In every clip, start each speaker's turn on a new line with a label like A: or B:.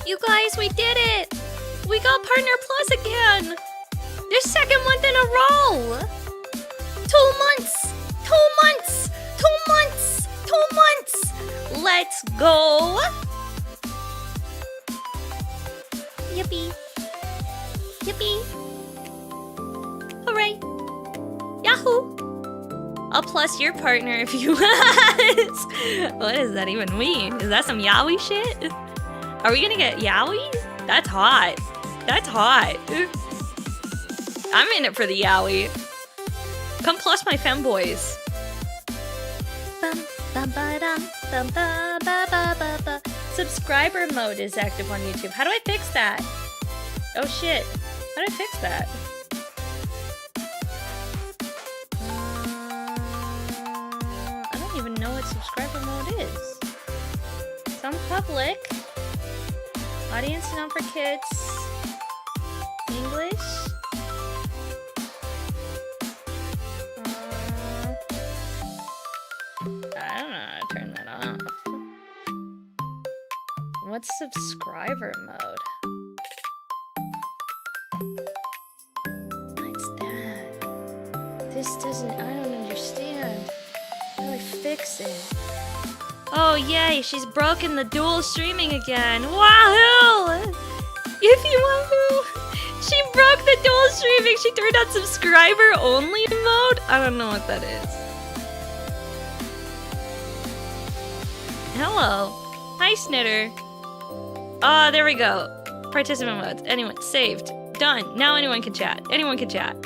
A: You guys, we did it! We got Partner Plus again! The second month in a row! 2 months! 2 months! 2 months! 2 months! Let's go! Yippee! Yippee! Hooray! Yahoo! I'll plus your partner if you want. What does that even mean? Is that some yaoi shit? Are we gonna get yaoi? That's hot. That's hot. I'm in it for the yaoi. Come plus my femboys. Subscriber mode is active on YouTube. How do I fix that? Oh shit. How do I fix that? I don't even know what subscriber mode is. It's on public. Audience not for kids. English. I don't know how to turn that off. What's subscriber mode? What's that? This doesn't, I don't understand. How do I fix it? Oh yay, she's broken the dual streaming again. Wahoo! Yippee wahoo! She broke the dual streaming. She turned on subscriber only mode. I don't know what that is. Hello. Hi, Snitter. Ah, there we go. Participant modes. Anyone, saved. Done. Now anyone can chat. Anyone can chat.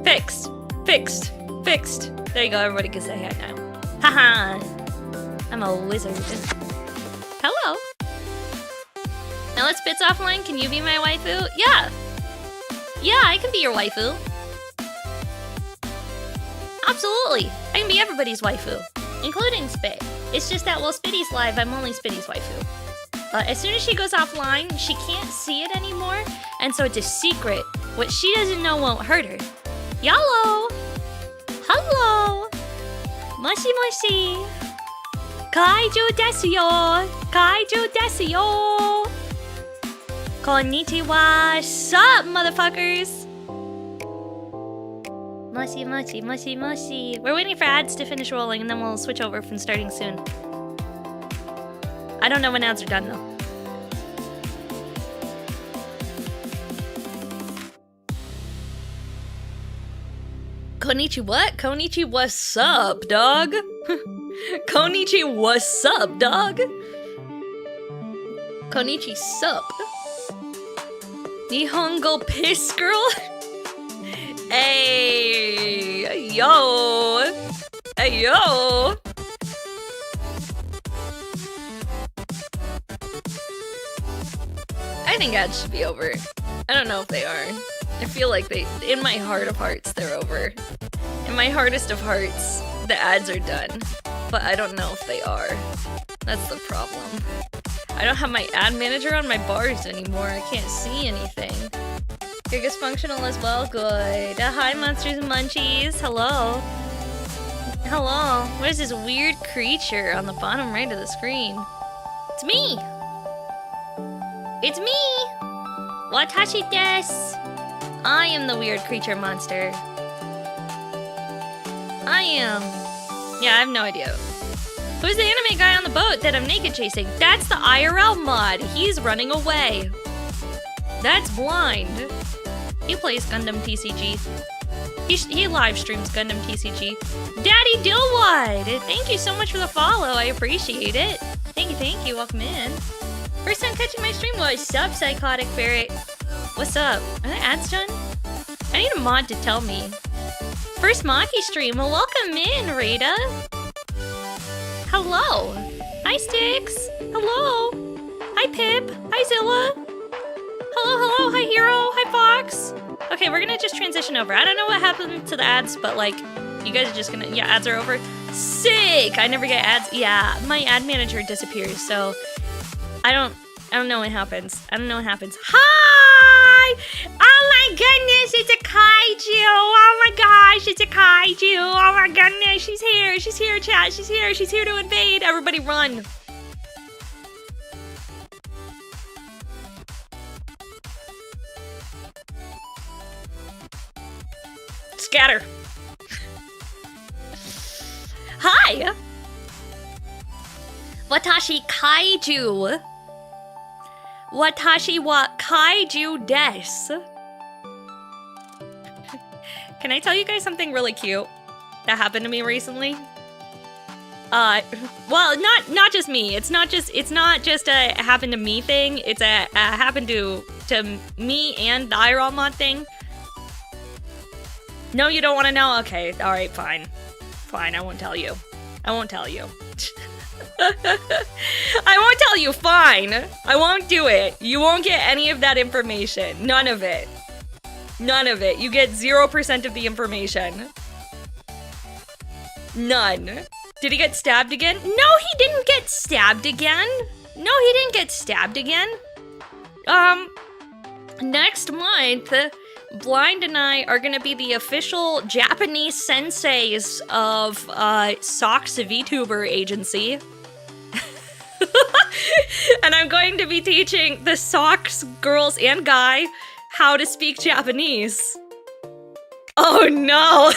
A: Fixed. Fixed. Fixed. There you go. Everybody can say hi now. Haha. I'm a wizard. Hello. Now let's bits offline. Can you be my waifu? Yeah. Yeah, I can be your waifu. Absolutely. I can be everybody's waifu, including Spit. It's just that while Spitty's live, I'm only Spitty's waifu. As soon as she goes offline, she can't see it anymore, and so it's a secret. What she doesn't know won't hurt her. Yellow! Hello! Moshi moshi! Kaiju desu yo! Kaiju desu yo! Konnichiwa! Sup, motherfuckers! Moshi moshi moshi moshi. We're waiting for ads to finish rolling, and then we'll switch over from starting soon. I don't know when ads are done, though. Konnichi what? Konnichi what's up, dog? Konnichi what's up, dog? Konnichi sup? Nihongo piss girl? Hey, yo. Hey, yo. I think ads should be over. I don't know if they are. I feel like they, in my heart of hearts, they're over. In my hardest of hearts, the ads are done. But I don't know if they are. That's the problem. I don't have my ad manager on my bars anymore. I can't see anything. Giga's functional as well. Good. Hi, Monsters and Munchies. Hello. Hello. What is this weird creature on the bottom right of the screen? It's me. It's me! Watashi desu! I am the weird creature monster. I am. Yeah, I have no idea. Who's the anime guy on the boat that I'm naked chasing? That's the IRL mod. He's running away. That's blind. He plays Gundam TCG. He live streams Gundam TCG. Daddy Dillwad! Thank you so much for the follow. I appreciate it. Thank you. Welcome in. First time catching my stream. What's up, Psychotic Ferret? What's up? Are the ads done? I need a mod to tell me. First Maki stream. Well, welcome in, Rita. Hello. Hi, Sticks. Hello. Hi, Pip. Hi, Zilla. Hello. Hi, Hero. Hi, Fox. Okay, we're gonna just transition over. I don't know what happened to the ads, but like, you guys are just gonna, yeah, ads are over. Sick! I never get ads. Yeah, my ad manager disappears, so I don't know what happens. I don't know what happens. Hi! Oh my goodness, it's a kaiju! Oh my gosh, it's a kaiju! Oh my goodness, she's here! She's here, chat! She's here! She's here to invade! Everybody run! Scatter. Hi! Watashi kaiju. Watashi wa kaiju desu. Can I tell you guys something really cute that happened to me recently? Well, not just me. It's not just a happened to me thing. It's a happened to me and the IRL thing. No, you don't want to know? Okay, all right, fine. Fine, I won't tell you. I won't tell you. I won't tell you, fine. I won't do it. You won't get any of that information. None of it. None of it. You get 0% of the information. None. Did he get stabbed again? No, he didn't get stabbed again. No, he didn't get stabbed again. Next month, Blind and I are gonna be the official Japanese senseis of Socks VTuber agency. And I'm going to be teaching the Socks girls and guy how to speak Japanese. Oh no!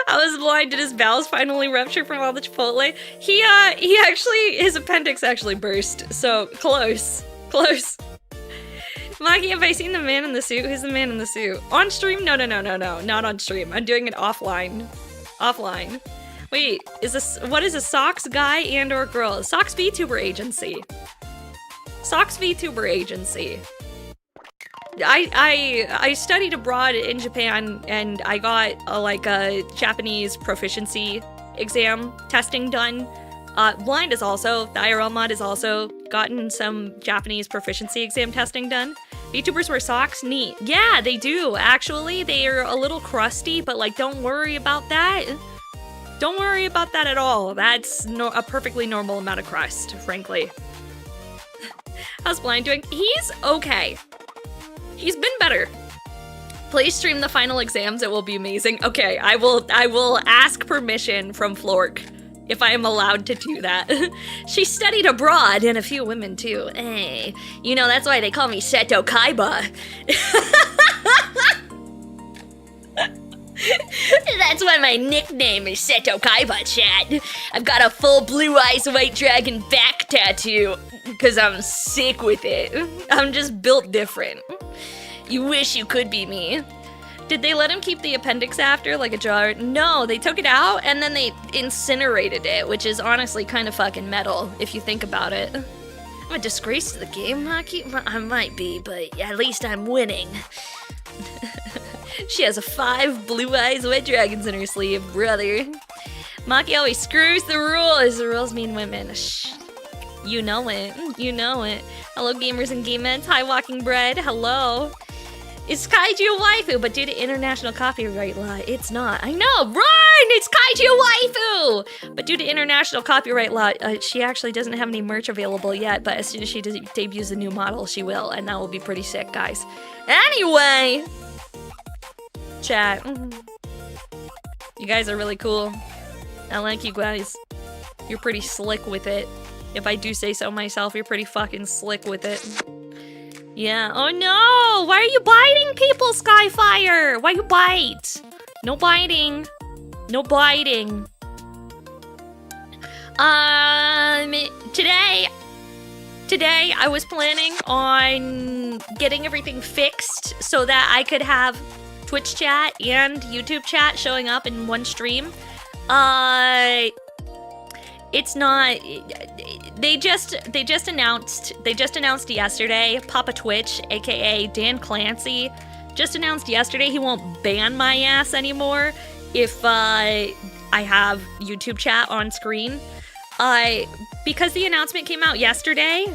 A: I was blind. Did his bowels finally rupture from all the Chipotle? He actually, his appendix actually burst. So, close. Close. Maki, have I seen the man in the suit? Who's the man in the suit? On stream? No, not on stream. I'm doing it offline. Offline. Wait, what is a Socks guy and or girl? Socks VTuber agency. Socks VTuber agency. I studied abroad in Japan and I got a Japanese proficiency exam testing done. Blind is also, the IRL mod has also gotten some Japanese proficiency exam testing done. VTubers wear socks? Neat. Yeah, they do, actually. They are a little crusty, but don't worry about that. Don't worry about that at all. That's a perfectly normal amount of crust, frankly. How's Blind doing? He's okay. He's been better. Please stream the final exams. It will be amazing. Okay, I will ask permission from Flork if I am allowed to do that. She studied abroad, and a few women too. Hey, you know, that's why they call me Seto Kaiba. That's why my nickname is Seto Kaiba, chat. I've got a full blue eyes white dragon back tattoo, because I'm sick with it. I'm just built different. You wish you could be me. Did they let him keep the appendix after, like a jar? No, they took it out and then they incinerated it, which is honestly kind of fucking metal, if you think about it. I'm a disgrace to the game, Maki? I might be, but at least I'm winning. She has 5 blue eyes white dragons in her sleeve, brother. Maki always screws the rules. The rules mean women. Shh. You know it. You know it. Hello, gamers and gamers. Hi, Walking Bread. Hello. It's Kaiju a waifu, but due to international copyright law, it's not. I know, run! It's Kaiju waifu! But due to international copyright law, she actually doesn't have any merch available yet, but as soon as she debuts a new model, she will, and that will be pretty sick, guys. Anyway! Chat. You guys are really cool. I like you guys. You're pretty slick with it. If I do say so myself, you're pretty fucking slick with it. Yeah. Oh no! Why are you biting people, Skyfire? Why you bite? No biting. No biting. Today I was planning on getting everything fixed so that I could have Twitch chat and YouTube chat showing up in one stream. It's not. They just announced yesterday. Papa Twitch, aka Dan Clancy, just announced yesterday he won't ban my ass anymore if I have YouTube chat on screen. Because the announcement came out yesterday.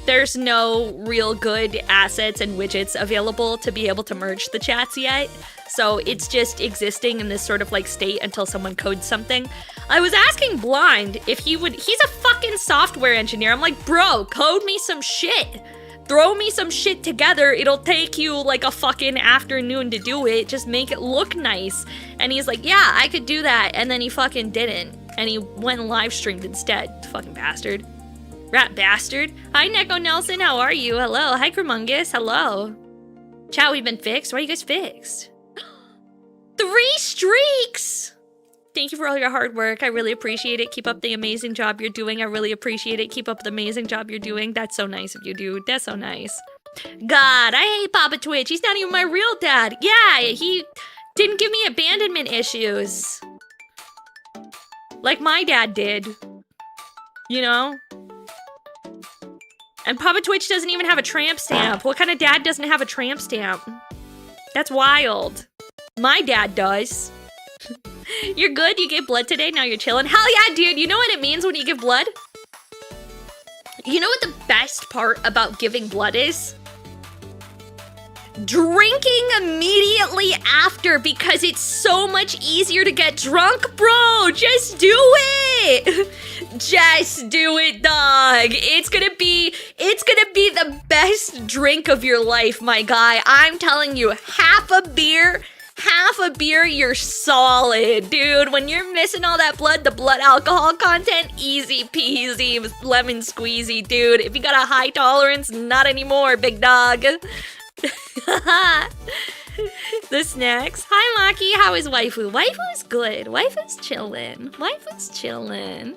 A: There's no real good assets and widgets available to be able to merge the chats yet. So it's just existing in this sort of state until someone codes something. I was asking Blind if he would, he's a fucking software engineer. I'm like, bro, code me some shit. Throw me some shit together. It'll take you a fucking afternoon to do it. Just make it look nice. And he's like, yeah, I could do that. And then he fucking didn't. And he went and live streamed instead. Fucking bastard. Rat bastard. Hi, Neko Nelson. How are you? Hello. Hi, Cremungus. Hello. Chat, we've been fixed? Why are you guys fixed? 3 streaks! Thank you for all your hard work. I really appreciate it. Keep up the amazing job you're doing. I really appreciate it. Keep up the amazing job you're doing. That's so nice of you, dude. That's so nice. God, I hate Papa Twitch. He's not even my real dad. Yeah, he didn't give me abandonment issues. Like my dad did. You know? And Papa Twitch doesn't even have a tramp stamp. What kind of dad doesn't have a tramp stamp? That's wild. My dad does. You're good? You gave blood today? Now you're chilling? Hell yeah, dude! You know what it means when you give blood? You know what the best part about giving blood is? Drinking immediately after, because it's so much easier to get drunk, bro! Just do it! Just do it, dog! It's gonna be the best drink of your life, my guy. I'm telling you, half a beer, you're solid, dude. When you're missing all that blood, the blood alcohol content, easy peasy, lemon squeezy, dude. If you got a high tolerance, not anymore, big dog. The snacks. Hi, Maki. How is waifu? Waifu's good. Waifu's chillin'. Waifu's chillin'.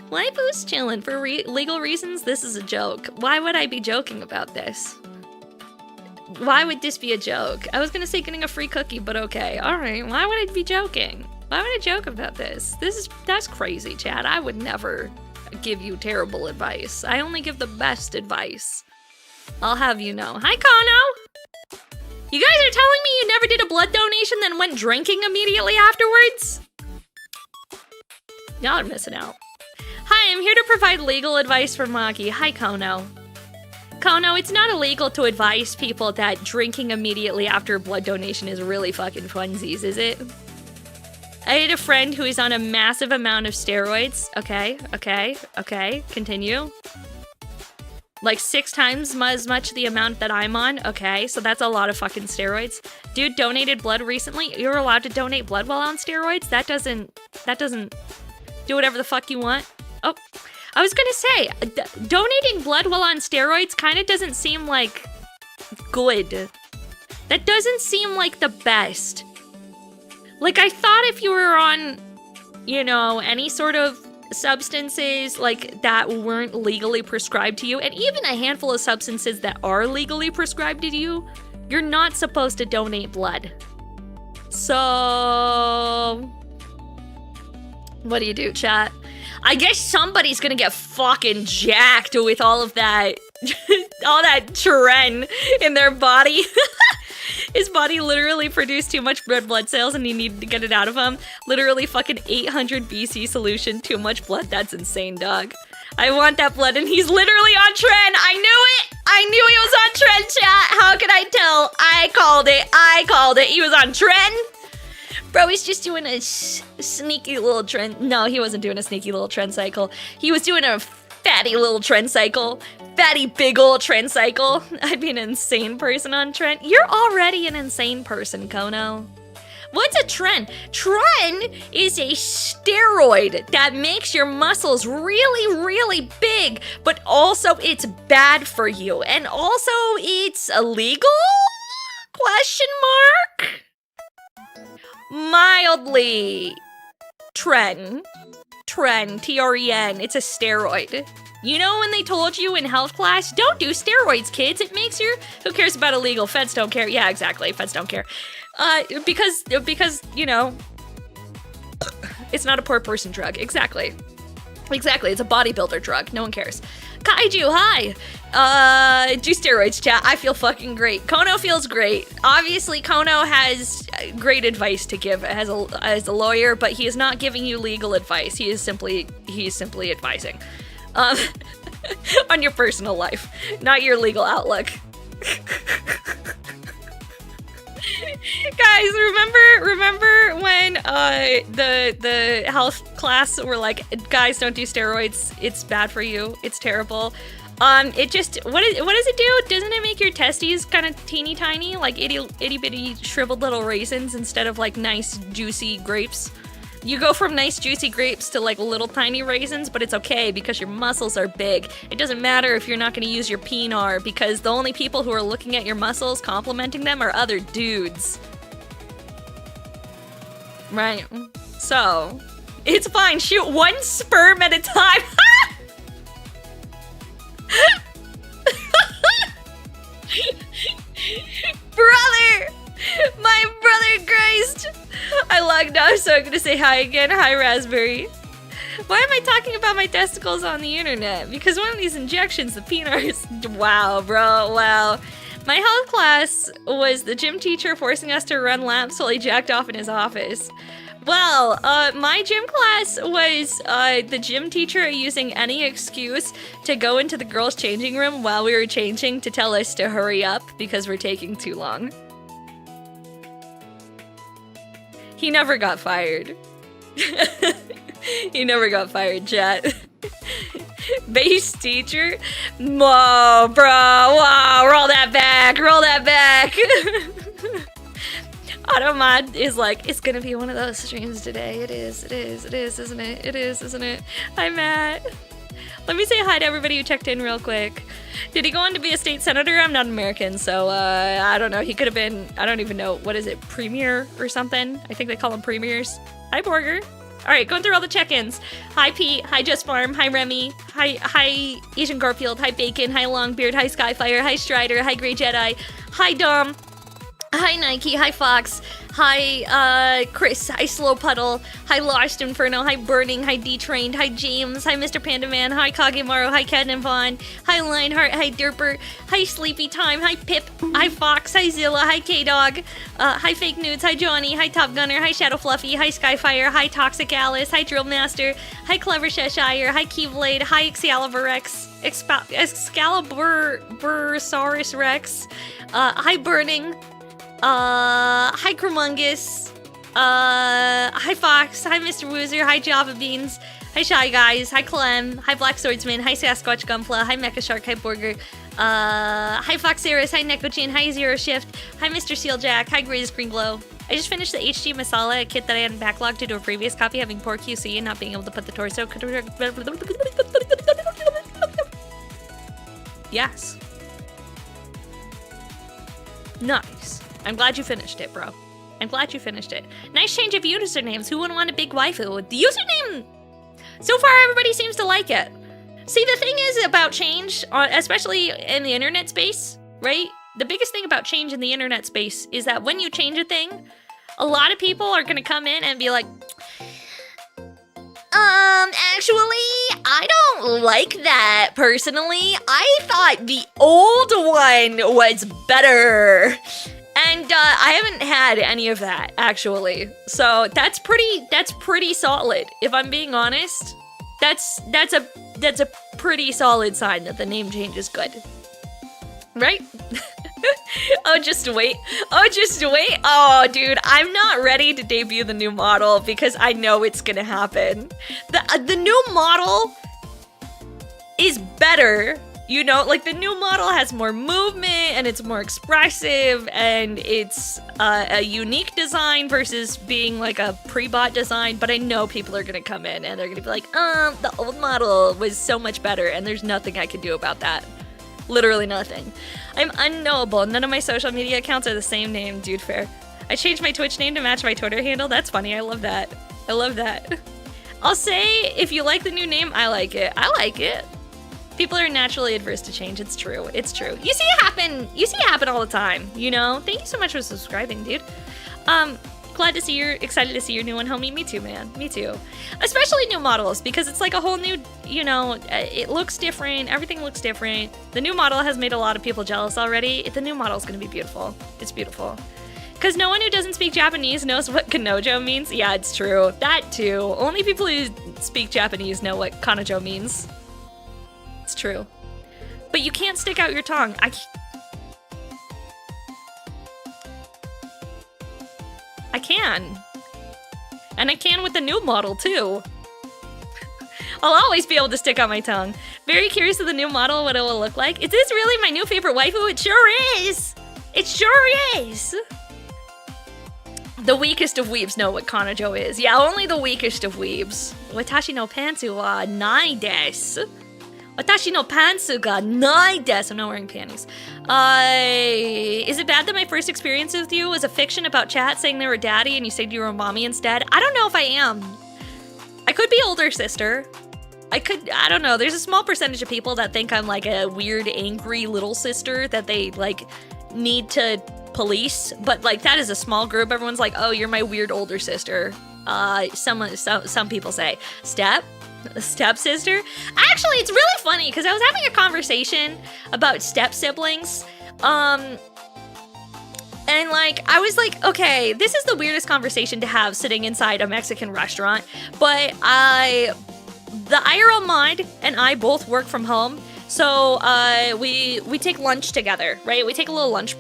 A: Waifu's chillin'. For legal reasons, this is a joke. Why would I be joking about this? Why would this be a joke? I was gonna say getting a free cookie, but okay. Alright, why would I be joking? Why would I joke about this? That's crazy, Chad. I would never give you terrible advice. I only give the best advice. I'll have you know. Hi, Kono! You guys are telling me you never did a blood donation, then went drinking immediately afterwards? Y'all are missing out. Hi, I'm here to provide legal advice for Maki. Hi, Kono. Kono, it's not illegal to advise people that drinking immediately after a blood donation is really fucking funsies, is it? I had a friend who is on a massive amount of steroids. Okay, continue. Like 6 times as much the amount that I'm on. Okay, so that's a lot of fucking steroids. Dude donated blood recently. You're allowed to donate blood while on steroids? That doesn't do whatever the fuck you want. Oh, I was gonna say, donating blood while on steroids kind of doesn't seem like good. That doesn't seem like the best. Like, I thought if you were on, you know, any sort of substances like that weren't legally prescribed to you, and even a handful of substances that are legally prescribed to you, you're not supposed to donate blood. So, what do you do, chat? I guess somebody's gonna get fucking jacked with all of that, all that tren in their body. His body literally produced too much red blood cells and he needed to get it out of him. Literally fucking 800 BC solution, too much blood. That's insane, dog. I want that blood and he's literally on tren. I knew it. I knew he was on tren, chat. How could I tell? I called it. He was on tren. Bro, he's just doing a sneaky little trend. No, he wasn't doing a sneaky little trend cycle. He was doing a fatty little trend cycle. Fatty big ol' trend cycle. I'd be an insane person on Trent. You're already an insane person, Kono. What's a tren? Tren is a steroid that makes your muscles really, really big, but also it's bad for you. And also it's illegal? Question mark? Mildly. Tren, T-R-E-N, it's a steroid. You know when they told you in health class, don't do steroids, kids, it makes your... Who cares about illegal? Feds don't care. Yeah, exactly, feds don't care. Because, you know, it's not a poor person drug. Exactly, it's a bodybuilder drug. No one cares. Kaiju, hi! Do steroids, chat. I feel fucking great. Kono feels great. Obviously, Kono has great advice to give as a lawyer, but he is not giving you legal advice. He's simply advising. On your personal life, not your legal outlook. Guys, remember when the health class were like, guys, don't do steroids. It's bad for you. It's terrible. It just what does it do? Doesn't it make your testes kind of teeny tiny, like itty bitty shriveled little raisins instead of like nice juicy grapes? You go from nice juicy grapes to like little tiny raisins, but it's okay because your muscles are big. It doesn't matter if you're not going to use your pinar because the only people who are looking at your muscles, complimenting them, are other dudes. Right. So, it's fine. Shoot one sperm at a time. Brother! My brother Christ! I logged off, so I'm gonna say hi again. Hi, Raspberry. Why am I talking about my testicles on the internet? Because one of these injections, the penars. Wow, bro, wow. My health class was the gym teacher forcing us to run laps while he jacked off in his office. Well, my gym class was the gym teacher using any excuse to go into the girls' changing room while we were changing to tell us to hurry up because we're taking too long. He never got fired. He never got fired, chat. Base teacher? Whoa, bro, wow, roll that back, roll that back. Automod is like, it's gonna be one of those streams today. It is, isn't it? It is, isn't it? Hi, Matt. Let me say hi to everybody who checked in real quick. Did he go on to be a state senator? I'm not American, so I don't know. He could have been, I don't even know, what is it, premier or something? I think they call them premiers. Hi, Borger. All right, going through all the check-ins. Hi, Pete. Hi, Just Farm. Hi, Remy. Hi, Asian Garfield. Hi, Bacon. Hi, Longbeard. Hi, Skyfire. Hi, Strider. Hi, Grey Jedi. Hi, Dom. Hi, Nike. Hi, Fox. Hi, Chris. Hi, Slow Puddle. Hi, Lost Inferno. Hi, Burning. Hi, D-Trained. Hi, James. Hi, Mr. Panda Man. Hi, Kagemaru. Hi, Cadnan Vaughn. Hi, Lionheart. Hi, Derper. Hi, Sleepy Time. Hi, Pip. Hi, Fox. Hi, Zilla. Hi, K-Dog. Hi, Fake Nudes. Hi, Johnny. Hi, Top Gunner. Hi, Shadow Fluffy. Hi, Skyfire. Hi, Toxic Alice. Hi, Drill Master. Hi, Clever Cheshire. Hi, Keyblade. Hi, Excalibur Rex. Excalibursaurus Rex. Hi, Burning. Hi Cremungus. Hi Fox. Hi Mr. Woozer. Hi Java Beans. Hi Shy Guys. Hi Clem. Hi Black Swordsman. Hi Sasquatch Gunpla. Hi Mecha Shark. Hi Borger. Hi Foxeris. Hi Necochin. Hi Zero Shift. Hi Mr. Sealjack. Hi Greatest Green Glow. I just finished the HG Masala, a kit that I had backlogged due to a previous copy having poor QC and not being able to put the torso. Yes. Nice. I'm glad you finished it, bro. I'm glad you finished it. Nice change of usernames. Who wouldn't want a big waifu? The username... So far, everybody seems to like it. See, the thing is about change, especially in the internet space, right? The biggest thing about change in the internet space is that when you change a thing, a lot of people are gonna come in and be like, actually, I don't like that, personally. I thought the old one was better. And I haven't had any of that, actually. So that's pretty solid. If I'm being honest, that's a pretty solid sign that the name change is good. Right? Oh, just wait. Oh, just wait. Oh, dude, I'm not ready to debut the new model because I know it's gonna happen. The new model is better. You know, like the new model has more movement and it's more expressive and it's a unique design versus being like a pre-bought design. But I know people are gonna come in and they're gonna be like, the old model was so much better and there's nothing I can do about that. Literally nothing. I'm unknowable. None of my social media accounts are the same name, dude, fair. I changed my Twitch name to match my Twitter handle. That's funny. I love that. I love that. I'll say if you like the new name, I like it. I like it. People are naturally adverse to change. It's true. It's true. You see it happen. You see it happen all the time, you know? Thank you so much for subscribing, dude. Glad to see you're excited to see your new one, homie. Me too, man. Me too. Especially new models, because it's like a whole new, you know, it looks different. Everything looks different. The new model has made a lot of people jealous already. The new model is going to be beautiful. It's beautiful. Because no one who doesn't speak Japanese knows what Kanojo means. Yeah, it's true. That too. Only people who speak Japanese know what Kanojo means. It's true. But you can't stick out your tongue. I can. And I can with the new model, too. I'll always be able to stick out my tongue. Very curious of the new model, what it will look like. Is this really my new favorite waifu? It sure is! It sure is! The weakest of weebs know what Kanajo is. Yeah, only the weakest of weebs. Watashi no pantsu wa nai desu. Watashi no pantsu ga nai desu. I'm not wearing panties. Is it bad that my first experience with you was a fiction about chat saying they were daddy and you said you were a mommy instead? I don't know if I am. I could be older sister. I don't know. There's a small percentage of people that think I'm like a weird, angry little sister that they like need to police, but like that is a small group. Everyone's like, oh, you're my weird older sister. Some people say stepsister. Actually, it's really funny because I was having a conversation about step siblings, and like I was like, okay, this is the weirdest conversation to have sitting inside a Mexican restaurant, but the IRL mod and I both work from home. So we take lunch together, right? We take a little lunch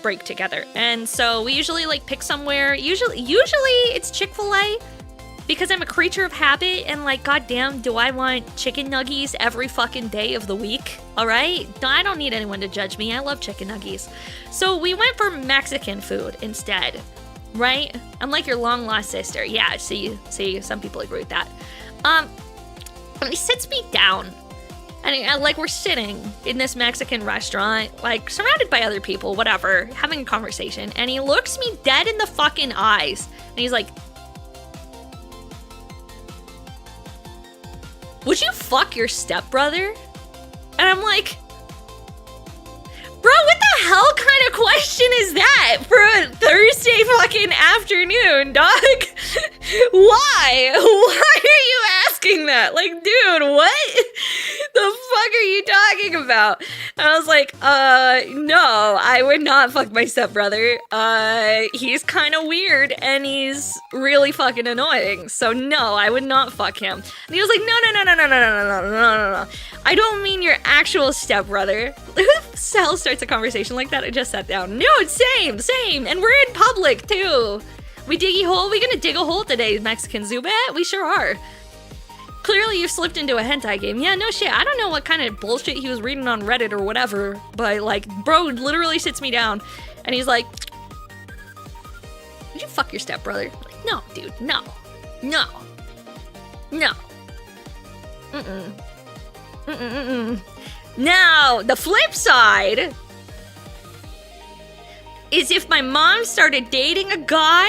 A: break together, and so we usually like pick somewhere. Usually it's Chick-fil-A because I'm a creature of habit, and like, goddamn, do I want chicken nuggies every fucking day of the week? All right, I don't need anyone to judge me. I love chicken nuggies. So we went for Mexican food instead, right? I'm like your long lost sister. Yeah, see, some people agree with that. And he sits me down. And like we're sitting in this Mexican restaurant, like surrounded by other people, whatever, having a conversation. And he looks me dead in the fucking eyes. And he's like, would you fuck your stepbrother? And I'm like, bro, what the hell kind of question is that for a Thursday fucking afternoon, dog? Why? Why are you asking that? Like, dude, what the fuck are you talking about? And I was like, no, I would not fuck my stepbrother. He's kind of weird and he's really fucking annoying. So no, I would not fuck him. And he was like, no. I don't mean your actual stepbrother. Who the hell starts a conversation like that? I just sat down. No, it's same. And we're in public too. We diggy hole? We gonna dig a hole today, Mexican Zubat? We sure are. Clearly you slipped into a hentai game. Yeah, no shit. I don't know what kind of bullshit he was reading on Reddit or whatever, but like, bro literally sits me down and he's like, would you fuck your stepbrother? I'm like, no, dude, no. Now, the flip side is if my mom started dating a guy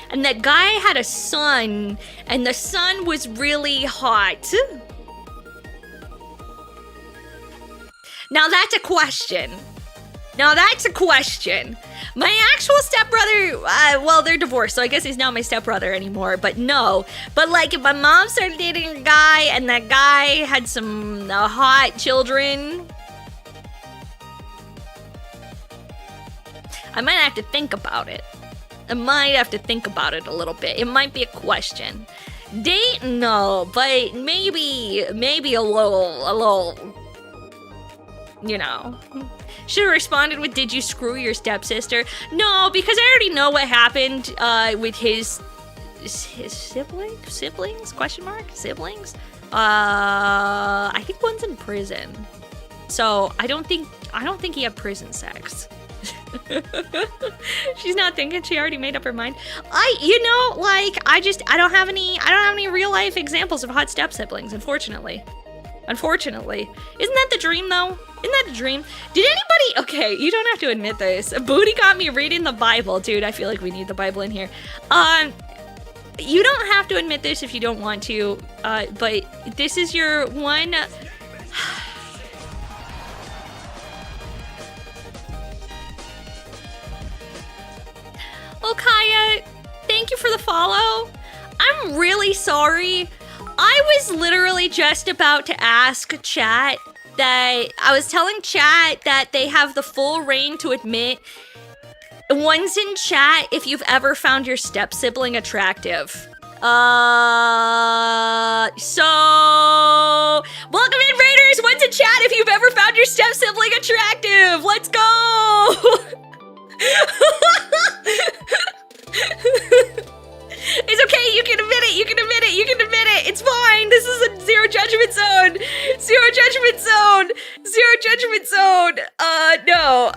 A: and that guy had a son and the son was really hot. Now that's a question. My actual stepbrother, well, they're divorced, so I guess he's not my stepbrother anymore, but no. But like if my mom started dating a guy and that guy had some hot children, I might have to think about it. A little bit. It might be a question. Date? No, but maybe a little, you know. Should have responded with, did you screw your stepsister? No, because I already know what happened with his siblings? Siblings? I think one's in prison. So I don't think he had prison sex. She's not thinking. She already made up her mind. I don't have any real life examples of hot step siblings, unfortunately. Isn't that the dream though? Did anybody, okay, you don't have to admit this. Booty got me reading the Bible. Dude, I feel like we need the Bible in here. You don't have to admit this if you don't want to, but this is your one. Oh, Kaya, thank you for the follow. I'm really sorry. I was literally just about to ask chat that I was telling chat that they have the full reign to admit ones in chat if you've ever found your step sibling attractive. So welcome in, Raiders. Ones in chat if you've ever found your step sibling attractive. Let's go. It's okay, you can admit it, it's fine, this is a zero judgment zone. no judgment zone. No.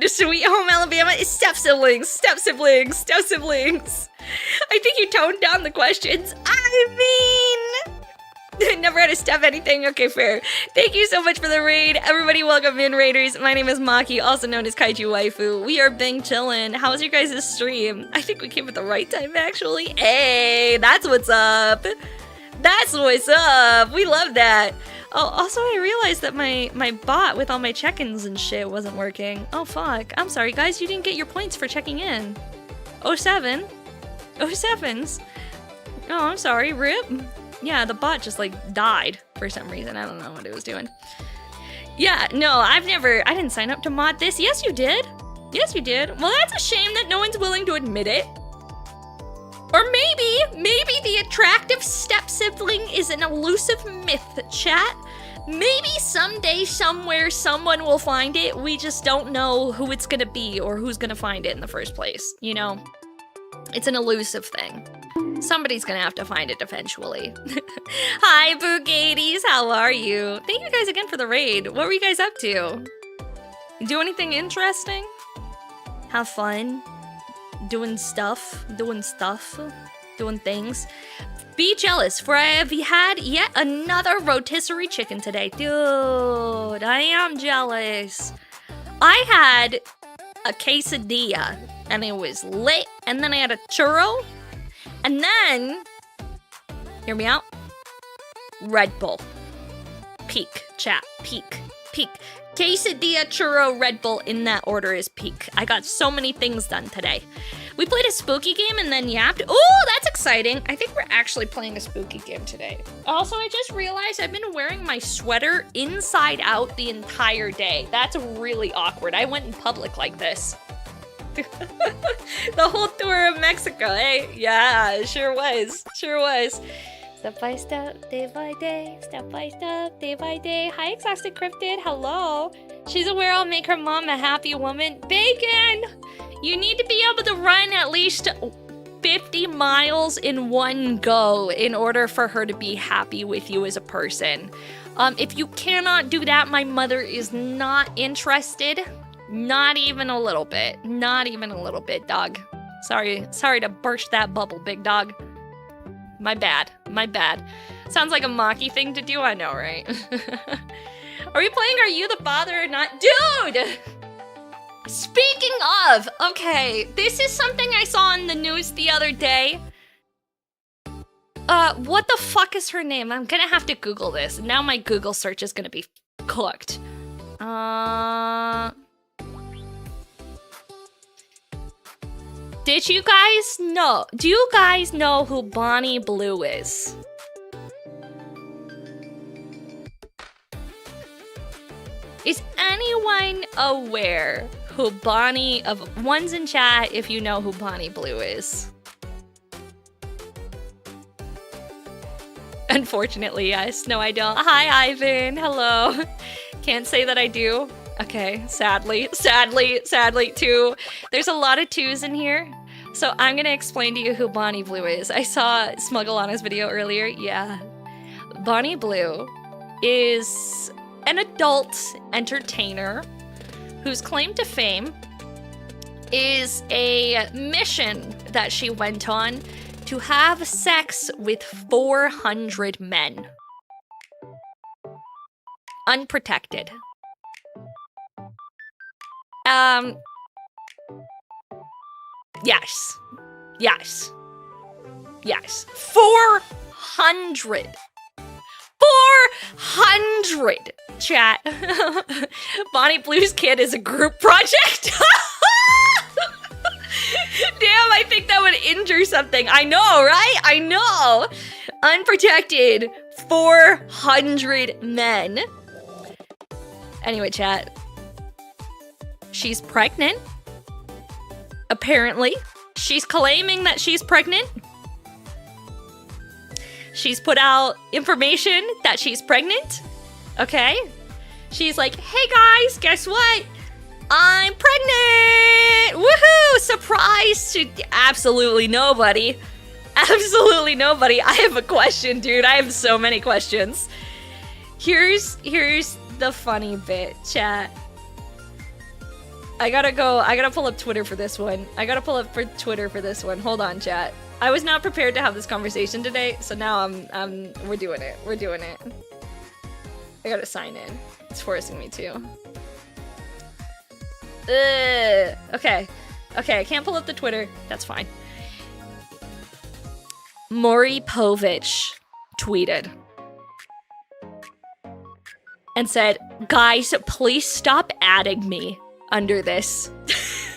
A: Sweet Home Alabama is step siblings. I think you toned down the questions. I mean, never had to step anything. Okay, fair. Thank you so much for the raid. Everybody welcome in, raiders. My name is Maki, also known as Kaiju Waifu. We are bang chillin'. How's your guys' stream? I think we came at the right time, actually. Hey, that's what's up. We love that. Oh, also I realized that my bot with all my check-ins and shit wasn't working. Oh, fuck. I'm sorry, guys. You didn't get your points for checking in. 07s. Oh, I'm sorry. RIP. Yeah, the bot just, like, died for some reason. I don't know what it was doing. Yeah, no, I didn't sign up to mod this. Yes, you did. Well, that's a shame that no one's willing to admit it. Or maybe the attractive step-sibling is an elusive myth, chat. Maybe someday, somewhere, someone will find it. We just don't know who it's gonna be or who's gonna find it in the first place, you know? It's an elusive thing. Somebody's gonna have to find it eventually. Hi, Bugadies, how are you? Thank you guys again for the raid. What were you guys up to? Do anything interesting? Have fun? Doing things. Be jealous, for I have had yet another rotisserie chicken today. Dude, I am jealous. I had a quesadilla, and it was lit, and then I had a churro, and then, hear me out, Red Bull. Peak, chat, peak. Quesadilla, churro, Red Bull, in that order is peak. I got so many things done today. We played a spooky game and then yapped. Oh, that's exciting. I think we're actually playing a spooky game today. Also, I just realized I've been wearing my sweater inside out the entire day. That's really awkward. I went in public like this. The whole tour of Mexico, eh? Yeah, it sure was. Step by step, day by day, step by step, day by day. Hi, Exhausted Cryptid, hello. She's aware I'll make her mom a happy woman. Bacon! You need to be able to run at least 50 miles in one go in order for her to be happy with you as a person. If you cannot do that, my mother is not interested. Not even a little bit. Not even a little bit, dog. Sorry to burst that bubble, big dog. My bad. Sounds like a Maki thing to do, I know, right? Are we playing Are You the Father or Not? Dude! Speaking of, okay, this is something I saw in the news the other day. What the fuck is her name? I'm gonna have to Google this. Now my Google search is gonna be cooked. Did you guys know? Do you guys know who Bonnie Blue is? Is anyone aware who Bonnie of ones in chat if you know who Bonnie Blue is? Unfortunately, yes. No, I don't. Hi, Ivan. Hello. Can't say that I do. Okay, sadly, too. There's a lot of twos in here. So I'm gonna explain to you who Bonnie Blue is. I saw Smugglana's video earlier. Yeah. Bonnie Blue is an adult entertainer whose claim to fame is a mission that she went on to have sex with 400 men. Unprotected. Yes. 400. 400! Chat. Bonnie Blue's Kid is a group project? Damn, I think that would injure something. I know, right? I know. Unprotected. 400 men. Anyway, chat. She's pregnant. Apparently. She's claiming that she's pregnant. She's put out information that she's pregnant. Okay? She's like, hey guys, guess what? I'm pregnant! Woohoo! Surprise to absolutely nobody. Absolutely nobody. I have a question, dude. I have so many questions. Here's the funny bit, chat. I gotta pull up Twitter for this one. Hold on, chat. I was not prepared to have this conversation today, so now we're doing it. I gotta sign in. It's forcing me to. Okay, I can't pull up the Twitter. That's fine. Maury Povich tweeted and said, "Guys, please stop adding me under this." And if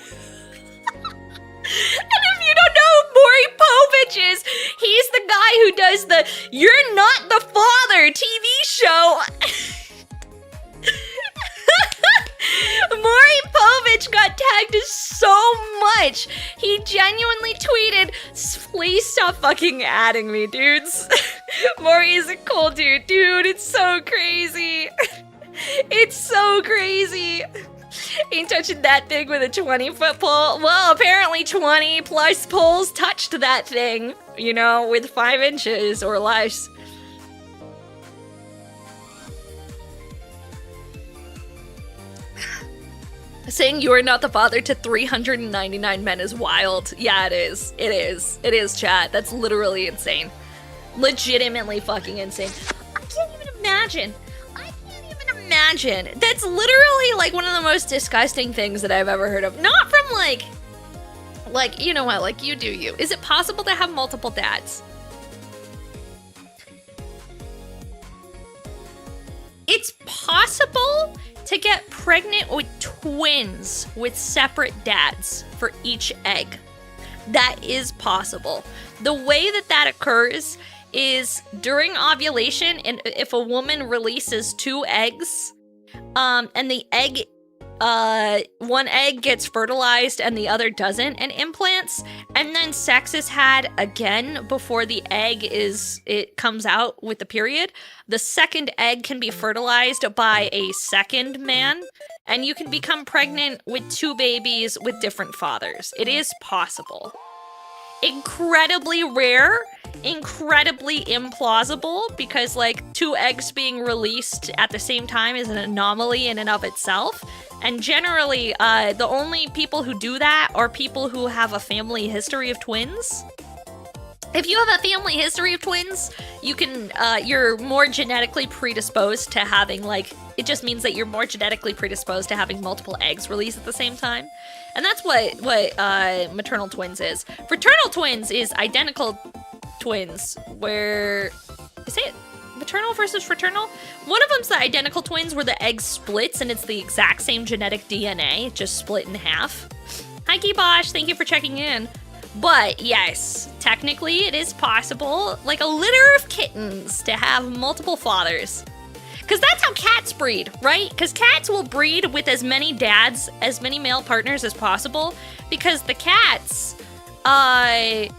A: you don't know who Maury Povich is, he's the guy who does the "You're Not the Father" TV show. Maury Povich got tagged so much. He genuinely tweeted, "Please stop fucking adding me, dudes." Maury is a cool dude. Dude, it's so crazy. It's so crazy. Ain't touching that thing with a 20-foot pole. Well, apparently 20 plus poles touched that thing, you know, with 5 inches or less. Saying "You are not the father" to 399 men is wild. Yeah, it is. It is, chat. That's literally insane. Legitimately fucking insane. I can't even imagine. That's literally like one of the most disgusting things that I've ever heard of. Not from like, you know what, like you do you. Is it possible to have multiple dads? It's possible to get pregnant with twins with separate dads for each egg. That is possible. The way that occurs is during ovulation, and if a woman releases 2 eggs, and the egg, one egg gets fertilized and the other doesn't, and implants, and then sex is had again before the egg comes out with the period, the second egg can be fertilized by a second man, and you can become pregnant with 2 babies with different fathers. It is possible. Incredibly rare, incredibly implausible, because like 2 eggs being released at the same time is an anomaly in and of itself. And generally, the only people who do that are people who have a family history of twins. If you have a family history of twins, you can, you're more genetically predisposed to having, like, it just means that you're more genetically predisposed to having multiple eggs released at the same time. And that's what maternal twins is. Fraternal twins is identical twins, where, is it maternal versus fraternal? One of them's the identical twins where the egg splits and it's the exact same genetic DNA, just split in half. Hi, Kibosh, thank you for checking in. But yes, technically it is possible, like a litter of kittens, to have multiple fathers. Because that's how cats breed, right? Because cats will breed with as many dads, as many male partners as possible. Because the cats, the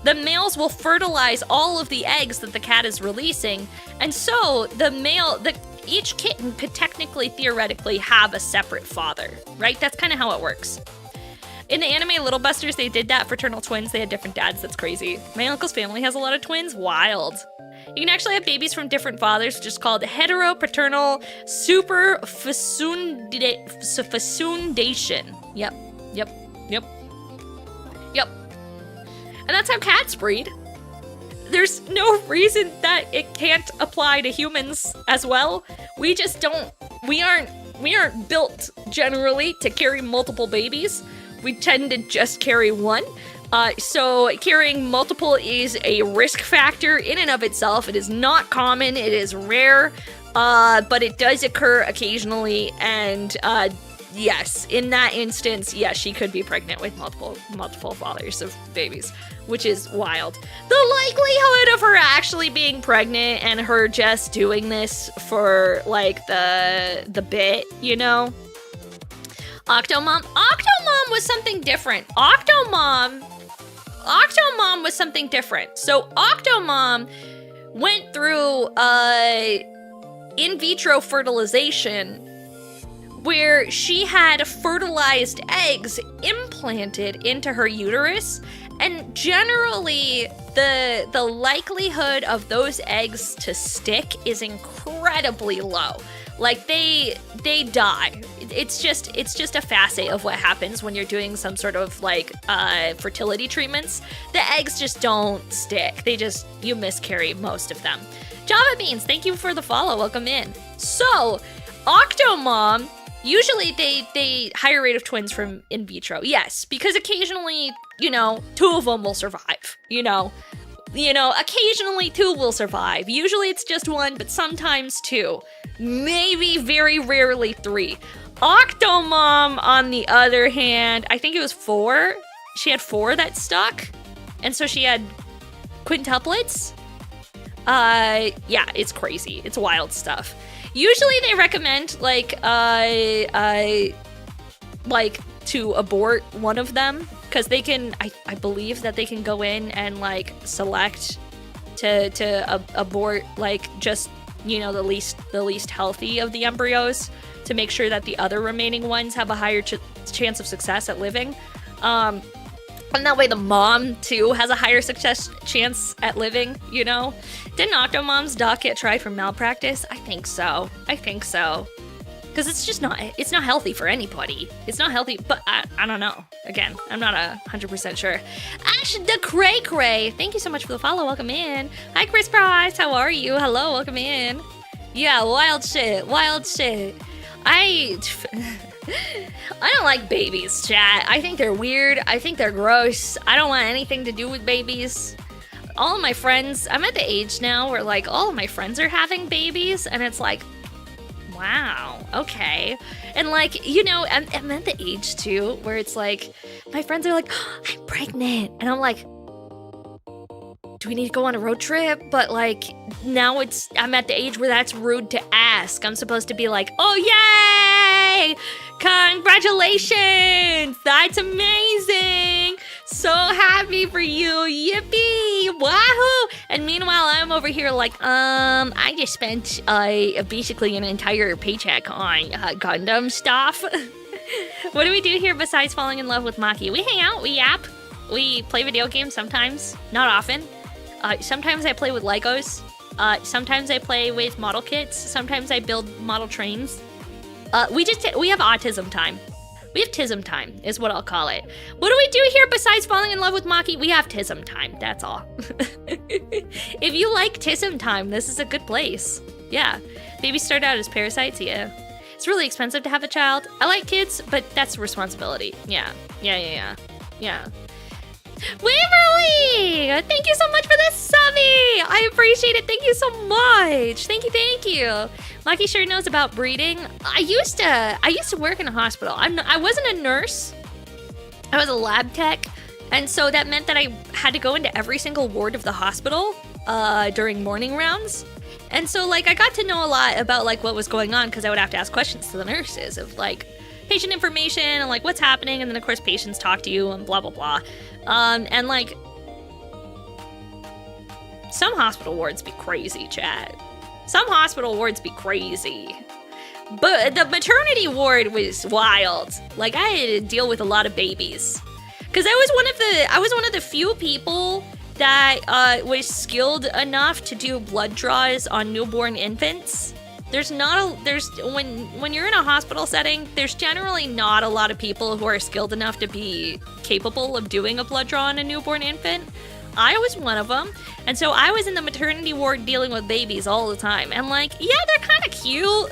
A: males will fertilize all of the eggs that the cat is releasing. And so each kitten could technically, theoretically have a separate father, right? That's kind of how it works. In the anime Little Busters, they did that. Fraternal twins, they had different dads. That's crazy. My uncle's family has a lot of twins. Wild. You can actually have babies from different fathers, which is called heteropaternal superfecundation. Yep. And that's how cats breed. There's no reason that it can't apply to humans as well. We just don't, we aren't built generally to carry multiple babies. We tend to just carry one. So carrying multiple is a risk factor in and of itself. It is not common, it is rare, but it does occur occasionally. And yes, in that instance, yes, she could be pregnant with multiple fathers of babies, which is wild. The likelihood of her actually being pregnant and her just doing this for like the bit, you know? Octomom was something different. Octomom was something different. So Octomom went through in vitro fertilization, where she had fertilized eggs implanted into her uterus, and generally the likelihood of those eggs to stick is incredibly low. Like they die. It's just a facet of what happens when you're doing some sort of like fertility treatments. The eggs just don't stick. You miscarry most of them. Java Beans, thank you for the follow. Welcome in. So, Octomom, usually they higher rate of twins from in vitro. Yes, because occasionally, 2 of them will survive. Occasionally 2 will survive. Usually it's just 1, but sometimes 2. Maybe very rarely 3. Octomom, on the other hand, I think it was 4. She had 4 that stuck. And so she had quintuplets. Yeah, it's crazy. It's wild stuff. Usually they recommend, to abort one of them. Because they can, I believe that they can go in and, select to abort, just, the least healthy of the embryos to make sure that the other remaining ones have a higher chance of success at living. And that way the mom, too, has a higher chance at living, Didn't Octomom's doc get tried for malpractice? I think so. Because it's not healthy for anybody. It's not healthy, but I don't know. Again, I'm not 100% sure. Ash the Cray Cray, thank you so much for the follow. Welcome in. Hi, Chris Price. How are you? Hello, welcome in. Yeah, wild shit. I don't like babies, chat. I think they're weird. I think they're gross. I don't want anything to do with babies. All of my friends, I'm at the age now where, all of my friends are having babies, and it's like, wow, okay. And I'm at the age too where it's like, my friends are like, oh, I'm pregnant. And I'm like, do we need to go on a road trip? But now I'm at the age where that's rude to ask. I'm supposed to be like, oh yay! Congratulations! That's amazing! So happy for you! Yippee! Wahoo! And meanwhile, I'm over here I just spent basically an entire paycheck on Gundam stuff. What do we do here besides falling in love with Maki? We hang out, we yap, we play video games sometimes, not often. Sometimes I play with Legos. Sometimes I play with model kits. Sometimes I build model trains. We have autism time. We have tism time, is what I'll call it. What do we do here besides falling in love with Maki? We have tism time, that's all. If you like tism time, this is a good place. Yeah. Babies start out as parasites, yeah. It's really expensive to have a child. I like kids, but that's a responsibility. Yeah. Waverly! Thank you so much for the subby! I appreciate it. Thank you so much. Thank you. Maki sure knows about breeding. I used to work in a hospital. I wasn't a nurse. I was a lab tech. And so that meant that I had to go into every single ward of the hospital during morning rounds. And so I got to know a lot about what was going on because I would have to ask questions to the nurses of patient information and what's happening, and then of course patients talk to you and blah blah blah. And some hospital wards be crazy, chat. Some hospital wards be crazy. But the maternity ward was wild. I had to deal with a lot of babies. Cause I was one of the few people that was skilled enough to do blood draws on newborn infants. When you're in a hospital setting, there's generally not a lot of people who are skilled enough to be capable of doing a blood draw on a newborn infant. I was one of them, and so I was in the maternity ward dealing with babies all the time. And yeah, they're kind of cute.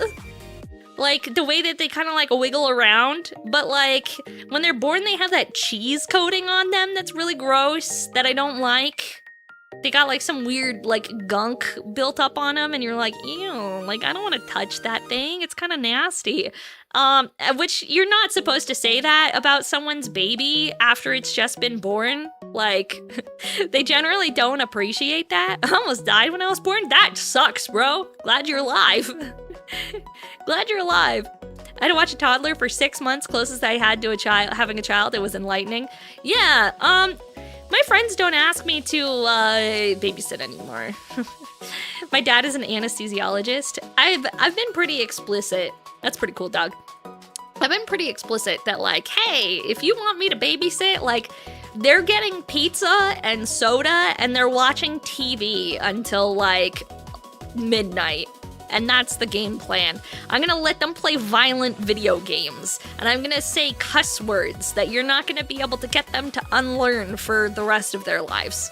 A: The way that they kind of wiggle around, but when they're born, they have that cheese coating on them that's really gross that I don't like. They got some weird gunk built up on them, and you're like, ew, I don't want to touch that thing. It's kind of nasty. Which you're not supposed to say that about someone's baby after it's just been born. They generally don't appreciate that. I almost died when I was born. That sucks, bro. Glad you're alive. Glad you're alive. I had to watch a toddler for 6 months, closest I had to having a child. It was enlightening. Yeah, my friends don't ask me to babysit anymore. My dad is an anesthesiologist. I've been pretty explicit. That's pretty cool, dog. I've been pretty explicit that hey, if you want me to babysit, they're getting pizza and soda and they're watching TV until midnight. And that's the game plan. I'm gonna let them play violent video games. And I'm gonna say cuss words that you're not gonna be able to get them to unlearn for the rest of their lives.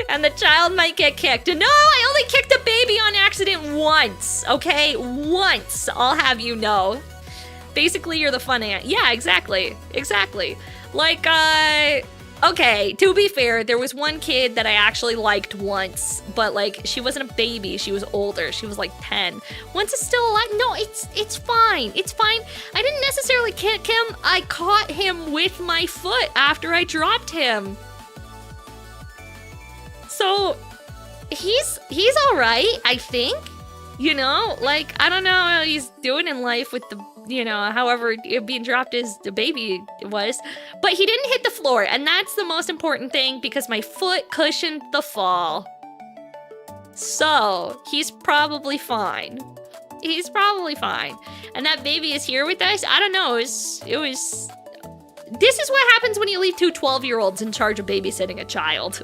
A: And the child might get kicked. No, I only kicked a baby on accident once, okay? Once, I'll have you know. Basically, you're the fun aunt. Yeah, exactly. Exactly. Like, okay, to be fair, there was one kid that I actually liked once, but like, she wasn't a baby, she was older, she was like 10. Once is still alive. No, it's fine, it's fine. I didn't necessarily kick him, I caught him with my foot after I dropped him. So, he's all right, I think. You know, like, I don't know how he's doing in life with the, you know, however being dropped as the baby was. But he didn't hit the floor, and that's the most important thing because my foot cushioned the fall. So, he's probably fine. He's probably fine. And that baby is here with us? I don't know, it was... This is what happens when you leave two 12-year-olds in charge of babysitting a child.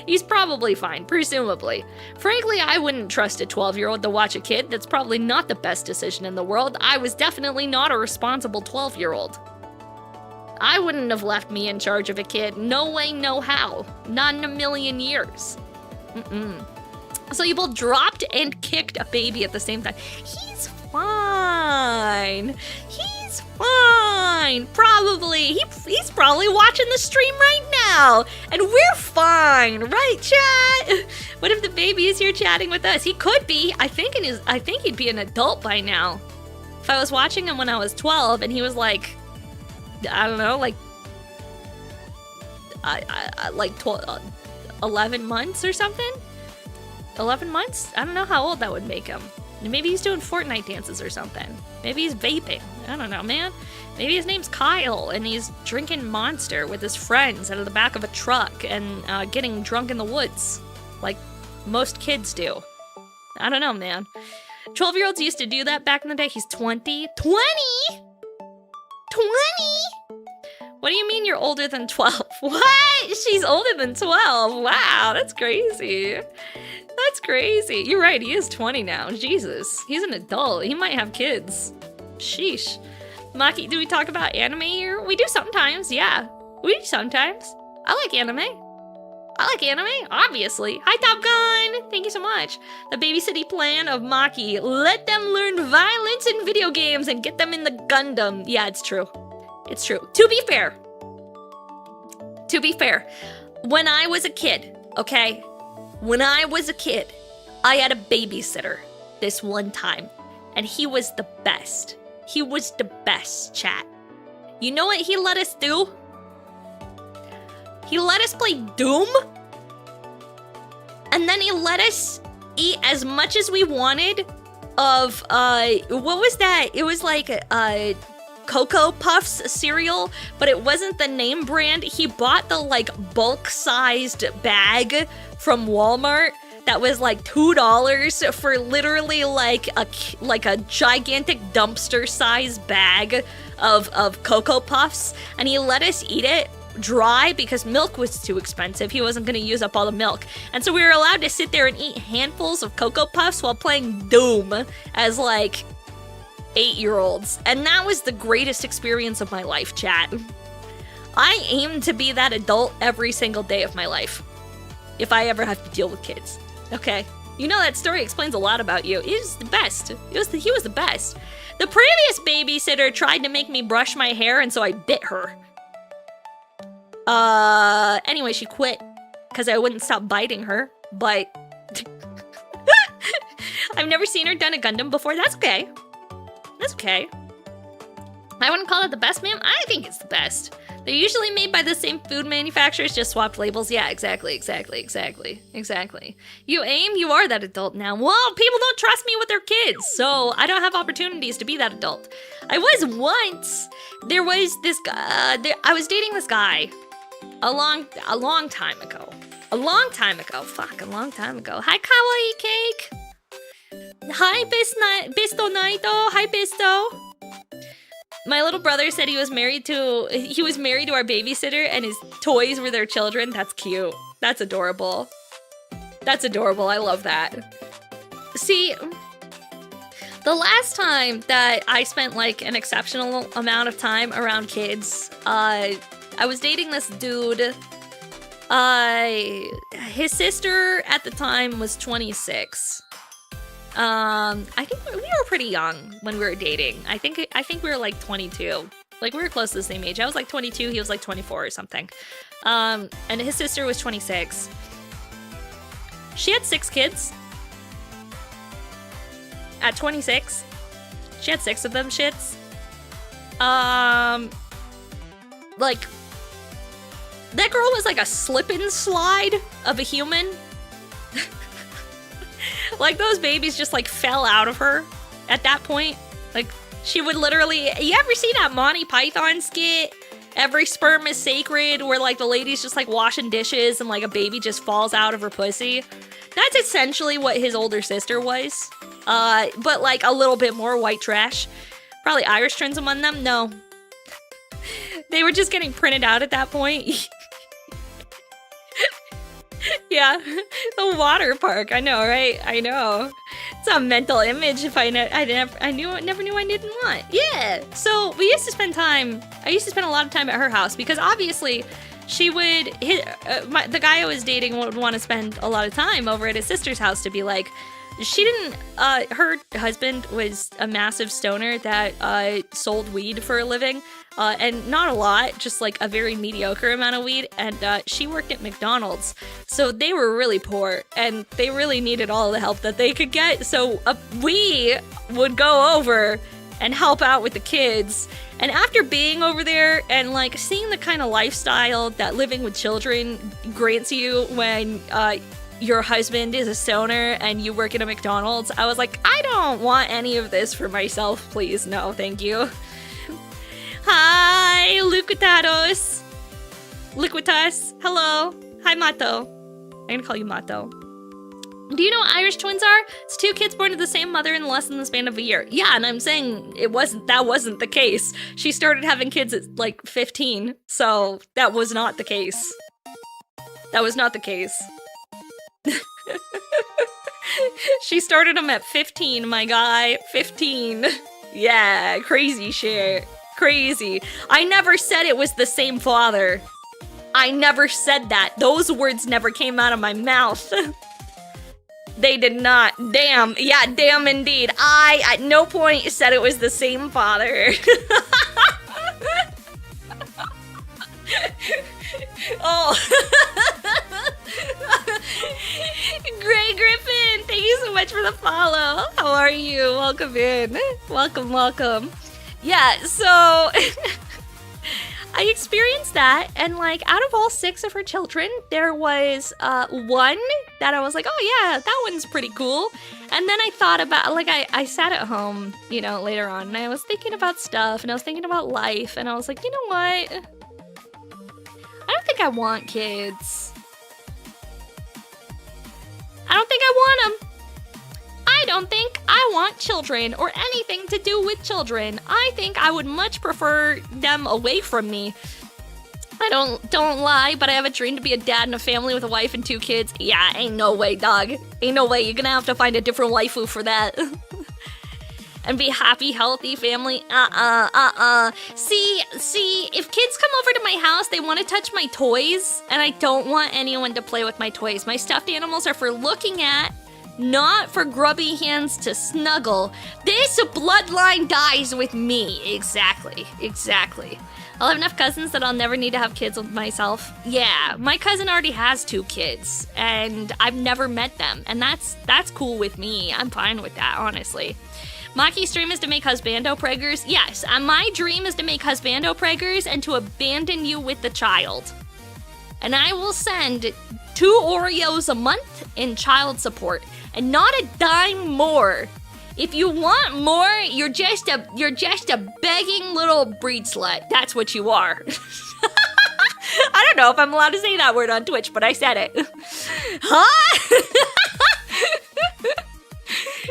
A: He's probably fine, presumably. Frankly, I wouldn't trust a 12-year-old to watch a kid. That's probably not the best decision in the world. I was definitely not a responsible 12-year-old. I wouldn't have left me in charge of a kid. No way, no how. Not in a million years. So you both dropped and kicked a baby at the same time. He's fine. He's fine. Probably. He's probably watching the stream right now. And we're fine, right, chat? What if the baby is here chatting with us? He could be. I think he'd be an adult by now. If I was watching him when I was 12 and he was like, I don't know, like 11 months or something? 11 months? I don't know how old that would make him. Maybe he's doing Fortnite dances or something. Maybe he's vaping. I don't know, man. Maybe his name's Kyle and he's drinking Monster with his friends out of the back of a truck and getting drunk in the woods. Like most kids do. I don't know, man. 12-year-olds used to do that back in the day. He's 20. 20? 20? What do you mean you're older than 12? What? She's older than 12. Wow, that's crazy. That's crazy. You're right, he is 20 now. Jesus, he's an adult. He might have kids. Sheesh. Maki, do we talk about anime here? We do sometimes, yeah. We do sometimes. I like anime. I like anime, obviously. Hi, Top Gun! Thank you so much. The babysitting plan of Maki. Let them learn violence in video games and get them in the Gundam. Yeah, it's true. It's true. To be fair, when I was a kid, okay? When I was a kid, I had a babysitter this one time, and he was the best. He was the best, chat. You know what he let us do? He let us play Doom, and then he let us eat as much as we wanted of, what was that? It was like, Cocoa Puffs cereal, but it wasn't the name brand. He bought the like bulk-sized bag from Walmart that was like $2 for literally like a gigantic dumpster-sized bag of Cocoa Puffs, and he let us eat it dry because milk was too expensive. He wasn't going to use up all the milk, and so we were allowed to sit there and eat handfuls of Cocoa Puffs while playing Doom as like 8-year-olds, and that was the greatest experience of my life, chat. I aim to be that adult every single day of my life, if I ever have to deal with kids. Okay, you know that story explains a lot about you. He was the best. He was the best. The previous babysitter tried to make me brush my hair, and so I bit her. Anyway, she quit because I wouldn't stop biting her, but I've never seen her done a Gundam before. That's okay. That's okay. I wouldn't call it the best, ma'am. I think it's the best. They're usually made by the same food manufacturers, just swapped labels. Yeah, exactly. You aim, you are that adult now. Well, people don't trust me with their kids, so I don't have opportunities to be that adult. I was once. There was this guy. I was dating this guy a long time ago. A long time ago. Hi, Kawaii Cake. Hi, Bisto Naito. Hi, Bisto. My little brother said he was married to our babysitter and his toys were their children. That's cute. That's adorable. That's adorable. I love that. See, the last time that I spent like an exceptional amount of time around kids, I was dating this dude. His sister at the time was 26. I think we were pretty young when we were dating. I think we were like 22. Like we were close to the same age. I was like 22, he was like 24 or something. And his sister was 26. She had 6 kids. At 26, she had 6 of them shits. Like, that girl was like a slip and slide of a human. Like, those babies just like fell out of her at that point. Like, she would literally, you ever seen that Monty Python skit? Every sperm is sacred, where like the lady's just like washing dishes and like a baby just falls out of her pussy. That's essentially what his older sister was. But like a little bit more white trash. Probably Irish twins among them? No. They were just getting printed out at that point. Yeah, the water park. I know, right? I know. It's a mental image if I never knew I didn't want. Yeah. So we used to spend time. I used to spend a lot of time at her house because obviously she would. The guy I was dating would want to spend a lot of time over at his sister's house to be like. She didn't, her husband was a massive stoner that sold weed for a living, and not a lot, just like a very mediocre amount of weed, and she worked at McDonald's, so they were really poor, and they really needed all the help that they could get, so we would go over and help out with the kids, and after being over there and like seeing the kind of lifestyle that living with children grants you when, your husband is a stoner and you work at a McDonald's, I was like, I don't want any of this for myself, please. No, thank you. Hi, Liquitas. Hello. Hi, Mato. I'm gonna call you Mato. Do you know what Irish twins are? It's 2 kids born to the same mother in less than the span of a year. Yeah, and I'm saying that wasn't the case. She started having kids at like 15, so that was not the case. That was not the case. She started them at 15, my guy. 15. Yeah, crazy shit. Crazy. I never said it was the same father. I never said that. Those words never came out of my mouth. They did not. Damn. Yeah, damn indeed. I, at no point, said it was the same father. Oh. Gray Griffin, thank you so much for the follow. How are you? Welcome in. Welcome. Yeah, so I experienced that, and like out of all 6 of her children, there was one that I was like, oh yeah, that one's pretty cool. And then I thought about, like, I sat at home, you know, later on, and I was thinking about stuff, and I was thinking about life, and I was like, you know what? I don't think I want kids. I don't think I want them. I don't think I want children or anything to do with children. I think I would much prefer them away from me. I don't lie, but I have a dream to be a dad in a family with a wife and 2 kids. Yeah, ain't no way, dog. Ain't no way. You're gonna have to find a different waifu for that. And be happy, healthy family. See, if kids come over to my house, they want to touch my toys, and I don't want anyone to play with my toys. My stuffed animals are for looking at, not for grubby hands to snuggle. This bloodline dies with me. Exactly. I'll have enough cousins that I'll never need to have kids with myself. Yeah, my cousin already has 2 kids, and I've never met them, and that's cool with me. I'm fine with that, honestly. Maki's dream is to make husbando preggers. Yes, my dream is to make husbando preggers and to abandon you with the child. And I will send 2 Oreos a month in child support, and not a dime more. If you want more, you're just a begging little breed slut. That's what you are. I don't know if I'm allowed to say that word on Twitch, but I said it. Huh?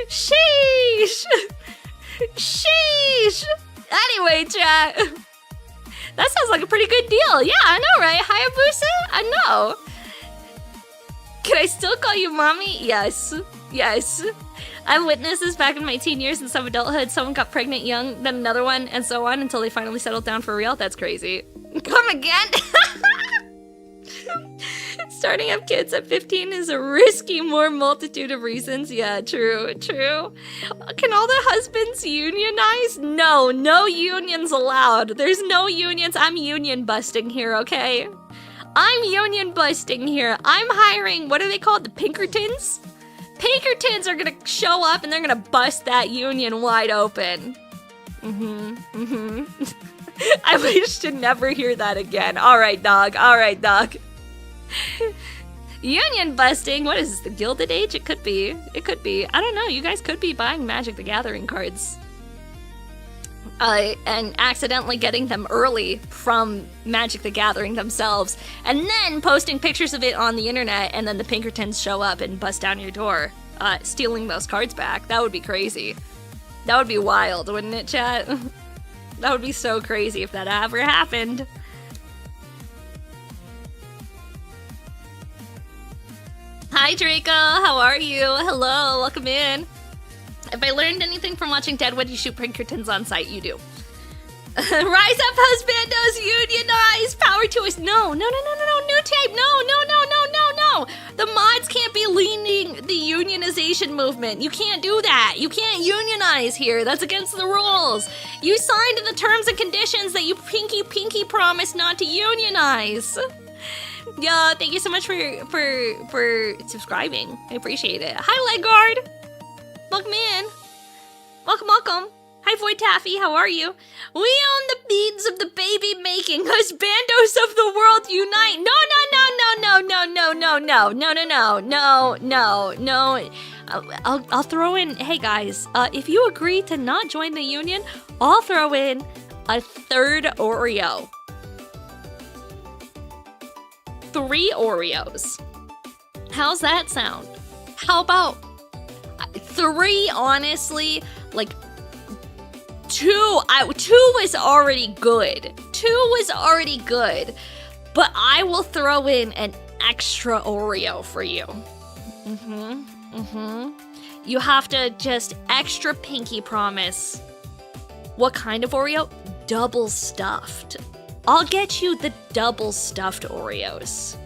A: Sheesh. Anyway, chat. That sounds like a pretty good deal. Yeah, I know, right? Hayabusa? I know. Can I still call you mommy? Yes. Yes. I've witnessed this back in my teen years and some adulthood. Someone got pregnant young, then another one, and so on until they finally settled down for real. That's crazy. Come again? Starting up kids at 15 is a risky more multitude of reasons. Yeah, true, true. Can all the husbands unionize? No, no unions allowed. There's no unions. I'm union busting here, okay? I'm union busting here. I'm hiring, what are they called? The Pinkertons? Pinkertons are gonna show up and they're gonna bust that union wide open. I wish to never hear that again. All right, dog. All right, dog. Union busting? What is this, the Gilded Age? It could be. It could be. I don't know. You guys could be buying Magic the Gathering cards. And accidentally getting them early from Magic the Gathering themselves, and then posting pictures of it on the internet, and then the Pinkertons show up and bust down your door, stealing those cards back. That would be crazy. That would be wild, wouldn't it, chat? That would be so crazy if that ever happened. Hi, Draco. How are you? Hello. Welcome in. If I learned anything from watching Dead when you shoot Pinkertons on site, you do. Rise up, husbandos, unionize, power to us. No, new tape, no. The mods can't be leading the unionization movement. You can't do that. You can't unionize here. That's against the rules. You signed in the terms and conditions that you pinky promised not to unionize. Yo, thank you so much for subscribing. I appreciate it. Hi, Legguard. Welcome in. Welcome. Hi, Void Taffy. How are you? We own the beads of the baby making. Husbandos of the world unite. No. I'll throw in. Hey guys, if you agree to not join the union, I'll throw in a third Oreo. 3 Oreos. How's that sound? How about 3, honestly, like 2 was already good. 2 was already good. But I will throw in an extra Oreo for you. You have to just extra pinky promise. What kind of Oreo? Double stuffed. I'll get you the double stuffed Oreos.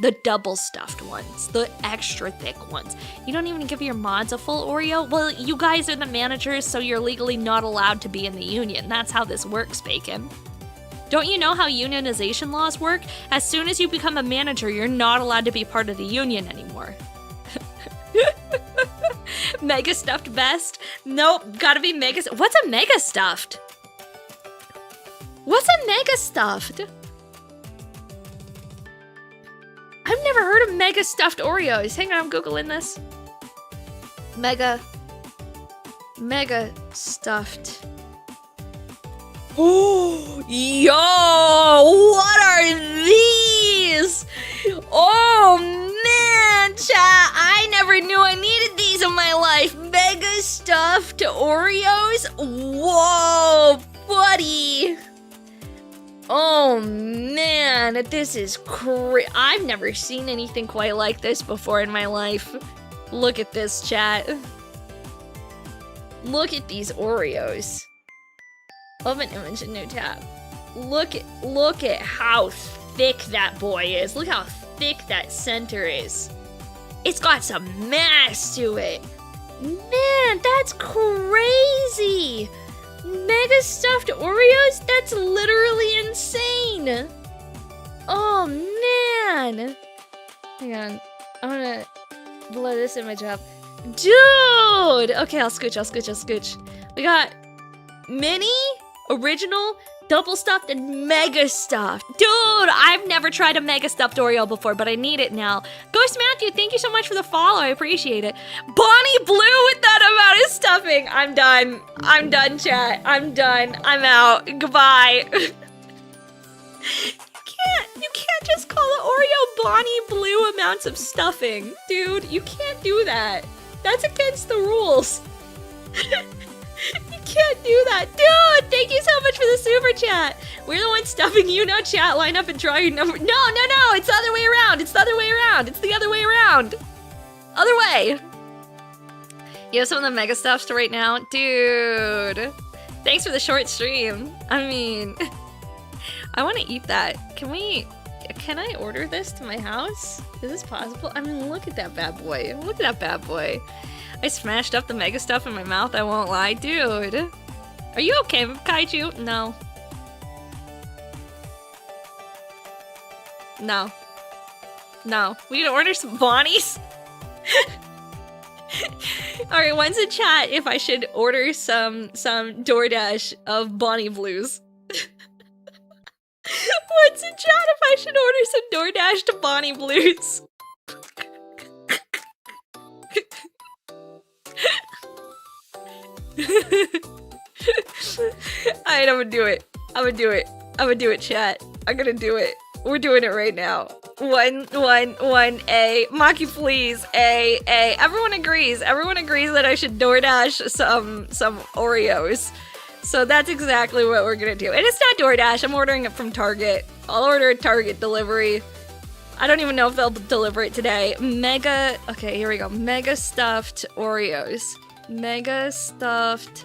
A: The double stuffed ones, the extra thick ones. You don't even give your mods a full Oreo? Well, you guys are the managers, so you're legally not allowed to be in the union. That's how this works, Bacon. Don't you know how unionization laws work? As soon as you become a manager, you're not allowed to be part of the union anymore. Mega stuffed best? Nope, gotta be mega. What's a mega stuffed? What's a mega stuffed? I've never heard of mega stuffed Oreos. Hang on, I'm Googling this. Mega stuffed. Oh, yo, what are these? Oh man, chat, I never knew I needed these in my life. Mega stuffed Oreos? Whoa, buddy. Oh man, this is I've never seen anything quite like this before in my life. Look at this, chat. Look at these Oreos. Open image and new tab. Look at how thick that boy is. Look how thick that center is. It's got some mass to it. Man, that's crazy. Mega stuffed Oreos? That's literally insane. Oh man. Hang on. I'm gonna blow this image up. Dude! Okay, I'll scooch. We got mini, original, double stuffed, and mega stuffed. Dude, I've never tried a mega stuffed Oreo before, but I need it now. Ghost Matthew, thank you so much for the follow. I appreciate it. Blue with that amount of stuffing. I'm done, chat. I'm done. I'm out. Goodbye. You can't just call the Oreo Bonnie Blue amounts of stuffing. Dude, you can't do that. That's against the rules. You can't do that. Dude, thank you so much for the super chat. We're the ones stuffing you, not chat. Line up and draw your number. No, it's the other way around. It's the other way around. It's the other way around. Other way. You have some of the mega stuffs right now? Dude. Thanks for the short stream. I mean, I want to eat that. Can I order this to my house? Is this possible? I mean, look at that bad boy. Look at that bad boy. I smashed up the mega stuff in my mouth, I won't lie. Dude. Are you okay with Kaiju? No. No. No. We need to order some Bonnies. Alright, one's in chat if I should order some DoorDash of Bonnie Blues. One's in chat if I should order some DoorDash to Bonnie Blues. Alright, I'm gonna do it. I'm gonna do it. I'm gonna do it, chat. I'm gonna do it. We're doing it right now. One, A. Maki, please. A. Everyone agrees. Everyone agrees that I should DoorDash some Oreos. So that's exactly what we're gonna do. And it's not DoorDash. I'm ordering it from Target. I'll order a Target delivery. I don't even know if they'll deliver it today. Mega... Okay, here we go. Mega stuffed Oreos. Mega stuffed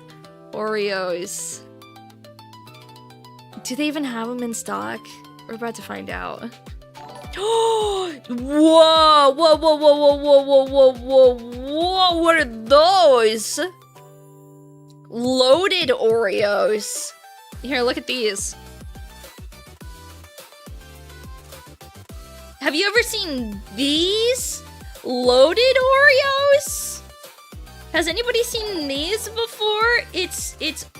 A: Oreos. Do they even have them in stock? We're about to find out. Whoa! Whoa! Whoa! Whoa! Whoa! Whoa! Whoa! Whoa! Whoa! What are those? Loaded Oreos. Here, look at these. Have you ever seen these? Loaded Oreos? Has anybody seen these before? It's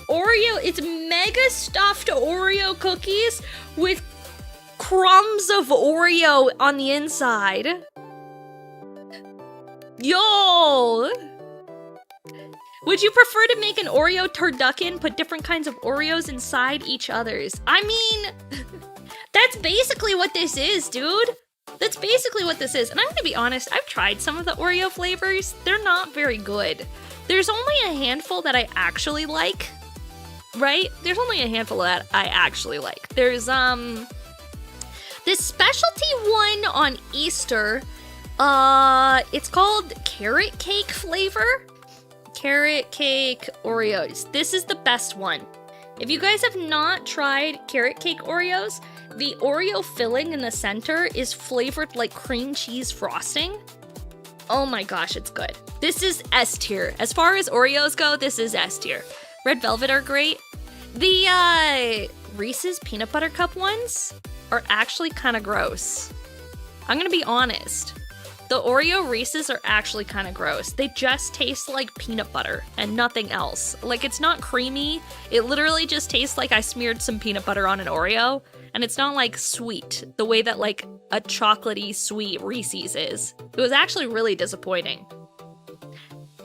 A: Oreo, it's mega stuffed Oreo cookies with crumbs of Oreo on the inside. Yo! Would you prefer to make an Oreo turducken, put different kinds of Oreos inside each other's? I mean, that's basically what this is, dude. That's basically what this is. And I'm gonna be honest, I've tried some of the Oreo flavors. They're not very good. There's only a handful that I actually like, right? There's only a handful that I actually like. There's, this specialty one on Easter, it's called carrot cake flavor. Carrot cake Oreos. This is the best one. If you guys have not tried carrot cake Oreos, the Oreo filling in the center is flavored like cream cheese frosting. Oh my gosh, it's good. This is S tier. As far as Oreos go, this is S tier. Red Velvet are great. The Reese's Peanut Butter Cup ones are actually kind of gross. I'm gonna be honest. The Oreo Reese's are actually kind of gross. They just taste like peanut butter and nothing else. Like, it's not creamy. It literally just tastes like I smeared some peanut butter on an Oreo. And it's not like sweet, the way that like a chocolatey sweet Reese's is. It was actually really disappointing.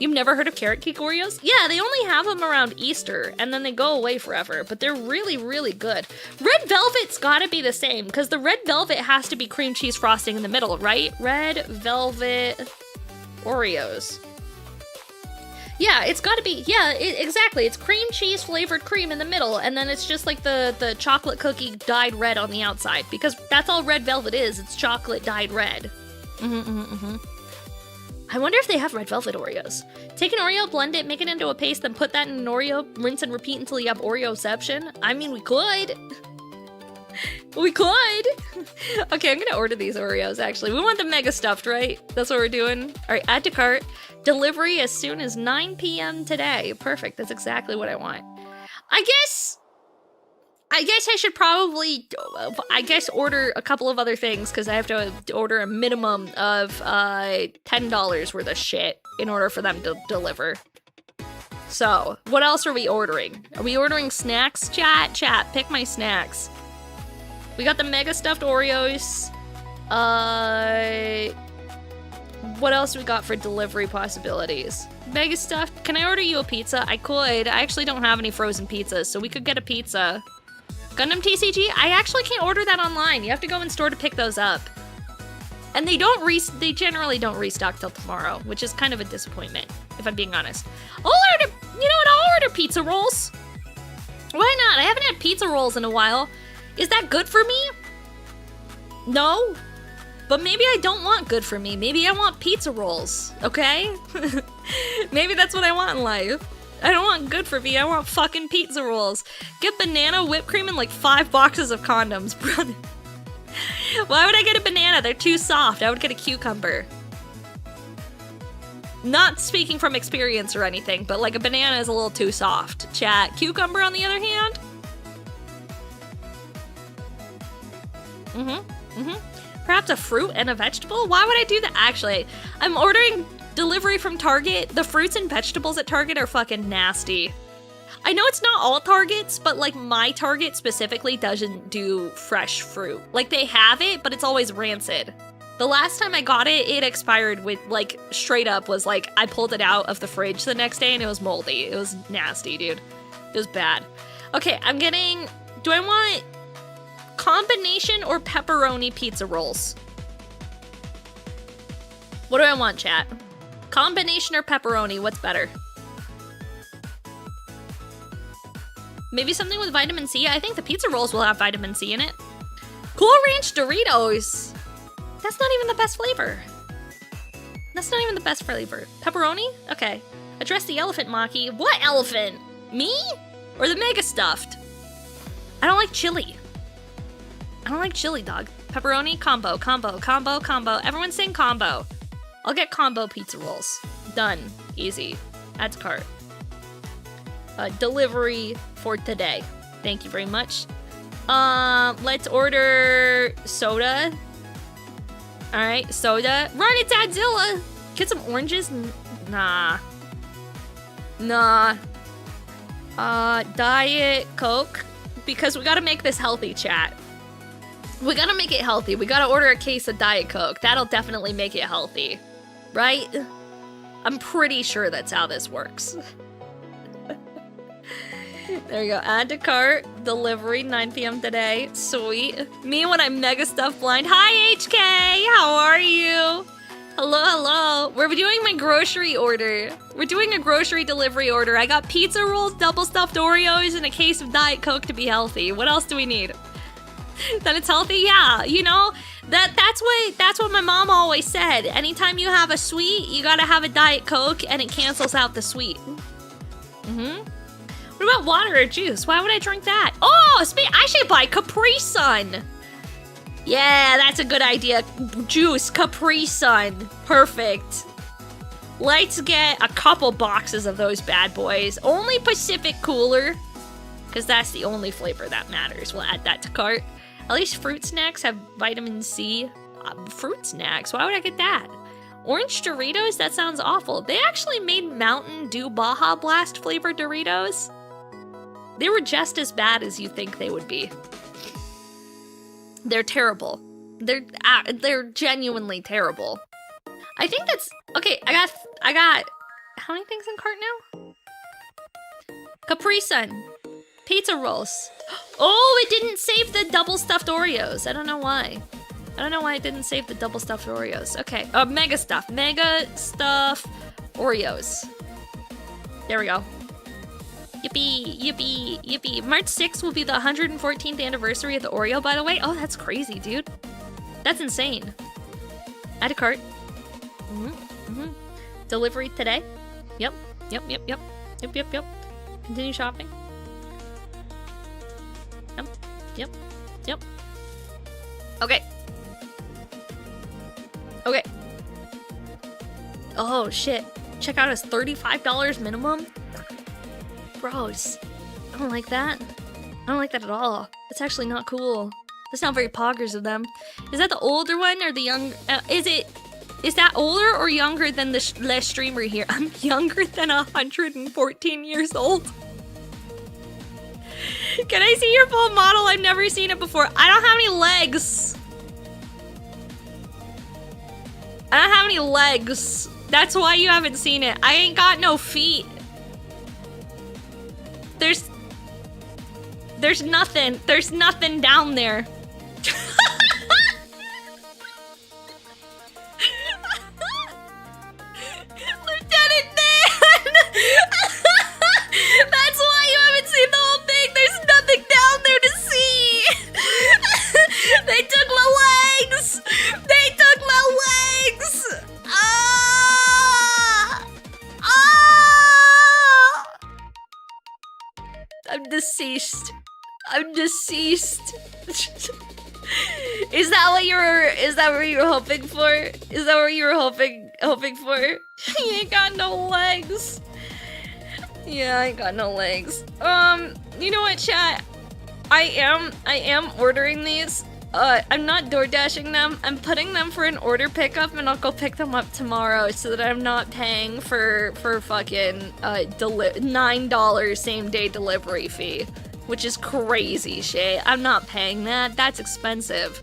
A: You've never heard of carrot cake Oreos? Yeah, they only have them around Easter, and then they go away forever, but they're really, really good. Red Velvet's gotta be the same, because the Red Velvet has to be cream cheese frosting in the middle, right? Red Velvet Oreos. Yeah, it's gotta be, yeah, exactly. It's cream cheese flavored cream in the middle, and then it's just like the chocolate cookie dyed red on the outside, because that's all Red Velvet is. It's chocolate dyed red. I wonder if they have Red Velvet Oreos. Take an Oreo, blend it, make it into a paste, then put that in an Oreo, rinse and repeat until you have Oreoception. I mean, we could. We could. Okay, I'm gonna order these Oreos, actually. We want the mega stuffed, right? That's what we're doing. All right, add to cart. Delivery as soon as 9 p.m. today. Perfect, that's exactly what I want. I guess I should probably, order a couple of other things, because I have to order a minimum of $10 worth of shit in order for them to deliver. So, what else are we ordering? Are we ordering snacks? Chat, pick my snacks. We got the mega stuffed Oreos. What else we got for delivery possibilities? Mega stuffed, can I order you a pizza? I could. I actually don't have any frozen pizzas, so we could get a pizza. Gundam TCG? I actually can't order that online. You have to go in store to pick those up. And they generally don't restock till tomorrow, which is kind of a disappointment, if I'm being honest. I'll order pizza rolls. Why not? I haven't had pizza rolls in a while. Is that good for me? No. But maybe I don't want good for me. Maybe I want pizza rolls, okay? Maybe that's what I want in life. I don't want good for me, I want fucking pizza rolls. Get banana, whipped cream, and like 5 boxes of condoms, brother. Why would I get a banana? They're too soft. I would get a cucumber. Not speaking from experience or anything, but like a banana is a little too soft. Chat. Cucumber on the other hand? Perhaps a fruit and a vegetable? Why would I do that? Actually, I'm ordering delivery from Target. The fruits and vegetables at Target are fucking nasty. I know it's not all Targets, but like my Target specifically doesn't do fresh fruit. Like they have it, but it's always rancid. The last time I got it, it expired with like straight up was like I pulled it out of the fridge the next day and it was moldy. It was nasty, dude. It was bad. Okay, I'm getting, do I want combination or pepperoni pizza rolls? What do I want, chat? Combination or pepperoni? What's better? Maybe something with vitamin C? I think the pizza rolls will have vitamin C in it. Cool Ranch Doritos. That's not even the best flavor. That's not even the best flavor. Pepperoni? Okay. Address the elephant, Maki. What elephant? Me? Or the mega stuffed? I don't like chili. I don't like chili, dog. Pepperoni, combo, combo, combo, combo. Everyone's saying combo. I'll get combo pizza rolls. Done. Easy. Add to cart. Delivery for today. Thank you very much. Let's order soda. Alright, soda. Run, it's Adzilla! Get some oranges? Nah. Nah. Diet Coke. Because we gotta make this healthy, chat. We gotta make it healthy. We gotta order a case of Diet Coke. That'll definitely make it healthy. Right? I'm pretty sure that's how this works. There you go. Add to cart. Delivery, 9 p.m. today. Sweet. Me when I'm mega stuffed blind. Hi, HK! How are you? Hello, hello. We're doing my grocery order. We're doing a grocery delivery order. I got pizza rolls, double stuffed Oreos, and a case of Diet Coke to be healthy. What else do we need? That it's healthy? Yeah, you know, that's what my mom always said. Anytime you have a sweet, you gotta have a Diet Coke, and it cancels out the sweet. What about water or juice? Why would I drink that? Oh, I should buy Capri Sun. Yeah, that's a good idea. Juice, Capri Sun. Perfect. Let's get a couple boxes of those bad boys. Only Pacific Cooler, because that's the only flavor that matters. We'll add that to cart. At least fruit snacks have vitamin C. Fruit snacks? Why would I get that? Orange Doritos? That sounds awful. They actually made Mountain Dew Baja Blast flavored Doritos. They were just as bad as you think they would be. They're terrible. They're genuinely terrible. I think that's okay. I got how many things in cart now? Capri Sun, pizza rolls. Oh, it didn't save the double stuffed Oreos. I don't know why. I don't know why it didn't save the double stuffed Oreos. Okay, mega stuff Oreos. There we go. Yippee, yippee, yippee. March 6th will be the 114th anniversary of the Oreo, by the way. Oh, that's crazy, dude. That's insane. Add to cart. Delivery today. Yep. Continue shopping. Yep. Okay. Oh, shit. Checkout is $35 minimum? Gross. I don't like that. I don't like that at all. That's actually not cool. That's not very poggers of them. Is that the older one or the young? Is that older or younger than the less streamer here? I'm younger than 114 years old. Can I see your full model? I've never seen it before. I don't have any legs. I don't have any legs. That's why you haven't seen it. I ain't got no feet. There's nothing down there. Lieutenant Dan! That's why you haven't seen the whole thing. There's nothing down there to see. deceased. I'm deceased. Is that what you were hoping for? Is that what you were hoping for? You ain't got no legs. Yeah, I ain't got no legs. You know what, chat? I am ordering these. I'm not door dashing them. I'm putting them for an order pickup, and I'll go pick them up tomorrow so that I'm not paying for fucking $9 same day delivery fee, which is crazy shit. I'm not paying that. That's expensive.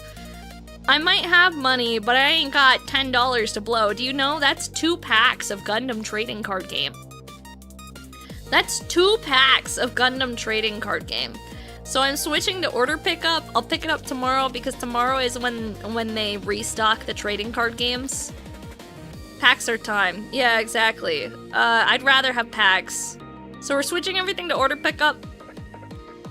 A: I might have money, but I ain't got $10 to blow. Do you know that's 2 packs of Gundam trading card game? That's 2 packs of Gundam trading card game. So I'm switching to order pickup. I'll pick it up tomorrow because tomorrow is when they restock the trading card games. Packs are time. Yeah, exactly. I'd rather have packs. So we're switching everything to order pickup.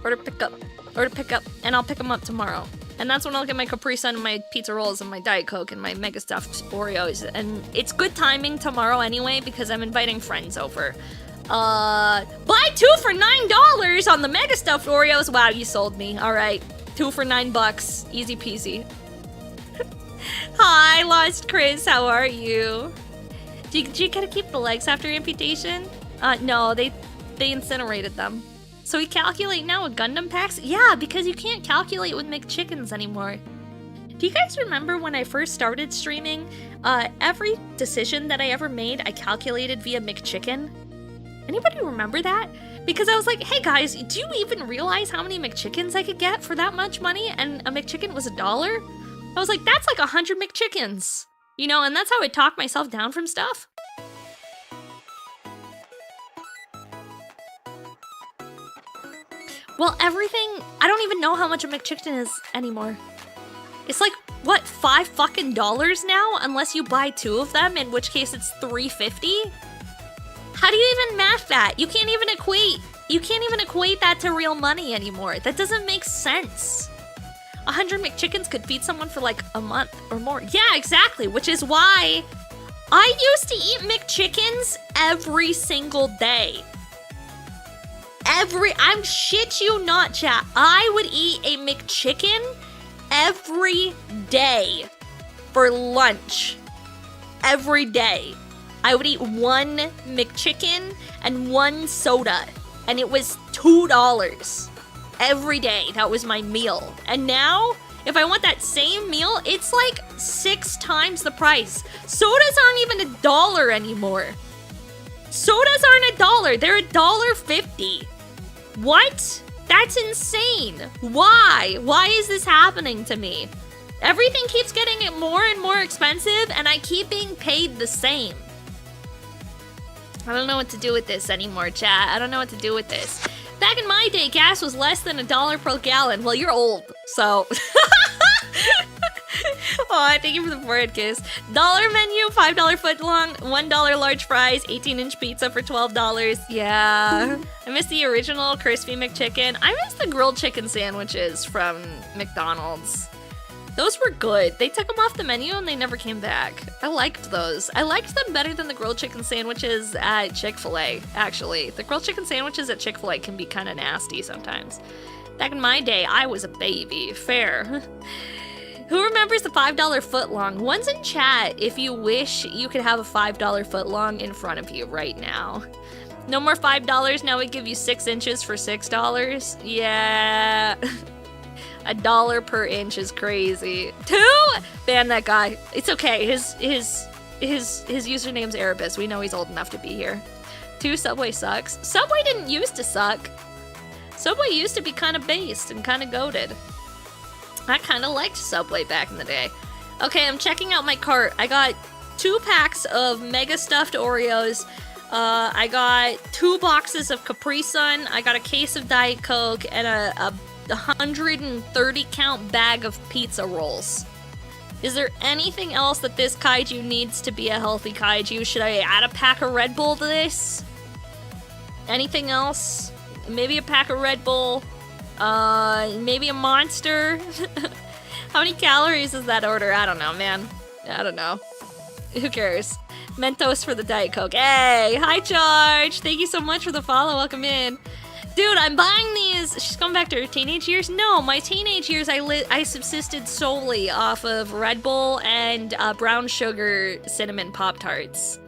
A: Order pickup. Order pickup. And I'll pick them up tomorrow. And that's when I'll get my Capri Sun and my pizza rolls and my Diet Coke and my mega stuffed Oreos. And it's good timing tomorrow anyway because I'm inviting friends over. Buy 2 for $9 on the mega stuffed Oreos. Wow, you sold me. All right, 2 for $9. Easy peasy. Hi, Lost Chris. How are you? Do you get to keep the legs after amputation? No, they incinerated them. So we calculate now with Gundam packs? Yeah, because you can't calculate with McChickens anymore. Do you guys remember when I first started streaming? Every decision that I ever made, I calculated via McChicken. Anybody remember that? Because I was like, hey guys, do you even realize how many McChickens I could get for that much money? And a McChicken was $1? I was like, that's like 100 McChickens. You know, and that's how I talk myself down from stuff. Well, everything, I don't even know how much a McChicken is anymore. It's like, what, $5 fucking now? Unless you buy 2 of them, in which case it's $3.50? How do you even math that? You can't even equate that to real money anymore. That doesn't make sense. 100 McChickens could feed someone for like a month or more. Yeah, exactly, which is why I used to eat McChickens every single day. I'm shit you not, chat. I would eat a McChicken every day for lunch. Every day. I would eat 1 McChicken and 1 soda, and it was $2 every day. That was my meal. And now, if I want that same meal, it's like 6 times the price. Sodas aren't even $1 anymore. Sodas aren't $1. They're $1.50. What? That's insane. Why? Why is this happening to me? Everything keeps getting more and more expensive, and I keep being paid the same. I don't know what to do with this anymore, chat. I don't know what to do with this. Back in my day, gas was less than $1 per gallon. Well, you're old, so... Aw, thank you for the forehead kiss. Dollar menu, $5 footlong, $1 large fries, 18-inch pizza for $12. Yeah. I miss the original crispy McChicken. I miss the grilled chicken sandwiches from McDonald's. Those were good. They took them off the menu and they never came back. I liked those. I liked them better than the grilled chicken sandwiches at Chick-fil-A, actually. The grilled chicken sandwiches at Chick-fil-A can be kind of nasty sometimes. Back in my day, I was a baby. Fair. Who remembers the $5 footlong? One's in chat if you wish you could have a $5 footlong in front of you right now. No more $5, now we give you 6 inches for $6. Yeah. $1 per inch is crazy. 2? Ban that guy. It's okay. His username's Erebus. We know he's old enough to be here. 2, Subway sucks. Subway didn't used to suck. Subway used to be kind of based and kind of goated. I kind of liked Subway back in the day. Okay, I'm checking out my cart. I got 2 packs of mega stuffed Oreos. I got 2 boxes of Capri Sun. I got a case of Diet Coke and a 130 count bag of pizza rolls. Is there anything else that this kaiju needs to be a healthy kaiju? Should I add a pack of Red Bull to this? Anything else? Maybe a pack of Red Bull. Maybe a monster. How many calories is that order? I don't know, man. I don't know. Who cares? Mentos for the Diet Coke. Hey, hi Charge. Thank you so much for the follow. Welcome in. Dude, I'm buying these. She's going back to her teenage years? No, my teenage years, I subsisted solely off of Red Bull and brown sugar cinnamon Pop-Tarts.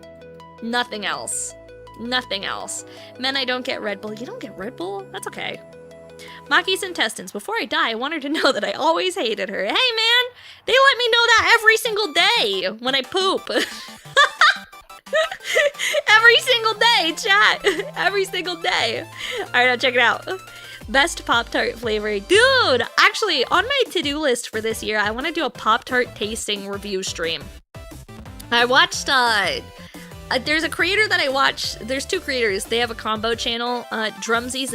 A: Nothing else. Nothing else. Men, I don't get Red Bull. You don't get Red Bull? That's okay. Maki's intestines. Before I die, I want her to know that I always hated her. Hey, man! They let me know that every single day when I poop. Every single day, chat. Every single day. Alright, now check it out. Best Pop-Tart flavor. Dude, actually, on my to-do list for this year, I want to do a Pop-Tart tasting review stream. I watched, there's a creator that I watch. There's two creators. They have a combo channel, Drumsy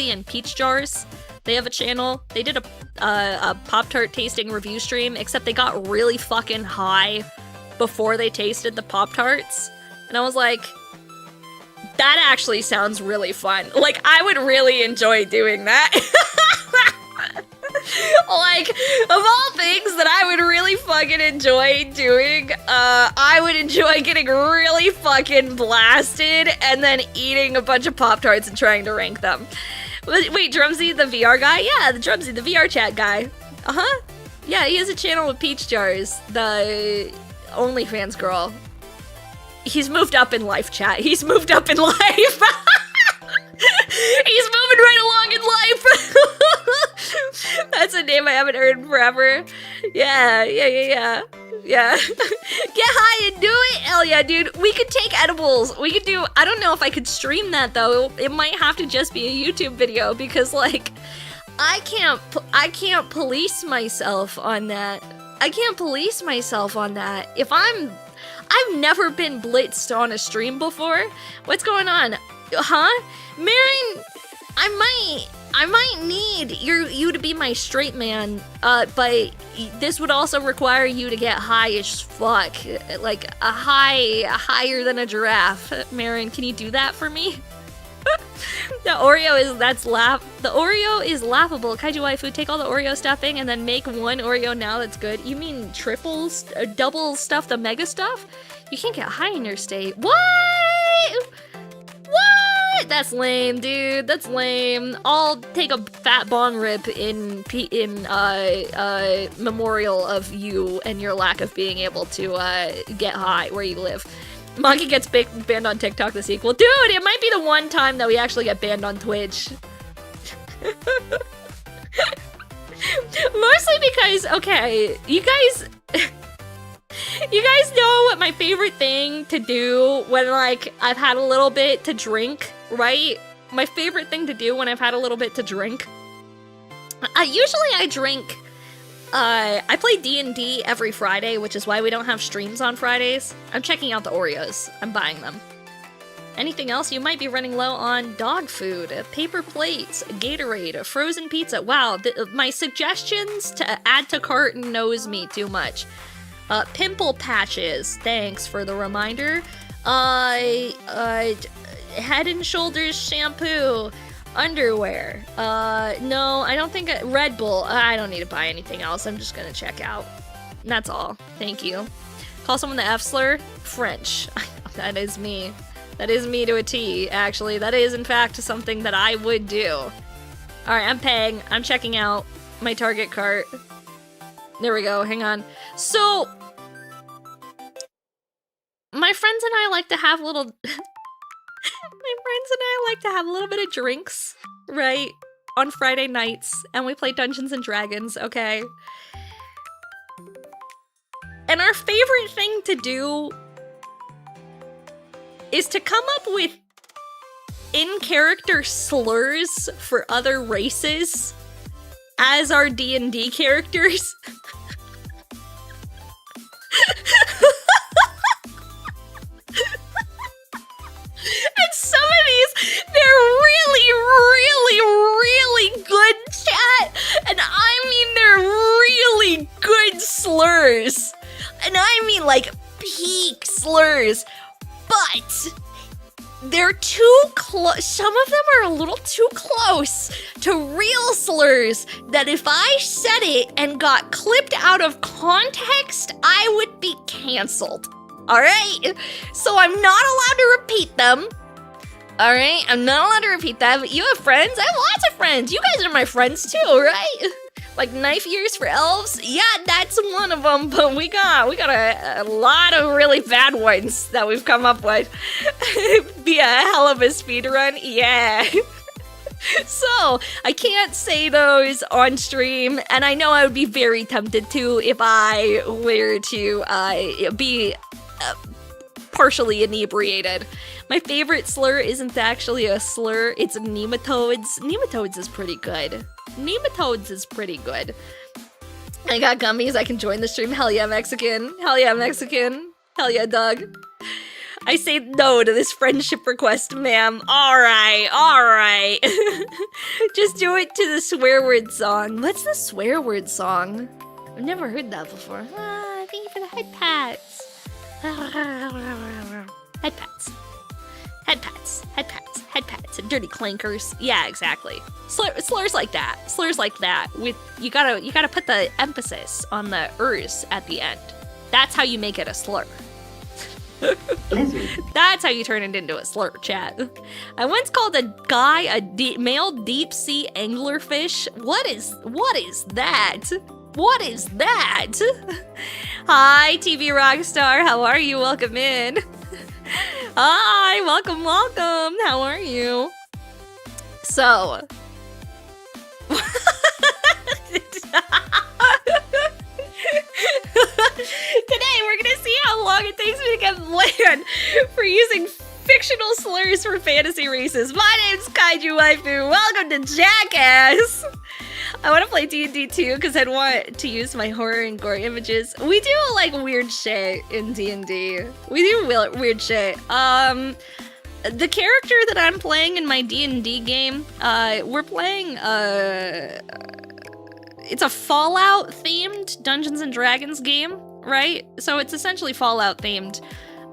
A: and Peach Jars. They have a channel. They did a Pop-Tart tasting review stream, except they got really fucking high before they tasted the Pop-Tarts. And I was like, that actually sounds really fun. Like, I would really enjoy doing that. Like, of all things that I would really fucking enjoy doing, I would enjoy getting really fucking blasted and then eating a bunch of Pop-Tarts and trying to rank them. Wait, Drumsy, the VR guy? Yeah, the Drumsy, the VR chat guy. Uh-huh. Yeah, he has a channel with Peach Jars, the OnlyFans girl. He's moved up in life, chat. He's moved up in life. He's moving right along in life. That's a name I haven't heard in forever. Yeah. Get high and do it. Hell yeah, dude. We could take edibles. We could do, I don't know if I could stream that though. It might have to just be a YouTube video because like, I can't police myself on that. If I've never been blitzed on a stream before. What's going on? Huh? Marin, I might need you to be my straight man, but this would also require you to get high as fuck. Like, higher than a giraffe. Marin, can you do that for me? The Oreo is laughable. Kaiju waifu, take all the Oreo stuffing and then make one Oreo now that's good. You mean triples, double stuff, the mega stuff? You can't get high in your state. What? That's lame, dude. That's lame. I'll take a fat bong rip in memorial of you and your lack of being able to get high where you live. Monkey gets banned on TikTok, the sequel. Dude, it might be the one time that we actually get banned on Twitch. Mostly because, okay, you guys know what my favorite thing to do when, like, I've had a little bit to drink, right? My favorite thing to do when I've had a little bit to drink. Usually I drink, I play D&D every Friday, which is why we don't have streams on Fridays. I'm checking out the Oreos. I'm buying them. Anything else? You might be running low on dog food, paper plates, Gatorade, frozen pizza. Wow, my suggestions to add to cart knows me too much. Pimple patches. Thanks for the reminder. Head and Shoulders shampoo. Underwear. No, I don't think Red Bull. I don't need to buy anything else. I'm just gonna check out. That's all. Thank you. Call someone the F-slur? French. That is me. That is me to a T, actually. That is, in fact, something that I would do. Alright, I'm paying. I'm checking out my Target cart. There we go. Hang on. So, my friends and I like to have little... My friends and I like to have a little bit of drinks, right? On Friday nights, and we play Dungeons and Dragons, okay? And our favorite thing to do is to come up with in-character slurs for other races as our D&D characters. And some of these, they're really good, chat. And I mean, they're really good slurs. And I mean, like, peak slurs. But they're too close. Some of them are a little too close to real slurs that if I said it and got clipped out of context, I would be canceled. Alright? So I'm not allowed to repeat them. Alright, I'm not allowed to repeat that, but you have friends? I have lots of friends. You guys are my friends too, right? Like knife ears for elves? Yeah, that's one of them, but we got a lot of really bad ones that we've come up with. Be a hell of a speedrun, yeah. So, I can't say those on stream, and I know I would be very tempted to if I were to be partially inebriated. My favorite slur isn't actually a slur, it's nematodes. Nematodes is pretty good. Nematodes is pretty good. I got gummies, I can join the stream. Hell yeah, Mexican. Hell yeah, Mexican. Hell yeah, Doug. I say no to this friendship request, ma'am. Alright. Just do it to the swear word song. What's the swear word song? I've never heard that before. Thank you for the head pats. Head pats. Head pats. Head pats. Head pats. And dirty clankers. Yeah, exactly. Slurs like that. Slurs like that. With you gotta put the emphasis on the ers at the end. That's how you make it a slur. That's how you turn it into a slur, chat. I once called a guy a male deep sea anglerfish. What is that? What is that? Hi, TV Rockstar. How are you? Welcome in. Hi, welcome. How are you? So. Today we're gonna see how long it takes me to get banned for using fictional slurs for fantasy races. My name's Kaiju Waifu. Welcome to Jackass. I want to play D&D too because I'd want to use my horror and gore images. We do like weird shit in D&D. We do weird shit. The character that I'm playing in my D&D game, we're playing it's a Fallout themed Dungeons and Dragons game, right? So it's essentially Fallout themed.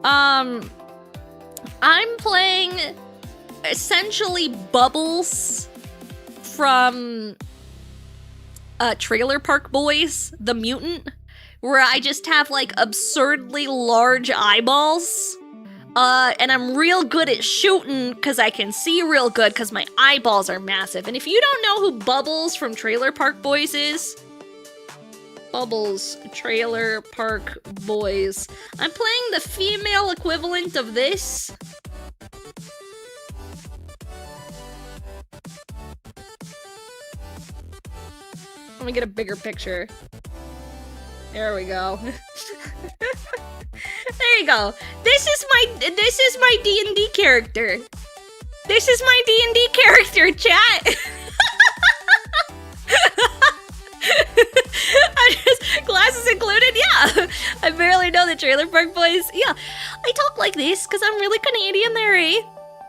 A: I'm playing essentially Bubbles from Trailer Park Boys, the mutant, where I just have like absurdly large eyeballs. And I'm real good at shooting because I can see real good because my eyeballs are massive. And if you don't know who Bubbles from Trailer Park Boys is, Bubbles, Trailer Park Boys. I'm playing the female equivalent of this. Let me get a bigger picture. There we go. There you go. This is my D&D character. This is my D&D character, chat. Glasses included, yeah. I barely know the Trailer Park Boys. Yeah, I talk like this because I'm really Canadian there, eh?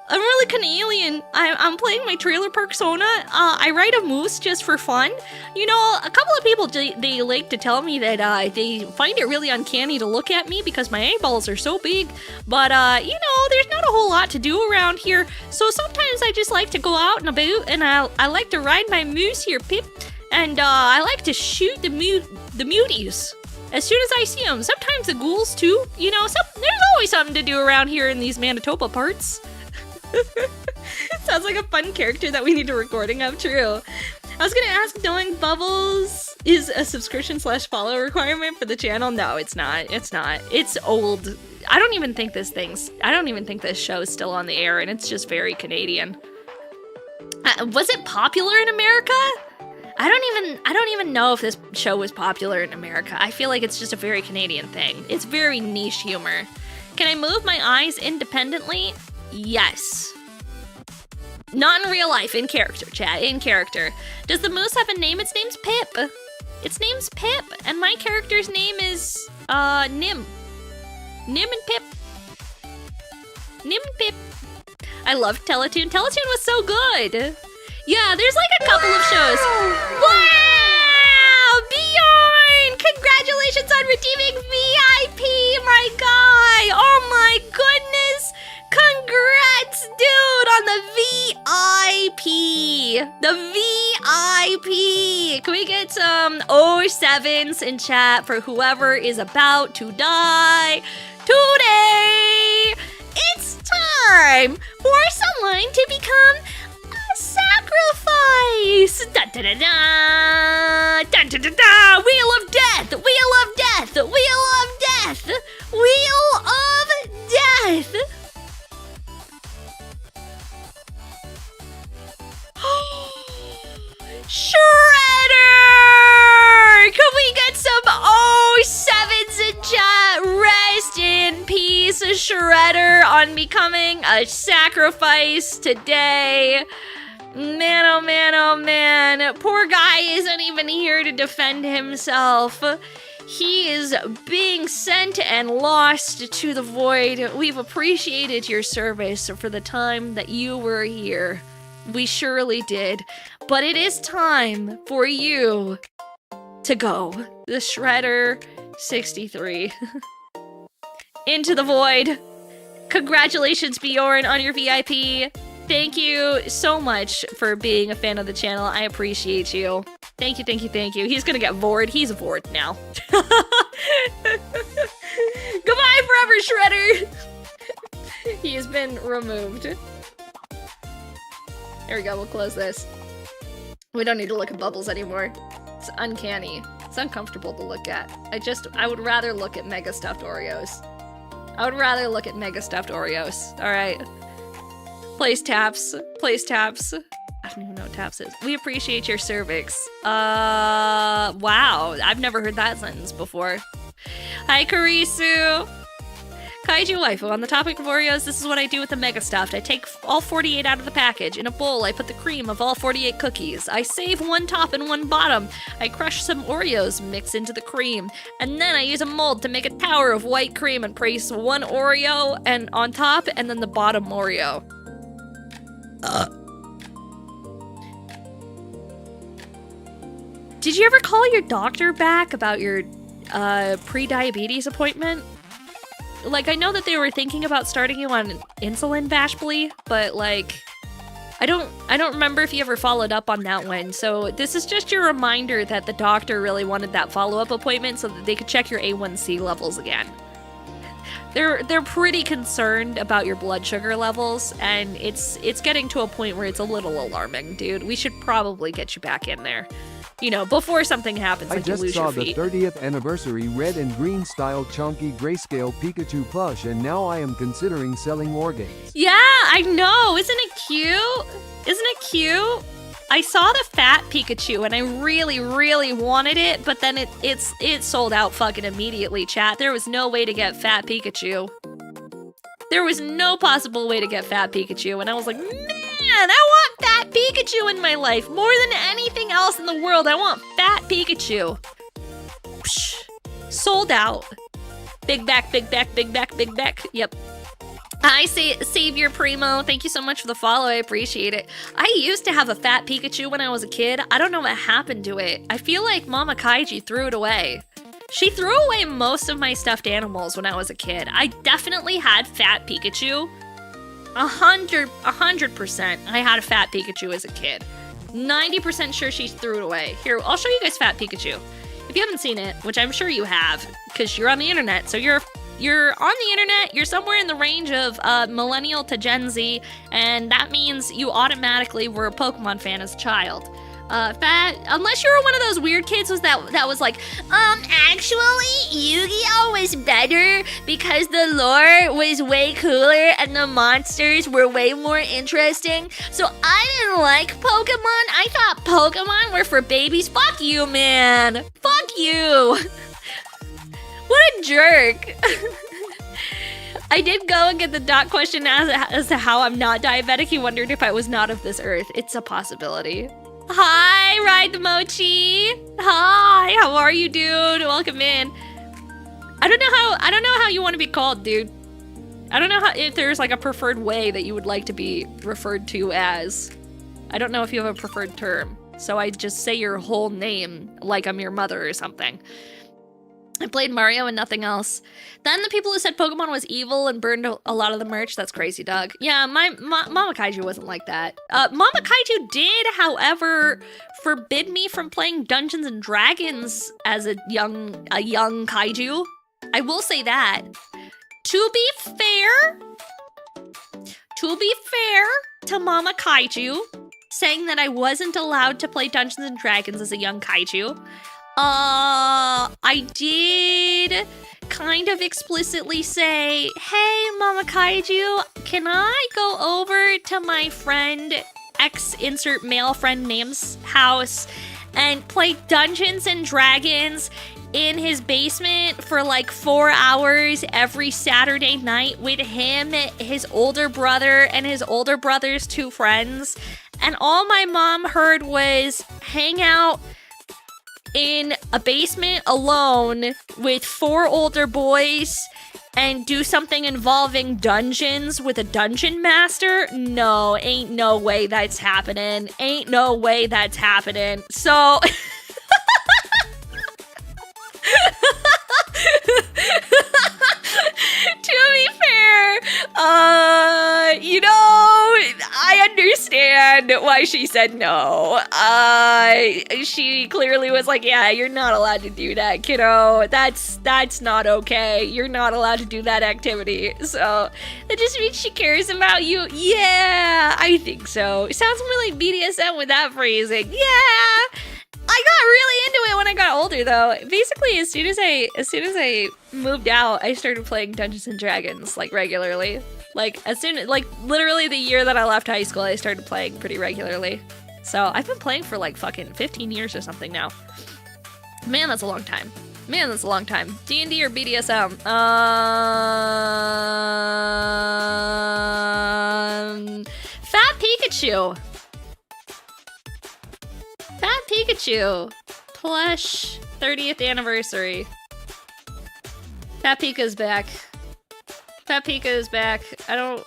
A: I'm really Canadian. I'm playing my Trailer Park Sona. I ride a moose just for fun. You know, a couple of people, they like to tell me that they find it really uncanny to look at me because my eyeballs are so big. But, you know, there's not a whole lot to do around here. So sometimes I just like to go out and about, and I like to ride my moose here, Pip. And I like to shoot the muties as soon as I see them. Sometimes the ghouls, too. You know, there's always something to do around here in these Manitoba parts. Sounds like a fun character that we need a recording of, true. I was gonna ask, knowing Bubbles is a subscription/follow requirement for the channel? No, it's not. It's not. It's old. I don't even think this show is still on the air, and it's just very Canadian. Was it popular in America? I don't even know if this show was popular in America. I feel like it's just a very Canadian thing. It's very niche humor. Can I move my eyes independently? Yes. Not in real life, in character, chat, in character. Does the moose have a name? Its name's Pip. Its name's Pip, and my character's name is, Nim. Nim and Pip. Nim and Pip. I loved Teletoon. Teletoon was so good. Yeah, there's like a couple of shows. Wow! Bjorn! Congratulations on redeeming VIP, my guy! Oh my goodness! Congrats, dude, on the VIP! The VIP! Can we get some 07s in chat for whoever is about to die today? It's time for someone to become a sacrifice. Da da da da da da da da. Wheel of death. Wheel of death. Wheel of death. Wheel of death. Shredder! Can we get some 07s in chat? Rest in peace, Shredder, on becoming a sacrifice today. Man, oh man, oh man. Poor guy isn't even here to defend himself. He is being sent and lost to the void. We've appreciated your service for the time that you were here. We surely did. But it is time for you to go. The Shredder 63. Into the void. Congratulations, Bjorn, on your VIP. Thank you so much for being a fan of the channel. I appreciate you. Thank you, thank you, thank you. He's gonna get Vord. He's Vord now. Goodbye forever, Shredder! He has been removed. There we go, we'll close this. We don't need to look at bubbles anymore. It's uncanny. It's uncomfortable to look at. I would rather look at mega stuffed Oreos. I would rather look at mega stuffed Oreos. Alright. Place taps. Place taps. I don't even know what taps is. We appreciate your cervix. Wow. I've never heard that sentence before. Hi, Karisu. Kaiju waifu, on the topic of Oreos, this is what I do with the Mega Stuffed. I take all 48 out of the package. In a bowl, I put the cream of all 48 cookies. I save one top and one bottom. I crush some Oreos, mix into the cream. And then I use a mold to make a tower of white cream and place one Oreo and on top, and then the bottom Oreo. Did you ever call your doctor back about your pre-diabetes appointment? Like, I know that they were thinking about starting you on insulin, Vashbly, but like, I don't remember if you ever followed up on that one. So this is just your reminder that the doctor really wanted that follow-up appointment so that they could check your A1C levels again. They're pretty concerned about your blood sugar levels, and it's getting to a point where it's a little alarming, dude. We should probably get you back in there. You know, before something happens, like you lose your feet.
B: I just saw the 30th anniversary red and green style chunky grayscale Pikachu plush, and now I am considering selling organs.
A: Yeah, I know. Isn't it cute? Isn't it cute? I saw the fat Pikachu and I really, really wanted it, but then it sold out fucking immediately, chat. There was no way to get fat Pikachu. There was no possible way to get fat Pikachu, and I was like, man, I want fat Pikachu in my life more than anything else in the world. I want fat Pikachu. Psh, sold out. Big back, big back, big back, big back. Yep. Hi, Savior Primo. Thank you so much for the follow. I appreciate it. I used to have a fat Pikachu when I was a kid. I don't know what happened to it. I feel like Mama Kaiju threw it away. She threw away most of my stuffed animals when I was a kid. I definitely had fat Pikachu. 100%. I had a fat Pikachu as a kid. 90% sure she threw it away. Here, I'll show you guys fat Pikachu. If you haven't seen it, which I'm sure you have, because you're on the internet, so you're on the internet, you're somewhere in the range of millennial to Gen Z, and that means you automatically were a Pokemon fan as a child. Fat, unless you were one of those weird kids that was like, actually, Yu-Gi-Oh! Was better because the lore was way cooler and the monsters were way more interesting, so I didn't like Pokemon. I thought Pokemon were for babies. Fuck you, man. Fuck you. What a jerk. I did go and get the dot question as to how I'm not diabetic. He wondered if I was not of this earth. It's a possibility. Hi, Ride the Mochi. Hi, how are you, dude? Welcome in. I don't know how you want to be called, dude. I don't know if there's like a preferred way that you would like to be referred to as. I don't know if you have a preferred term. So I just say your whole name like I'm your mother or something. I played Mario and nothing else. Then the people who said Pokemon was evil and burned a lot of the merch, that's crazy, Doug. Yeah, Mama Kaiju wasn't like that. Mama Kaiju did, however, forbid me from playing Dungeons and Dragons as a young Kaiju. I will say that. To be fair,
C: to be fair to Mama Kaiju, saying that I wasn't allowed to play Dungeons and Dragons as a young kaiju, I did kind of explicitly say, hey, Mama Kaiju, can I go over to my friend X insert male friend name's house and play Dungeons and Dragons in his basement for like 4 hours every Saturday night with him, his older brother, and his older brother's 2 friends. And all my mom heard was hang out in a basement alone with 4 older boys and do something involving dungeons with a dungeon master? No, ain't no way that's happening. Ain't no way that's happening. So... To be fair, I understand why she said no. She clearly was like, yeah, you're not allowed to do that, kiddo. That's not okay. You're not allowed to do that activity. So that just means she cares about you. Yeah, I think so. It sounds more like BDSM with that phrasing. Yeah. I got really into it when I got older, though. Basically, as soon as I moved out, I started playing Dungeons and Dragons like regularly. Literally the year that I left high school, I started playing pretty regularly. So I've been playing for like fucking 15 years or something now. Man, that's a long time. D&D or BDSM? Fat Pikachu. Fat Pikachu. Plush 30th anniversary. Fat Pika's back. Fat Pika is back. I don't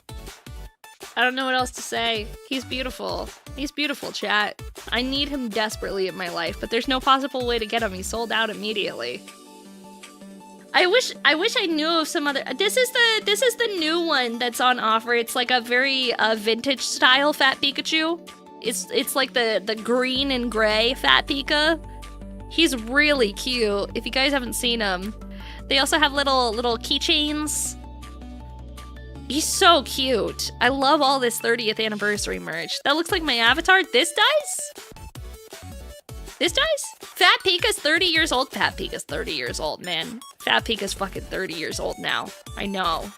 C: know what else to say. He's beautiful. He's beautiful, chat. I need him desperately in my life, but there's no possible way to get him. He sold out immediately. I wish I knew of some other. This is the new one that's on offer. It's like a very vintage style Fat Pikachu. It's like the green and gray Fat Pika. He's really cute. If you guys haven't seen him, they also have little keychains. He's so cute. I love all this 30th anniversary merch. That looks like my avatar. This dies? This dies? Fat Pika's 30 years old? Fat Pika's 30 years old, man. Fat Pika's fucking 30 years old now. I know.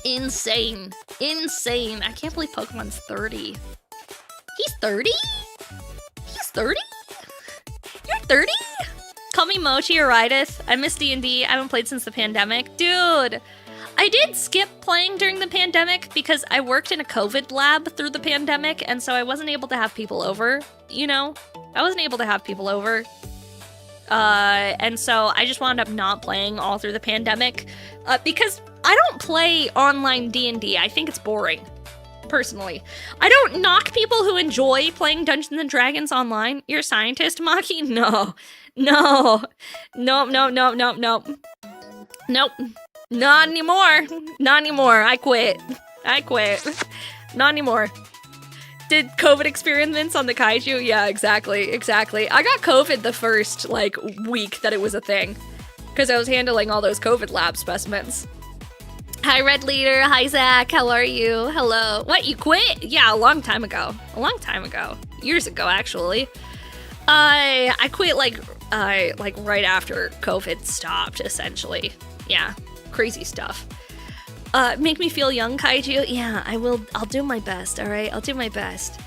C: Insane. Insane. I can't believe Pokemon's 30. He's 30? He's 30? You're 30? Call me Mochi or Rideth. I miss D&D. I haven't played since the pandemic. Dude, I did skip playing during the pandemic because I worked in a COVID lab through the pandemic, and so I wasn't able to have people over, you know? I wasn't able to have people over. And so I just wound up not playing all through the pandemic because I don't play online D&D. I think it's boring, personally. I don't knock people who enjoy playing Dungeons and Dragons online. You're a scientist, Maki? No. No. Nope, nope, nope, nope, nope. Nope. Not anymore. Not anymore. I quit. Not anymore. Did COVID experiments on the kaiju? Yeah, exactly. I got COVID the first, week that it was a thing. Because I was handling all those COVID lab specimens. Hi, Red Leader. Hi, Zach. How are you? Hello. What, you quit? Yeah, a long time ago. Years ago, actually. I quit, right after COVID stopped, essentially. Yeah. Crazy stuff. Make me feel young, Kaiju? Yeah, I will. I'll do my best, alright? I'll do my best.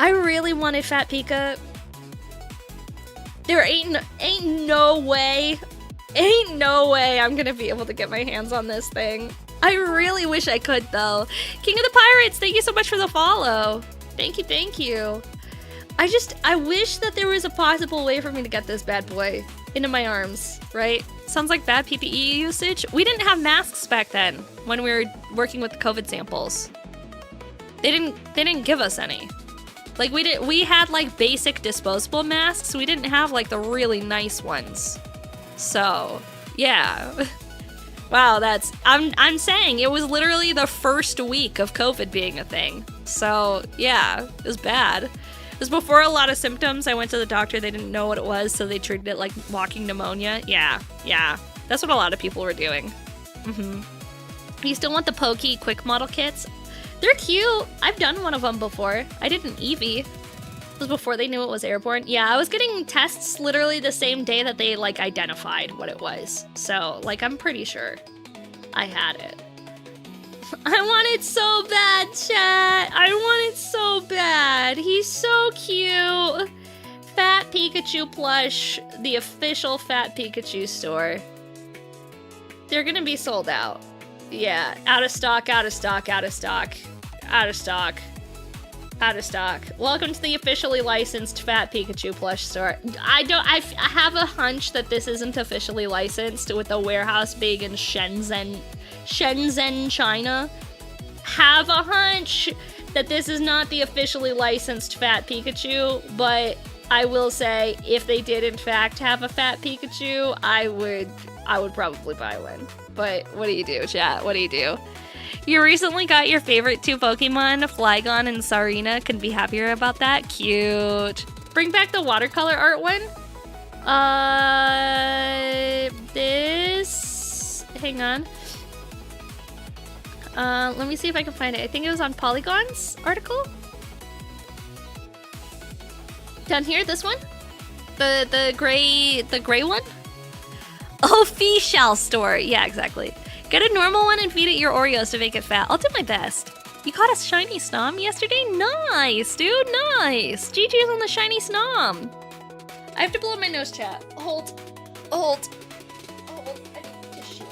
C: I really wanted Fat Pika. There ain't no way I'm gonna be able to get my hands on this thing. I really wish I could, though. King of the Pirates, thank you so much for the follow. Thank you. I wish that there was a possible way for me to get this bad boy into my arms, right? Sounds like bad PPE usage. We didn't have masks back then when we were working with the COVID samples. They didn't give us any. We had basic disposable masks. We didn't have the really nice ones. So, yeah. Wow, I'm saying it was literally the first week of COVID being a thing. So, yeah, it was bad. It was before a lot of symptoms. I went to the doctor. They didn't know what it was, so they treated it like walking pneumonia. Yeah. That's what a lot of people were doing. You still want the Pokey quick model kits? They're cute. I've done one of them before. I did an Eevee. It was before they knew it was airborne. Yeah, I was getting tests literally the same day that they like identified what it was. So like, I'm pretty sure I had it. I want it so bad, chat. I want it so bad. He's so cute. Fat Pikachu plush, the official Fat Pikachu store. They're gonna be sold out. Yeah, out of stock, out of stock, out of stock, out of stock. Out of stock. Welcome to the officially licensed Fat Pikachu plush store. I have a hunch that this isn't officially licensed with a warehouse big in Shenzhen, China. Have a hunch that this is not the officially licensed Fat Pikachu, but I will say if they did in fact have a Fat Pikachu, I would probably buy one. But what do you do, chat? What do you do? You recently got your favorite 2 Pokemon, Flygon and Sarina. Couldn't be happier about that. Cute. Bring back the watercolor art one. This... Hang on. Let me see if I can find it. I think it was on Polygon's article. Down here, this one? The gray one? Oh, Official store. Yeah, exactly. Get a normal one and feed it your Oreos to make it fat. I'll do my best. You caught a shiny Snom yesterday? Nice, dude, nice. GG's on the shiny Snom. I have to blow my nose, chat. Hold. I need tissue.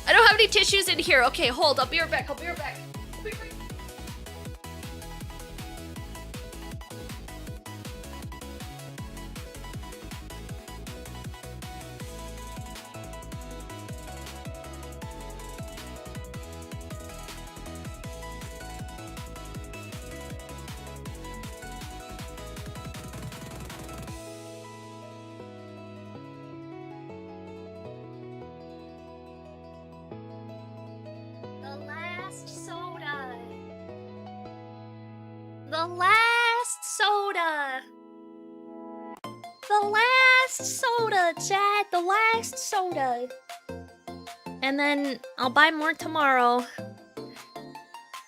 C: I don't have any tissues in here. Okay, hold. I'll be right back. Chat, the last soda. And then I'll buy more tomorrow.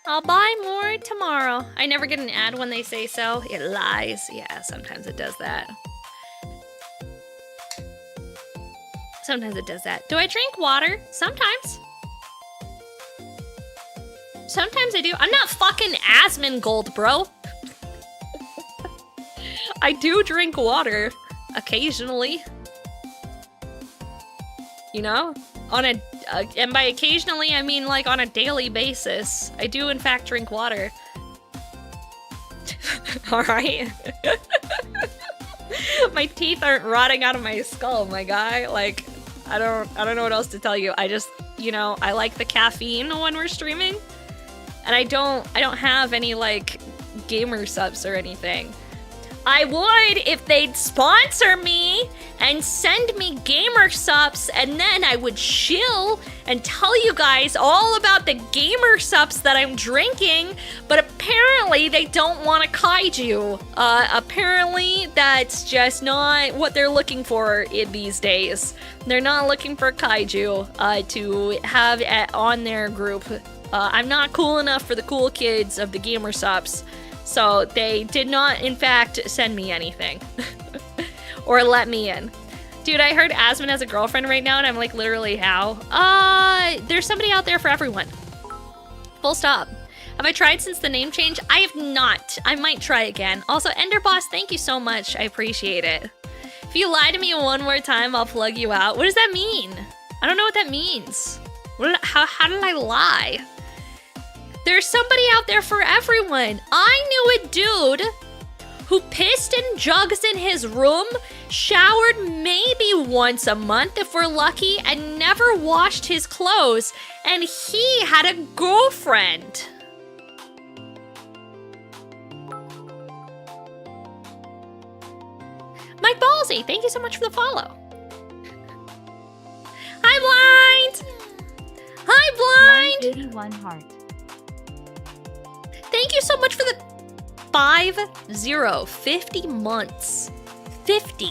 C: I never get an ad when they say so. It lies. Yeah, sometimes it does that. Do I drink water? Sometimes. Sometimes I do. I'm not fucking Asmongold, bro. I do drink water occasionally. You know? And by occasionally, I mean like on a daily basis. I do in fact drink water. Alright? My teeth aren't rotting out of my skull, my guy. Like, I don't know what else to tell you. I just, you know, I like the caffeine when we're streaming. And I don't have any like gamer subs or anything. I would if they'd sponsor me and send me gamer subs, and then I would chill and tell you guys all about the gamer subs that I'm drinking, but apparently they don't want a kaiju. Apparently that's just not what they're looking for in these days. They're not looking for kaiju to have on their group. I'm not cool enough for the cool kids of the gamer subs. So they did not, in fact, send me anything. Or let me in. Dude, I heard Asmon has a girlfriend right now, and I'm like, literally, how? There's somebody out there for everyone. Full stop. Have I tried since the name change? I have not. I might try again. Also, Enderboss, thank you so much. I appreciate it. If you lie to me one more time, I'll plug you out. What does that mean? I don't know what that means. How did I lie? There's somebody out there for everyone. I knew a dude who pissed in jugs in his room, showered maybe once a month if we're lucky, and never washed his clothes, and he had a girlfriend. Mike Ballsy, thank you so much for the follow. Hi, Blind! Hi, Blind!
D: 181 heart.
C: Thank you so much for the 50 months. 50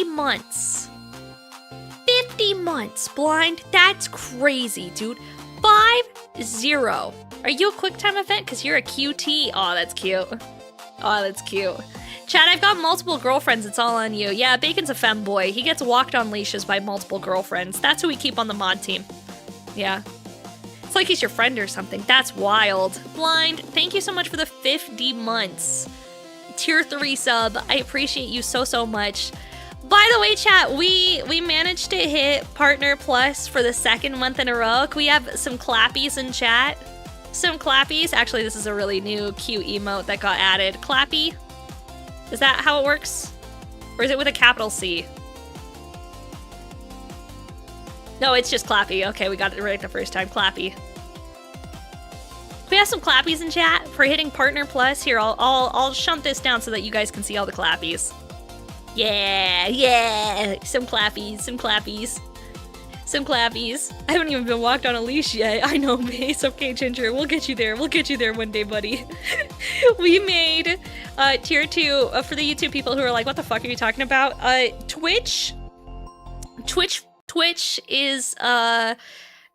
C: months. 50 50 months, blind. That's crazy, dude. 5-0. Are you a QuickTime event? Because you're a QT. Oh, that's cute. Oh, that's cute. Chad, I've got multiple girlfriends. It's all on you. Yeah, Bacon's a femboy. He gets walked on leashes by multiple girlfriends. That's who we keep on the mod team. Yeah. It's like he's your friend or something. That's wild. Blind, thank you so much for the 50 months. Tier 3 sub. I appreciate you so, so much. By the way, chat, we managed to hit Partner Plus for the 2nd month in a row. Can we have some clappies in chat? Some clappies. Actually, this is a really new cute emote that got added. Clappy? Is that how it works? Or is it with a capital C? No, it's just clappy. Okay, we got it right the first time. Clappy. We have some clappies in chat for hitting Partner Plus. Here, I'll shunt this down so that you guys can see all the clappies. Yeah, yeah. Some clappies, some clappies. Some clappies. I haven't even been walked on a leash yet. I know, but it's okay, Ginger. We'll get you there. We'll get you there one day, buddy. We made tier 2 for the YouTube people who are like, what the fuck are you talking about? Twitch is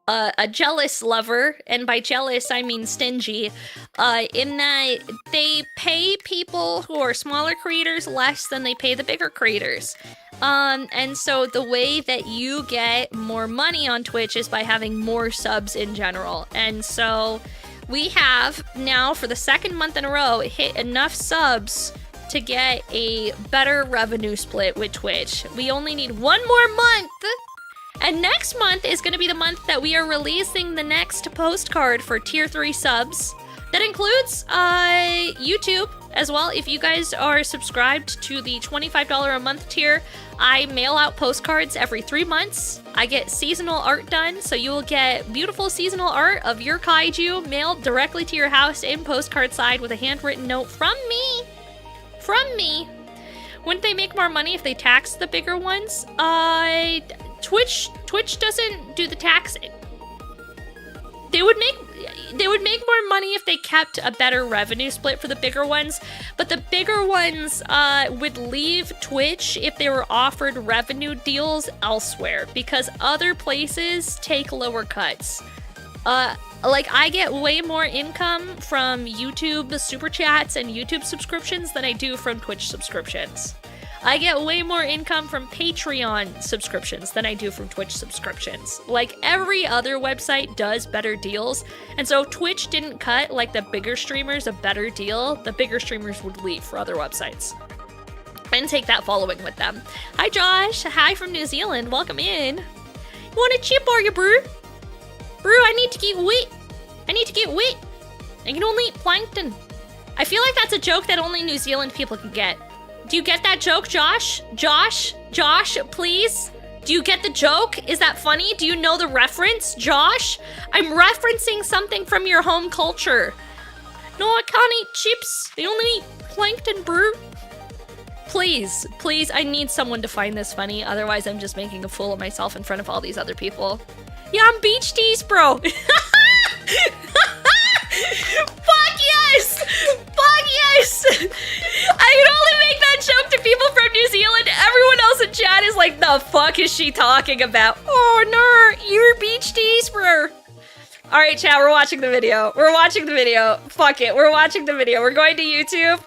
C: a jealous lover, and by jealous I mean stingy, in that they pay people who are smaller creators less than they pay the bigger creators. And so the way that you get more money on Twitch is by having more subs in general. And so we have now, for the 2nd month in a row, hit enough subs to get a better revenue split with Twitch. We only need 1 more month. And next month is going to be the month that we are releasing the next postcard for tier 3 subs. That includes YouTube as well. If you guys are subscribed to the $25 a month tier, I mail out postcards every 3 months. I get seasonal art done, so you will get beautiful seasonal art of your kaiju mailed directly to your house in postcard side with a handwritten note from me. From me. Wouldn't they make more money if they taxed the bigger ones? Twitch doesn't do the taxing. They would make more money if they kept a better revenue split for the bigger ones, but the bigger ones would leave Twitch if they were offered revenue deals elsewhere, because other places take lower cuts. Like, I get way more income from YouTube super chats and YouTube subscriptions than I do from Twitch subscriptions. I get way more income from Patreon subscriptions than I do from Twitch subscriptions. Like, every other website does better deals, and so if Twitch didn't cut, like, the bigger streamers a better deal, the bigger streamers would leave for other websites and take that following with them. Hi, Josh. Hi from New Zealand. Welcome in. You want a chip, are you, bro? Bro, I need to get wet. I need to get wet. I can only eat plankton. I feel like that's a joke that only New Zealand people can get. Do you get that joke, Josh? Josh, please? Do you get the joke? Is that funny? Do you know the reference, Josh? I'm referencing something from your home culture. No, I can't eat chips. They only eat plankton, bro. Please, I need someone to find this funny. Otherwise, I'm just making a fool of myself in front of all these other people. Yeah, I'm beach tees, bro. Fuck yes! Fuck yes! I can only make that joke to people from New Zealand. Everyone else in chat is like, the fuck is she talking about? Oh no, you're beach tees, bro. Alright, chat, we're watching the video. We're watching the video. Fuck it, we're watching the video. We're going to YouTube.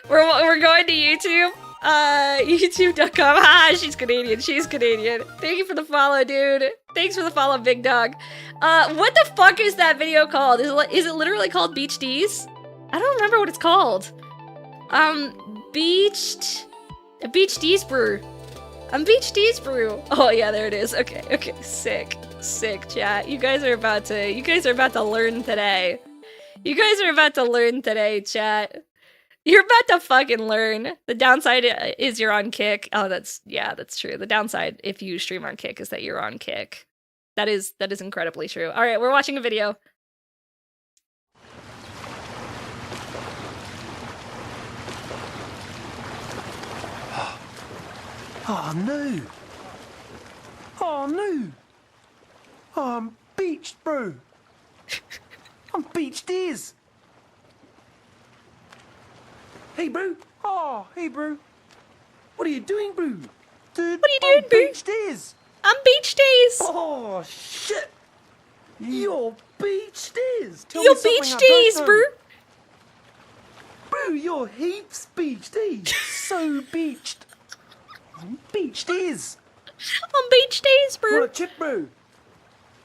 C: We're going to YouTube. YouTube.com. Ah, she's Canadian. She's Canadian. Thank you for the follow, dude. Thanks for the follow, big dog. What the fuck is that video called? Is it literally called Beach D's? I don't remember what it's called. Beach D's brew. Beach D's brew. Oh yeah, there it is. Okay, sick, chat. You guys are about to learn today. You guys are about to learn today, chat. You're about to fucking learn. The downside is you're on Kick. Oh, that's true. The downside if you stream on Kick is that you're on Kick. That is incredibly true. All right, we're watching a video.
D: Oh no! Oh no! Oh, I'm beached, bro. I'm beached ears. Hey, bro. Oh, hey, bro. What are you doing, bro? Dude,
C: what are you doing, bro?
D: Beached ears.
C: I'm Beach Days.
D: Oh, shit! You're beached is. Tell
C: You
D: me something
C: Beach
D: I don't
C: Days,
D: know.
C: bro.
D: Bro, you're heaps beached is. So beached. Beached is.
C: I'm Beach Days,
D: Want
C: bro.
D: a chip, bro?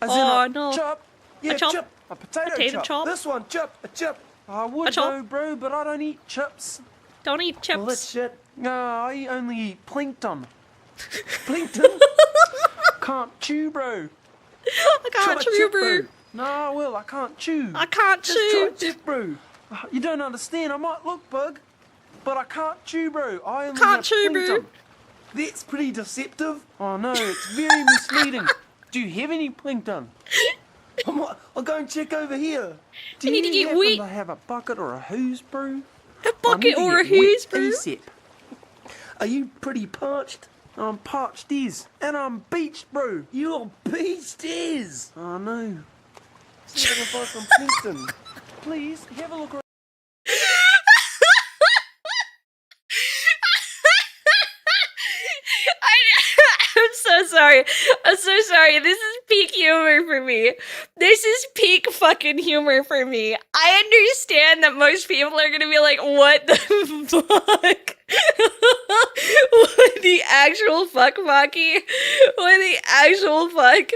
D: As
C: Oh,
D: in a
C: no.
D: chop? Yeah,
C: A chop?
D: chip. A potato,
C: Potato chop?
D: This one, chip. A chip. I would
C: chop?
D: go, bro, but I don't eat chips.
C: Don't eat
D: Well, that
C: chips.
D: shit. No, I only eat plankton. Plankton? Can't chew, bro.
C: I
D: Try
C: can't
D: a
C: chew,
D: chip,
C: bro.
D: No, I will. I can't chew.
C: I can't
D: Just try
C: chew.
D: a chip, bro. You don't understand. I might look big, but I can't chew, bro. I only
C: Can't
D: have
C: chew, bro.
D: plankton. That's pretty deceptive. Oh no, it's very misleading. Do you have any plankton? I'll go and check over here. Do
C: I need to
D: you
C: get
D: happen
C: wet.
D: to have a bucket or a hose, bro?
C: A
D: I need
C: bucket
D: to
C: or a
D: get wet
C: hose, bro.
D: ASAP. Are you pretty parched? I'm parched is, and I'm beached, bro. You're beached is. Oh no. See if I can find some plankton. Please have a look around.
A: I'm so sorry. I'm so sorry. This is peak humor for me. This is peak fucking humor for me. I understand that most people are gonna be like, what the fuck? What the actual fuck, Maki? What the actual fuck?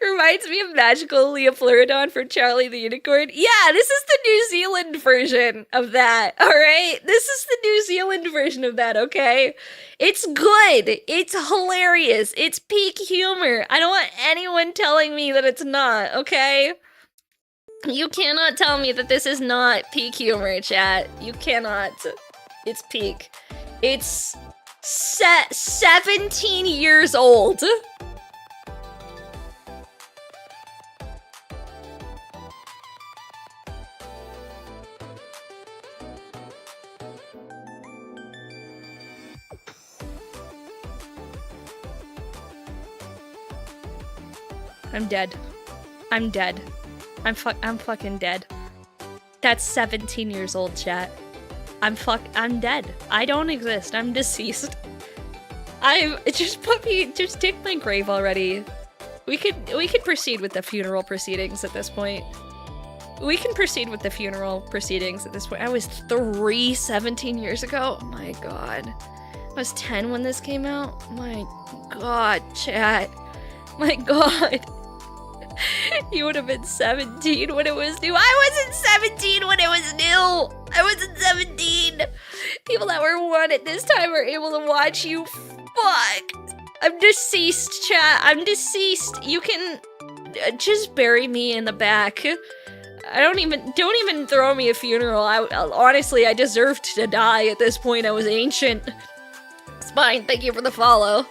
A: Reminds me of Magical Leofleurodon from Charlie the Unicorn. Yeah, this is the New Zealand version of that, alright? This is the New Zealand version of that, okay? It's good. It's hilarious. It's peak humor. I don't want anyone telling me that it's not, okay? You cannot tell me that this is not peak humor, chat. You cannot. It's peak. It's 17 years old. I'm dead. I'm dead. I'm fucking dead. That's 17 years old, chat. I'm dead. I don't exist. I'm deceased. Just take my grave already. We could proceed with the funeral proceedings at this point. We can proceed with the funeral proceedings at this point. I was 17 years ago. Oh my god. I was 10 when this came out. My god, chat. My god. You would have been 17 when it was new. I wasn't 17 when it was new. I wasn't 17. People that were 1 at this time are able to watch you. Fuck. I'm deceased, chat. I'm deceased. You can just bury me in the back. Don't even throw me a funeral. Honestly, I deserved to die at this point. I was ancient. It's fine. Thank you for the follow.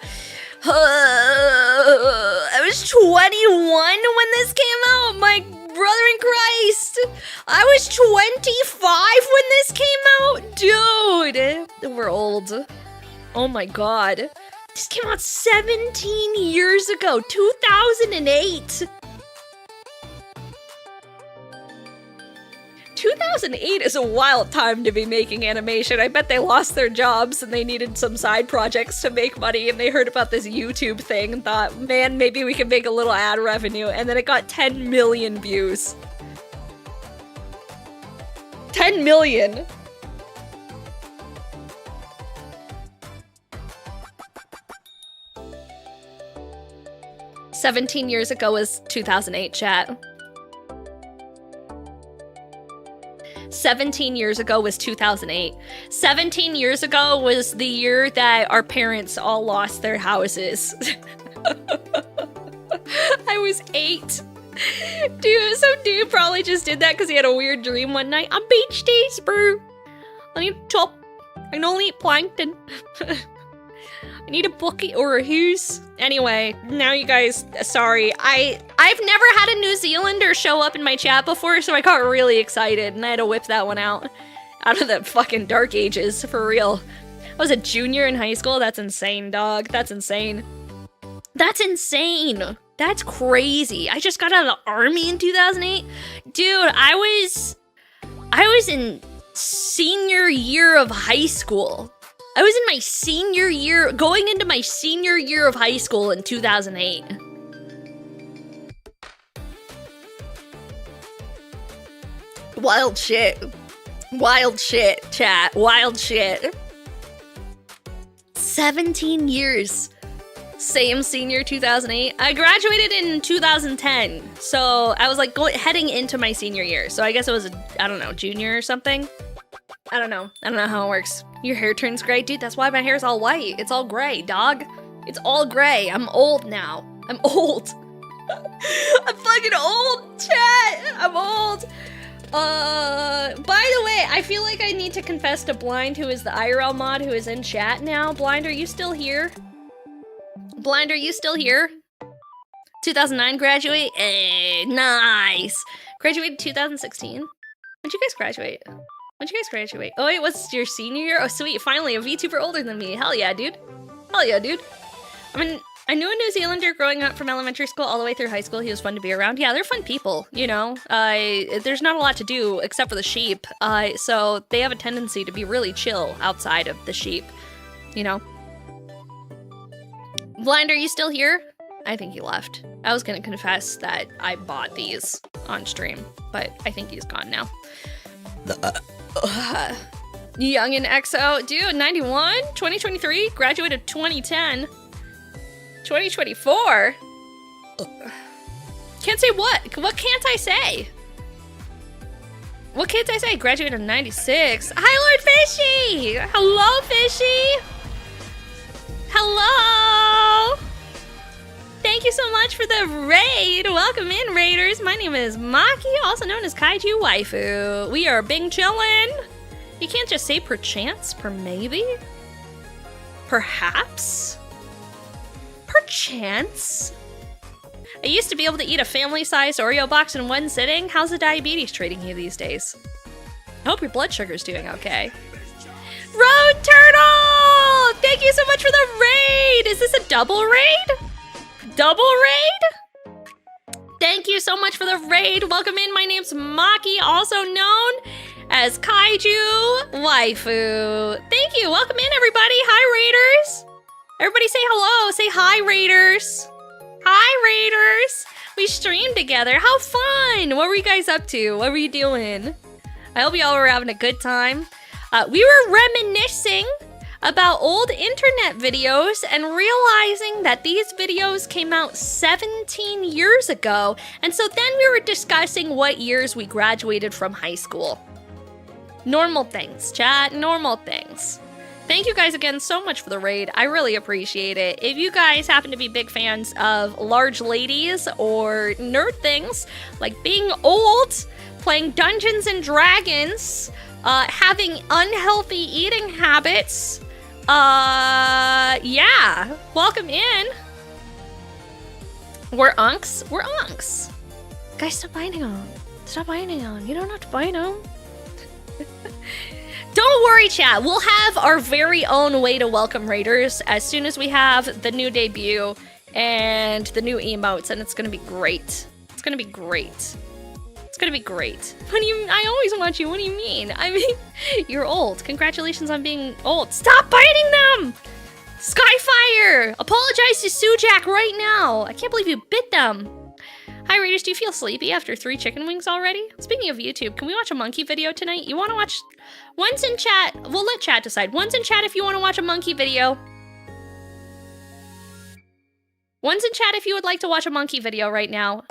A: I was 21 when this came out. My brother in Christ. I was 25 when this came out. Dude, we're old. Oh my god. This came out 17 years ago. 2008. 2008 is a wild time to be making animation. I bet they lost their jobs and they needed some side projects to make money, and they heard about this YouTube thing and thought, man, maybe we can make a little ad revenue, and then it got 10 million views. 10 million! "17 years ago was 2008, chat. 17 years ago was 2008. 17 years ago was the year that our parents all lost their houses. I was 8. Dude, some dude probably just did that because he had a weird dream one night. I'm beach days, bro. I need chop. I can only eat plankton. I need a bucket or a hose. Anyway, now you guys, sorry. I've never had a New Zealander show up in my chat before, so I got really excited and I had to whip that one out of the fucking dark ages, for real. I was a junior in high school. That's insane, dog. That's insane. That's insane. That's crazy. I just got out of the army in 2008. Dude, I was in senior year of high school.
C: I was in my senior year, going into my senior year of high school in 2008. Wild shit. Wild shit, chat. Wild shit. 17 years. Same senior 2008. I graduated in 2010. So I was like heading into my senior year. So I guess it was, I don't know, junior or something. I don't know how it works. Your hair turns gray? Dude, that's why my hair's all white. It's all gray, dog. It's all gray. I'm old now. I'm old. I'm fucking old, chat. I'm old. By the way, I feel like I need to confess to Blind, who is the IRL mod who is in chat now. Blind, are you still here? Blind, are you still here? 2009 graduate? Nice. Graduated 2016. When'd you guys graduate? When'd you guys graduate? Oh wait, what's your senior year? Oh sweet, finally a VTuber older than me. Hell yeah, dude. Hell yeah, dude. I mean, I knew a New Zealander growing up from elementary school all the way through high school. He was fun to be around. Yeah, they're fun people, you know. There's not a lot to do except for the sheep. So they have a tendency to be really chill outside of the sheep, you know. Blind, are you still here? I think he left. I was gonna confess that I bought these on stream, but I think he's gone now. Young and XO, dude, 91, 2023, graduated 2010, 2024. Can't say what? What can't I say? What can't I say? Graduated in 96. Hi, Lord Fishy! Hello, Fishy! Hello! Thank you so much for the raid. Welcome in, raiders. My name is Maki, also known as Kaiju Waifu. We are bing chillin'. You can't just say perchance, per maybe, perhaps, perchance. I used to be able to eat a family-sized Oreo box in one sitting. How's the diabetes treating you these days? I hope your blood sugar's doing okay. Road Turtle! Thank you so much for the raid! Is this a double raid? Double raid? Thank you so much for the raid. Welcome in. My name's Maki, also known as Kaiju Waifu. Thank you. Welcome in, everybody. Hi, raiders. Everybody say hello. Say hi, raiders. Hi, raiders. We streamed together. How fun. What were you guys up to? What were you doing? I hope y'all were having a good time. We were reminiscing about old internet videos and realizing that these videos came out 17 years ago. And so then we were discussing what years we graduated from high school. Normal things, chat, normal things. Thank you guys again so much for the raid. I really appreciate it. If you guys happen to be big fans of large ladies or nerd things, like being old, playing Dungeons and Dragons, having unhealthy eating habits, yeah, welcome in. We're unks. We're unks. Guys, stop biting them. Stop biting them. You don't have to bite them. Don't worry, chat. We'll have our very own way to welcome raiders as soon as we have the new debut and the new emotes, and it's gonna be great. It's gonna be great. It's gonna be great. What do you mean? I always want you. What do you mean? I mean, you're old. Congratulations on being old. Stop biting them! Skyfire! Apologize to Sujak right now. I can't believe you bit them. Hi, Raiders. Do you feel sleepy after 3 chicken wings already? Speaking of YouTube, can we watch a monkey video tonight? You want to watch... One's in chat. We'll let chat decide. One's in chat if you want to watch a monkey video. One's in chat if you would like to watch a monkey video right now.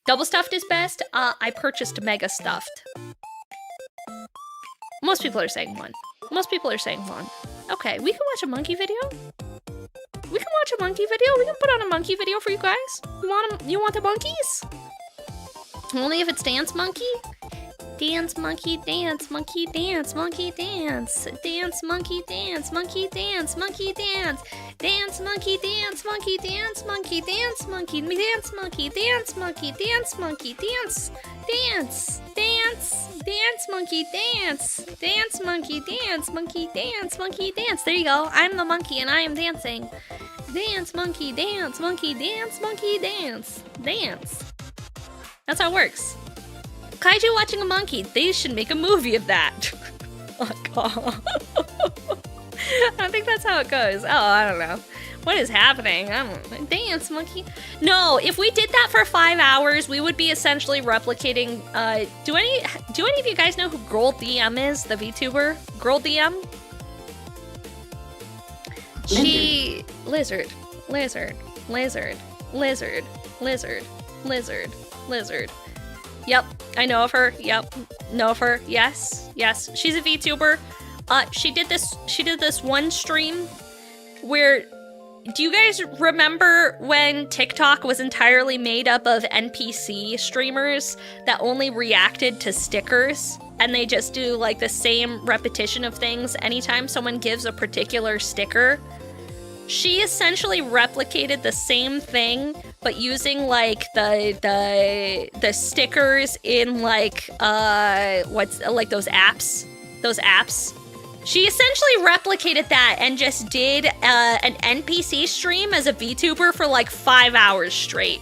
C: Double stuffed is best. I purchased mega stuffed. Most people are saying one. Most people are saying one. Okay, we can watch a monkey video. We can watch a monkey video. We can put on a monkey video for you guys. You want the monkeys? Only if it's dance monkey. Dance monkey dance, monkey dance, monkey dance, dance monkey dance, monkey dance, monkey dance, dance monkey dance, monkey dance, monkey dance, monkey dance, monkey dance, monkey dance, monkey dance, dance, dance, dance monkey dance, dance monkey dance, monkey dance, monkey dance. There you go. I'm the monkey and I am dancing. Dance monkey dance, monkey dance, monkey dance, dance. That's how it works. Kaiju watching a monkey. They should make a movie of that.
A: fuck off. I don't think that's how it goes. Oh, I don't know. What is happening? I don't know. Dance, monkey. No, if we did that for 5 hours, we would be essentially replicating. Do any of you guys know who Girl DM is? The VTuber? Girl DM? She lizard. Yep, I know of her. Yep, know of her. Yes. She's a VTuber. She did this one stream where, do you guys remember when TikTok was entirely made up of NPC streamers that only reacted to stickers? And they just do like the same repetition of things anytime someone gives a particular sticker? She essentially replicated the same thing, but using like the stickers in like those apps. She essentially replicated that and just did an NPC stream as a VTuber for like 5 hours straight.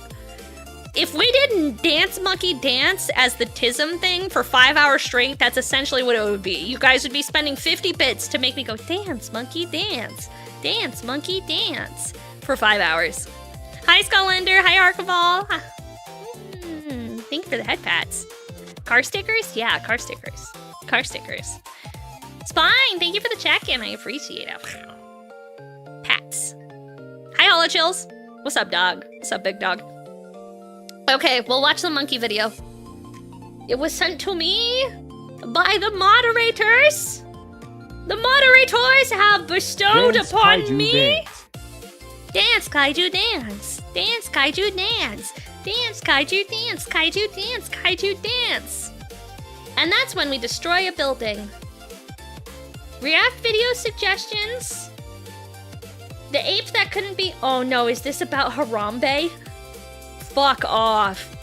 A: If we did Dance Monkey Dance as the TISM thing for 5 hours straight, that's essentially what it would be. You guys would be spending 50 bits to make me go, Dance Monkey Dance. Dance Monkey Dance for 5 hours. Hi Skullander, hi Archibald. Thank you for the head pats. Car stickers? Yeah, car stickers. Spine, thank you for the check-in. I appreciate it. Pats. Hi Holochills. What's up, dog? What's up, big dog? Okay, we'll watch the monkey video. It was sent to me by the moderators. The moderators have bestowed
B: Dance,
A: upon
B: Kaiju,
A: me.
B: dance.
A: Dance, Kaiju, dance. Dance, Kaiju, dance. Dance, Kaiju, dance. Kaiju, dance. Kaiju, dance. And that's when we destroy a building. React video suggestions. The apes that couldn't be. Oh no, is this about Harambe? Fuck off.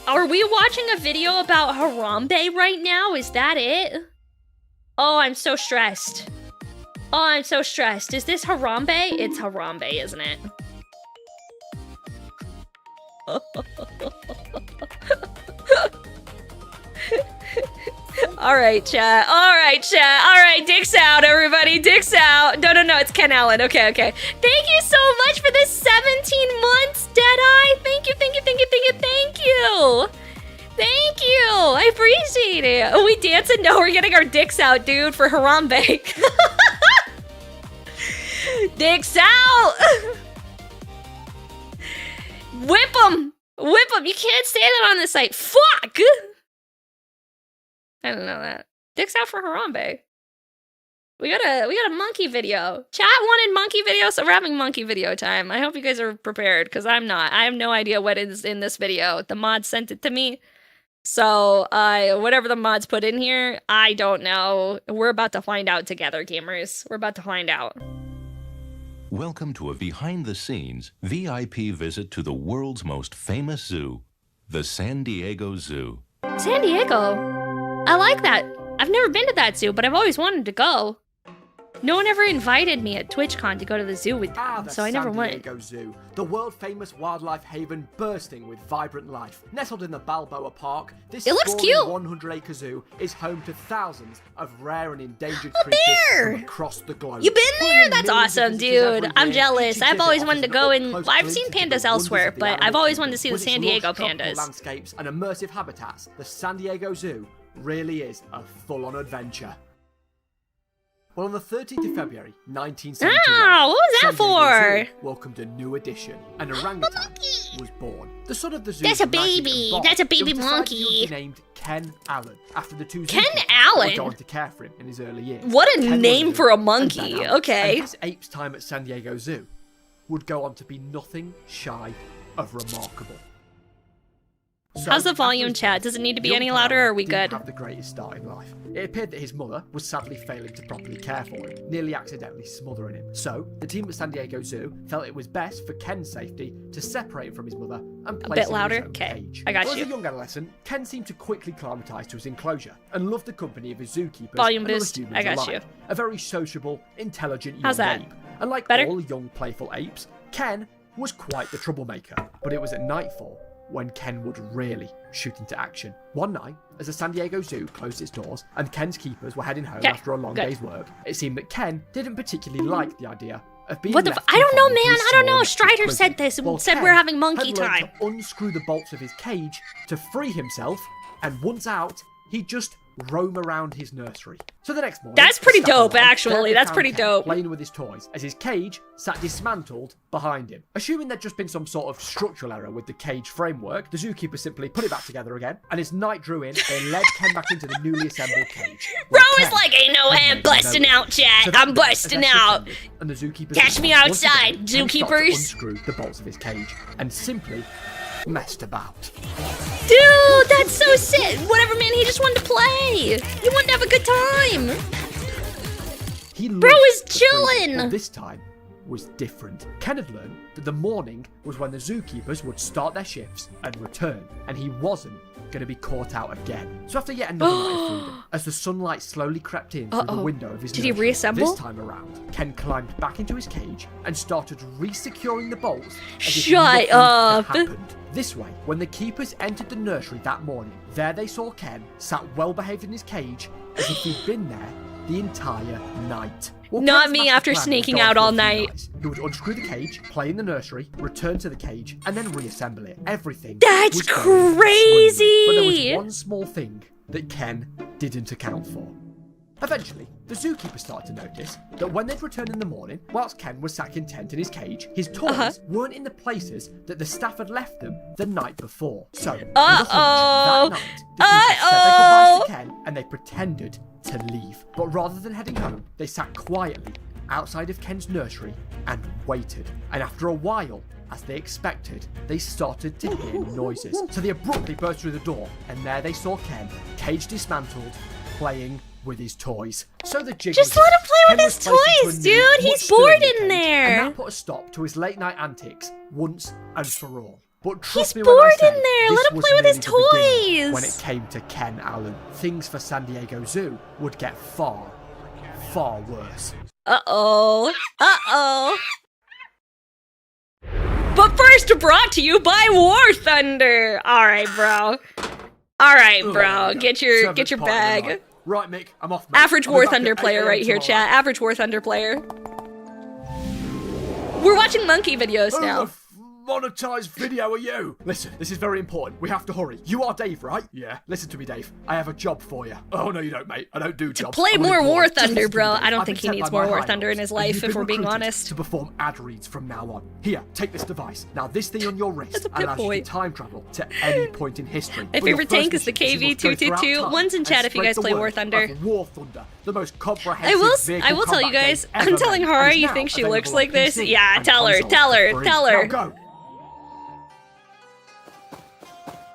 A: Are we watching a video about Harambe right now? Is that it? Oh, I'm so stressed. Is this Harambe? It's Harambe, isn't it? All right, chat. All right, dicks out, everybody. Dicks out. No, it's Ken Allen. Okay. Thank you so much for the 17 months, Deadeye. Thank you. I appreciate it. Oh, we dancing? No, we're getting our dicks out, dude, for Harambe. Dicks out. Whip them. You can't say that on this site. Fuck. I don't know that. Dicks out for Harambe. We got a monkey video. Chat wanted monkey video, so we're having monkey video time. I hope you guys are prepared, because I'm not. I have no idea what is in this video. The mod sent it to me. So, whatever the mods put in here, I don't know. We're about to find out together, gamers. We're about to find out.
E: Welcome to a behind-the-scenes VIP visit to the world's most famous zoo, the San Diego Zoo.
A: San Diego? I like that. I've never been to that zoo, but I've always wanted to go. No one ever invited me at TwitchCon to go to the zoo with them, so I never went.
F: San Diego Zoo, the world-famous wildlife haven bursting with vibrant life. Nestled in the Balboa Park, this
A: It looks cute.
F: 100-acre zoo is home to thousands of rare and endangered creatures from across the globe.
A: You been there? That's
F: Millions of
A: awesome,
F: visitors every
A: dude. I'm
F: year.
A: jealous.
F: Each
A: I've always
F: exhibit
A: wanted to
F: offers
A: go
F: an
A: in.
F: up-close
A: I've seen
F: glimpse into
A: pandas
F: the wonders
A: elsewhere,
F: of the
A: but I've
F: animal
A: always wanted to see the
F: With its
A: San
F: lush
A: Diego
F: tropical
A: pandas.
F: landscapes and immersive habitats, the San Diego Zoo really is a full-on adventure. Well, on the 13th of February, 1971,
A: Ah, what was that
F: San Diego
A: for?
F: Zoo welcomed a new addition. An orangutan was born. The son of the zoo.
A: That's a baby. That's a baby monkey.
F: Named Ken Allen after the two.
A: Ken
F: zookeepers
A: Allen?
F: would go on to care for him in his early years.
A: What a
F: Ken was
A: name
F: zoo
A: for a
F: and
A: monkey.
F: Ben Allen.
A: Okay.
F: And his ape's time at San Diego Zoo would go on to be nothing shy of remarkable. So,
A: How's the
F: after
A: volume,
F: his
A: chat?
F: birth,
A: Does it need to be
F: young
A: any
F: Ken
A: louder, or
F: Allen
A: are we
F: didn't
A: good?
F: have the greatest start in life. It appeared that his mother was sadly failing to properly care for him, nearly accidentally smothering him. So, the team at San Diego Zoo felt it was best for Ken's safety to separate him from his mother and place
A: bit
F: him
A: louder?
F: in his own
A: Okay,
F: cage.
A: I got
F: Well,
A: you.
F: As a young adolescent, Ken seemed to quickly acclimatise to his enclosure and loved the company of his zookeepers
A: Volume
F: and other
A: boost.
F: humans
A: I got
F: alike.
A: you.
F: A very sociable, intelligent
A: How's
F: young
A: that?
F: ape. And like
A: Better?
F: all young playful apes, Ken was quite the troublemaker. But it was at nightfall when Ken would really shoot into action. One night, as the San Diego Zoo closed its doors and Ken's keepers were heading home
C: Okay,
F: after a long
C: good.
F: day's work, it seemed that Ken didn't particularly like the idea of being
C: What the
F: left
C: I don't know,
F: confined to
C: man.
F: his
C: I don't
F: small
C: know.
F: electric
C: Strider
F: prison.
C: said this and
F: Well,
C: said
F: Ken
C: we're having monkey
F: had learned
C: time.
F: to unscrew the bolts of his cage to free himself, and once out, he'd just roam around his nursery. So the next morning,
C: That's pretty
F: the staff
C: dope,
F: arrived,
C: actually.
F: where they
C: That's
F: found
C: pretty
F: Ken
C: dope.
F: playing with his toys as his cage sat dismantled behind him. Assuming there'd just been some sort of structural error with the cage framework, the zookeeper simply put it back together again, and as night drew in, they led Ken back into the newly assembled cage.
C: Bro
F: where
C: is
F: Ken
C: like, ain't no way
F: had
C: I'm
F: made no
C: busting
F: noise.
C: out, chat.
F: So that
C: I'm
F: night, as
C: busting
F: their shift
C: out.
F: ended, and the zookeeper
C: Catch
F: said,
C: me
F: once
C: outside,
F: again, Ken started to
C: zookeepers.
F: unscrew the bolts of his cage and simply messed about.
C: Dude, that's so sick. Whatever, man. He just wanted to play. He wanted to have a good time.
F: He
C: Bro
F: loved
C: is
F: the freedom,
C: chillin'.
F: but this time was different. Ken had learned that the morning was when the zookeepers would start their shifts and return, and he wasn't going to be caught out again. So after yet another night of freedom, as the sunlight slowly crept in through the window of his
C: Did he
F: nursery,
C: reassemble?
F: This time around, Ken climbed back into his cage and started re-securing the bolts as if
C: Shut
F: nothing had
C: up.
F: happened. This way, when the keepers entered the nursery that morning, there they saw Ken sat well-behaved in his cage as if he'd been there the entire night. Well,
C: Not
F: Ken's
C: me
F: master
C: after
F: plan was
C: sneaking
F: gone
C: out
F: for a
C: all
F: few
C: night.
F: nights. He would unscrew the cage, play in the nursery, return to the cage, and then reassemble it. Everything
C: That's
F: was going smoothly.
C: crazy!
F: But there was one small thing that Ken didn't account for. Eventually, the zookeeper started to notice that when they'd return in the morning, whilst Ken was sat content in his cage, his toys weren't in the places that the staff had left them the night before. So, with a hunch, that night, the zookeeper said their goodbyes to Ken and they pretended to leave. But rather than heading home, they sat quietly outside of Ken's nursery and waited. And after a while, as they expected, they started to hear noises. So they abruptly burst through the door, and there they saw Ken, cage dismantled, playing with his toys. So the jig
C: Just
F: was
C: let
F: up.
C: him play with
F: Ken
C: his
F: was placed into
C: toys,
F: a new,
C: dude. He's
F: much
C: bored
F: sturdier
C: in
F: cage,
C: there.
F: And that put a stop to his late night antics once and for all. But trust
C: He's
F: me when I
C: bored
F: say,
C: in there.
F: this
C: Let him
F: was
C: play with his
F: merely the beginning.
C: toys.
F: When it came to Ken Allen, things for San Diego Zoo would get far, far worse.
C: Uh-oh. Uh-oh. But first, brought to you by War Thunder. All right, bro. All right, bro.
F: Oh,
C: Get your
F: seventh
C: get your
F: part of the
C: bag.
F: night. Right, Mick, I'm off, mate.
C: Average
F: I'll be
C: War
F: back
C: Thunder
F: at 8
C: player
F: AM
C: right here,
F: tomorrow.
C: chat. Average War Thunder player. We're watching monkey videos
F: Who
C: now.
F: the monetized video are you? Listen, this is very important. We have to hurry. You are Dave, right? Yeah. Listen to me, Dave. I have a job for you. Oh, no, you don't, mate. I don't do jobs.
C: Play
F: I'm
C: more
F: unemployed.
C: War
F: Just listen
C: Thunder,
F: to me,
C: bro.
F: Dave.
C: I don't
F: I've
C: think
F: been
C: he
F: sent
C: needs
F: by
C: more
F: my
C: War
F: high
C: Thunder in
F: ups,
C: his
F: and
C: life,
F: you've
C: if
F: been
C: we're being
F: recruited
C: honest.
F: to perform ad reads from now on. Here, take this device. Now, this thing on your wrist
C: That's a pit
F: allows you
C: boy.
F: to time travel to any point in history.
C: My
F: For your
C: favorite
F: first
C: tank is the
F: mission, you must go throughout
C: KV-222.
F: time
C: One's in
F: and
C: chat if you
F: spread
C: guys
F: the
C: play War
F: word
C: Thunder.
F: of War Thunder, the most
C: I
F: comprehensive
C: will
F: vehicle
C: tell you
F: combat
C: guys.
F: game
C: I'm
F: ever
C: telling
F: made,
C: her
F: and is
C: you
F: now
C: think she
F: available
C: looks
F: on
C: like this.
F: PC
C: Yeah,
F: and
C: tell her,
F: consoles
C: tell her,
F: for free.
C: tell her.
F: Now go.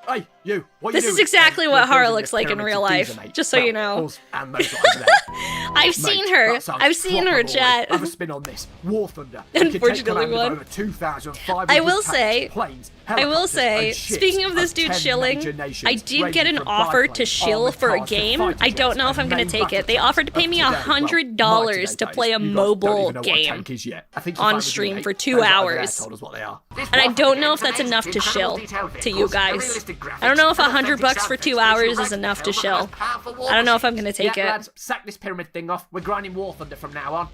F: Hey, you. What
C: This
F: you
C: is
F: doing?
C: exactly
F: Hey,
C: what
F: you're
C: Hara
F: building
C: looks
F: this
C: like in
F: pyramid
C: real
F: to
C: life,
F: Giza, mate.
C: just so you
F: Well,
C: know.
F: us and those guys there.
C: I've seen her.
F: That sounds
C: I've seen her,
F: proper boring.
C: chat.
F: Have a spin on this. War Thunder. You can take
C: Unfortunately,
F: command of
C: one.
F: over 2,500
C: I will
F: tanks,
C: say-
F: planes,
C: I will
F: helicopters,
C: say,
F: and ships
C: speaking of this dude
F: 10
C: shilling,
F: major nations,
C: I did get
F: ranging
C: an
F: from
C: offer to
F: biplanes,
C: shill
F: armored
C: for a
F: cars to
C: game.
F: fighter
C: I don't know
F: jets,
C: if I'm gonna
F: and
C: take it. They
F: main
C: offered to pay me
F: battles of today. Well,
C: $100
F: my
C: to play a
F: today, you guys don't
C: mobile
F: even know what a
C: game
F: tank is yet. I think
C: on
F: if I were
C: stream
F: doing
C: for
F: it,
C: 2
F: those over there
C: hours.
F: told us what they are.
C: And I don't know if that's enough to shill to you guys. I don't know if $100 for 2 hours is enough to shill. I don't know if I'm gonna take
F: Yeah,
C: it.
F: lads, sack this pyramid thing off. We're grinding War Thunder from now on.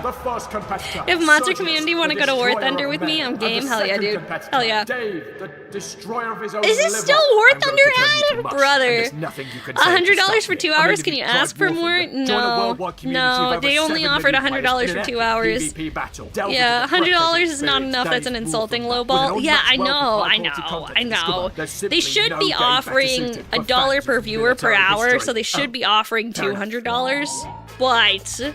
F: The first competitor.
C: If Monster
F: Surgeons,
C: Community wanna
F: the
C: go to War
F: destroyer
C: Thunder
F: of
C: with me,
F: men.
C: I'm
F: And
C: game.
F: the
C: Hell yeah,
F: second
C: dude.
F: competitor,
C: Hell yeah.
F: Dave, the destroyer of his own
C: Is it
F: liver.
C: still War
F: I'm gonna
C: Thunder
F: pretend you
C: ad,
F: too much,
C: brother?
F: and there's nothing you can say to
C: $100
F: stop
C: for
F: me.
C: 2
F: I mean,
C: hours?
F: if
C: Can
F: you've
C: you
F: tried
C: ask for
F: War
C: more?
F: Thunder, join a
C: No.
F: worldwide community of
C: No,
F: over
C: they only
F: 7
C: offered
F: million
C: $100
F: players
C: for
F: in
C: 2
F: an
C: hours.
F: PvP battle. Delve
C: Yeah,
F: into the
C: $100
F: breathtaking
C: is not enough. That's an
F: experience
C: insulting
F: Dave War
C: lowball.
F: Thunder.
C: Yeah, I
F: With an
C: know,
F: unmatched
C: I
F: wealth of
C: know,
F: high-quality
C: I
F: content
C: know.
F: discovered, there's
C: They
F: simply
C: should
F: no
C: be
F: game better
C: offering
F: suited
C: a
F: for
C: dollar
F: fans
C: per
F: of
C: viewer per
F: military
C: hour,
F: history.
C: so they should
F: Oh,
C: be offering
F: fair enough.
C: $200. But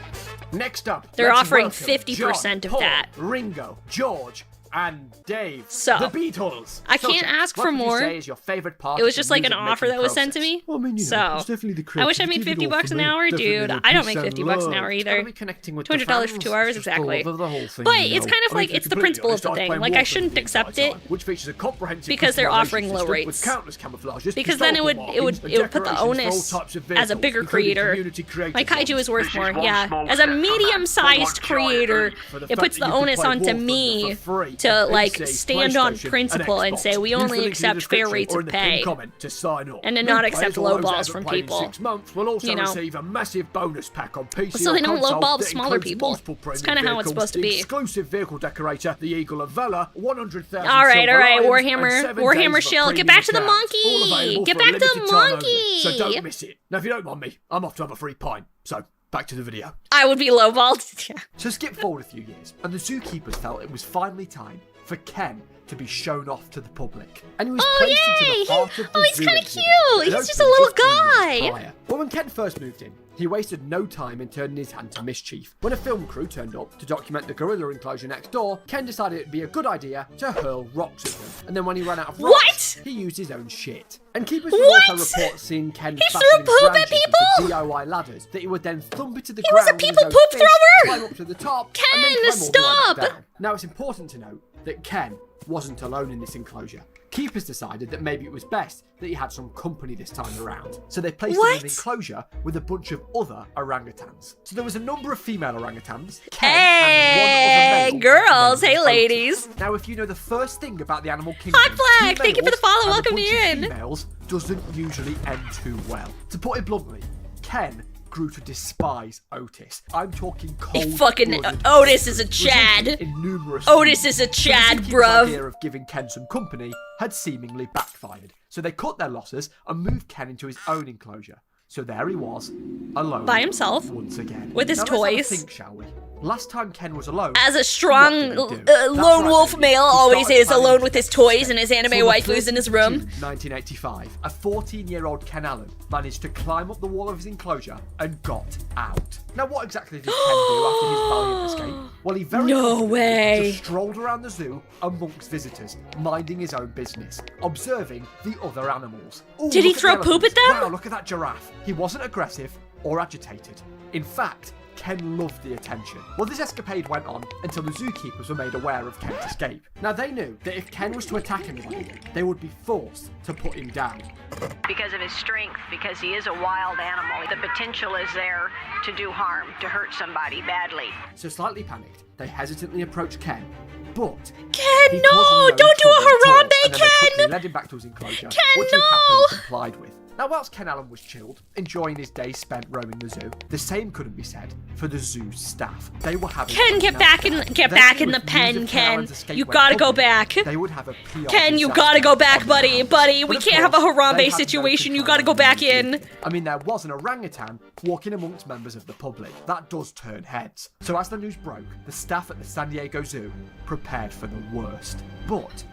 F: Next up,
C: They're
F: let's
C: offering
F: welcome
C: 50%
F: John,
C: of
F: Paul,
C: that.
F: Ringo, George, and Dave.
C: So,
F: the Beatles.
C: I can't
F: Jack,
C: ask
F: what
C: for
F: would you
C: more.
F: say is your favorite part
C: it was
F: of the
C: just like an
F: music-making
C: offer that was sent to
F: process?
C: me.
G: Well, I mean, you know,
C: So,
G: it's definitely the
C: I wish I made
G: creativity of it all
C: $50
G: for
C: an
G: me.
C: hour,
G: Definitely
C: dude.
G: the
C: I don't
G: peace
C: make
G: and
C: $50 an
G: love.
C: hour
F: Gotta
C: either.
F: be connecting with the
C: $200 for
F: fans.
C: 2 hours,
G: Just the
C: exactly.
G: love of the whole thing,
C: But
G: you
C: it's
G: know.
C: kind of
F: I mean,
C: like
F: to be
C: it's the
F: completely
C: principle of
F: honest,
C: the
F: I was
C: thing.
F: playing
C: Like I
F: War
C: shouldn't
F: Thunder
C: accept
F: the
C: it
F: entire time, which features a comprehensive
C: because they're offering
F: customization
C: low
F: system
C: rates.
F: with countless camouflages,
C: Because then it would
F: historical markings,
C: put the
F: decorations for all
C: onus
F: types of
C: as a
F: vehicles,
C: bigger
F: including
C: creator.
F: community-created
C: My kaiju
F: ones.
C: is worth
D: This
C: more,
D: is one
C: yeah.
D: small
C: As a
D: step for man,
C: medium-sized
D: one giant
C: creator,
F: For the
C: it
F: fact
C: puts
F: that
C: the
F: you can
C: onus
F: play
C: onto
F: War Thunder
C: me
F: for free
C: to
F: a
C: like
F: PC,
C: stand on
F: PlayStation,
C: principle and
F: Xbox.
C: say we
F: Use the
C: only
F: link in the
C: accept fair
F: description
C: rates
F: or
C: of
F: in the pinned
C: pay.
F: comment to sign up.
C: And to
F: New
C: not
F: players
C: accept
F: or
C: low
F: those
C: balls
F: that
C: from
F: haven't played in
C: people.
F: 6 months will also
C: You know.
F: receive a massive bonus pack on PC
C: So they
F: or
C: don't
F: console
C: lowball the
F: that
C: smaller
F: includes
C: people.
F: multiple
C: It's
F: premium
C: kinda how it's
F: vehicles,
C: supposed to be.
F: exclusive vehicle decorator, the Eagle of Valor, 100,000
C: All right,
F: silver lions,
C: Warhammer,
F: and 7
C: Warhammer
F: days of
C: shill. Get
F: premium
C: back to the
F: accounts,
C: monkey.
F: all available
C: Get
F: for a
C: back to the
F: limited time
C: monkey.
F: only, so don't miss it. Now, if you don't mind me, I'm off to have a free pint. So, back to the video.
C: I would be lowballed. Yeah.
F: So skip forward a few years, and the zookeepers felt it was finally time for Ken to be shown off to the public. And he was
C: Oh,
F: placed
C: yay!
F: into the heart of the
C: He's
F: zoo
C: kinda
F: exhibit
C: cute.
F: that
C: He's just
F: opened
C: a little
F: 3 years
C: guy.
F: prior. But when Ken first moved in, he wasted no time in turning his hand to mischief. When a film crew turned up to document the gorilla enclosure next door, Ken decided it'd be a good idea to hurl rocks at them. And then when he ran out of rocks,
C: What?
F: he used his own shit. And keepers would
C: What?
F: also report seeing Ken
C: He threw
F: fashioning
C: poop at
F: branches into
C: people?
F: DIY ladders that he would then thump into the
C: He was
F: ground
C: a
F: with his
C: people
F: own
C: poop
F: fist,
C: thrower!
F: climb up to the top,
C: Ken,
F: and then climb all the way
C: stop!
F: back down. Now it's important to note that Ken wasn't alone in this enclosure. Keepers decided that maybe it was best that he had some company this time around. So they placed him in
C: What?
F: an enclosure with a bunch of other orangutans. So there was a number of female orangutans, Ken, and one
C: Hey,
F: other male
C: girls.
F: named
C: Hey,
F: Otis.
C: ladies.
F: Now, if you know the first thing about the animal kingdom,
C: Hi, Flag.
F: two
C: Thank you for the
F: males
C: follow.
F: and a
C: Welcome
F: bunch
C: to
F: of
C: in.
F: females doesn't usually end too well. To put it bluntly, Ken grew to despise Otis. I'm talking cold.
C: fucking- Otis is a Chad. Otis is a Chad, bruv.
F: The idea of giving Ken some company had seemingly backfired. So they cut their losses and moved Ken into his own enclosure. So there he was, alone.
C: By himself.
F: Once again.
C: With his
F: Now let's have a
C: toys.
F: think, shall we? Last time Ken was alone.
C: As a strong
F: what did he do? That's
C: lone
F: right,
C: wolf
F: baby.
C: male
F: He
C: always
F: started
C: is,
F: planning
C: alone
F: to
C: with his
F: take
C: toys
F: steps.
C: and his anime
F: So the
C: waifus in his
F: 1st of
C: room.
F: June, 1985, a 14-year-old Ken Allen managed to climb up the wall of his enclosure and got out. Now, what exactly did Ken do after his valiant escape? Well, he very
C: No
F: confidently
C: way.
F: just strolled around the zoo amongst visitors, minding his own business, observing the other animals. Ooh,
C: Did he
F: look the
C: throw poop at
F: elephants.
C: them?
F: Wow, look at that giraffe. He wasn't aggressive or agitated. In fact, Ken loved the attention. Well, this escapade went on until the zookeepers were made aware of Ken's escape. Now, they knew that if Ken was to attack anybody, they would be forced to put him down.
G: Because of his strength, because he is a wild animal, the potential is there to do harm, to hurt somebody badly.
F: So, slightly panicked, they hesitantly approached Ken, but
C: Ken,
F: he
C: no!
F: caused
C: Don't do a
F: trouble at all,
C: Harambe,
F: and then they quickly
C: Ken!
F: led him back to his enclosure,
C: Ken,
F: which he
C: no!
F: happily complied with. Now, whilst Ken Allen was chilled, enjoying his day spent roaming the zoo, the same couldn't be said for the zoo staff. They were having
C: Ken, get back in the pen, Ken. You gotta go back.
F: They would have a PR
C: Ken, you
F: disaster
C: gotta go back,
F: on
C: buddy,
F: their hands.
C: buddy.
F: But
C: We
F: of
C: can't have a
F: course, they
C: Harambe
F: had no
C: situation. You
F: control
C: gotta go
F: over
C: back
F: the
C: in.
F: zoo. I mean, there was an orangutan walking amongst members of the public. That does turn heads. So as the news broke, the staff at the San Diego Zoo prepared for the worst. But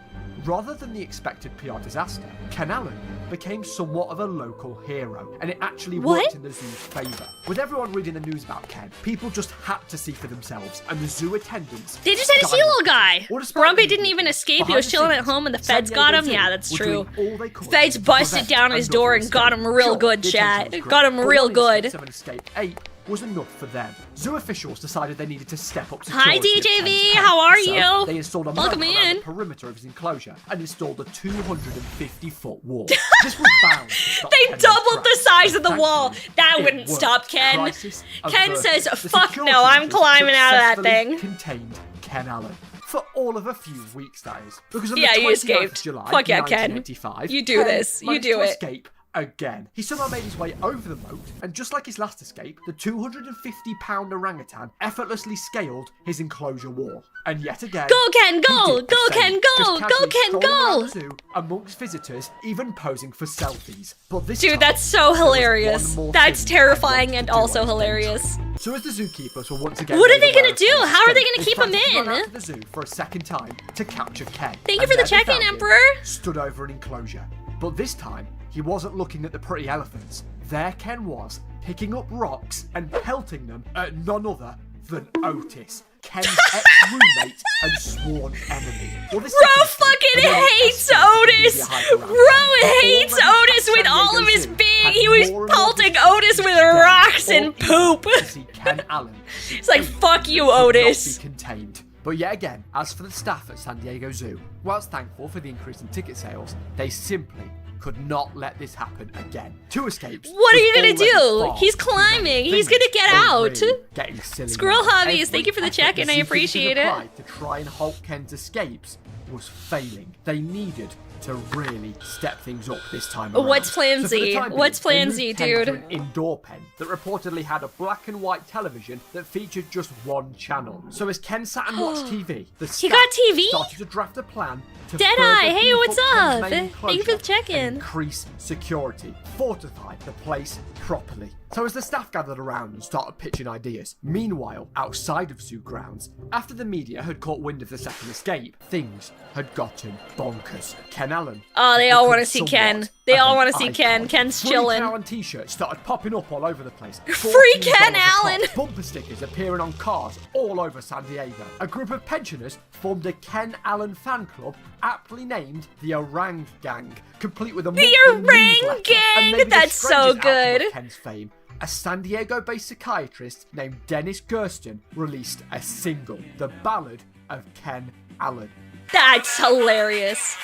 F: rather than the expected PR disaster, Ken Allen became somewhat of a local hero, and it actually
C: What?
F: worked in the zoo's favour. With everyone reading the news about Ken, people just had to see for themselves, and the zoo attendance.
C: They just had to see a little guy.
F: Well, despite
C: Harambe
F: the
C: didn't
F: media,
C: even escape. He
F: behind
C: was
F: the
C: chilling at
F: scenes,
C: home and the
F: San
C: feds got
F: Diego
C: him.
F: Zoo
C: Yeah, that's
F: were
C: true.
F: doing all they could
C: Feds
F: to
C: busted
F: prevent
C: down his
F: another
C: door and got
F: escape.
C: him real
F: Sure,
C: good,
F: the
C: chat.
F: attention was
C: Got
F: great,
C: him
F: but
C: real
F: one
C: good.
F: instance of an escaped ape was enough for them. Zoo officials decided they needed to step up
C: Hi,
F: security of
C: DJV,
F: Ken's pen.
C: how are
F: So
C: you?
F: They installed a
C: Welcome
F: moat around
C: in.
F: the perimeter of his enclosure and installed a 250-foot wall. This was bound to stop
C: They
F: Ken's
C: doubled the
F: tracks.
C: size of the wall.
F: Thankfully,
C: That
F: it
C: wouldn't
F: worked.
C: stop Ken.
F: Crisis
C: Ken
F: averted.
C: says,
F: The
C: "Fuck
F: security
C: no, I'm
F: measures
C: climbing out of that
F: successfully
C: thing."
F: Contained Ken Allen. For all of a few weeks, that is. Because on
C: Yeah,
F: the
C: you
F: 29th
C: escaped.
F: of July,
C: Fuck yeah, Ken.
F: 1985,
C: You do
F: Ken
C: this. You
F: managed
C: do
F: to
C: it.
F: escape again. He somehow made his way over the moat, and just like his last escape, the 250-pound orangutan effortlessly scaled his enclosure wall. And yet again,
C: Go, Ken,
F: he
C: go!
F: did the
C: Go,
F: same,
C: Ken,
F: just
C: go! Go,
F: casually
C: Ken,
F: strolling around
C: go!
F: the zoo amongst visitors, even posing for selfies. But this
C: Dude,
F: time,
C: that's so
F: there was
C: hilarious.
F: one more
C: That's
F: thing Ken
C: terrifying
F: wanted
C: and
F: to do
C: also
F: on his
C: hilarious.
F: date. So as the zookeepers were once again
C: What are
F: made
C: they
F: aware
C: gonna
F: of
C: do?
F: Ken's
C: How are they
F: escape,
C: gonna keep him
F: frantically
C: in?
F: ran out to the zoo for a second time to capture Ken.
C: Thank you
F: And
C: for the
F: there they
C: check-in,
F: found him,
C: Emperor.
F: Stood over an enclosure. But this time, he wasn't looking at the pretty elephants. There Ken was, picking up rocks and pelting them at none other than Otis, Ken's ex-roommate and sworn enemy. Well, this
C: Bro
F: second escape
C: fucking
F: had only
C: hates
F: escalated the
C: Otis!
F: media hype around
C: Bro
F: Ken.
C: hates
F: Already
C: Otis with
F: San
C: all
F: Diego
C: of his
F: Zoo
C: being.
F: had
C: He was
F: more and more
C: pelting
F: visitors
C: Otis with
F: dead
C: rocks
F: or
C: and
F: eager
C: poop.
F: to see Ken Allen.
C: It's like, fuck you,
F: Could not
C: Otis.
F: be contained. But yet again, as for the staff at San Diego Zoo, whilst thankful for the increase in ticket sales, they simply could not let this happen again. 2 escapes.
A: What are
F: was
A: you gonna
F: already
A: do?
F: far
A: He's
F: too many.
A: climbing. He's
F: Things
A: gonna get
F: were
A: out.
F: really getting silly
A: Squirrel
F: now.
A: Hobbies, thank you for the
F: Every
A: check-in, I
F: effort the
A: appreciate
F: Zookeepers
A: it.
F: applied to try and halt Ken's escapes was failing. They needed to really step things up this time around.
A: What's Plan
F: So for the
A: Z?
F: time being,
A: What's
F: they
A: Plan
F: moved
A: Z,
F: Ken to
A: dude?
F: an indoor pen that reportedly had a black and white television that featured just 1 channel. So as Ken sat and watched TV, the
A: He got
F: staff
A: TV?
F: started to draft a plan to
A: Deadeye,
F: further
A: hey,
F: beef
A: what's
F: Ken's
A: up?
F: main
A: Thank you for the
F: enclosure
A: check-in.
F: and increase security, fortify the place properly. So as the staff gathered around and started pitching ideas, meanwhile, outside of zoo grounds, after the media had caught wind of the second escape, things had gotten bonkers. Ken Allen.
A: Oh, they all
F: become
A: want to see Ken.
F: somewhat
A: They
F: of
A: all
F: an
A: want to see
F: icon.
A: Ken. Ken's
F: Free
A: chilling.
F: Ken Allen t-shirts started popping up all over the place.
A: Free
F: $14
A: Ken
F: a pop.
A: Allen!
F: Bumper stickers appearing on cars all over San Diego. A group of pensioners formed a Ken Allen fan club aptly named the Orang Gang, complete with a monthly
A: Orang
F: newsletter,
A: Gang!
F: and maybe the
A: That's so
F: strangest outcome
A: good.
F: of Ken's fame, a San Diego-based psychiatrist named Dennis Gersten released a single, The Ballad of Ken Allen.
A: That's hilarious.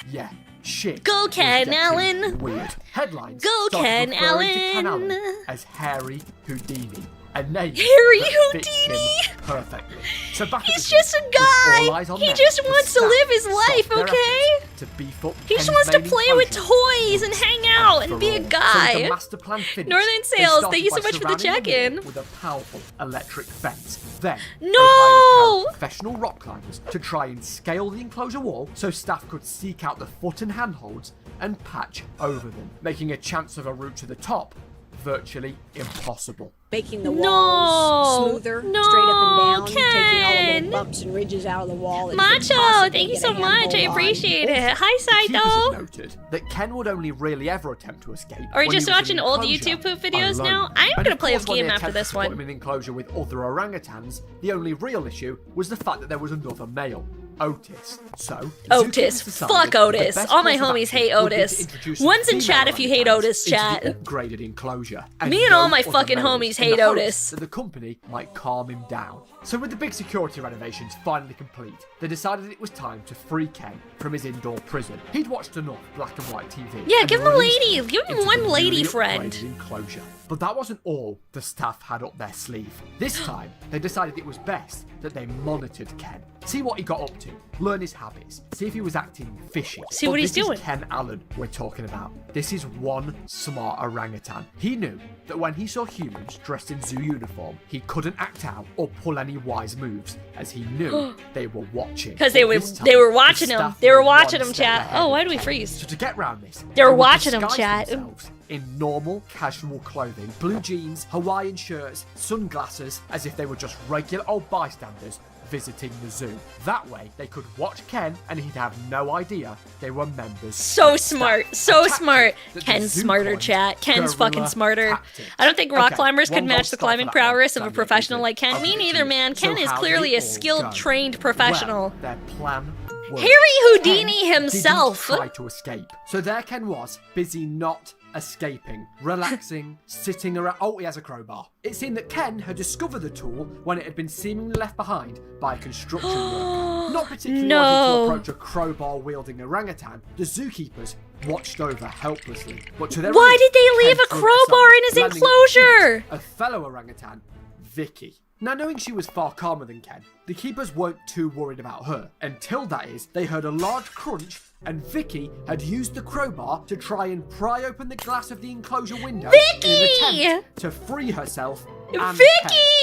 F: Yeah, shit.
A: Go
F: was
A: Ken
F: getting
A: Allen.
F: Weird. Headlines
A: Go
F: started
A: Ken
F: referring to Ken
A: Allen.
F: Allen as Harry Houdini. A name
A: Harry
F: that fits
A: Houdini.
F: him perfectly. So back at
A: He's
F: the zoo,
A: just a
F: with all
A: guy.
F: eyes on
A: He
F: them,
A: just
F: the
A: wants to
F: staff
A: live his
F: stopped
A: life,
F: their
A: okay?
F: efforts to beef up
A: He just
F: Ken's
A: wants to
F: main
A: play with
F: enclosure.
A: toys and hang out and be a
F: So with
A: guy.
F: the master plan finished,
A: Northern
F: they
A: Sales,
F: started
A: thank you so
F: by
A: much for the
F: surrounding
A: check-in.
F: wall with a powerful electric fence. Then
A: No!
F: they hired a pair of professional rock climbers to try and scale the enclosure wall so staff could seek out the foot and handholds and patch over them, making a chance of a route to the top virtually impossible.
H: Making the
A: No,
H: walls smoother,
A: no,
H: straight up and down, taking all the
A: Ken.
H: little bumps and ridges out of the wall. that you could
A: Macho,
H: possibly
A: thank you
H: get
A: so
H: a
A: much. I
H: handhold on.
A: appreciate it. Hi,
F: The keepers had
A: Saito.
F: noted that Ken would only really ever attempt to escape.
A: Are you
F: when
A: just
F: he was
A: watching
F: in
A: old
F: enclosure
A: YouTube poop videos
F: alone.
A: now? I'm
F: And
A: gonna
F: of
A: play a
F: course, when
A: game
F: they
A: after
F: attempted
A: this
F: to put
A: one.
F: him in enclosure with other orangutans, the only real issue was the fact that there was another male, Otis. So
A: Otis.
F: zookeepers decided
A: Fuck
F: the
A: Otis.
F: best
A: All my
F: course of
A: homies
F: action
A: hate
F: would be to
A: Otis.
F: introduce
A: One's in
F: female
A: chat if you hate
F: orangutans
A: Otis,
F: into
A: chat.
F: the upgraded enclosure. And
A: Me and
F: no
A: all my
F: other
A: fucking
F: males
A: homies
F: in
A: hate
F: the hopes
A: Otis.
F: that the company might calm him down. So with the big security renovations finally complete, they decided it was time to free Ken from his indoor prison. He'd watched enough black and white TV.
A: Yeah,
F: and
A: give him a
F: released
A: lady.
F: him
A: Give him
F: into
A: one
F: the
A: lady
F: newly
A: friend.
F: upgraded enclosure. But that wasn't all the staff had up their sleeve. This time, they decided it was best that they monitored Ken, see what he got up to, learn his habits, see if he was acting fishy.
A: See
F: But
A: what he's
F: this is
A: doing.
F: Ken Allen we're talking about. This is one smart orangutan. He knew that when he saw humans dressed in zoo uniform, he couldn't act out or pull any wise moves, as he knew they were watching.
A: Because they
F: But
A: were
F: this time,
A: they were
F: the
A: watching him.
F: staff
A: They were
F: were one
A: watching him,
F: step
A: chat.
F: ahead
A: Oh,
F: of
A: why do we
F: Ken.
A: freeze?
F: So to get round this,
A: They were
F: would
A: watching him,
F: disguise
A: chat.
F: themselves in normal casual clothing, blue jeans, Hawaiian shirts, sunglasses, as if they were just regular old bystanders visiting the zoo. That way, they could watch Ken and he'd have no idea they were members.
A: So
F: of staff.
A: smart,
F: A
A: so
F: tactic
A: smart.
F: that the
A: Ken's
F: zoo
A: smarter,
F: coined
A: chat. Ken's fucking
F: guerrilla
A: smarter.
F: tactics.
A: I don't think rock
F: Okay,
A: climbers could
F: one
A: match
F: gold
A: the
F: star for
A: climbing
F: that
A: prowess
F: one.
A: of a
F: San
A: professional
F: Diego
A: like Ken.
F: I'll
A: Me
F: give it to
A: neither,
F: you.
A: man.
F: So
A: Ken is
F: how
A: clearly
F: did
A: a
F: it all
A: skilled,
F: go?
A: trained professional.
F: Well, their plan worked.
A: Harry Houdini
F: Ken
A: himself.
F: didn't try to escape. So there Ken was, busy not escaping, relaxing, sitting around. Oh, he has a crowbar. It seemed that Ken had discovered the tool when it had been seemingly left behind by a construction worker. Not particularly
A: No.
F: wanting to approach a crowbar-wielding orangutan, the zookeepers watched over helplessly. But to their
A: Why
F: relief,
A: did they leave
F: Ken
A: a
F: threw
A: crowbar
F: aside,
A: in his
F: landing
A: enclosure?
F: a fellow orangutan, Vicky. Now, knowing she was far calmer than Ken, the keepers weren't too worried about her. Until, that is, they heard a large crunch and Vicky had used the crowbar to try and pry open the glass of the enclosure window in an
A: Vicky!
F: attempt to free herself and
A: Vicky!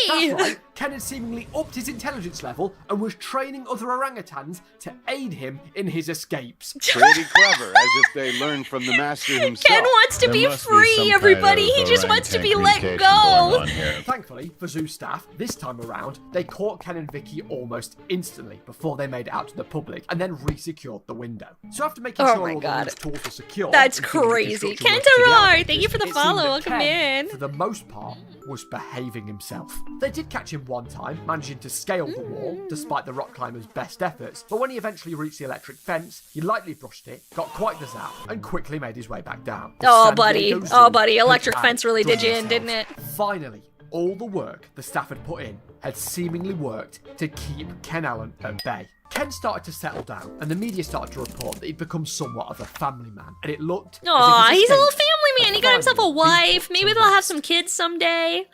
F: Ken. That's right, Ken had seemingly upped his intelligence level and was training other orangutans to aid him in his escapes.
I: Pretty clever, as if they learned from the master himself.
A: Ken wants to
I: There
A: be
I: must
A: free,
I: some kind
A: everybody.
I: of
A: He just wants to be
I: orangutan
A: let
I: communication going
A: go.
I: on here.
F: Thankfully for zoo staff, this time around, they caught Ken and Vicky almost instantly before they made it out to the public and then re-secured the window. So after making
A: Oh
F: sure
A: my
F: all
A: God.
F: the loose tools were secure,
A: That's
F: and keeping the
A: crazy.
F: construction
A: Ken
F: workers to the
A: Terrar,
F: elevators,
A: thank you for the
F: it seemed
A: follow.
F: that
A: Welcome
F: Ken,
A: in.
F: for the most part, was behaving himself. They did catch him one time, managing to scale the wall, despite the rock climber's best efforts, but when he eventually reached the electric fence, he lightly brushed it, got quite the zap, and quickly made his way back down. The
A: Oh,
F: San
A: buddy.
F: Diego
A: Oh,
F: Zoo
A: buddy.
F: had
A: Electric fence really did
F: outdone
A: you in, didn't
F: themselves.
A: it?
F: Finally, all the work the staff had put in had seemingly worked to keep Ken Allen at bay. Ken started to settle down, and the media started to report that he'd become somewhat of a family man, and it looked
C: Aw,
F: as if his
C: he's a little
F: escape
C: family man. He got himself a
F: finally
C: wife.
F: been put
C: Maybe
F: to
C: they'll have
F: rest.
C: some kids someday.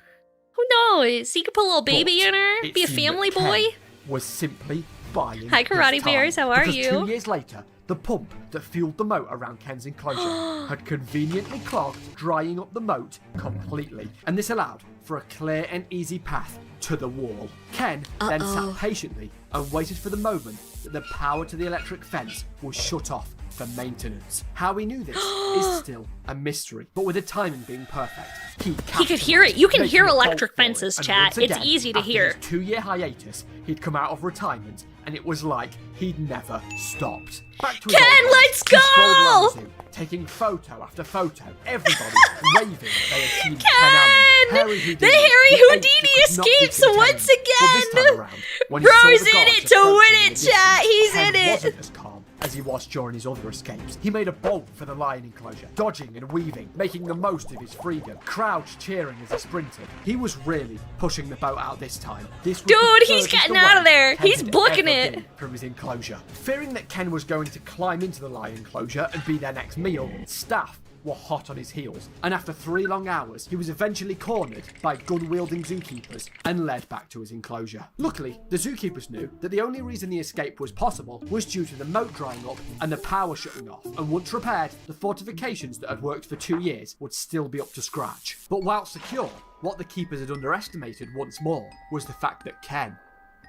C: Who knows? He could put a little baby
F: But
C: in her.
F: it
C: Be a
F: seemed that
C: family
F: Ken
C: boy.
F: was simply buying
C: Hi, Karate
F: his time,
C: Bears, how are
F: because
C: you?
F: 2 years later, the pump that fueled the moat around Ken's enclosure had conveniently clogged, drying up the moat completely. And this allowed for a clear and easy path to the wall. Ken then sat patiently and waited for the moment that the power to the electric fence was shut off for maintenance. How he knew this is still a mystery, but with the timing being perfect,
C: He could hear it. You can
F: making
C: hear
F: a bolt
C: electric
F: for it.
C: fences,
F: And
C: chat.
F: once
C: It's
F: again,
C: easy to
F: after
C: hear.
F: his 2-year hiatus, he'd come out of retirement, and it was like he'd never stopped. Back to his
C: Ken,
F: old ways,
C: let's
F: he strolled around
C: go!
F: the zoo, taking photo after photo, everybody raving that they had seen
C: Ken!
F: Allen. Harry
C: The Harry
F: the ape
C: Houdini
F: that could not be
C: escapes
F: contained.
C: once
F: Well, this
C: again!
F: time around, when he saw
C: Bro's
F: the
C: in
F: guards
C: it to
F: approaching
C: win
F: in
C: it,
F: the
C: chat.
F: distance,
C: He's
F: Ken
C: in it.
F: wasn't as calm as he was during his other escapes. He made a bolt for the lion enclosure, dodging and weaving, making the most of his freedom, crowds cheering as he sprinted. He was really pushing the boat out this time. This was
C: Dude,
F: the
C: he's
F: furthest
C: getting
F: away
C: out of there.
F: Ken
C: He's
F: had
C: booking
F: ever
C: it.
F: been from his enclosure. Fearing that Ken was going to climb into the lion enclosure and be their next meal, staff were hot on his heels, and after 3 long hours, he was eventually cornered by gun-wielding zookeepers and led back to his enclosure. Luckily, the zookeepers knew that the only reason the escape was possible was due to the moat drying up and the power shutting off, and once repaired, the fortifications that had worked for 2 years would still be up to scratch. But while secure, what the keepers had underestimated once more was the fact that Ken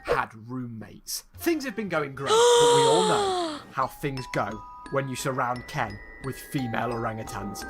F: had roommates. Things had been going great, but we all know how things go when you surround Ken with female orangutans.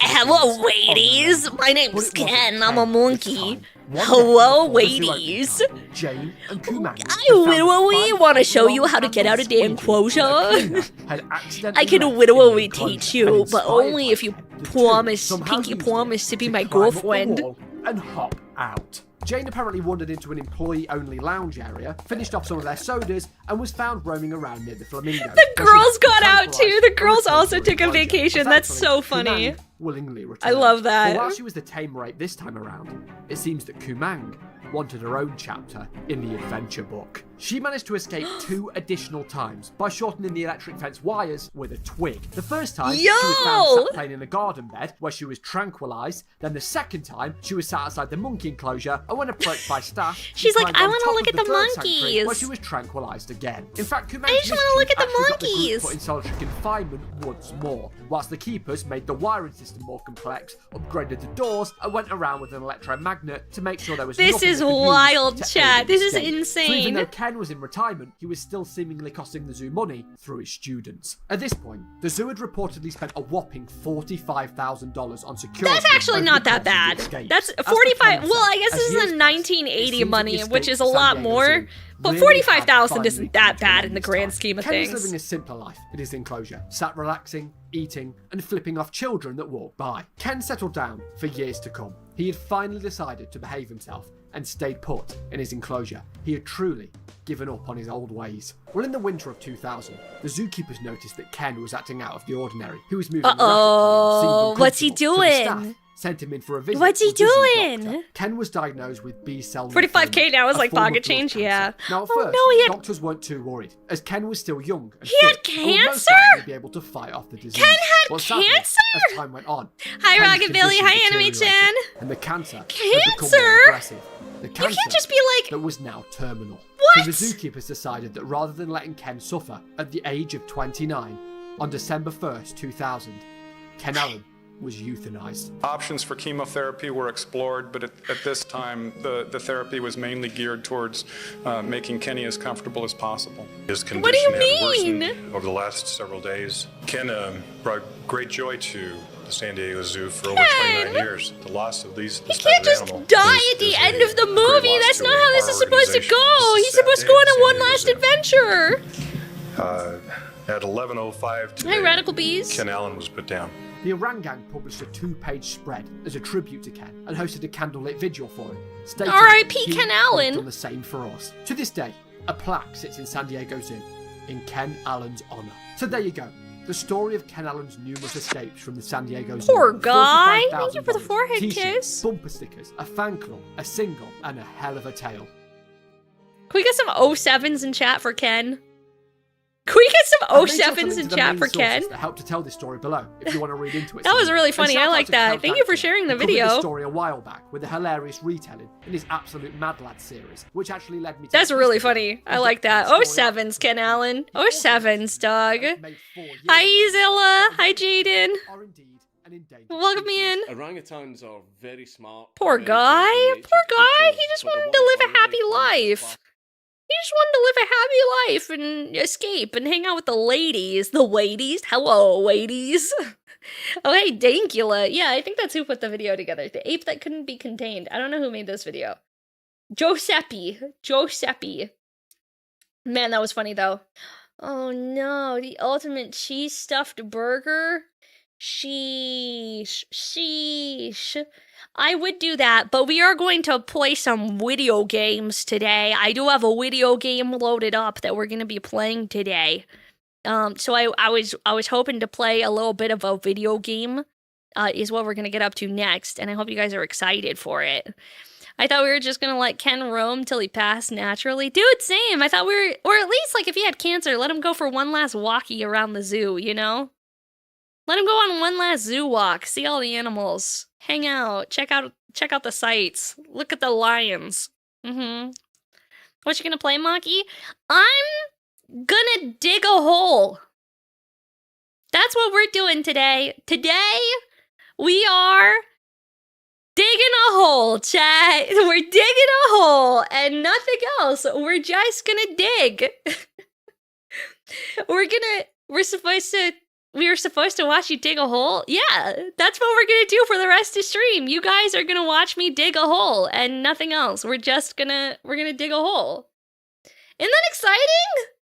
C: Hello, ladies. My name's Ken. I'm a monkey. Hello, ladies.
F: Jane and Kumang.
C: I literally want to show you how to get out of the enclosure. I can literally teach you, but only if you promise, pinky promise to be my girlfriend.
F: And hop out. Jane apparently wandered into an employee-only lounge area, finished off some of their sodas, and was found roaming around near the flamingo.
C: The girls got out too. The girls also took a vacation. That's so funny.
F: Kumang willingly returned.
C: I love that.
F: But while she was the tamer ape this time around, it seems that Kumang wanted her own chapter in the adventure book. She managed to escape 2 additional times by shortening the electric fence wires with a twig. The first time, she was found sat playing in a garden bed where she was tranquilized. Then the second time, she was sat outside the monkey enclosure, and when approached by staff,
C: She's
F: she
C: like,
F: climbed
C: I
F: on
C: wanna
F: top
C: look
F: of
C: at the
F: third sanctuary,
C: monkeys.
F: where she was tranquilized again. In fact, Kumang's
C: I just wanna look at the
F: actually got the group
C: monkeys.
F: put in solitary confinement once more, whilst the keepers made the wiring system more complex, upgraded the doors, and went around with an electromagnet to make sure there was
C: This
F: nothing
C: is
F: that could use
C: wild,
F: to aid
C: chat. This is
F: escape. So even
C: insane.
F: though Ken was in retirement, he was still seemingly costing the zoo money through his students. At this point, the zoo had reportedly spent a whopping $45,000 on security.
C: That's actually
F: over
C: not
F: the
C: that
F: course of
C: bad.
F: the escape.
C: That's
F: As for
C: 45.
F: Ken
C: Well, I guess
F: as
C: this is
F: years
C: a
F: passed,
C: 1980
F: it seemed that
C: money,
F: the
C: which
F: escape
C: is a
F: to San
C: lot
F: Diego
C: more.
F: Zoo
C: But
F: really
C: 45,000
F: had
C: isn't that
F: finally
C: bad in
F: come
C: the
F: to
C: grand
F: an end.
C: scheme of
F: Ken was
C: things.
F: living a simpler life in his enclosure, sat relaxing, eating, and flipping off children that walked by. Ken settled down for years to come. He had finally decided to behave himself and stayed put in his enclosure. He had truly given up on his old ways. Well, in the winter of 2000, the zookeepers noticed that Ken was acting out of the ordinary. He was moving erratically and seemed
C: what's he
F: uncomfortable, so the
C: doing?
F: staff sent him in for a visit.
C: What's he
F: with the zoo
C: doing?
F: doctor. Ken was diagnosed with B-cell
C: 45K now is
F: lymphoma,
C: like
F: a form of
C: pocket
F: blood
C: change,
F: cancer.
C: yeah.
F: Now, at
C: Oh,
F: first,
C: no, he had-
F: doctors weren't too worried, as Ken was still young and
C: He had
F: fit, and would most
C: cancer?
F: likely be able to fight off the disease.
C: Ken had
F: Well, sadly,
C: cancer?
F: as time went on,
C: Hi,
F: Ken's
C: Rockabilly.
F: condition
C: Hi, Anime
F: deteriorated,
C: Chan.
F: and the cancer had
C: Cancer?
F: become more aggressive. The
C: You
F: cancer
C: can't just be like,
F: that was now terminal.
C: What?
F: So the zookeepers decided that rather than letting Ken suffer at the age of 29, on December 1st, 2000, Ken Allen was euthanized.
J: Options for chemotherapy were explored, but at this time, the therapy was mainly geared towards making Kenny as comfortable as possible.
K: His condition
C: What do you
K: had
C: mean?
K: worsened over the last several days. Ken brought great joy to the San Diego Zoo for over 29 years. The loss of this
C: you
K: type
C: can't
K: of
C: just
K: animal
C: die
K: is-
C: at the
K: is
C: end
K: a
C: of the
K: great
C: movie.
K: loss
C: That's
K: to
C: not how this
K: our
C: is supposed to
K: organization.
C: go.
K: This
C: He's
K: is a sad
C: supposed to
K: day
C: go
K: at
C: on a
K: San
C: one
K: Diego
C: last
K: Zoo.
C: adventure.
K: At 11:05 today,
C: Hi, Radical Bees.
K: Ken Allen was put down.
F: The Orangang published a 2-page spread as a tribute to Ken and hosted a candlelit vigil for him, stating
C: R.I.P.
F: he
C: Ken
F: would
C: Allen.
F: have done the same for us. To this day, a plaque sits in San Diego Zoo in Ken Allen's honor. So there you go. The story of Ken Allen's numerous escapes from the San Diego Zoo.
C: Poor guy.
F: $45,000,
C: Thank you for the forehead
F: t-shirts,
C: kiss.
F: bumper stickers, a fan club, a single, and a hell of a tale.
C: Can we get some 07s in chat for Ken? Can we get some
F: I've made sure to
C: 07s
F: link
C: in
F: to the
C: chat
F: main
C: for
F: sources
C: Ken?
F: that help to tell this story below, if you want to read into it.
C: That was
F: some
C: really
F: more.
C: funny.
F: And
C: I
F: shout out
C: like
F: to
C: that.
F: Count
C: Thank you for
F: Anthony,
C: sharing the
F: who covered
C: video.
F: this story a while back with a hilarious retelling in his Absolute Mad Lad series, which actually led me to
C: That's
F: this
C: really
F: video
C: funny. I
F: and
C: like that.
F: get the story
C: 07s, Ken Allen. 07s, dog.
F: made 4 years
C: Hi,
F: ago
C: Zilla.
F: that
C: Hi, Jaden.
F: are indeed an endangered
C: Welcome me in.
L: Orangutans are very smart.
C: Poor
L: very
C: guy.
L: gentle natured
C: Poor guy.
L: creatures,
C: He just
L: but the
C: wanted to
L: world
C: live a happy
L: wildlife finds
C: life.
L: spark-
C: He just wanted to live a happy life and escape and hang out with the ladies. The ladies? Hello, ladies. Oh, hey, Dankula. Yeah, I think that's who put the video together. The ape that couldn't be contained. I don't know who made this video. Giuseppe. Man, that was funny, though. Oh, no. The ultimate cheese stuffed burger? Sheesh. I would do that, but we are going to play some video games today. I do have a video game loaded up that we're going to be playing today. So I was hoping to play a little bit of a video game, is what we're going to get up to next, and I hope you guys are excited for it. I thought we were just going to let Ken roam till he passed naturally. Dude, same. I thought we were, or at least like if he had cancer, let him go for one last walkie around the zoo, you know? Let him go on one last zoo walk, see all the animals, hang out, check out the sights, look at the lions. What you gonna play, Maki? I'm gonna dig a hole. That's what we're doing today. Today, we are digging a hole, chat. We're digging a hole and nothing else. We're just gonna dig. We were supposed to watch you dig a hole? Yeah, that's what we're gonna do for the rest of the stream. You guys are gonna watch me dig a hole and nothing else. We're gonna dig a hole. Isn't that exciting?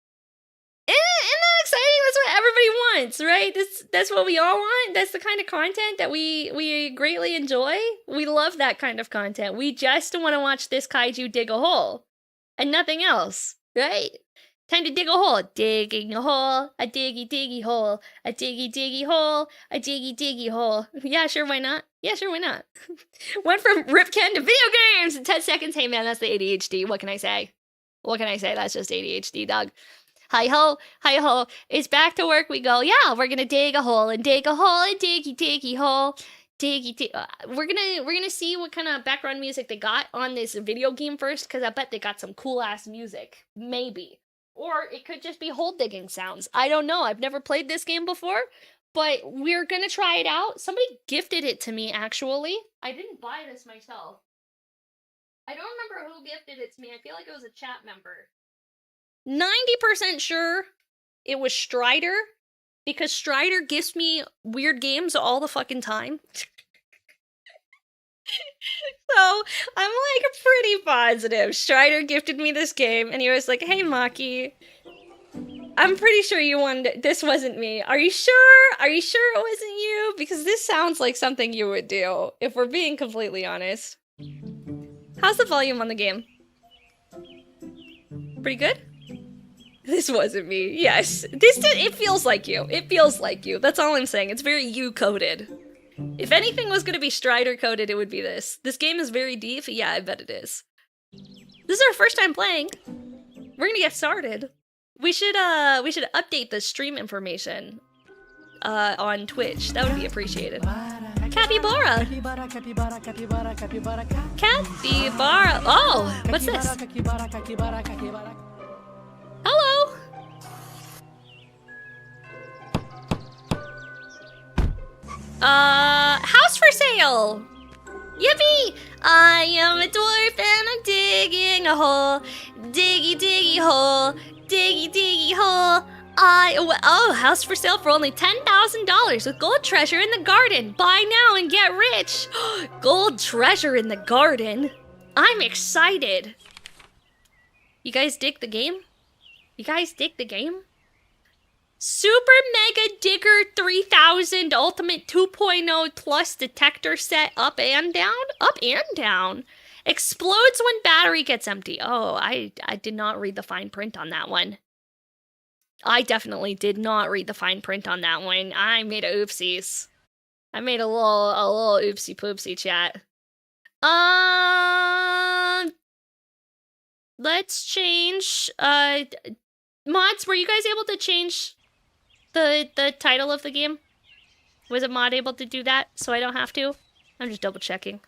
C: Isn't that exciting? That's what everybody wants, right? That's what we all want. That's the kind of content that we greatly enjoy. We love that kind of content. We just want to watch this kaiju dig a hole and nothing else, right? Time to dig a hole. Digging a hole, a diggy diggy hole, a diggy diggy hole, a diggy diggy hole. Yeah, sure, why not? Yeah, sure, why not? Went from Rip Ken to video games in 10 seconds. Hey man, that's the ADHD. What can I say? That's just ADHD, dog. Hi ho, it's back to work we go. Yeah, we're gonna dig a hole and dig a hole and diggy diggy hole. We're gonna see what kind of background music they got on this video game first, because I bet they got some cool ass music. Maybe. Or it could just be hole digging sounds. I don't know. I've never played this game before, but we're gonna try it out. Somebody gifted it to me, actually. I didn't buy this myself. I don't remember who gifted it to me. I feel like it was a chat member. 90% sure it was Strider, because Strider gifts me weird games all the fucking time. So, I'm like pretty positive. Strider gifted me this game, and he was like, hey, Maki, I'm pretty sure you wanted this wasn't me. Are you sure? Are you sure it wasn't you? Because this sounds like something you would do, if we're being completely honest. How's the volume on the game? Pretty good? This wasn't me. Yes. It feels like you. It feels like you. That's all I'm saying. It's very you-coded. If anything was gonna be Strider coded, it would be this. This game is very deep. Yeah, I bet it is. This is our first time playing. We're gonna get started. We should update the stream information on Twitch. That would be appreciated. Capybara. Capybara. Oh, what's this? Hello. House for sale! Yippee! I am a dwarf and I'm digging a hole. Diggy diggy hole. Diggy diggy hole. House for sale for only $10,000 with gold treasure in the garden. Buy now and get rich. Gold treasure in the garden. I'm excited. You guys dig the game? You guys dig the game? Super Mega Digger 3000 Ultimate 2.0 Plus Detector Set up and down? Up and down. Explodes when battery gets empty. Oh, I did not read the fine print on that one. I definitely did not read the fine print on that one. I made a oopsies. I made a little oopsie poopsie chat. Let's change, mods, were you guys able to change the title of the game? Was a mod able to do that so I don't have to? I'm just double checking.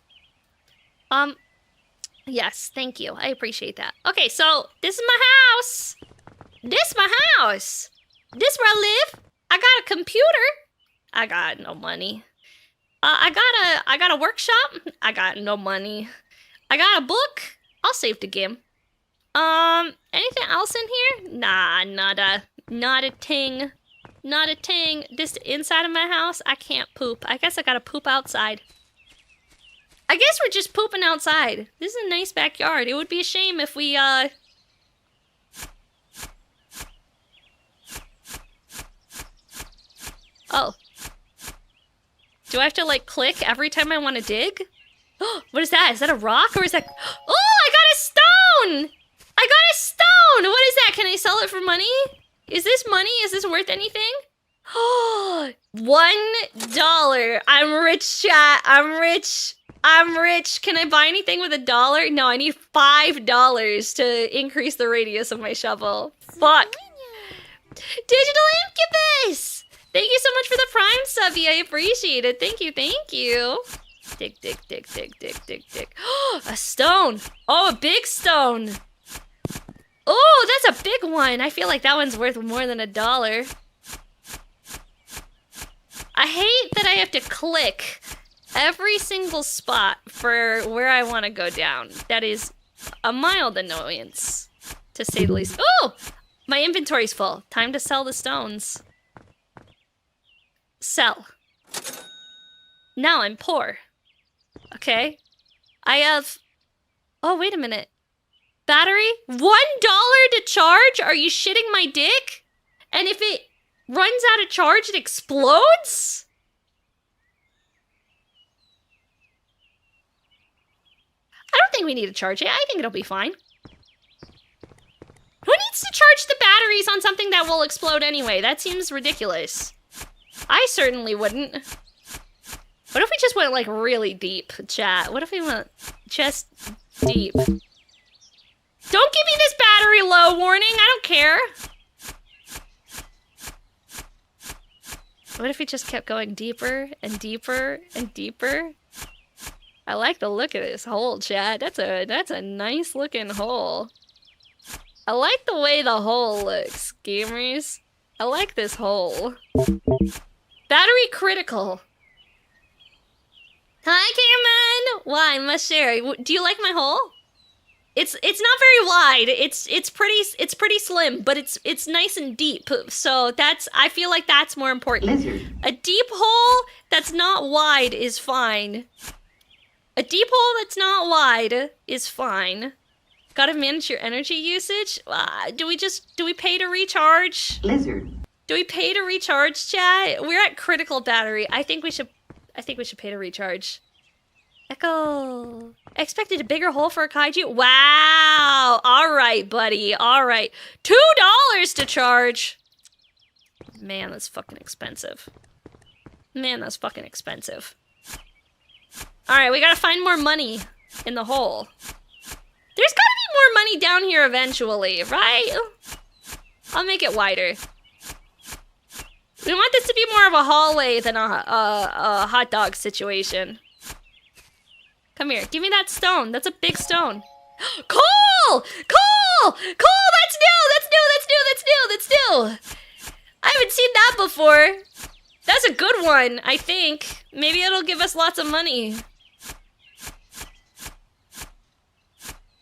C: Yes, thank you. I appreciate that. Okay, so this is my house. This my house. This where I live. I got a computer. I got no money. I got a workshop. I got no money. I got a book. I'll save the game. Anything else in here? Nah, nada. Not a ting. Not a ting. This inside of my house, I can't poop. I guess I gotta poop outside. I guess we're just pooping outside. This is a nice backyard. It would be a shame if we, Oh. Do I have to, like, click every time I want to dig? What is that? Is that a rock or is that... Oh, I got a stone! I got a stone! What is that? Can I sell it for money? Is this money? Is this worth anything? Oh, $1. I'm rich, chat. I'm rich. I'm rich. Can I buy anything with $1? No, I need $5 to increase the radius of my shovel. Fuck. Digital Incubus! Thank you so much for the Prime subby. I appreciate it. Thank you, thank you. Dig, dig, dig, dig, dig, dig, dig. A stone. Oh, a big stone. Oh, that's a big one. I feel like that one's worth more than $1. I hate that I have to click every single spot for where I want to go down. That is a mild annoyance, to say the least. Oh, my inventory's full. Time to sell the stones. Sell. Now I'm poor. Okay. I have... Oh, wait a minute. Battery? $1 to charge? Are you shitting my dick? And if it runs out of charge, it explodes? I don't think we need to charge it. I think it'll be fine. Who needs to charge the batteries on something that will explode anyway? That seems ridiculous. I certainly wouldn't. What if we just went, like, really deep, chat? What if we went just deep? Don't give me this battery low warning. I don't care. What if we just kept going deeper and deeper and deeper? I like the look of this hole, chat. That's a nice looking hole. I like the way the hole looks, gamers. I like this hole. Battery critical. Hi, Cameron. Why, must share. Do you like my hole? It's not very wide. It's pretty slim, but it's nice and deep. So I feel like that's more important. Lizard. A deep hole that's not wide is fine. A deep hole that's not wide is fine. Gotta manage your energy usage. Do we pay to recharge? Lizard. Do we pay to recharge, chat? We're at critical battery. I think we should pay to recharge. Echo. I expected a bigger hole for a kaiju. Wow. All right, buddy. All right. $2 to charge. Man, that's fucking expensive. Man, that's fucking expensive. All right, we gotta find more money in the hole. There's gotta be more money down here eventually, right? I'll make it wider. We want this to be more of a hallway than a hot dog situation. Come here, give me that stone. That's a big stone. Coal! Coal! Coal! That's new! That's new! That's new! That's new! That's new! I haven't seen that before. That's a good one, I think. Maybe it'll give us lots of money.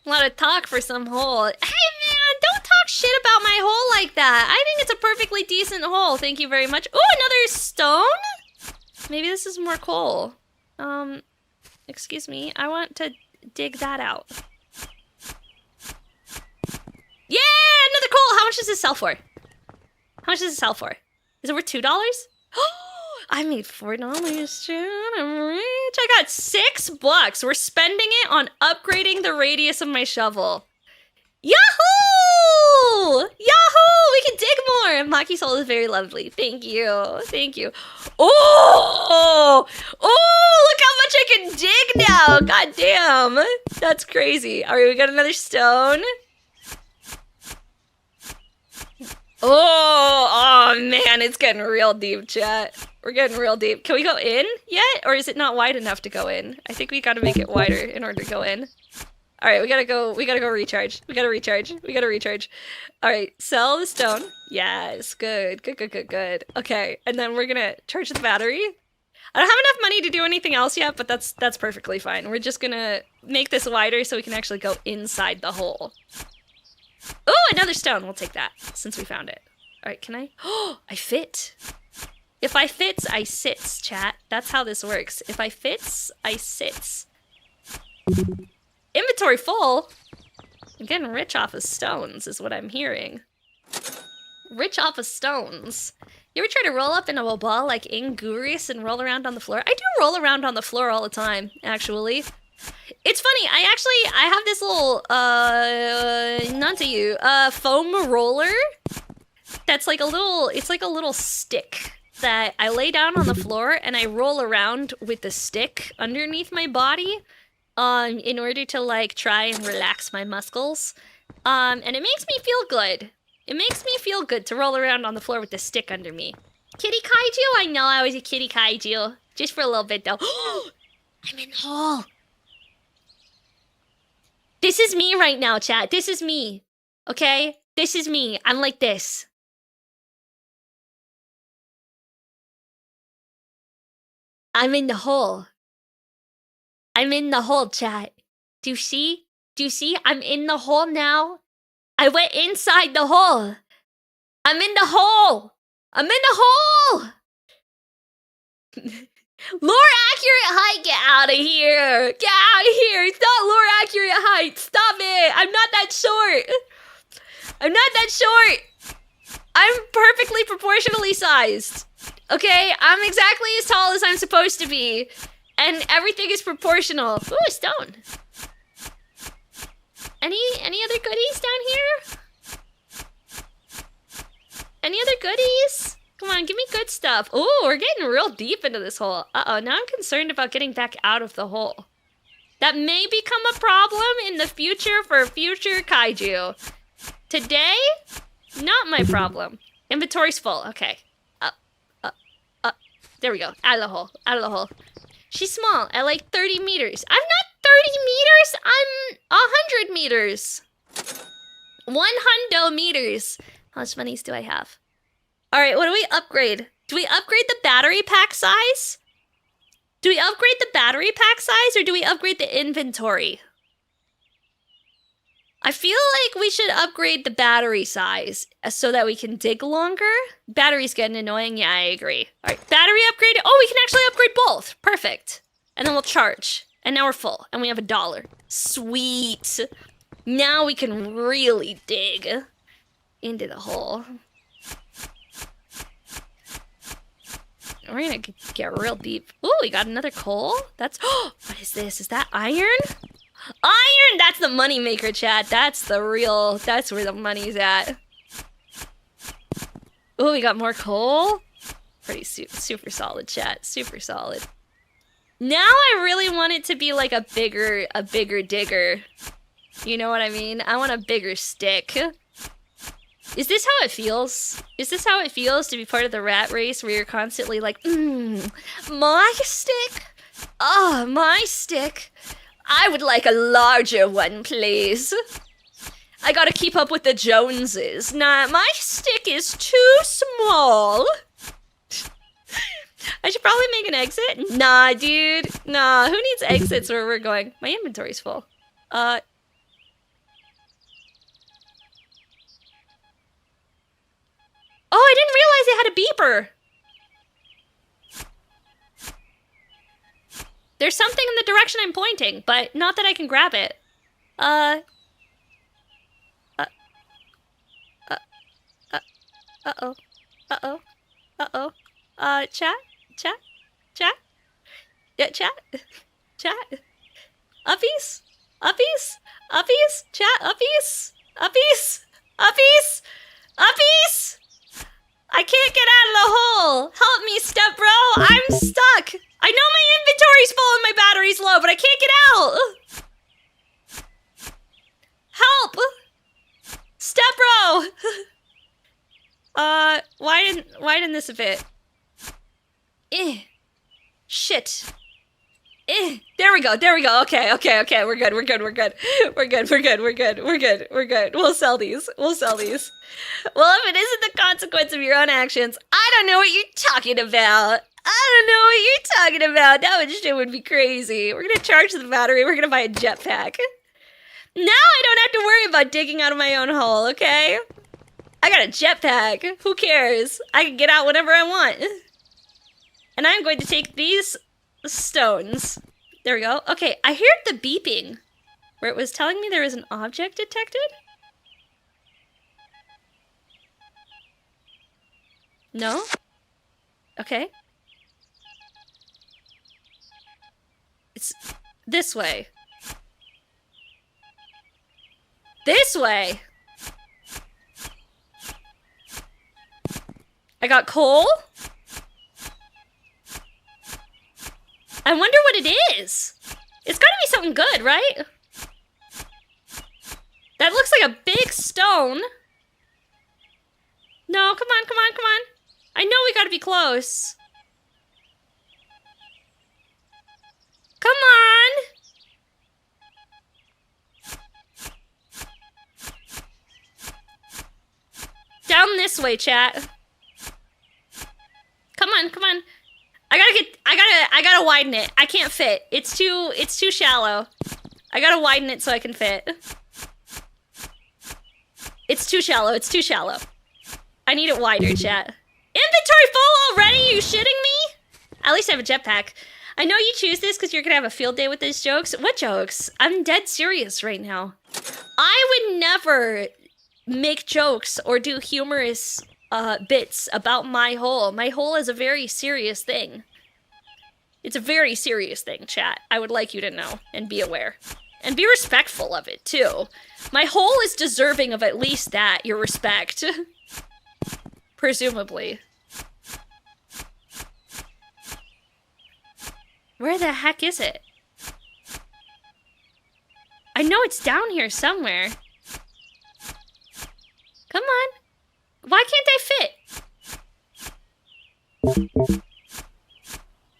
C: A lot of talk for some hole. Hey man, don't talk shit about my hole like that. I think it's a perfectly decent hole. Thank you very much. Ooh, another stone? Maybe this is more coal. Excuse me. I want to dig that out. Yeah, another coal. How much does this sell for? How much does it sell for? Is it worth $2? I made $4, dude. I'm rich. I got $6. We're spending it on upgrading the radius of my shovel. Yahoo! Yahoo! We can dig more. Maki Soul is very lovely. Thank you. Thank you. Oh! Oh! Look how much I can dig now. God damn. That's crazy. All right, we got another stone.
A: Oh man, it's getting real deep, chat. We're getting real deep. Can we go in yet? Or is it not wide enough to go in? I think we gotta make it wider in order to go in. Alright, we gotta go recharge. We gotta recharge. Alright, sell the stone. Yes, good. Okay, and then we're gonna charge the battery. I don't have enough money to do anything else yet, but that's perfectly fine. We're just gonna make this wider so we can actually go inside the hole. Oh, another stone. We'll take that since we found it. Alright, can I? Oh, I fit. If I fits, I sits, chat. That's how this works. If I fits, I sits. Inventory full? I'm getting rich off of stones, is what I'm hearing. Rich off of stones. You ever try to roll up into a ball like Ingurius and roll around on the floor? I do roll around on the floor all the time, actually. It's funny, I have this little, not to you, foam roller that's like it's like a little stick that I lay down on the floor and I roll around with the stick underneath my body in order to like try and relax my muscles. And it makes me feel good. It makes me feel good to roll around on the floor with the stick under me. Kitty Kaiju? I know I was a kitty Kaiju. Just for a little bit though. I'm in the hole. This is me right now, chat. This is me. Okay? This is me. I'm like this. I'm in the hole. I'm in the hole, chat. Do you see? Do you see? I'm in the hole now. I went inside the hole. I'm in the hole. I'm in the hole. Lore accurate height, get out of here. Get out of here. It's not lore accurate height. Stop it. I'm not that short. I'm not that short. I'm perfectly proportionally sized. Okay? I'm exactly as tall as I'm supposed to be. And everything is proportional. Ooh, a stone. Any other goodies down here? Any other goodies? Come on, give me good stuff. Ooh, we're getting real deep into this hole. Uh-oh, now I'm concerned about getting back out of the hole. That may become a problem in the future for future kaiju. Today, not my problem. Inventory's full. Okay. There we go. Out of the hole. Out of the hole. She's small, at like 30 meters. I'm not 30 meters, I'm 100 meters. 100 meters. How much monies do I have? All right, what do we upgrade? Do we upgrade the battery pack size? Do we upgrade the battery pack size or do we upgrade the inventory? I feel like we should upgrade the battery size so that we can dig longer. Battery's getting annoying. Yeah, I agree. All right, battery upgrade. Oh, we can actually upgrade both. Perfect. And then we'll charge. And now we're full. And we have $1. Sweet. Now we can really dig into the hole. We're gonna get real deep. Ooh, we got another coal. That's, oh, what is this? Is that iron? Iron! That's the money maker, chat. That's the real, that's where the money's at. Ooh, we got more coal. Pretty super solid, chat. Super solid. Now I really want it to be like a bigger digger. You know what I mean? I want a bigger stick. Is this how it feels? Is this how it feels to be part of the rat race where you're constantly like, my stick? Oh, my stick. I would like a larger one, please. I gotta keep up with the Joneses. Nah, my stick is too small. I should probably make an exit. Nah, dude. Nah, who needs exits where we're going? My inventory's full. Oh, I didn't realize it had a beeper. There's something in the direction I'm pointing, but not that I can grab it. Uh-oh. Chat? Yeah, chat? Uppies? Chat, uppies? I can't get out of the hole! Help me, step bro! I'm stuck! I know my inventory's full and my battery's low, but I can't get out! Help! Step bro! in this a bit. Shit. There we go. Okay. We're good. We'll sell these. Well, if it isn't the consequence of your own actions, I don't know what you're talking about. That shit would be crazy. We're gonna charge the battery. We're gonna buy a jetpack. Now I don't have to worry about digging out of my own hole, okay? I got a jetpack. Who cares? I can get out whenever I want. And I'm going to take these stones. There we go. Okay, I heard the beeping where it was telling me there was an object detected. No? Okay. It's this way. This way! I got coal? I wonder what it is. It's gotta be something good, right? That looks like a big stone. No, come on. I know we gotta be close. Come on! Down this way, chat. Come on. I gotta widen it. I can't fit. It's too shallow. I gotta widen it so I can fit. It's too shallow. I need it wider, chat. Inventory full already? You shitting me? At least I have a jetpack. I know you choose this because you're gonna have a field day with these jokes. What jokes? I'm dead serious right now. I would never make jokes or do humorous bits about my hole. My hole is a very serious thing. It's a very serious thing, chat. I would like you to know and be aware. And be respectful of it, too. My hole is deserving of at least that, your respect. Presumably. Where the heck is it? I know it's down here somewhere. Come on. Why can't I fit?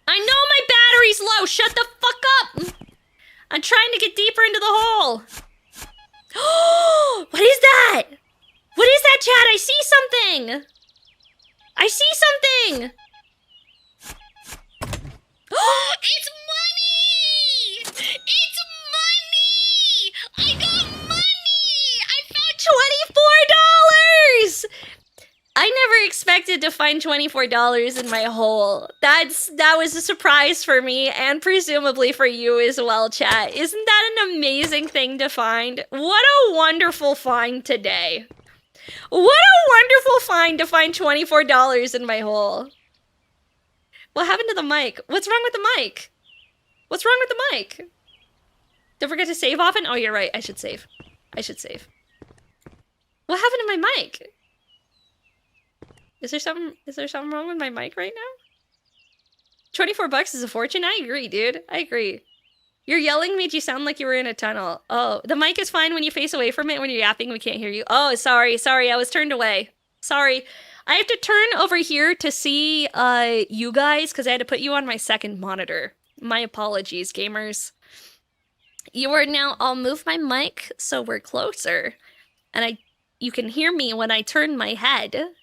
A: I know my battery's low. Shut the fuck up. I'm trying to get deeper into the hole. What is that? What is that, chat? I see something. It's money! It's money! I got money! I found $24! I never expected to find $24 in my hole. That was a surprise for me, and presumably for you as well, chat. Isn't that an amazing thing to find? What a wonderful find today. What a wonderful find to find $24 in my hole. What happened to the mic? What's wrong with the mic? Don't forget to save often? Oh, you're right. I should save. What happened to my mic? Is there something wrong with my mic right now? $24 is a fortune? I agree, dude. I agree. Your yelling made you sound like you were in a tunnel. Oh, the mic is fine when you face away from it. When you're yapping, we can't hear you. Oh, sorry. I was turned away. Sorry. I have to turn over here to see you guys because I had to put you on my second monitor. My apologies, gamers. You are now... I'll move my mic so we're closer. And you can hear me when I turn my head.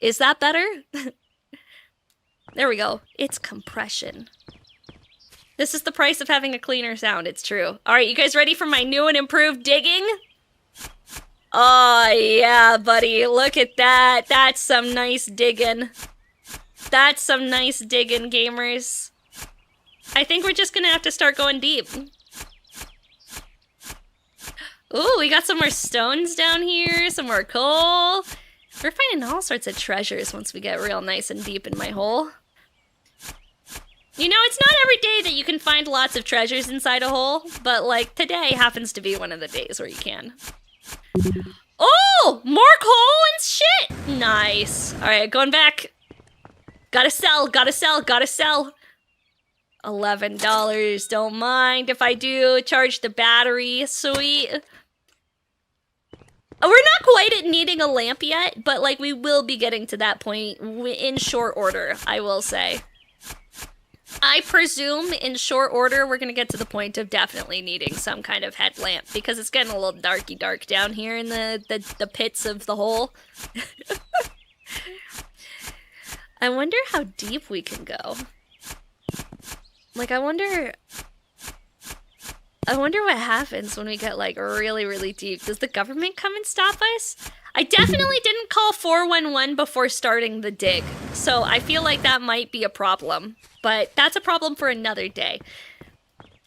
A: Is that better? There we go. It's compression. This is the price of having a cleaner sound. It's true. All right, you guys ready for my new and improved digging? Oh, yeah, buddy. Look at that. That's some nice digging. Gamers. I think we're just gonna have to start going deep. Ooh, we got some more stones down here. Some more coal. We're finding all sorts of treasures once we get real nice and deep in my hole. You know, it's not every day that you can find lots of treasures inside a hole, but, like, today happens to be one of the days where you can. Oh! More coal and shit! Nice. Alright, going back. Gotta sell. $11. Don't mind if I do. Charge the battery. Sweet.
C: We're not quite at needing a lamp yet, but like we will be getting to that point in short order, I will say. I presume in short order we're gonna get to the point of definitely needing some kind of headlamp because it's getting a little dark down here in the pits of the hole. I wonder how deep we can go. Like, I wonder what happens when we get, like, really, really deep. Does the government come and stop us? I definitely didn't call 411 before starting the dig, so I feel like that might be a problem. But that's a problem for another day.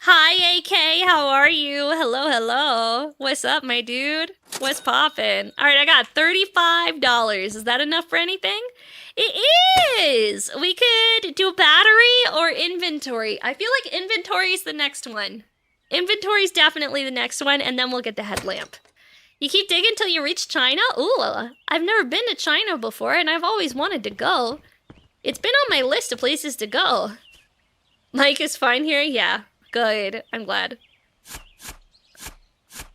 C: Hi, AK, how are you? Hello, hello. What's up, my dude? What's poppin'? All right, I got $35. Is that enough for anything? It is! We could do battery or inventory. I feel like inventory is the next one. Inventory is definitely the next one, and then we'll get the headlamp. You keep digging till you reach China? Ooh, I've never been to China before, and I've always wanted to go. It's been on my list of places to go. Mike is fine here? Yeah, good. I'm glad.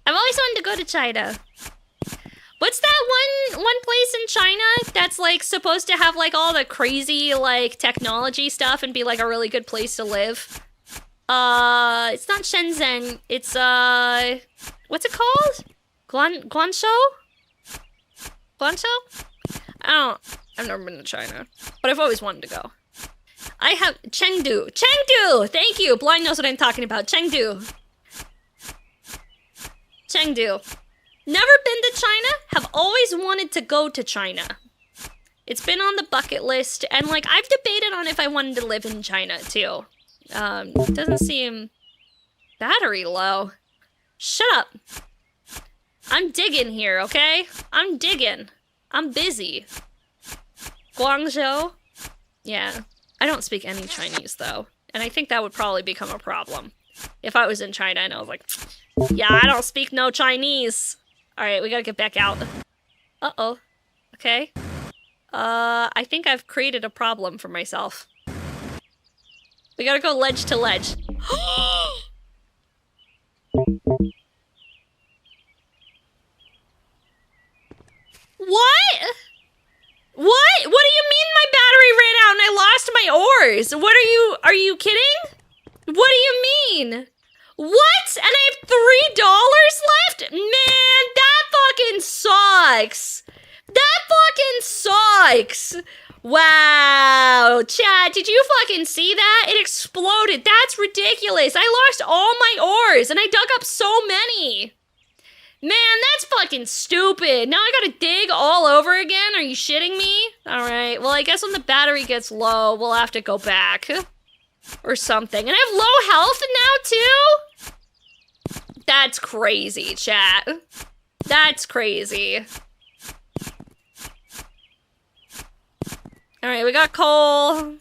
C: I've always wanted to go to China. What's that one place in China that's, like, supposed to have, like, all the crazy, like, technology stuff and be, like, a really good place to live? It's not Shenzhen. It's, what's it called? Guangzhou? Guangzhou? I've never been to China, but I've always wanted to go. I have Chengdu. Chengdu! Thank you. Blind knows what I'm talking about. Chengdu. Chengdu. Never been to China. Have always wanted to go to China. It's been on the bucket list, and like I've debated on if I wanted to live in China too. Doesn't seem battery low. Shut up. I'm digging here, okay? I'm digging. I'm busy. Guangzhou? Yeah. I don't speak any Chinese, though. And I think that would probably become a problem. If I was in China and I was like, yeah, I don't speak no Chinese. Alright, we gotta get back out. Uh-oh. Okay. I think I've created a problem for myself. We gotta go ledge to ledge. What? What? What do you mean my battery ran out and I lost my ores? What are you kidding? What do you mean? What? And I have $3 left? Man, that fucking sucks. That fucking sucks. Wow. Chad, did you fucking see that? It exploded. That's ridiculous. I lost all my ores and I dug up so many. Man, that's fucking stupid. Now I gotta dig all over again? Are you shitting me? Alright, well I guess when the battery gets low, we'll have to go back. Or something. And I have low health now too? That's crazy, chat. That's crazy. Alright, we got coal.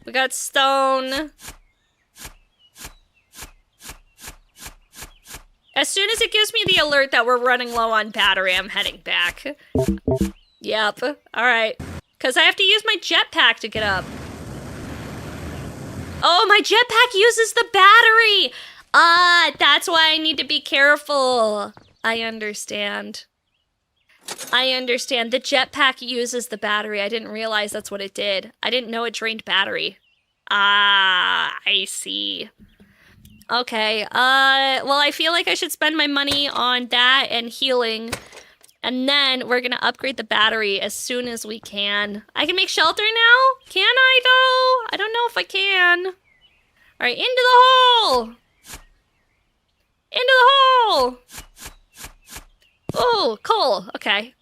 C: We got stone. As soon as it gives me the alert that we're running low on battery, I'm heading back. Yep. Alright. Because I have to use my jetpack to get up. Oh, my jetpack uses the battery! Ah, that's why I need to be careful. I understand. I understand. The jetpack uses the battery. I didn't realize that's what it did. I didn't know it drained battery. Ah, I see. Okay, well, I feel like I should spend my money on that and healing. And then we're gonna upgrade the battery as soon as we can. I can make shelter now? Can I, though? I don't know if I can. Alright, into the hole! Into the hole! Oh, coal. Okay.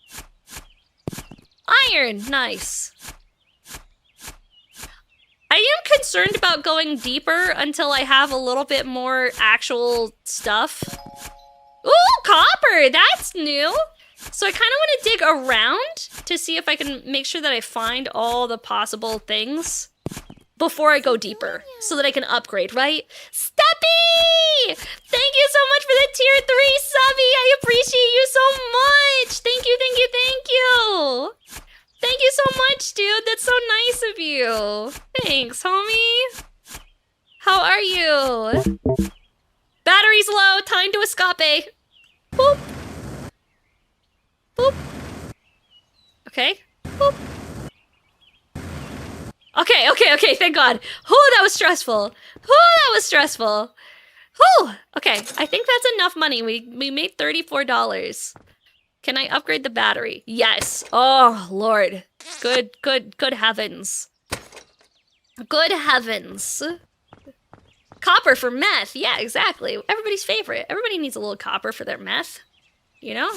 C: Iron. Nice. I am concerned about going deeper until I have a little bit more actual stuff. Ooh, copper! That's new! So I kind of want to dig around to see if I can make sure that I find all the possible things before I go deeper, so that I can upgrade, right? Steppy! Thank you so much for the tier 3 subby! I appreciate you so much! Thank you, thank you, thank you! Thank you so much, dude! That's so nice of you! Thanks, homie! How are you? Battery's low, time to escape! Boop! Boop. Okay. Boop. Okay, thank God. Whew, that was stressful. Whew. Okay, I think that's enough money. We made $34. Can I upgrade the battery? Yes. Oh, Lord. Good heavens. Good heavens. Copper for meth. Yeah, exactly. Everybody's favorite. Everybody needs a little copper for their meth. You know?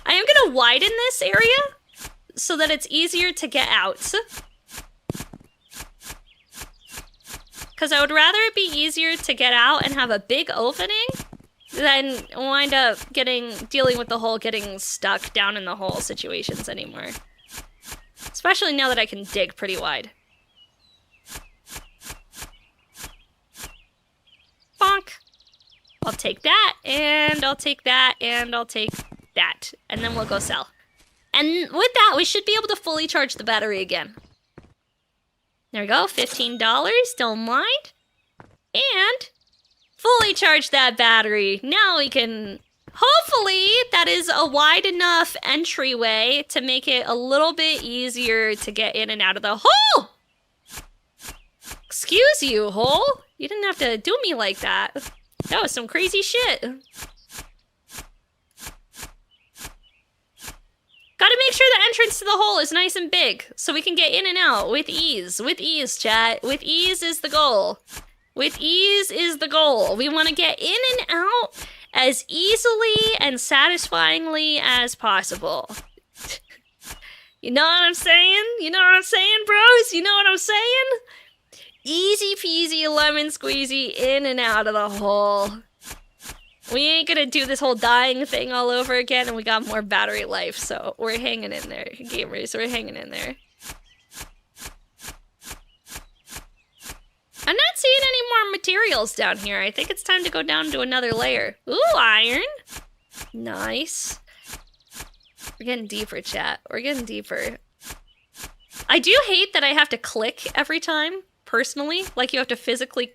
C: I am gonna widen this area so that it's easier to get out. Because I would rather it be easier to get out and have a big opening than wind up dealing with the whole getting stuck down in the hole situations anymore. Especially now that I can dig pretty wide. Bonk. I'll take that, and I'll take that, and I'll take that. And then we'll go sell. And with that, we should be able to fully charge the battery again. There we go, $15, don't mind. And fully charge that battery. Now we can, hopefully that is a wide enough entryway to make it a little bit easier to get in and out of the hole. Excuse you, hole. You didn't have to do me like that. That was some crazy shit. Gotta make sure the entrance to the hole is nice and big, so we can get in and out with ease. With ease, chat. With ease is the goal. With ease is the goal. We want to get in and out as easily and satisfyingly as possible. You know what I'm saying? You know what I'm saying, bros? You know what I'm saying? Easy peasy lemon squeezy in and out of the hole. We ain't gonna do this whole dying thing all over again, and we got more battery life, so we're hanging in there, gamers. We're hanging in there. I'm not seeing any more materials down here. I think it's time to go down to another layer. Ooh, iron. Nice. We're getting deeper, chat. We're getting deeper. I do hate that I have to click every time, personally. Like, you have to physically...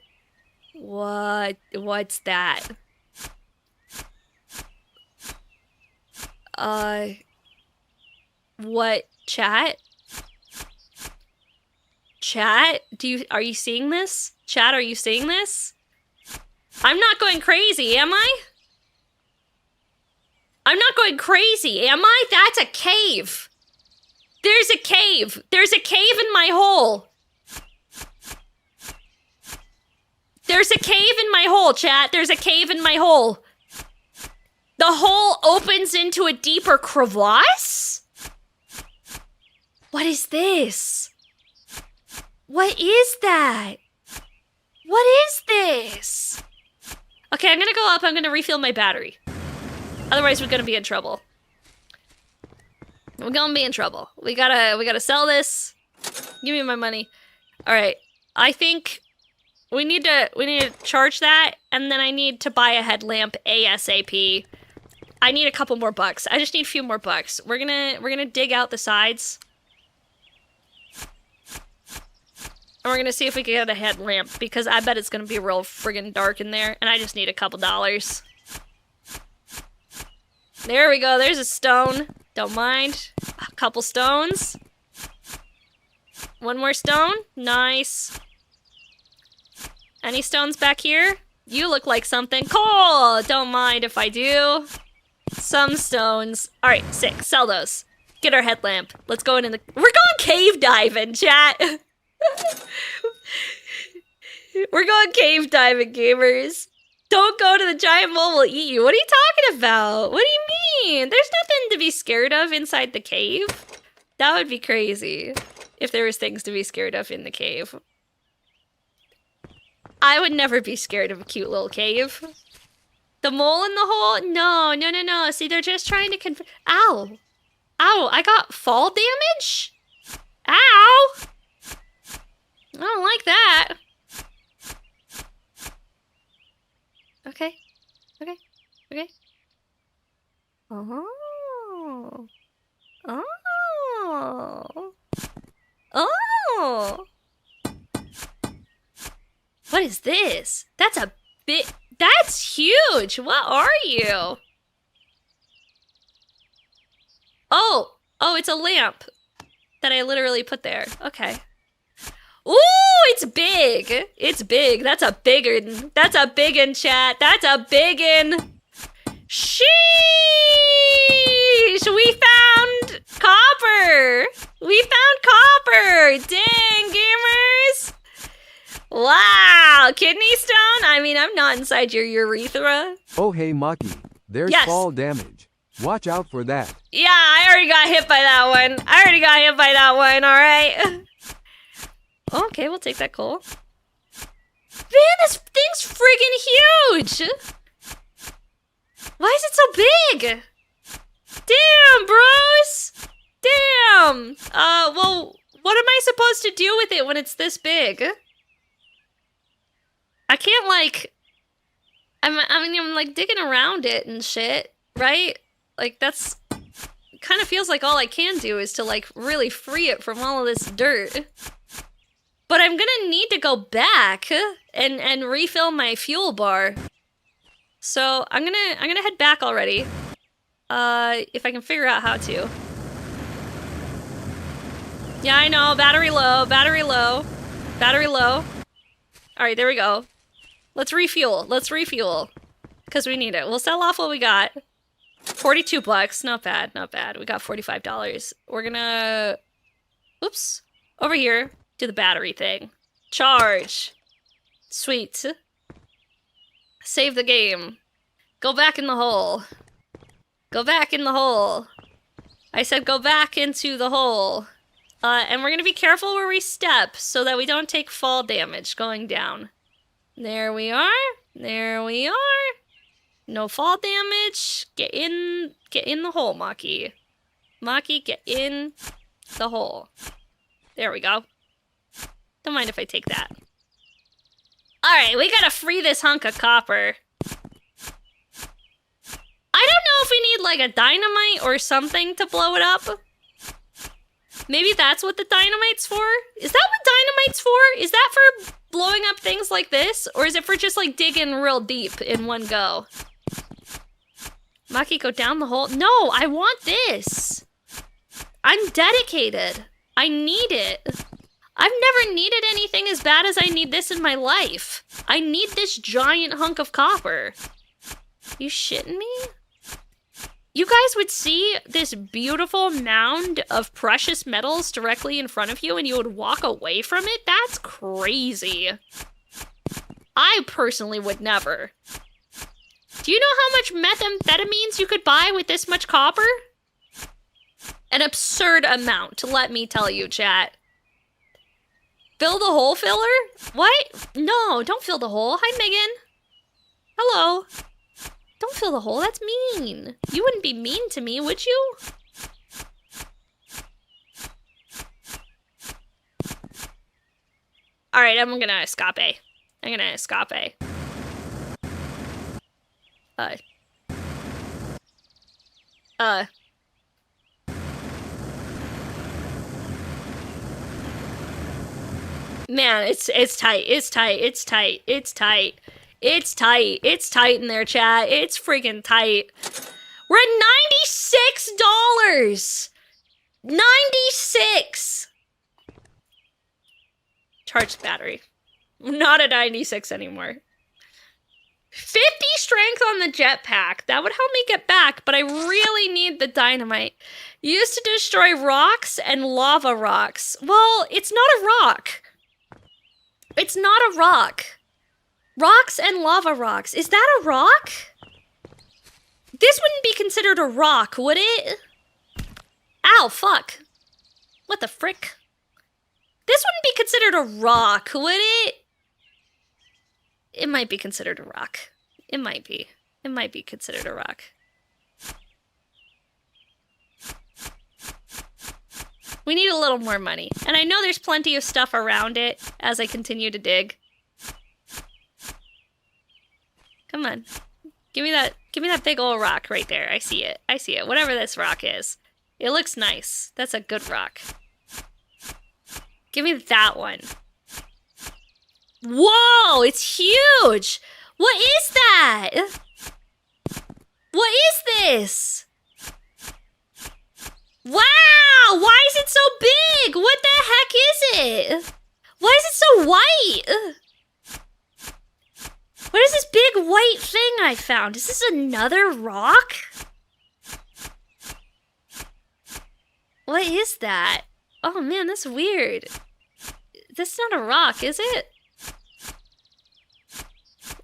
C: What's that? What, chat? Chat? Are you seeing this? Chat, are you seeing this? I'm not going crazy, am I? I'm not going crazy, am I? That's a cave. There's a cave. There's a cave in my hole. There's a cave in my hole, chat. There's a cave in my hole. The hole opens into a deeper crevasse? What is this? What is that? What is this? Okay, I'm gonna go up. I'm gonna refill my battery. Otherwise, we're gonna be in trouble. We're gonna be in trouble. We gotta sell this. Give me my money. All right. I think we need to charge that, and then I need to buy a headlamp ASAP. I need a couple more bucks. I just need a few more bucks. We're gonna dig out the sides. And we're gonna see if we can get a headlamp, because I bet it's gonna be real friggin' dark in there, and I just need a couple dollars. There we go, there's a stone. Don't mind. A couple stones. One more stone. Nice. Any stones back here? You look like something. Cool! Don't mind if I do. Some stones. Alright, sick. Sell those. Get our headlamp. Let's go in the... We're going cave diving, chat! We're going cave diving, gamers. Don't go to the giant mole will eat you. What are you talking about? What do you mean? There's nothing to be scared of inside the cave. That would be crazy if there was things to be scared of in the cave. I would never be scared of a cute little cave. The mole in the hole? No, no, no, no. See, they're just trying to Ow! Ow, I got fall damage? Ow! I don't like that. Okay. Okay. Okay. Oh. Oh. Oh. What is this? That's a bit... That's huge! What are you? Oh, it's a lamp that I literally put there. Okay. Ooh, it's big. It's big. That's a biggin. That's a biggin, chat. That's a biggin. Sheesh! We found copper. We found copper. Dang, gamers. Wow, kidney stone? I mean, I'm not inside your urethra.
B: Oh hey Maki, there's
C: Yes.
B: fall damage. Watch out for that.
C: Yeah, I already got hit by that one. All right. Okay, we'll take that coal. Man, this thing's friggin' huge! Why is it so big? Damn, bros! Damn! Well, what am I supposed to do with it when it's this big? I can't, like... I'm like, digging around it and shit, right? Like, that's... kind of feels like all I can do is to, like, really free it from all of this dirt. But I'm gonna need to go back and refill my fuel bar. So I'm gonna head back already. If I can figure out how to. Yeah, I know. Battery low. Battery low. Battery low. All right, there we go. Let's refuel. Let's refuel. Because we need it. We'll sell off what we got. $42. Not bad. Not bad. We got $45. We're gonna... Oops. Over here. Do the battery thing. Charge. Sweet. Save the game. Go back in the hole. Go back in the hole. I said go back into the hole. And we're gonna be careful where we step so that we don't take fall damage going down. There we are. There we are. No fall damage. Get in the hole, Maki. Maki, get in the hole. There we go. Don't mind if I take that. Alright, we gotta free this hunk of copper. I don't know if we need, like, a dynamite or something to blow it up. Maybe that's what the dynamite's for? Is that what dynamite's for? Is that for blowing up things like this? Or is it for just, like, digging real deep in one go? Maki, go down the hole. No, I want this. I'm dedicated. I need it. I've never needed anything as bad as I need this in my life. I need this giant hunk of copper. You shitting me? You guys would see this beautiful mound of precious metals directly in front of you and you would walk away from it? That's crazy. I personally would never. Do you know how much methamphetamines you could buy with this much copper? An absurd amount, let me tell you, chat. Fill the hole filler? What? No, don't fill the hole. Hi, Megan. Hello. Don't fill the hole. That's mean. You wouldn't be mean to me, would you? All right, I'm gonna escape. I'm gonna escape. Man, it's tight. It's tight. It's tight. It's tight. It's tight. It's tight in there, chat. It's freaking tight. We're at $96. 96. Charge the battery. I'm not at 96 anymore. 50 strength on the jetpack. That would help me get back, but I really need the dynamite. Used to destroy rocks and lava rocks. Well, it's not a rock. It's not a rock. Rocks and lava rocks. Is that a rock? This wouldn't be considered a rock, would it? Ow, fuck. What the frick? This wouldn't be considered a rock, would it? It might be considered a rock. It might be. It might be considered a rock. We need a little more money. And I know there's plenty of stuff around it as I continue to dig. Come on. Give me that big old rock right there. I see it. I see it. Whatever this rock is. It looks nice. That's a good rock. Give me that one. Whoa, it's huge. What is that? What is this? Wow! Why is it so big? What the heck is it? Why is it so white? What is this big white thing I found? Is this another rock? What is that? Oh man, that's weird. That's not a rock, is it?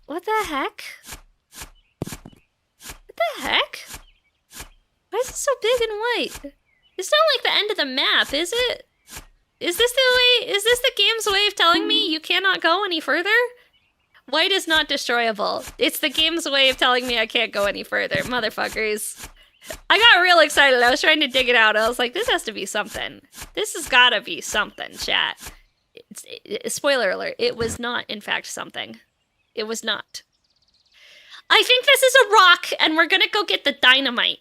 C: What the heck? What the heck? Why is it so big and white? It's not like the end of the map, is it? Is this the game's way of telling me you cannot go any further? White is not destroyable. It's the game's way of telling me I can't go any further. Motherfuckers. I got real excited. I was trying to dig it out. I was like, this has to be something. This has got to be something, chat. Spoiler alert. It was not, in fact, something. It was not. I think this is a rock, and we're gonna go get the dynamite.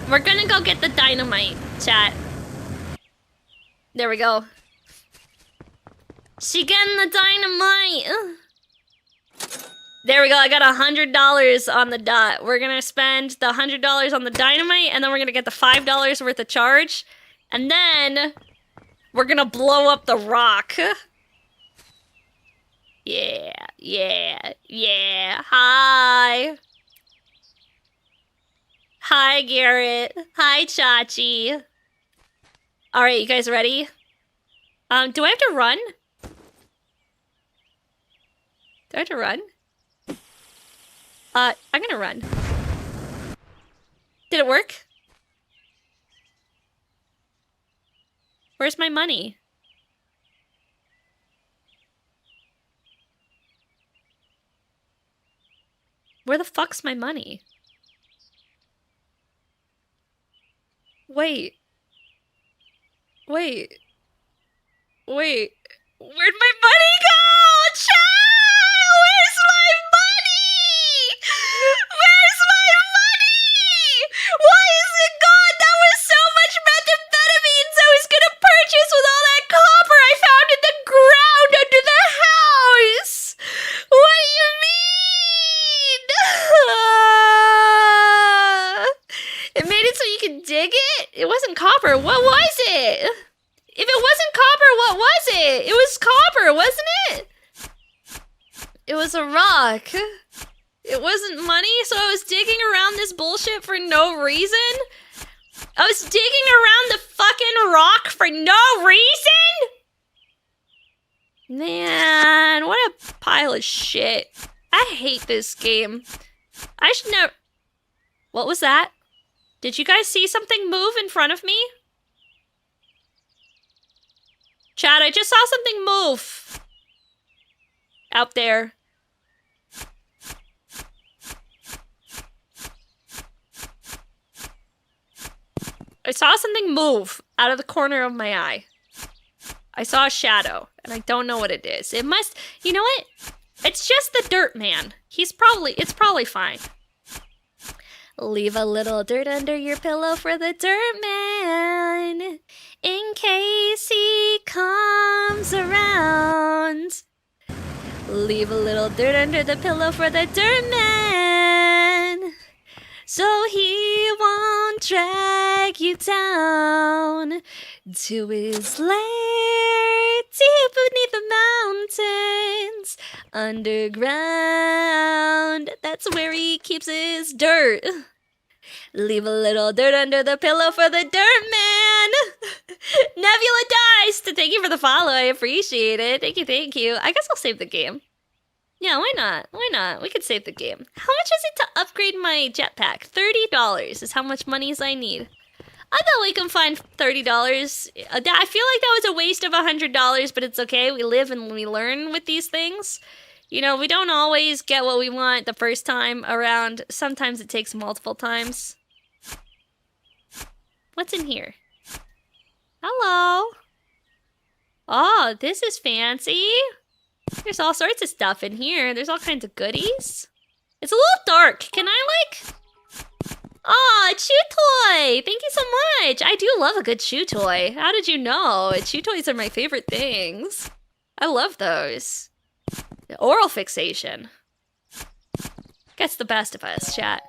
C: We're gonna go get the dynamite, chat. There we go. She getting the dynamite. There we go. I got $100 on the dot. We're gonna spend the $100 on the dynamite, and then we're gonna get the $5 worth of charge, and then we're gonna blow up the rock. Yeah, yeah, yeah. Hi. Hi, Garrett. Hi, Chachi. All right, you guys ready? Do I have to run? Do I have to run? I'm gonna run. Did it work? Where's my money? Where the fuck's my money? Wait. Wait. Wait. Where'd my money go? Child! Where's my money? Where's my money? Why is it gone? That was so much methamphetamines I was gonna purchase with all that copper I found in the ground under the house. What do you mean? It made it so you could dig it? It wasn't copper. What was it? If it wasn't copper, what was it? It was copper, wasn't it? It was a rock. It wasn't money, so I was digging around this bullshit for no reason? I was digging around the fucking rock for no reason? Man, what a pile of shit. I hate this game. I should never... What was that? Did you guys see something move in front of me? Chat, I just saw something move. Out there. I saw something move out of the corner of my eye. I saw a shadow, and I don't know what it is. It must... You know what? It's just the dirt man. It's probably fine. Leave a little dirt under your pillow for the dirt man, in case he comes around. Leave a little dirt under the pillow for the dirt man, so he won't drag you down to his lair deep beneath the mountains, underground. That's where he keeps his dirt. Leave a little dirt under the pillow for the dirt man. Nebula Dice, thank you for the follow. I appreciate it. Thank you. I guess I'll save the game. Yeah, why not? Why not? We could ssave the game. How much is it to upgrade my jetpack? $30 is how much monies I need. I thought we can find $30. I feel like that was a waste of $100, but it's okay. We live and we learn with these things. You know, we don't always get what we want the first time around. Sometimes it takes multiple times. What's in here? Hello. Oh, this is fancy. There's all sorts of stuff in here. There's all kinds of goodies. It's a little dark. Can I, like... Oh, a chew toy! Thank you so much! I do love a good chew toy. How did you know? Chew toys are my favorite things. I love those. Oral fixation. Gets the best of us, chat.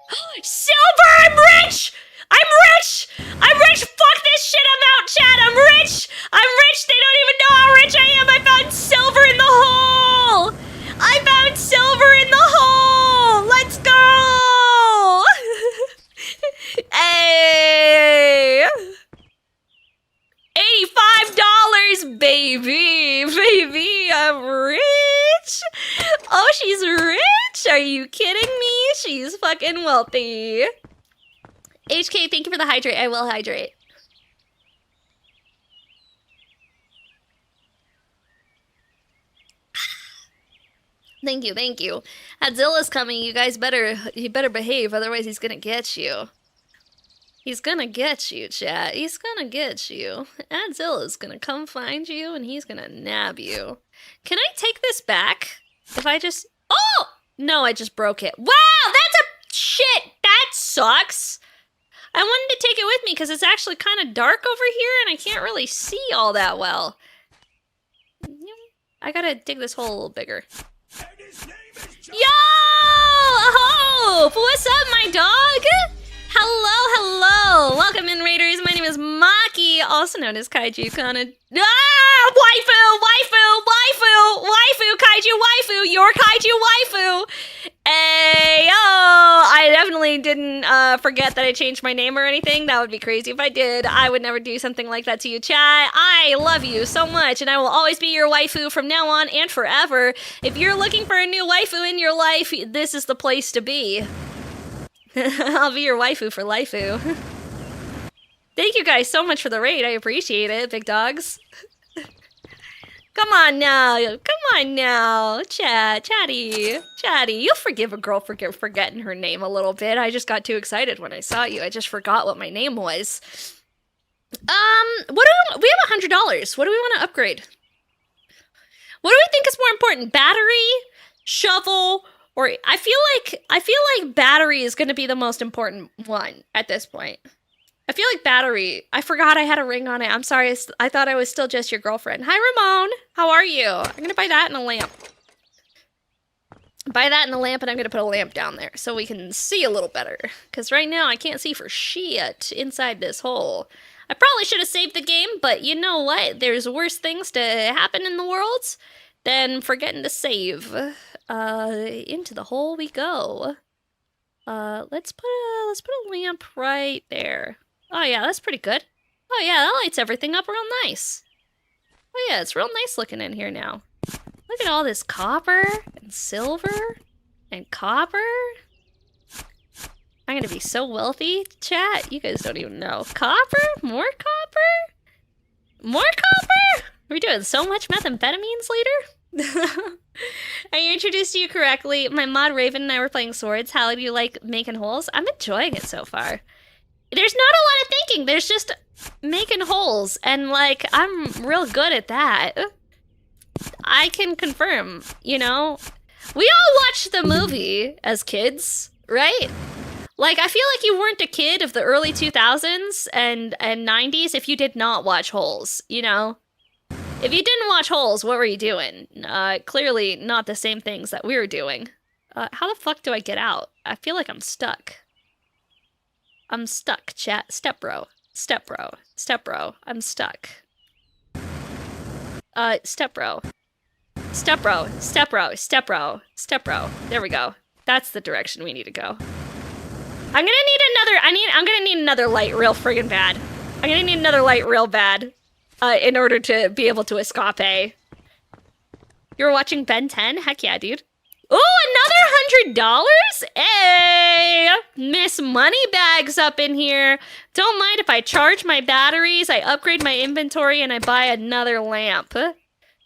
C: Silver! I'm rich! I'm rich! I'm rich! Fuck this shit! I'm out, chat! I'm rich! I'm rich! They don't even know how rich I am! I found silver in the hole! I found silver in the hole! Let's go! Hey! $85, baby! Baby, I'm rich! Oh, she's rich? Are you kidding me? She's fucking wealthy. HK, thank you for the hydrate. I will hydrate. Thank you, thank you. Godzilla's coming. You guys better behave, otherwise he's gonna get you. He's gonna get you, chat. He's gonna get you. Godzilla's gonna come find you and he's gonna nab you. Can I take this back? If I just... Oh! No, I just broke it. Wow, that's a... Shit, that sucks. I wanted to take it with me because it's actually kind of dark over here and I can't really see all that well. I gotta dig this hole a little bigger. Yo! Hope! What's up, my dog? Hello, hello! Welcome in, Raiders. My name is Maki, also known as Kaiju Kana. Ah! Waifu! Waifu! Waifu! Waifu! Kaiju waifu! Your Kaiju waifu! Hey, yo! I definitely didn't forget that I changed my name or anything. That would be crazy if I did. I would never do something like that to you, chat. I love you so much, and I will always be your waifu from now on and forever. If you're looking for a new waifu in your life, this is the place to be. I'll be your waifu for lifeu. Thank you guys so much for the raid. I appreciate it, big dogs. Come on now, chatty. You'll forgive a girl for forgetting her name a little bit. I just got too excited when I saw you. I just forgot what my name was. What do we have $100. What do we want to upgrade? What do we think is more important? Battery, shovel, or I feel like battery is going to be the most important one at this point. I feel like battery. I forgot I had a ring on it. I'm sorry. I thought I was still just your girlfriend. Hi, Ramon. How are you? I'm going to buy that and a lamp. Buy that and a lamp, and I'm going to put a lamp down there so we can see a little better. Because right now I can't see for shit inside this hole. I probably should have saved the game, but you know what? There's worse things to happen in the world than forgetting to save. Into the hole we go. Let's put a lamp right there. Oh yeah, that's pretty good. Oh yeah, that lights everything up real nice. Oh yeah, it's real nice looking in here now. Look at all this copper and silver and copper. I'm gonna be so wealthy, chat. You guys don't even know. Copper? More copper? More copper? We're doing so much methamphetamines later? I introduced you correctly. My mod Raven and I were playing swords. How do you like making holes? I'm enjoying it so far. There's not a lot of thinking. There's just making holes. And, like, I'm real good at that. I can confirm, you know? We all watched the movie as kids, right? Like, I feel like you weren't a kid of the early 2000s and 90s if you did not watch Holes, you know? If you didn't watch Holes, what were you doing? Clearly not the same things that we were doing. How the fuck do I get out? I feel like I'm stuck. I'm stuck, chat. Step bro. Step bro. Step bro. I'm stuck. Step bro. Step bro. Step bro. Step bro. Step bro. There we go. That's the direction we need to go. I'm gonna need another light real friggin' bad. I'm gonna need another light real bad. In order to be able to escape. You were watching Ben 10? Heck yeah, dude. Ooh, another $100? Hey! Miss Moneybags up in here. Don't mind if I charge my batteries, I upgrade my inventory, and I buy another lamp.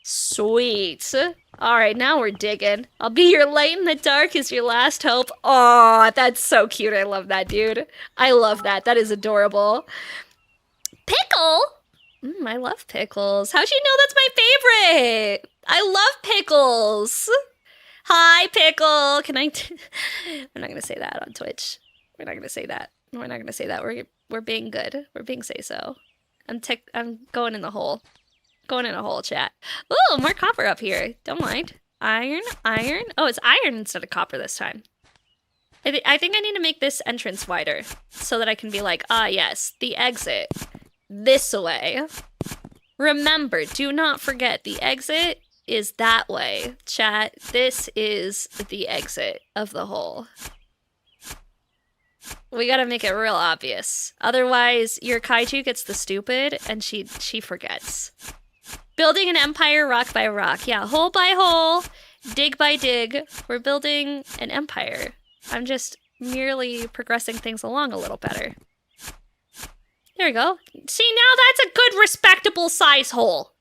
C: Sweet. Alright, now we're digging. I'll be your light in the dark is your last hope. Aw, that's so cute. I love that, dude. I love that. That is adorable. Pickle? I love pickles. How'd you know that's my favorite? I love pickles. Hi, Pickle. Can I... We're not going to say that on Twitch. We're not going to say that. We're not going to say that. We're being good. We're being say-so. I'm going in the hole. Going in a hole, chat. Ooh, more copper up here. Don't mind. Iron. Oh, it's iron instead of copper this time. I think I need to make this entrance wider so that I can be like, ah, yes, the exit this way. Remember, do not forget, the exit is that way. Chat, this is the exit of the hole. We gotta make it real obvious. Otherwise, your kaiju gets the stupid and she forgets. Building an empire rock by rock. Yeah, hole by hole, dig by dig. We're building an empire. I'm just merely progressing things along a little better. There we go. See, now that's a good, respectable size hole.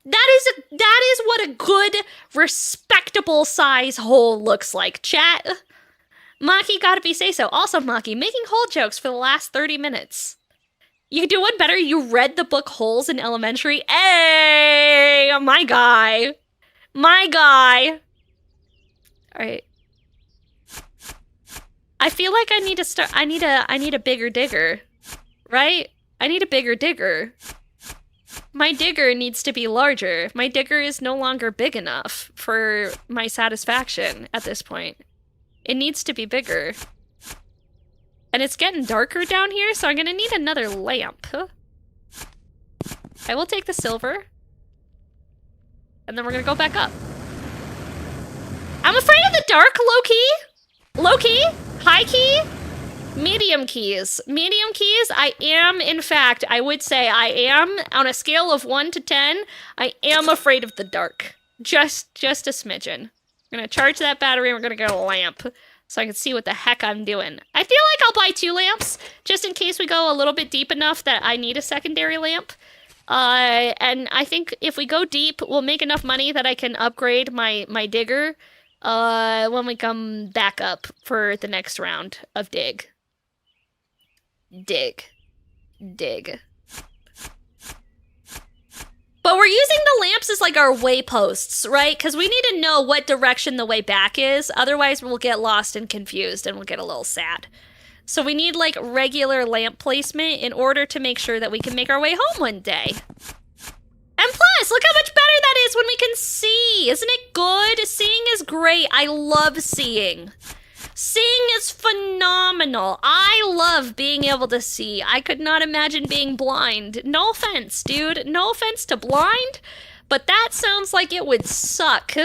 C: That is what a good, respectable size hole looks like, chat. Maki gotta be say-so. Also, Maki, making hole jokes for the last 30 minutes. You could do one better. You read the book Holes in elementary. Hey, my guy. My guy. All right. I feel like I need to start. I need a bigger digger, right? I need a bigger digger. My digger needs to be larger. My digger is no longer big enough for my satisfaction at this point. It needs to be bigger. And it's getting darker down here, so I'm gonna need another lamp. I will take the silver. And then we're gonna go back up. I'm afraid of the dark, low-key. Low-key, high-key, medium keys. Medium keys, I am, in fact, I would say I am, on a scale of 1 to 10, I am afraid of the dark. Just a smidgen. I'm gonna charge that battery and we're gonna get a lamp so I can see what the heck I'm doing. I feel like I'll buy 2 lamps just in case we go a little bit deep enough that I need a secondary lamp. And I think if we go deep, we'll make enough money that I can upgrade my digger when we come back up for the next round of dig. Dig. But we're using the lamps as like our wayposts, right? Because we need to know what direction the way back is. Otherwise, we'll get lost and confused and we'll get a little sad. So we need like regular lamp placement in order to make sure that we can make our way home one day. And plus, look how much better that is when we can see. Isn't it good? Seeing is great. I love seeing. Seeing is phenomenal. I love being able to see. I could not imagine being blind. No offense, dude. No offense to blind, but that sounds like it would suck.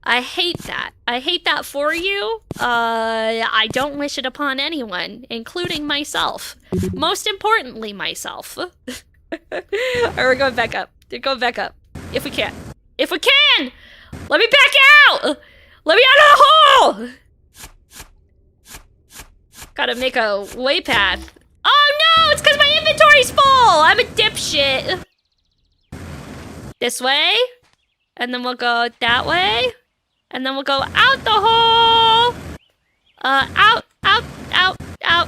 C: I hate that. I hate that for you. I don't wish it upon anyone, including myself. Most importantly, myself. Alright, we're going back up. We're going back up. If we can. If we can! Let me back out! Let me out of the hole! Gotta make a way path. Oh no! It's because my inventory's full! I'm a dipshit! This way. And then we'll go that way. And then we'll go out the hole! Out.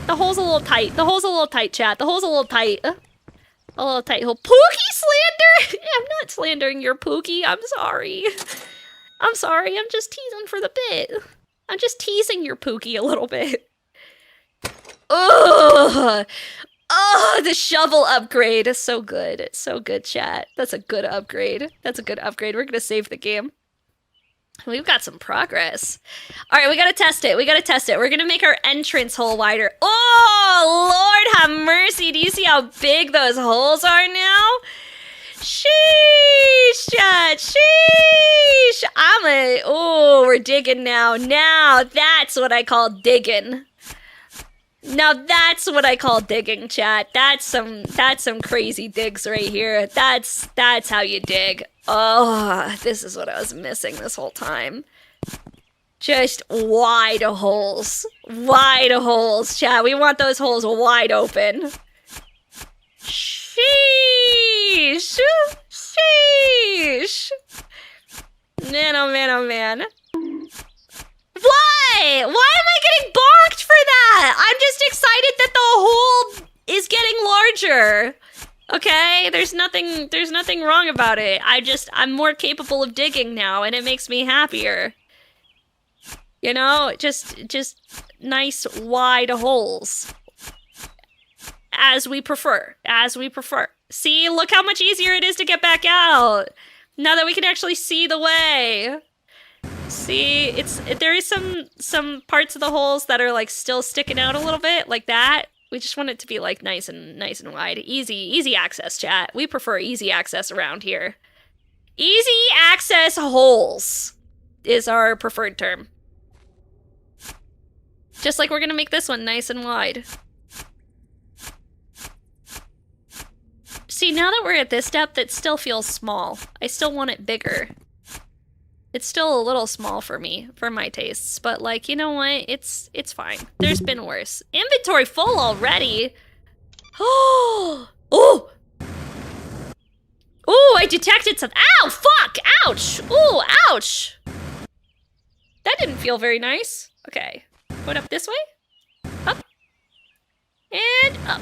C: The hole's a little tight. The hole's a little tight, chat. The hole's a little tight. A little tight hole. Pookie slander? I'm not slandering your Pookie. I'm sorry. I'm sorry. I'm just teasing for the bit. I'm just teasing your Pookie a little bit. Ugh. Oh, the shovel upgrade is so good. It's so good, chat. That's a good upgrade. That's a good upgrade. We're gonna save the game. We've got some progress. All right, we gotta test it. We gotta test it. We're gonna make our entrance hole wider. Oh, Lord have mercy. Do you see how big those holes are now? Sheesh, chat. Sheesh. Oh, we're digging now. Now that's what I call digging. Now that's what I call digging, chat. That's some crazy digs right here. That's how you dig. Oh, this is what I was missing this whole time. Just wide holes. Wide holes, chat. We want those holes wide open. Sheesh. Sheesh. Man, oh man, oh man. Why? Why am I getting bonked for that? I'm just excited that the hole is getting larger. Okay, there's nothing wrong about it. I'm more capable of digging now and it makes me happier. You know, just nice wide holes. As we prefer. See, look how much easier it is to get back out. Now that we can actually see the way. See, there is some parts of the holes that are like still sticking out a little bit, like that. We just want it to be like nice and wide. Easy access, chat. We prefer easy access around here. Easy access holes is our preferred term. Just like we're gonna make this one nice and wide. See, now that we're at this depth, it still feels small. I still want it bigger. It's still a little small for me, for my tastes, but like, you know what? It's fine. There's been worse. Inventory full already. Oh, oh, oh! I detected something. Ow! Fuck! Ouch! Ooh! Ouch! That didn't feel very nice. Okay, going up this way. Up and up.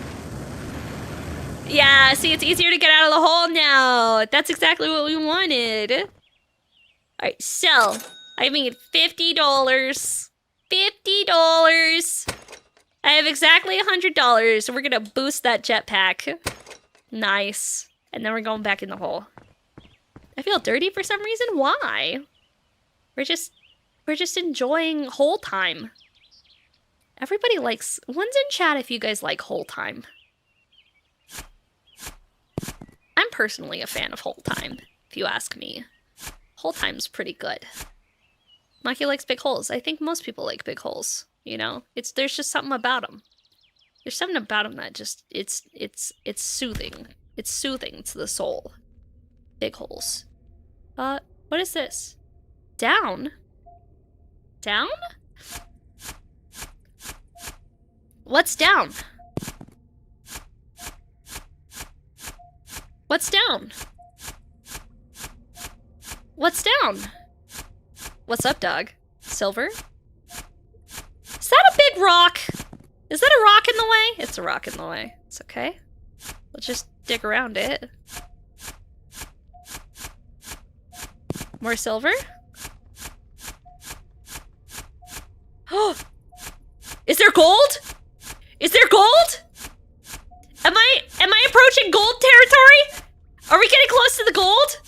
C: Yeah. See, it's easier to get out of the hole now. That's exactly what we wanted. Alright, so, I made $50. $50! I have exactly $100, so we're gonna boost that jetpack. Nice. And then we're going back in the hole. I feel dirty for some reason? Why? We're just enjoying hole time. Everybody likes... One's in chat if you guys like hole time. I'm personally a fan of hole time, if you ask me. Hole time's pretty good. Maki likes big holes. I think most people like big holes, you know? There's just something about them. There's something about them that just, it's soothing. It's soothing to the soul. Big holes. What is this? Down? Down? What's down? What's down? What's down? What's up, dog? Silver? Is that a big rock? Is that a rock in the way? It's a rock in the way. It's okay. Let's just dig around it. More silver? Oh! Is there gold? Is there gold? Am I approaching gold territory? Are we getting close to the gold?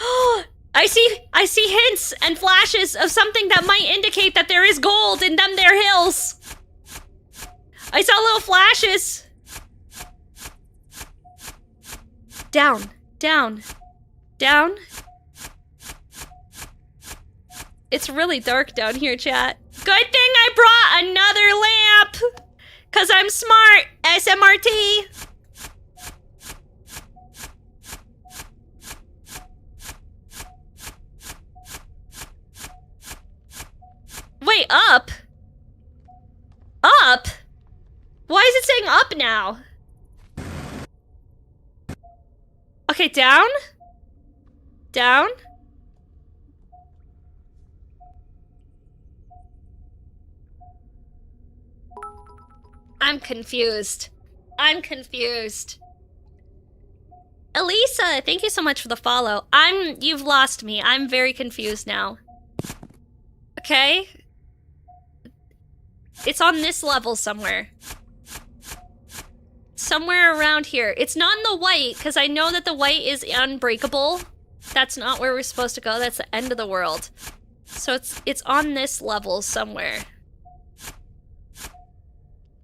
C: Oh! I see hints and flashes of something that might indicate that there is gold in them there hills. I saw little flashes. Down, down, down. It's really dark down here, chat. Good thing I brought another lamp. 'Cause I'm smart, SMRT. Wait, up? Up? Why is it saying up now? Okay, down? Down? I'm confused. I'm confused. Elisa, thank you so much for the follow. You've lost me. I'm very confused now. Okay? It's on this level somewhere. Somewhere around here. It's not in the white, because I know that the white is unbreakable. That's not where we're supposed to go. That's the end of the world. So it's on this level somewhere.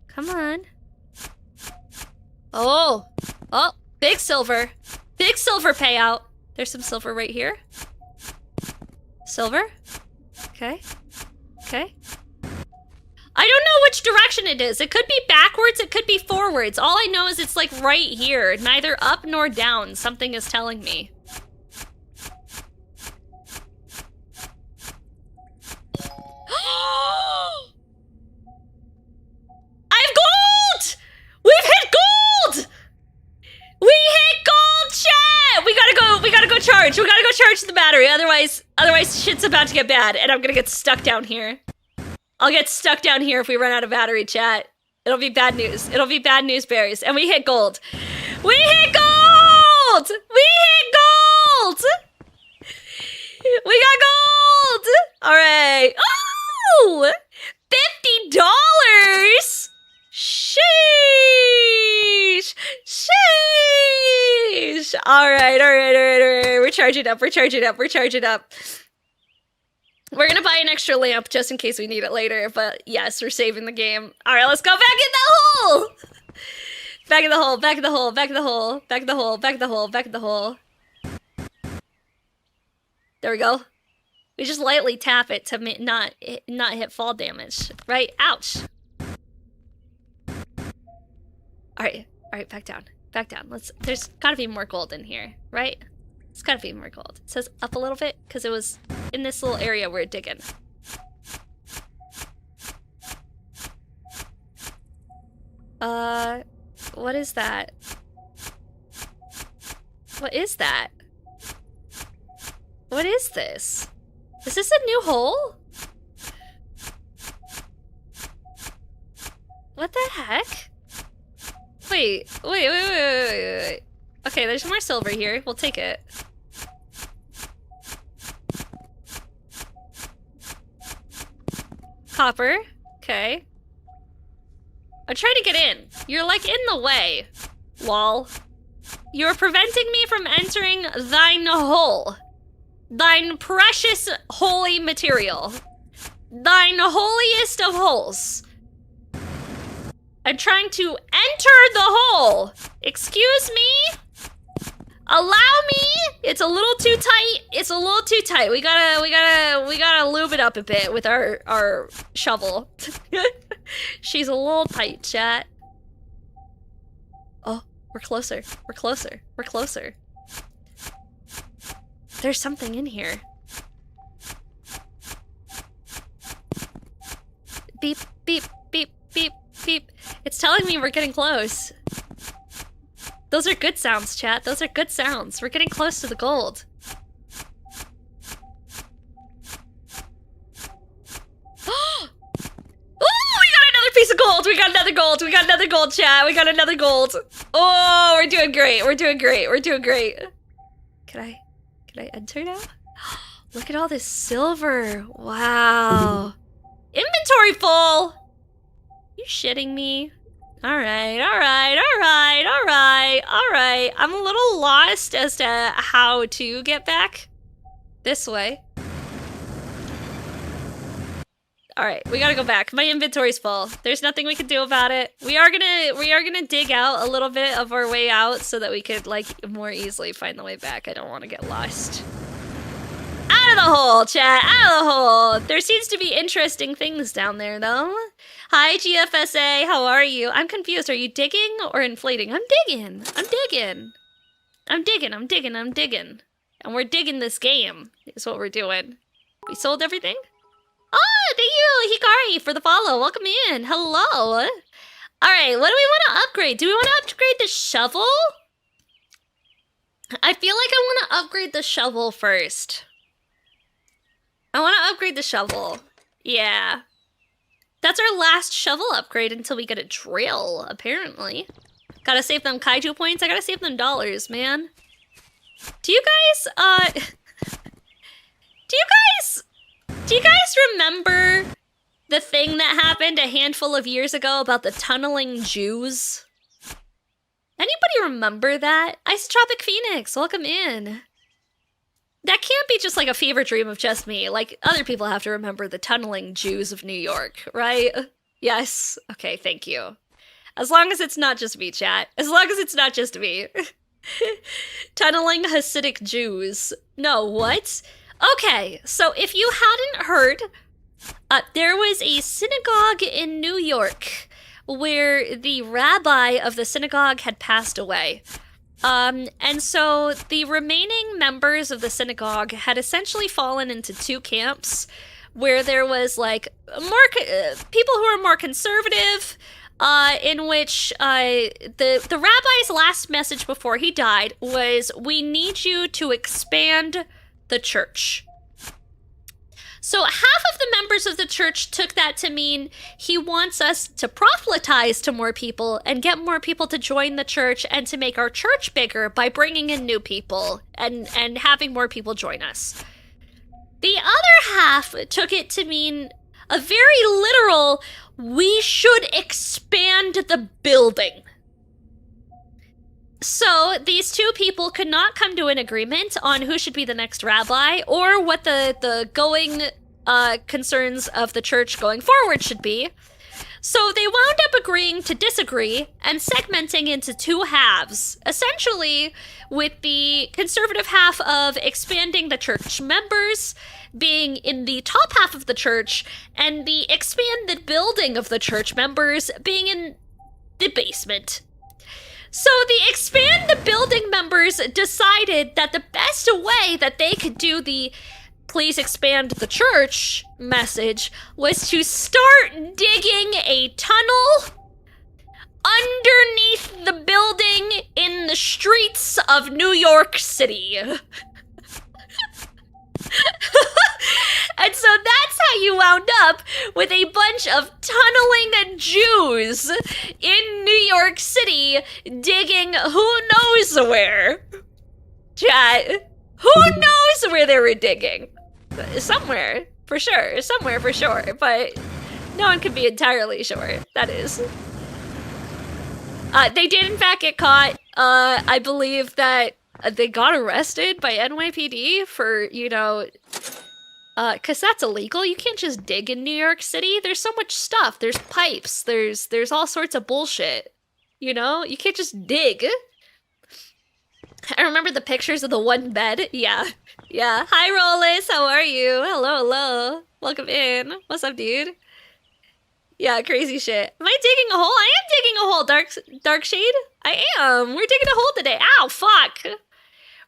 C: Come on. Oh. Oh, big silver. Big silver payout. There's some silver right here. Silver. Okay. Okay. I don't know which direction it is. It could be backwards, it could be forwards. All I know is it's like right here. Neither up nor down. Something is telling me. I have gold! We've hit gold! We hit gold, chat! We gotta go charge. We gotta go charge the battery. Otherwise shit's about to get bad and I'm gonna get stuck down here. I'll get stuck down here if we run out of battery, chat. It'll be bad news. It'll be bad news berries. And we hit gold. We hit gold! We hit gold! We got gold! All right. Oh! $50! Sheesh! Sheesh! All right. We're charging up.
A: We're gonna buy an extra lamp just in case we need it later, but yes, we're saving the game. Alright, let's go back in the hole! Back in the hole, back in the hole, back in the hole, back in the hole, back in the hole, back in the hole. There we go. We just lightly tap it to not hit fall damage, right? Ouch. Alright, back down. Back down. There's gotta be more gold in here, right? It's gotta be more gold. It says up a little bit, because it was in this little area we're digging. What is that? What is that? What is this? Is this a new hole? What the heck? Wait. Okay, there's more silver here. We'll take it. Copper. Okay. I'm trying to get in. You're like in the way. Lol. You're preventing me from entering thine hole. Thine precious holy material. Thine holiest of holes. I'm trying to enter the hole. Excuse me? Allow me? It's a little too tight. It's a little too tight. We gotta lube it up a bit with our shovel. She's a little tight, chat. Oh, we're closer. We're closer. We're closer. There's something in here. Beep, beep, beep, beep, beep. It's telling me we're getting close. Those are good sounds, chat. Those are good sounds. We're getting close to the gold. Oh, we got another piece of gold. We got another gold. We got another gold, chat. We got another gold. Oh, we're doing great. We're doing great. We're doing great. Can I enter now? Look at all this silver. Wow. Inventory full. You shitting me? Alright. I'm a little lost as to how to get back this way. Alright, we gotta go back. My inventory's full. There's nothing we can do about it. We are gonna dig out a little bit of our way out so that we could, like, more easily find the way back. I don't want to get lost. Out of the hole, chat! Out of the hole! There seems to be interesting things down there, though. Hi, GFSA. How are you? I'm confused. Are you digging or inflating? I'm digging. And we're digging this game, is what we're doing. We sold everything? Oh, thank you, Hikari, for the follow. Welcome in. Hello. All right, what do we want to upgrade? Do we want to upgrade the shovel? I feel like I want to upgrade the shovel first. I want to upgrade the shovel. Yeah. That's our last shovel upgrade until we get a drill, apparently. Gotta save them kaiju points. I gotta save them dollars, man. Do you guys remember the thing that happened a handful of years ago about the tunneling Jews? Anybody remember that? Isotropic Phoenix, welcome in. That can't be just like a fever dream of just me. Like, other people have to remember the tunneling Jews of New York, right? Yes. Okay, thank you. As long as it's not just me, chat. As long as it's not just me. Tunneling Hasidic Jews. No, what? Okay, so if you hadn't heard, there was a synagogue in New York where the rabbi of the synagogue had passed away. And so the remaining members of the synagogue had essentially fallen into two camps, where there was like people who were more conservative, in which the rabbi's last message before he died was, "We need you to expand the church." So half of the members of the church took that to mean he wants us to proselytize to more people and get more people to join the church and to make our church bigger by bringing in new people and having more people join us. The other half took it to mean a very literal, we should expand the building. So these two people could not come to an agreement on who should be the next rabbi or what the going
C: concerns of the church going forward should be. So they wound up agreeing to disagree and segmenting into two halves, essentially with the conservative half of expanding the church members being in the top half of the church and the expanded building of the church members being in the basement. So the expand the building members decided that the best way that they could do the please expand the church message was to start digging a tunnel underneath the building in the streets of New York City. And so that's how you wound up with a bunch of tunneling Jews in New York City digging who knows where. Chat, who knows where they were digging? Somewhere, for sure, but no one can be entirely sure, that is. They did in fact get caught. I believe that they got arrested by NYPD for, you know, cause that's illegal. You can't just dig in New York City. There's so much stuff. There's pipes. There's all sorts of bullshit. You know, you can't just dig. I remember the pictures of the one bed. Yeah. Hi, Rollis. How are you? Hello. Welcome in. What's up, dude? Yeah, crazy shit. Am I digging a hole? I am digging a hole, Dark Shade. I am. We're digging a hole today. Ow, fuck.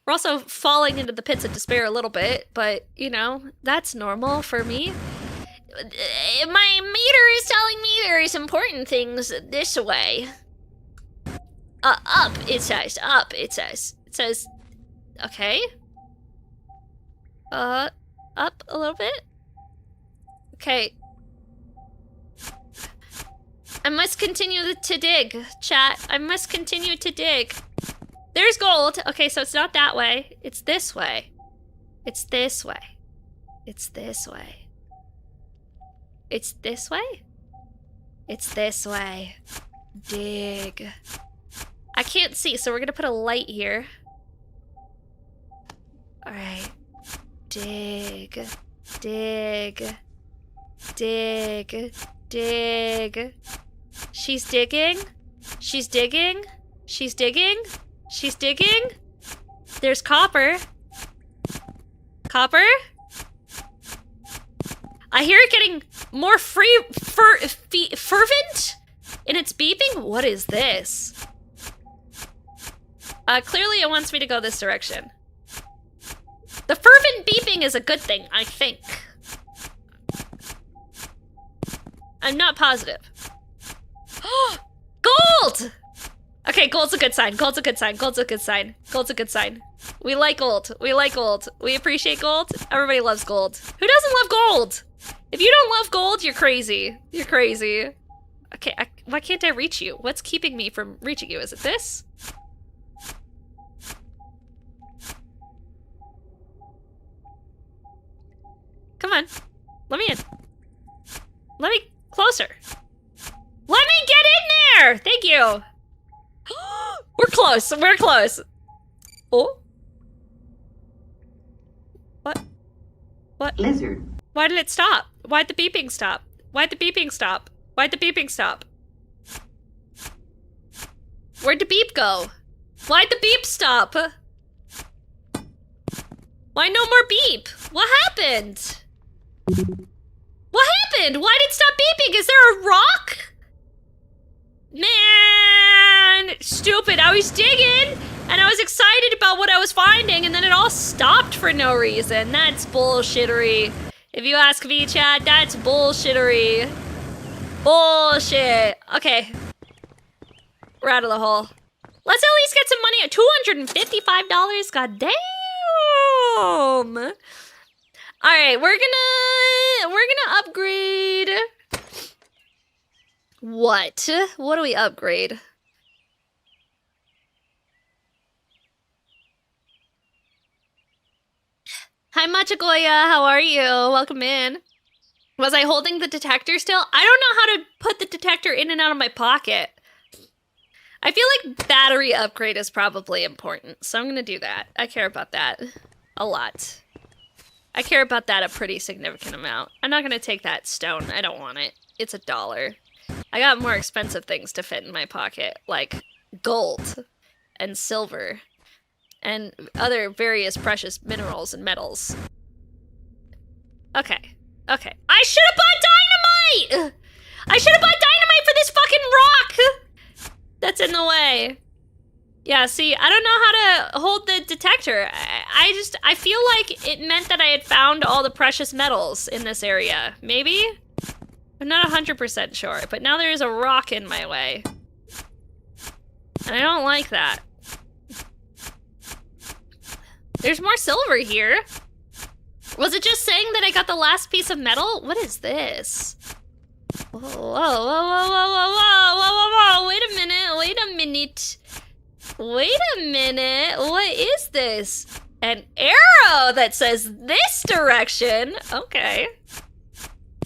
C: We're also falling into the pits of despair a little bit, but, you know, that's normal for me. My meter is telling me there's important things this way. Up, it says. It says, okay. Up a little bit. Okay. I must continue to dig, chat. I must continue to dig. There's gold. Okay, so it's not that way. It's this way. It's this way. It's this way. It's this way? It's this way. Dig. I can't see, so we're gonna put a light here. Alright. Dig. She's digging. There's copper. I hear it getting more fervent in its beeping. What is this? Clearly it wants me to go this direction. The fervent beeping is a good thing, I think. I'm not positive. Gold! Okay, gold's a good sign. We like gold. We appreciate gold. Everybody loves gold. Who doesn't love gold? If you don't love gold, you're crazy. Okay, why can't I reach you? What's keeping me from reaching you? Is it this? Come on. Let me in. Let me closer. Let me get in there! Thank you. We're close. Oh. What?
M: Lizard.
C: Why did it stop? Why'd the beeping stop? Where'd the beep go? Why'd the beep stop? Why no more beep? What happened? Why did it stop beeping? Is there a rock? Man, stupid. I was digging and I was excited about what I was finding and then it all stopped for no reason. That's bullshittery. If you ask me, chat, that's bullshittery. Bullshit. Okay. We're out of the hole. Let's at least get some money. $255? God damn. All right, we're gonna upgrade. What? What do we upgrade? Hi, Machagoya. How are you? Welcome in. Was I holding the detector still? I don't know how to put the detector in and out of my pocket. I feel like battery upgrade is probably important, so I'm gonna do that. I care about that a lot.
A: I care about that a pretty significant amount. I'm not gonna take that stone. I don't want it. It's $1. I got more expensive things to fit in my pocket, like gold and silver and other various precious minerals and metals. Okay. Okay. I should have bought dynamite! I should have bought dynamite for this fucking rock! That's in the way. Yeah, see, I don't know how to hold the detector. I feel like it meant that I had found all the precious metals in this area. Maybe? I'm not 100% sure, but now there is a rock in my way. And I don't like that. There's more silver here. Was it just saying that I got the last piece of metal? What is this? Whoa, whoa, whoa, whoa, whoa, whoa, whoa, whoa, whoa, whoa, wait a minute, wait a minute. Wait a minute, what is this? An arrow that says this direction? Okay.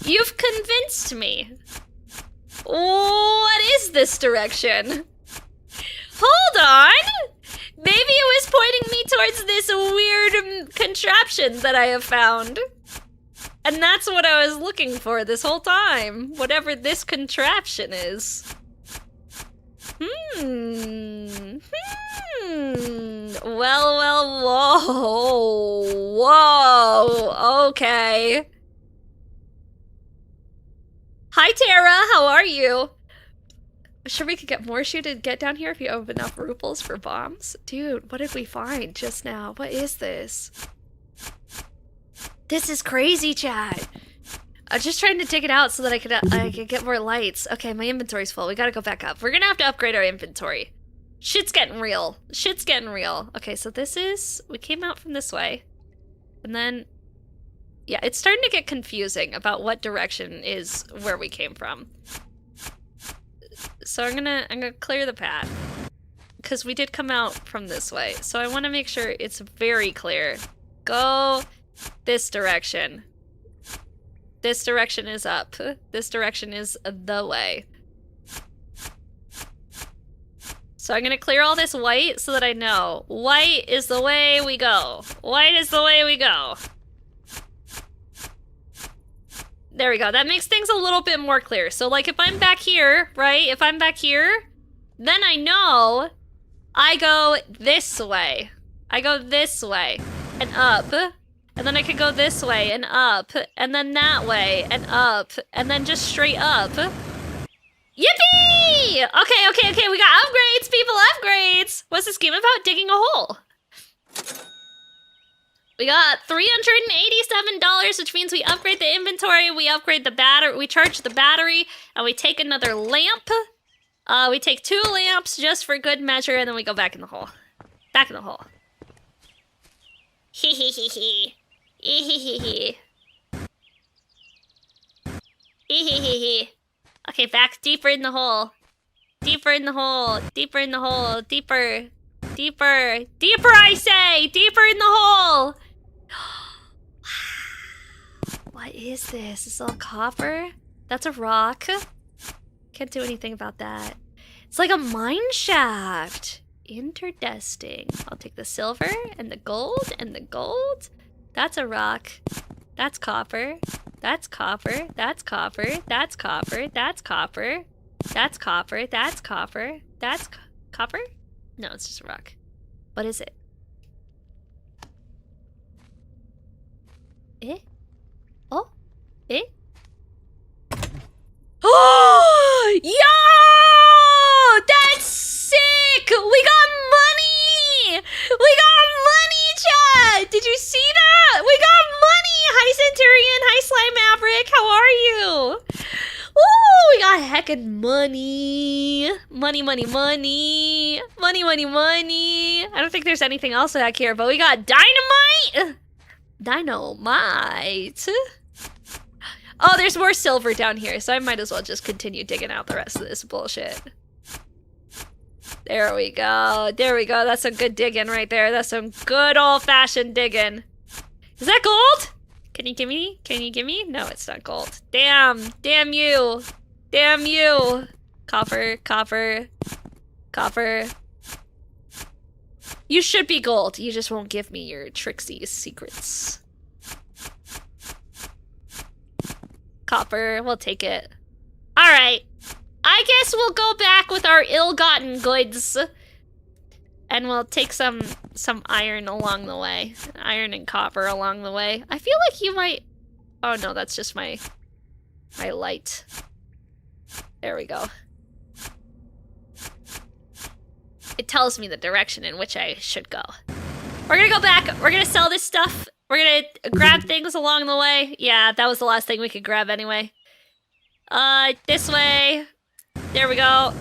A: You've convinced me. What is this direction? Hold on! Maybe it was pointing me towards this weird contraption that I have found. And that's what I was looking for this whole time. Whatever this contraption is. Well, well, whoa. Whoa. Okay. Hi, Tara. How are you? Sure we could get more shoe to get down here if you have enough rubles for bombs? Dude, what did we find just now? What is this? This is crazy, Chad. I'm just trying to dig it out so that I could get more lights. Okay, my inventory's full. We gotta go back up. We're gonna have to upgrade our inventory. Shit's getting real. Shit's getting real. Okay, so this is... We came out from this way. And then... Yeah, it's starting to get confusing about what direction is where we came from. So I'm gonna clear the path. Because we did come out from this way. So I want to make sure it's very clear. Go this direction. This direction is up. This direction is the way. So I'm gonna clear all this white so that I know. White is the way we go. White is the way we go. There we go. That makes things a little bit more clear. So like if I'm back here, right? If I'm back here, then I know I go this way. I go this way and up. And then I could go this way and up. And then that way and up. And then just straight up. Yippee! Okay. We got upgrades, people, upgrades. What's this game about? Digging a hole. We got $387, which means we upgrade the inventory, we upgrade the battery, we charge the battery, and we take another lamp. We take 2 lamps just for good measure, and then we go back in the hole. Back in the hole. Hee hee hee hee. Hee hee hee hee. Hee hee hee hee. Okay, back deeper in the hole. Deeper in the hole. Deeper in the hole. Deeper. Deeper. Deeper, I say! Deeper in the hole! What is this? Is this all copper? That's a rock. Can't do anything about that. It's like a mine shaft. Interdesting. I'll take the silver and the gold and the gold. That's a rock. That's copper. That's copper. That's copper. That's copper. That's copper. That's copper. That's copper. That's copper? No, it's just a rock. What is it? Eh? Oh? Eh? Oh! Yo! That's sick! We got money! We got money, chat! Did you see that? We got money! Hi, Centurion! Hi, Slime Maverick! How are you? Ooh, we got heckin' money. Money, money, money. Money, money, money. I don't think there's anything else back here, but we got dynamite! Dynamite. Oh, there's more silver down here, so I might as well just continue digging out the rest of this bullshit. There we go. There we go. That's some good digging right there. That's some good old-fashioned digging. Is that gold? Can you give me? Can you give me? No, it's not gold. Damn. Damn you. Damn you. Copper, copper, copper. You should be gold. You just won't give me your Trixie's secrets.
C: Copper, we'll take it. Alright. I guess we'll go back with our ill-gotten goods. And we'll take some iron along the way. Iron and copper along the way. I feel like you might... Oh no, that's just my light. There we go. It tells me the direction in which I should go. We're gonna go back. We're gonna sell this stuff. We're gonna grab things along the way. Yeah, that was the last thing we could grab anyway. This way. There we go.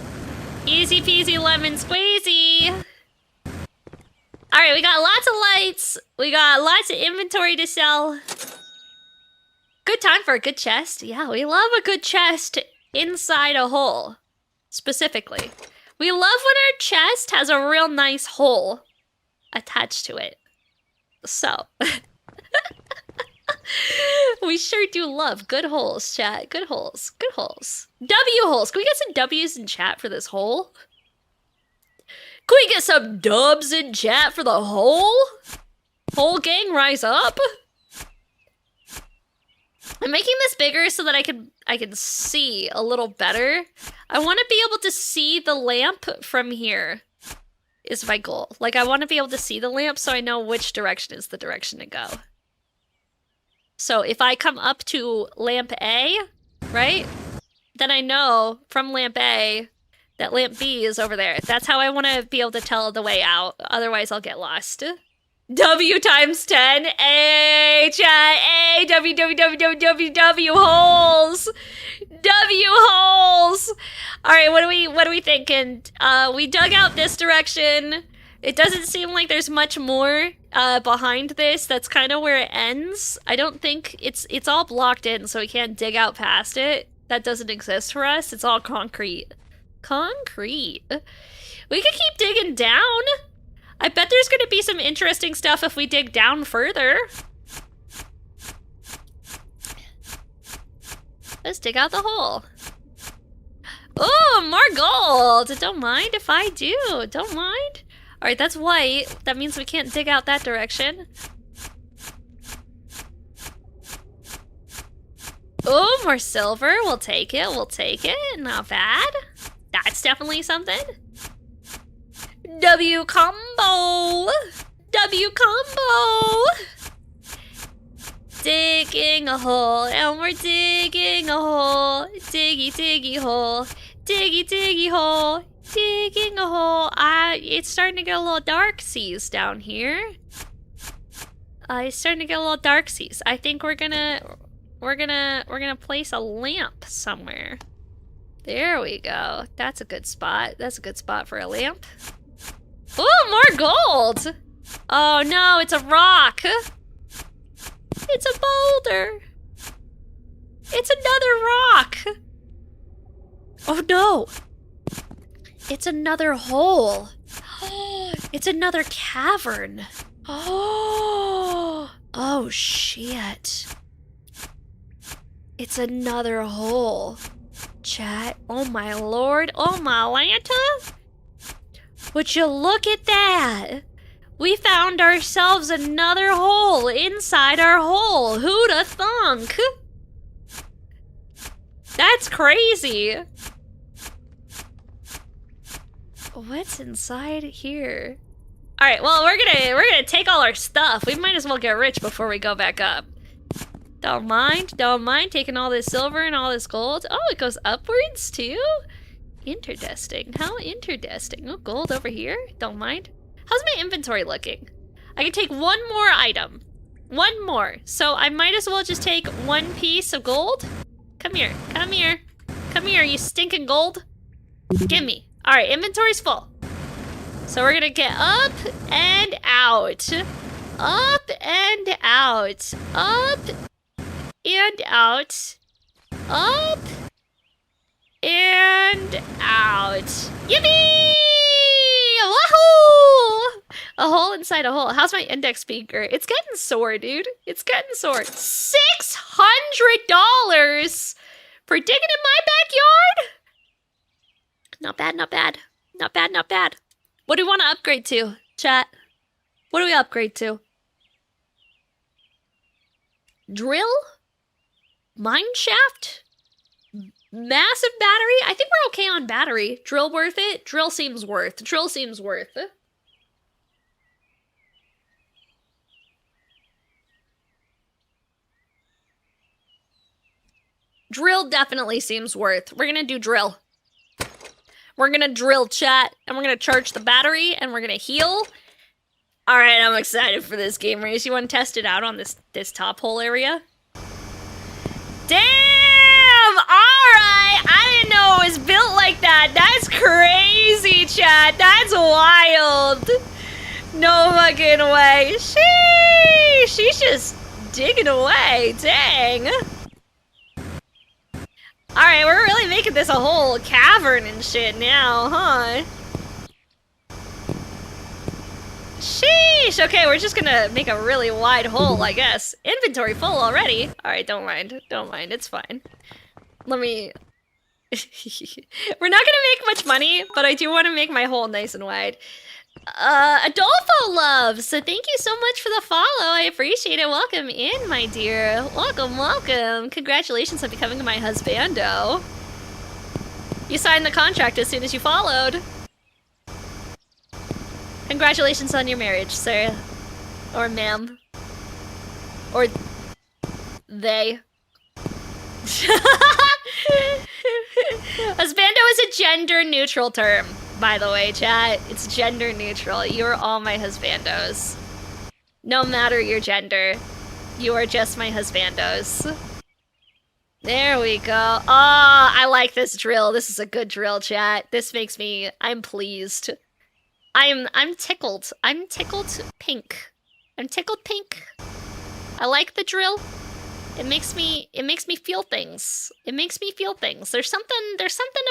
C: Easy peasy lemon squeezy. Alright, we got lots of lights. We got lots of inventory to sell. Good time for a good chest. Yeah, we love a good chest inside a hole. Specifically. We love when our chest has a real nice hole attached to it. So. We sure do love good holes, chat. Good holes. Good holes. W holes. Can we get some W's in chat for this hole? Can we get some dubs in chat for the hole? Hole gang, rise up. I'm making this bigger so that I can see a little better. I want to be able to see the lamp from here is my goal. Like, I want to be able to see the lamp so I know which direction is the direction to go. So if I come up to lamp A, right? Then I know from lamp A that lamp B is over there. That's how I want to be able to tell the way out. Otherwise, I'll get lost. W times 10. A, chat. A, W, W, W, W, W, W, holes. W holes. All right, what are we thinking? We dug out this direction. It doesn't seem like there's much more behind this. That's kind of where it ends. I don't think it's all blocked in, so we can't dig out past it. That doesn't exist for us. It's all concrete. Concrete. We could keep digging down. I bet there's going to be some interesting stuff if we dig down further. Let's dig out the hole. Oh, more gold. Don't mind if I do. Don't mind. All right, that's white. That means we can't dig out that direction. Oh, more silver. We'll take it. We'll take it. Not bad. That's definitely something. W combo. W combo. Digging a hole, and we're digging a hole. Diggy, diggy hole. Diggy, diggy hole. Digging a hole. It's starting to get a little dark seas down here. It's starting to get a little dark seas. I think we're gonna place a lamp somewhere. There we go. That's a good spot. That's a good spot for a lamp. Ooh, more gold! Oh no, it's a rock! It's a boulder! It's another rock! Oh no! It's another hole! It's another cavern! Oh shit! It's another hole. Chat, oh my lord, oh my Lanta! Would you look at that? We found ourselves another hole inside our hole. Who'da thunk? That's crazy. What's inside here? All right, well, we're gonna take all our stuff. We might as well get rich before we go back up. Don't mind taking all this silver and all this gold. Oh, it goes upwards too? Interesting. How interesting. Oh, gold over here. Don't mind. How's my inventory looking? I can take one more item. One more. So I might as well just take one piece of gold. Come here. Come here. Come here, you stinking gold. Gimme. All right, inventory's full. So we're gonna get up and out. Up and out. Up and out. Up and out. Yippee! Wahoo! A hole inside a hole. How's my index speaker? It's getting sore, dude. It's getting sore. $600 for digging in my backyard? Not bad, not bad. Not bad, not bad. What do we want to upgrade to, chat? What do we upgrade to? Drill? Mine shaft? Massive battery? I think we're okay on battery. Drill worth it? Drill seems worth. Drill seems worth. Drill definitely seems worth. We're gonna do drill. We're gonna drill, chat, and we're gonna charge the battery, and we're gonna heal. Alright, I'm excited for this game race. You wanna test it out on this top hole area? Damn! Alright! I didn't know it was built like that. That's crazy, chat. That's wild. No fucking way. She's just digging away. Dang. Alright, we're really making this a whole cavern and shit now, huh? Sheesh! Okay, we're just gonna make a really wide hole, I guess. Inventory full already. Alright, don't mind. Don't mind, it's fine. Let me... We're not gonna make much money, but I do want to make my hole nice and wide. Adolfo Love, so thank you so much for the follow. I appreciate it. Welcome in, my dear. Welcome, welcome. Congratulations on becoming my husbando. You signed the contract as soon as you followed. Congratulations on your marriage, sir. Or ma'am. Or they. Husbando is a gender neutral term. By the way, chat, it's gender neutral. You're all my husbandos. No matter your gender, you are just my husbandos. There we go. Oh, I like this drill. This is a good drill, chat. This makes me... I'm pleased. I'm tickled. I'm tickled pink. I'm tickled pink. I like the drill. It makes me feel things. It makes me feel things. There's something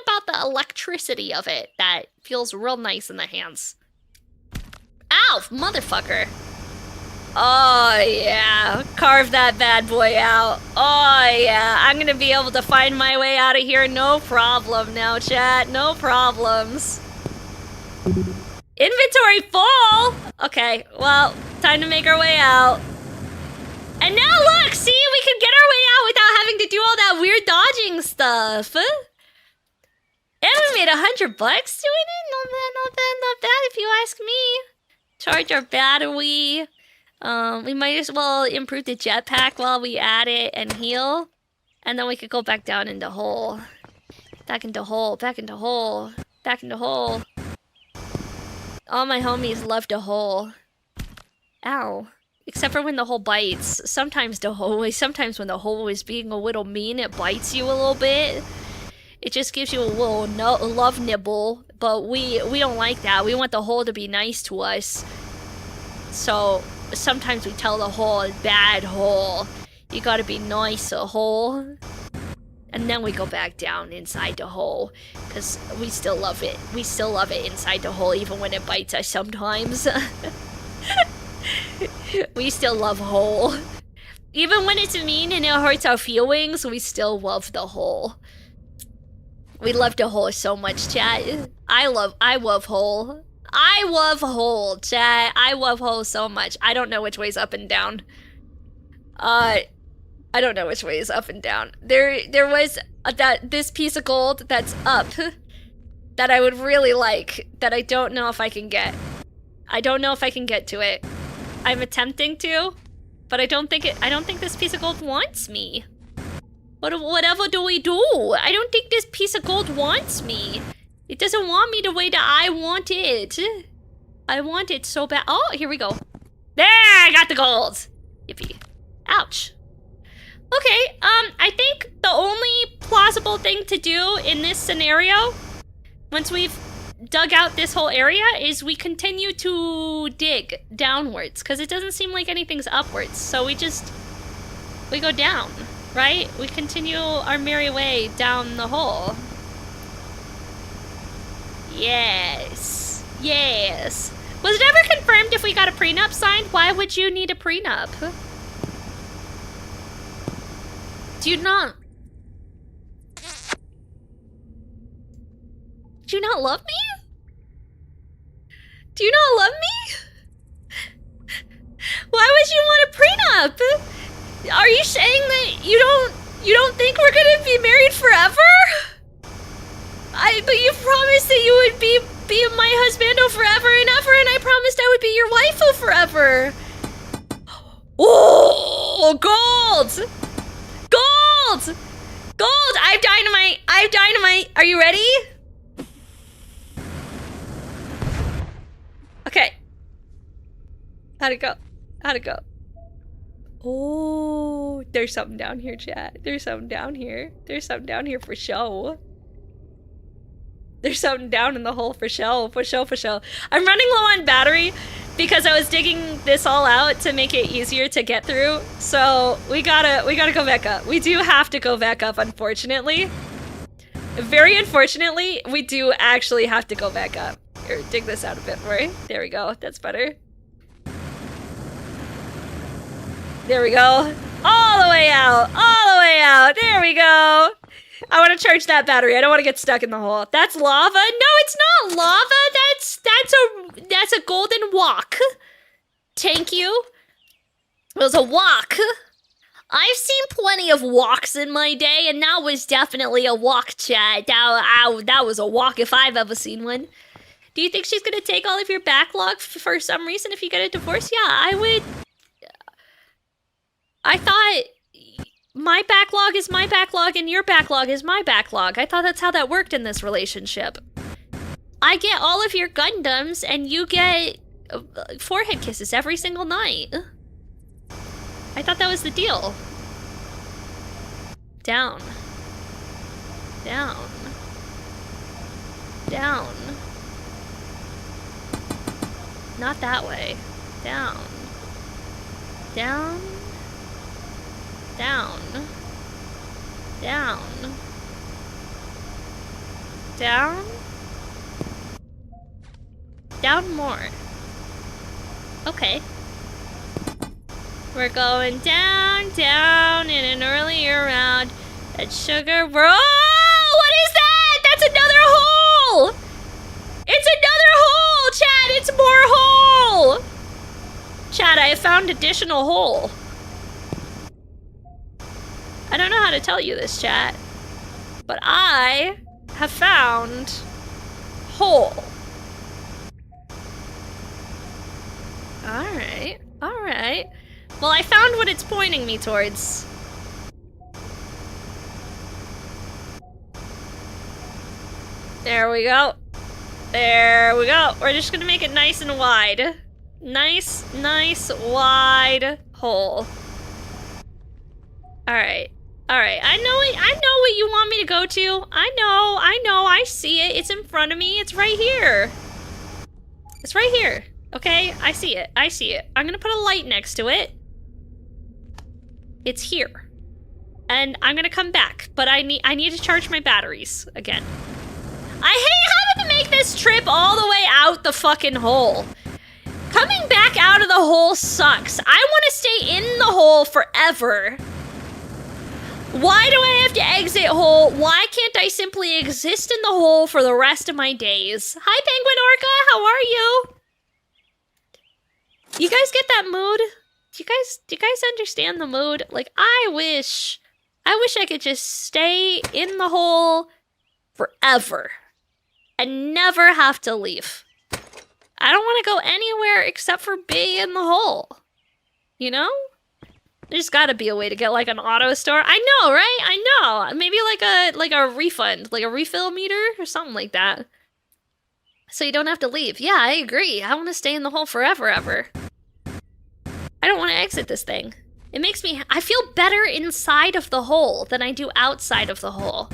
C: about the electricity of it that feels real nice in the hands. Ow, motherfucker. Oh yeah, carve that bad boy out. Oh yeah, I'm gonna be able to find my way out of here, no problem now, chat, no problems. Inventory full! Okay, well, time to make our way out. And now look, see, we can get our way out without having to do all that weird dodging stuff. And we made $100 doing it? Not bad, not bad, not bad if you ask me. Charge our battery. We might as well improve the jetpack while we add it and heal. And then we could go back down into hole. Back into hole, back into hole, back into hole. All my homies love to hole. Ow. Except for when the hole bites. Sometimes when the hole is being a little mean, it bites you a little bit. It just gives you a little love nibble. But we don't like that. We want the hole to be nice to us. So sometimes we tell the hole, bad hole. You gotta be nice, a hole. And then we go back down inside the hole. Because we still love it. We still love it inside the hole even when it bites us sometimes. We still love hole. Even when it's mean and it hurts our feelings, we still love the hole. We love the hole so much, chat. I love hole. I love hole, chat. I love hole so much. I don't know which way's up and down. I don't know which way is up and down. There was this piece of gold that's up that I would really like that I don't know if I can get. I don't know if I can get to it. I'm attempting to, but I don't think this piece of gold wants me. Whatever do we do? I don't think this piece of gold wants me. It doesn't want me the way that I want it. I want it so bad. Oh, here we go. There, I got the gold. Yippee. Ouch. Okay, I think the only plausible thing to do in this scenario, once we've dug out this whole area, is we continue to dig downwards, because it doesn't seem like anything's upwards, so we go down, right? We continue our merry way down the hole. Yes. Yes. Was it ever confirmed if we got a prenup signed? Why would you need a prenup? Do you not love me? Do you not love me? Why would you want a prenup? Are you saying that you You don't think we're gonna be married forever? But you promised that you would be my husbando forever and ever, and I promised I would be your waifu forever. Oh, gold! Gold! Gold! I have dynamite! I have dynamite! Are you ready? Okay. How'd it go? How'd it go? Oh, there's something down here, chat. There's something down here. There's something down here for show. There's something down in the hole for show. For show, for show. I'm running low on battery because I was digging this all out to make it easier to get through. So we gotta go back up. We do have to go back up, unfortunately. Very unfortunately, we do actually have to go back up. Here, dig this out a bit more. There we go. That's better. There we go. All the way out. All the way out. There we go. I want to charge that battery. I don't want to get stuck in the hole. That's lava? No, it's not lava. That's a golden walk. Thank you. It was a walk. I've seen plenty of walks in my day, and that was definitely a walk, chat. That was a walk if I've ever seen one. Do you think she's gonna take all of your backlog for some reason if you get a divorce? Yeah, I would. I thought my backlog is my backlog and your backlog is my backlog. I thought that's how that worked in this relationship. I get all of your Gundams and you get forehead kisses every single night. I thought that was the deal. Down. Down. Down. Not that way. Down. Down. Down. Down. Down. Down more. Okay. We're going down, down in an earlier round at Sugar Bro. What is that? That's another hole! It's another hole, chat! It's more hole! Chat, I have found additional hole. I don't know how to tell you this, chat, but I have found hole. Alright, alright. Well, I found what it's pointing me towards. There we go. There we go. We're just gonna make it nice and wide. Nice, wide hole. Alright. Alright, I know what you want me to go to. I know, I see it. It's in front of me. It's right here. It's right here. Okay, I see it. I see it. I'm gonna put a light next to it. It's here. And I'm gonna come back, but I need to charge my batteries again. I hate having to make this trip all the way out the fucking hole. Coming back out of the hole sucks. I want to stay in the hole forever. Why do I have to exit hole? Why can't I simply exist in the hole for the rest of my days? Hi, Penguin Orca. How are you? You guys get that mood? Do you guys understand the mood? Like, I wish I could just stay in the hole forever and never have to leave. I don't want to go anywhere except for be in the hole. You know? There's gotta be a way to get like an auto store. I know, right? I know. Maybe like a refund, like a refill meter or something like that. So you don't have to leave. Yeah, I agree. I want to stay in the hole forever, ever. I don't want to exit this thing. It makes me, I feel better inside of the hole than I do outside of the hole.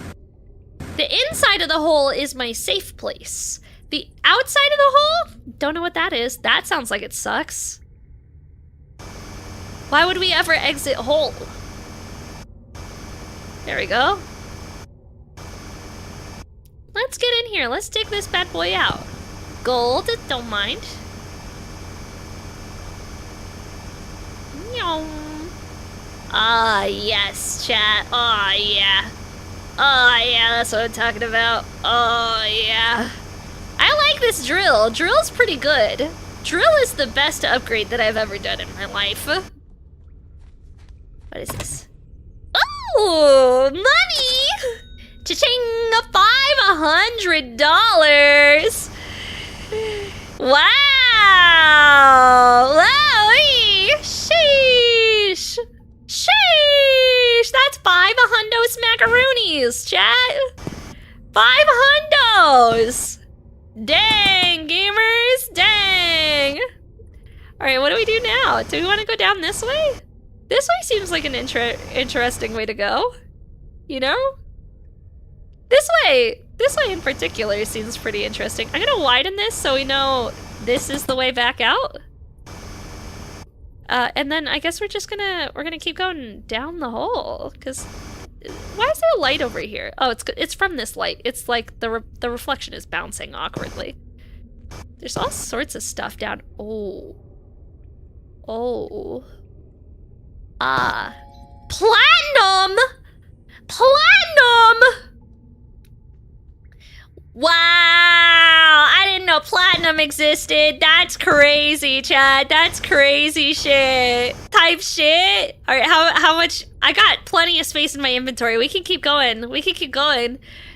C: The inside of the hole is my safe place. The outside of the hole? Don't know what that is. That sounds like it sucks. Why would we ever exit hole? There we go. Let's get in here. Let's take this bad boy out. Gold, don't mind. Ah, yes, chat. Oh, yeah. Oh, yeah, that's what I'm talking about. Oh, yeah. I like this drill. Drill's pretty good. Drill is the best upgrade that I've ever done in my life. What is this? Oh! money! Cha-ching! $500! Wow! Wowie! Sheesh! Sheesh! That's 5 hundos macaroonies, chat! 5 hundos! Dang, gamers! Dang! Alright, what do we do now? Do we want to go down this way? This way seems like an interesting way to go. You know? This way in particular seems pretty interesting. I'm gonna widen this so we know this is the way back out. And then I guess we're gonna keep going down the hole, because why is there a light over here? Oh, it's from this light. It's like the reflection is bouncing awkwardly. There's all sorts of stuff down. Oh. Platinum! Platinum! Wow! I didn't know platinum existed. That's crazy, Chad. That's crazy shit. Type shit. All right, how much? I got plenty of space in my inventory. We can keep going.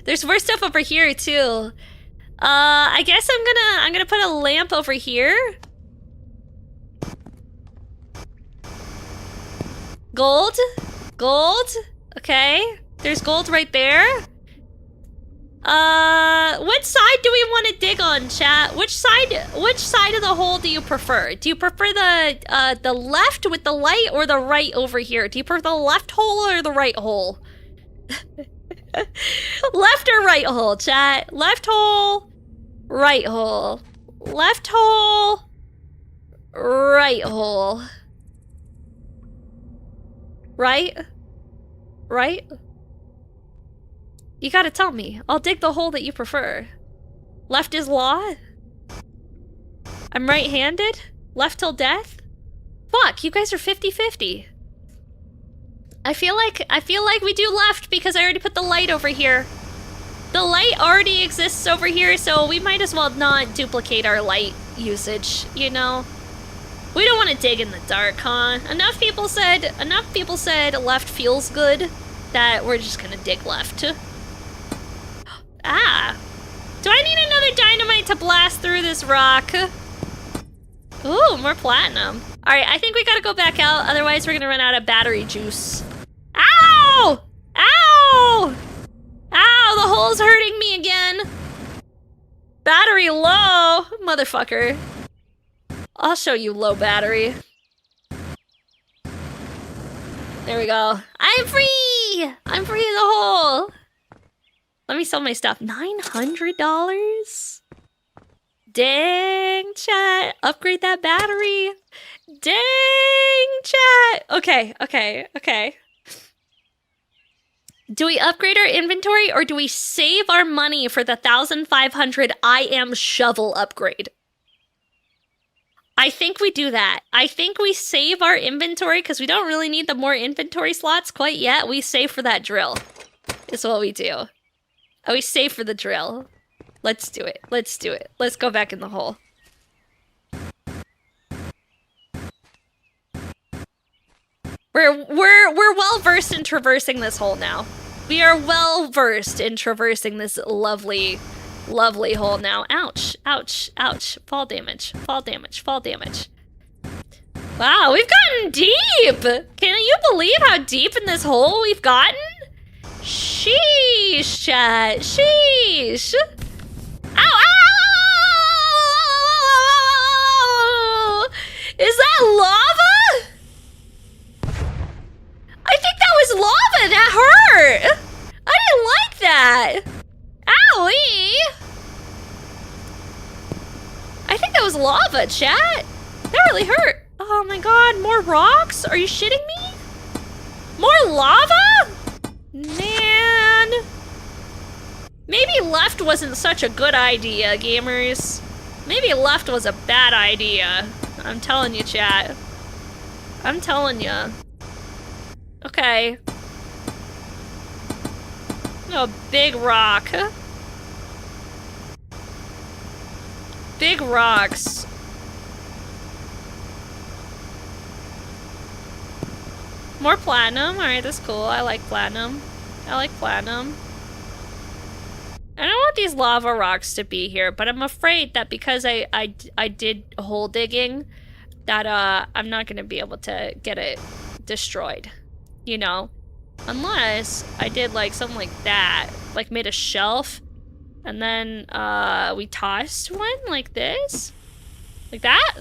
C: There's more stuff over here too. I guess I'm gonna put a lamp over here. Gold? Okay. There's gold right there. What side do we want to dig on, chat? Which side of the hole do you prefer? Do you prefer the left with the light or the right over here? Do you prefer the left hole or the right hole? Left or right hole, chat? Left hole, right hole. Left hole, right hole. Right? You gotta tell me. I'll dig the hole that you prefer. Left is law? I'm right-handed? Left till death? Fuck, you guys are 50-50. I feel like we do left because I already put the light over here. The light already exists over here, so we might as well not duplicate our light usage, you know? We don't want to dig in the dark, huh? Enough people said left feels good that we're just gonna dig left. Ah! Do I need another dynamite to blast through this rock? Ooh, more platinum. Alright, I think we gotta go back out, otherwise we're gonna run out of battery juice. Ow! Ow! Ow, the hole's hurting me again. Battery low, motherfucker. I'll show you low battery. There we go. I'm free! I'm free of the hole! Let me sell my stuff. $900? Dang, chat. Upgrade that battery. Dang, chat. Okay. Do we upgrade our inventory or do we save our money for the 1,500 I am shovel upgrade? I think we do that. I think we save our inventory because we don't really need the more inventory slots quite yet. We save for that drill. Is what we do. Oh, we save for the drill. Let's do it. Let's go back in the hole. We're well versed in traversing this hole now. We are well versed in traversing this lovely hole now. Ouch. Fall damage. Wow, we've gotten deep. Can you believe how deep in this hole we've gotten? Sheesh, chat. Sheesh. Ow! Is that lava? I think that was lava. That hurt. I didn't like that. Owie. I think that was lava, chat. That really hurt. Oh my god, more rocks? Are you shitting me? More lava? Man. Maybe left wasn't such a good idea, gamers. Maybe left was a bad idea. I'm telling you, chat. I'm telling you. Okay. Oh, big rock. Big rocks. More platinum. Alright, that's cool. I like platinum. I like platinum. I don't want these lava rocks to be here, but I'm afraid that because I did hole digging, that I'm not gonna be able to get it destroyed. You know? Unless I did like something like that. Like made a shelf, and then we tossed one like this. Like that?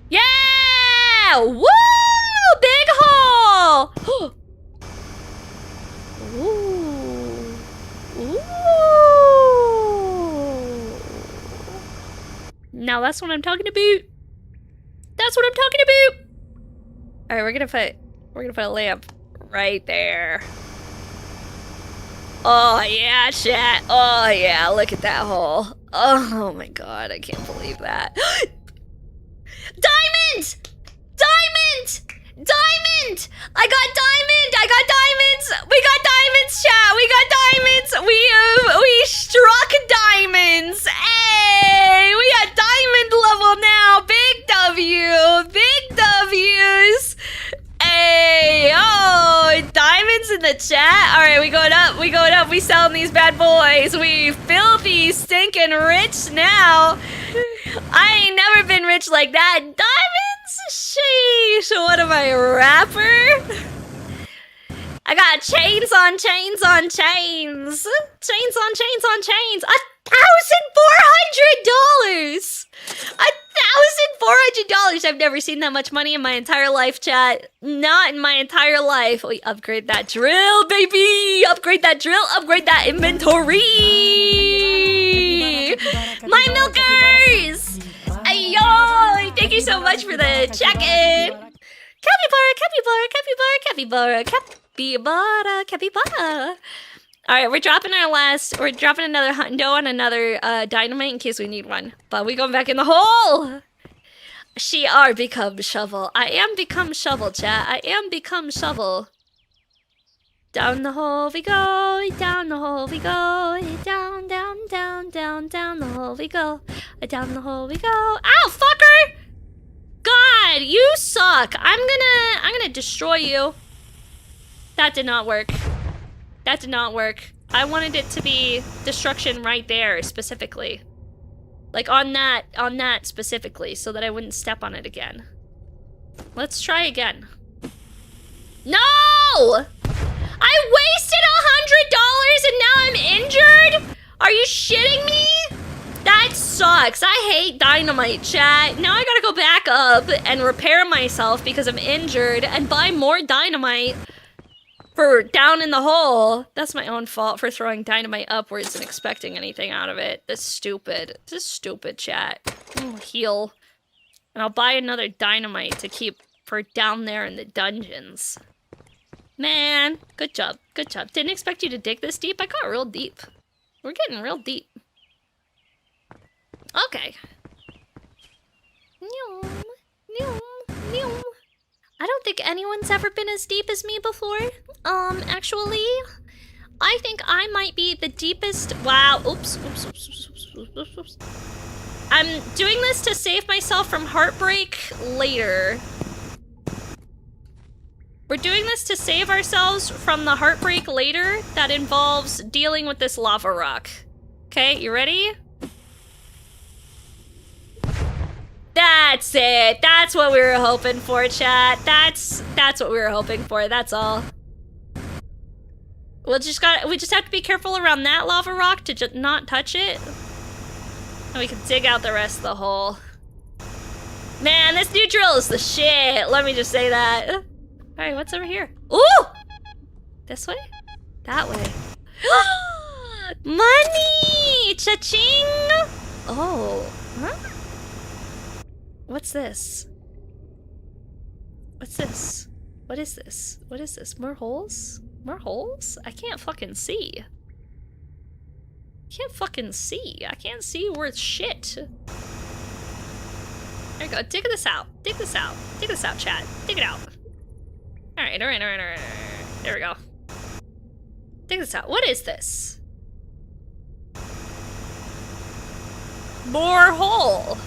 C: Yeah! Woo! Big hole! Ooh. Ooh. Now that's what I'm talking about. That's what I'm talking about. All right, we're gonna put a lamp right there. Oh yeah, chat. Oh yeah, look at that hole. Oh my god, I can't believe that. Diamond! Diamond! Diamond! I got diamond! I got diamonds! We got diamonds, chat! We got diamonds! We struck diamonds! Hey! We got diamond level now! Big W! Big W's! Hey! Oh! Diamonds in the chat? Alright, we going up, we going up. We selling these bad boys. We filthy, stinking rich now. I ain't never been rich like that. Diamonds? Sheesh. What am I, a rapper? I got chains on chains on chains. Chains on chains on chains. $1,400! $1,400! I've never seen that much money in my entire life, chat. Not in my entire life. We upgrade that drill, baby! Upgrade that drill, upgrade that inventory! My milkers! Ayo! Thank you so much for the check-in! Capybara, capybara, capybara, capybara, capybara, capybara. Alright, we're dropping another hundo on another dynamite in case we need one. But we going back in the hole! She are become shovel. I am become shovel, chat. I am become shovel. Down the hole we go, down the hole we go, down, down, down, down, down the hole we go, down the hole we go. Ow, fucker! God, you suck. I'm gonna destroy you. That did not work. That did not work. I wanted it to be destruction right there, specifically. Like on that specifically, so that I wouldn't step on it again. Let's try again. No! I wasted $100 and now I'm injured? Are you shitting me? That sucks. I hate dynamite, chat. Now I gotta go back up and repair myself because I'm injured and buy more dynamite for down in the hole. That's my own fault for throwing dynamite upwards and expecting anything out of it. That's stupid. This is stupid, chat. I'll heal. And I'll buy another dynamite to keep for down there in the dungeons. Man, good job. Good job. Didn't expect you to dig this deep. I got real deep. We're getting real deep. Okay. I don't think anyone's ever been as deep as me before. Actually, I think I might be the deepest. Wow. Oops. I'm doing this to save myself from heartbreak later. We're doing this to save ourselves from the heartbreak later that involves dealing with this lava rock. Okay, you ready? That's it. That's what we were hoping for, chat. That's what we were hoping for. That's all. We just have to be careful around that lava rock to just not touch it. And we can dig out the rest of the hole. Man, this new drill is the shit. Let me just say that. All right, what's over here? Ooh! This way? That way. Money! Cha-ching! Oh. Huh? What's this? What's this? What is this? What is this? More holes? More holes? I can't fucking see. Can't fucking see. I can't see worth shit. There you go. Dig this out. Dig this out. Dig this out, chat. Dig it out. Alright. There we go. Dig this out. What is this? More hole.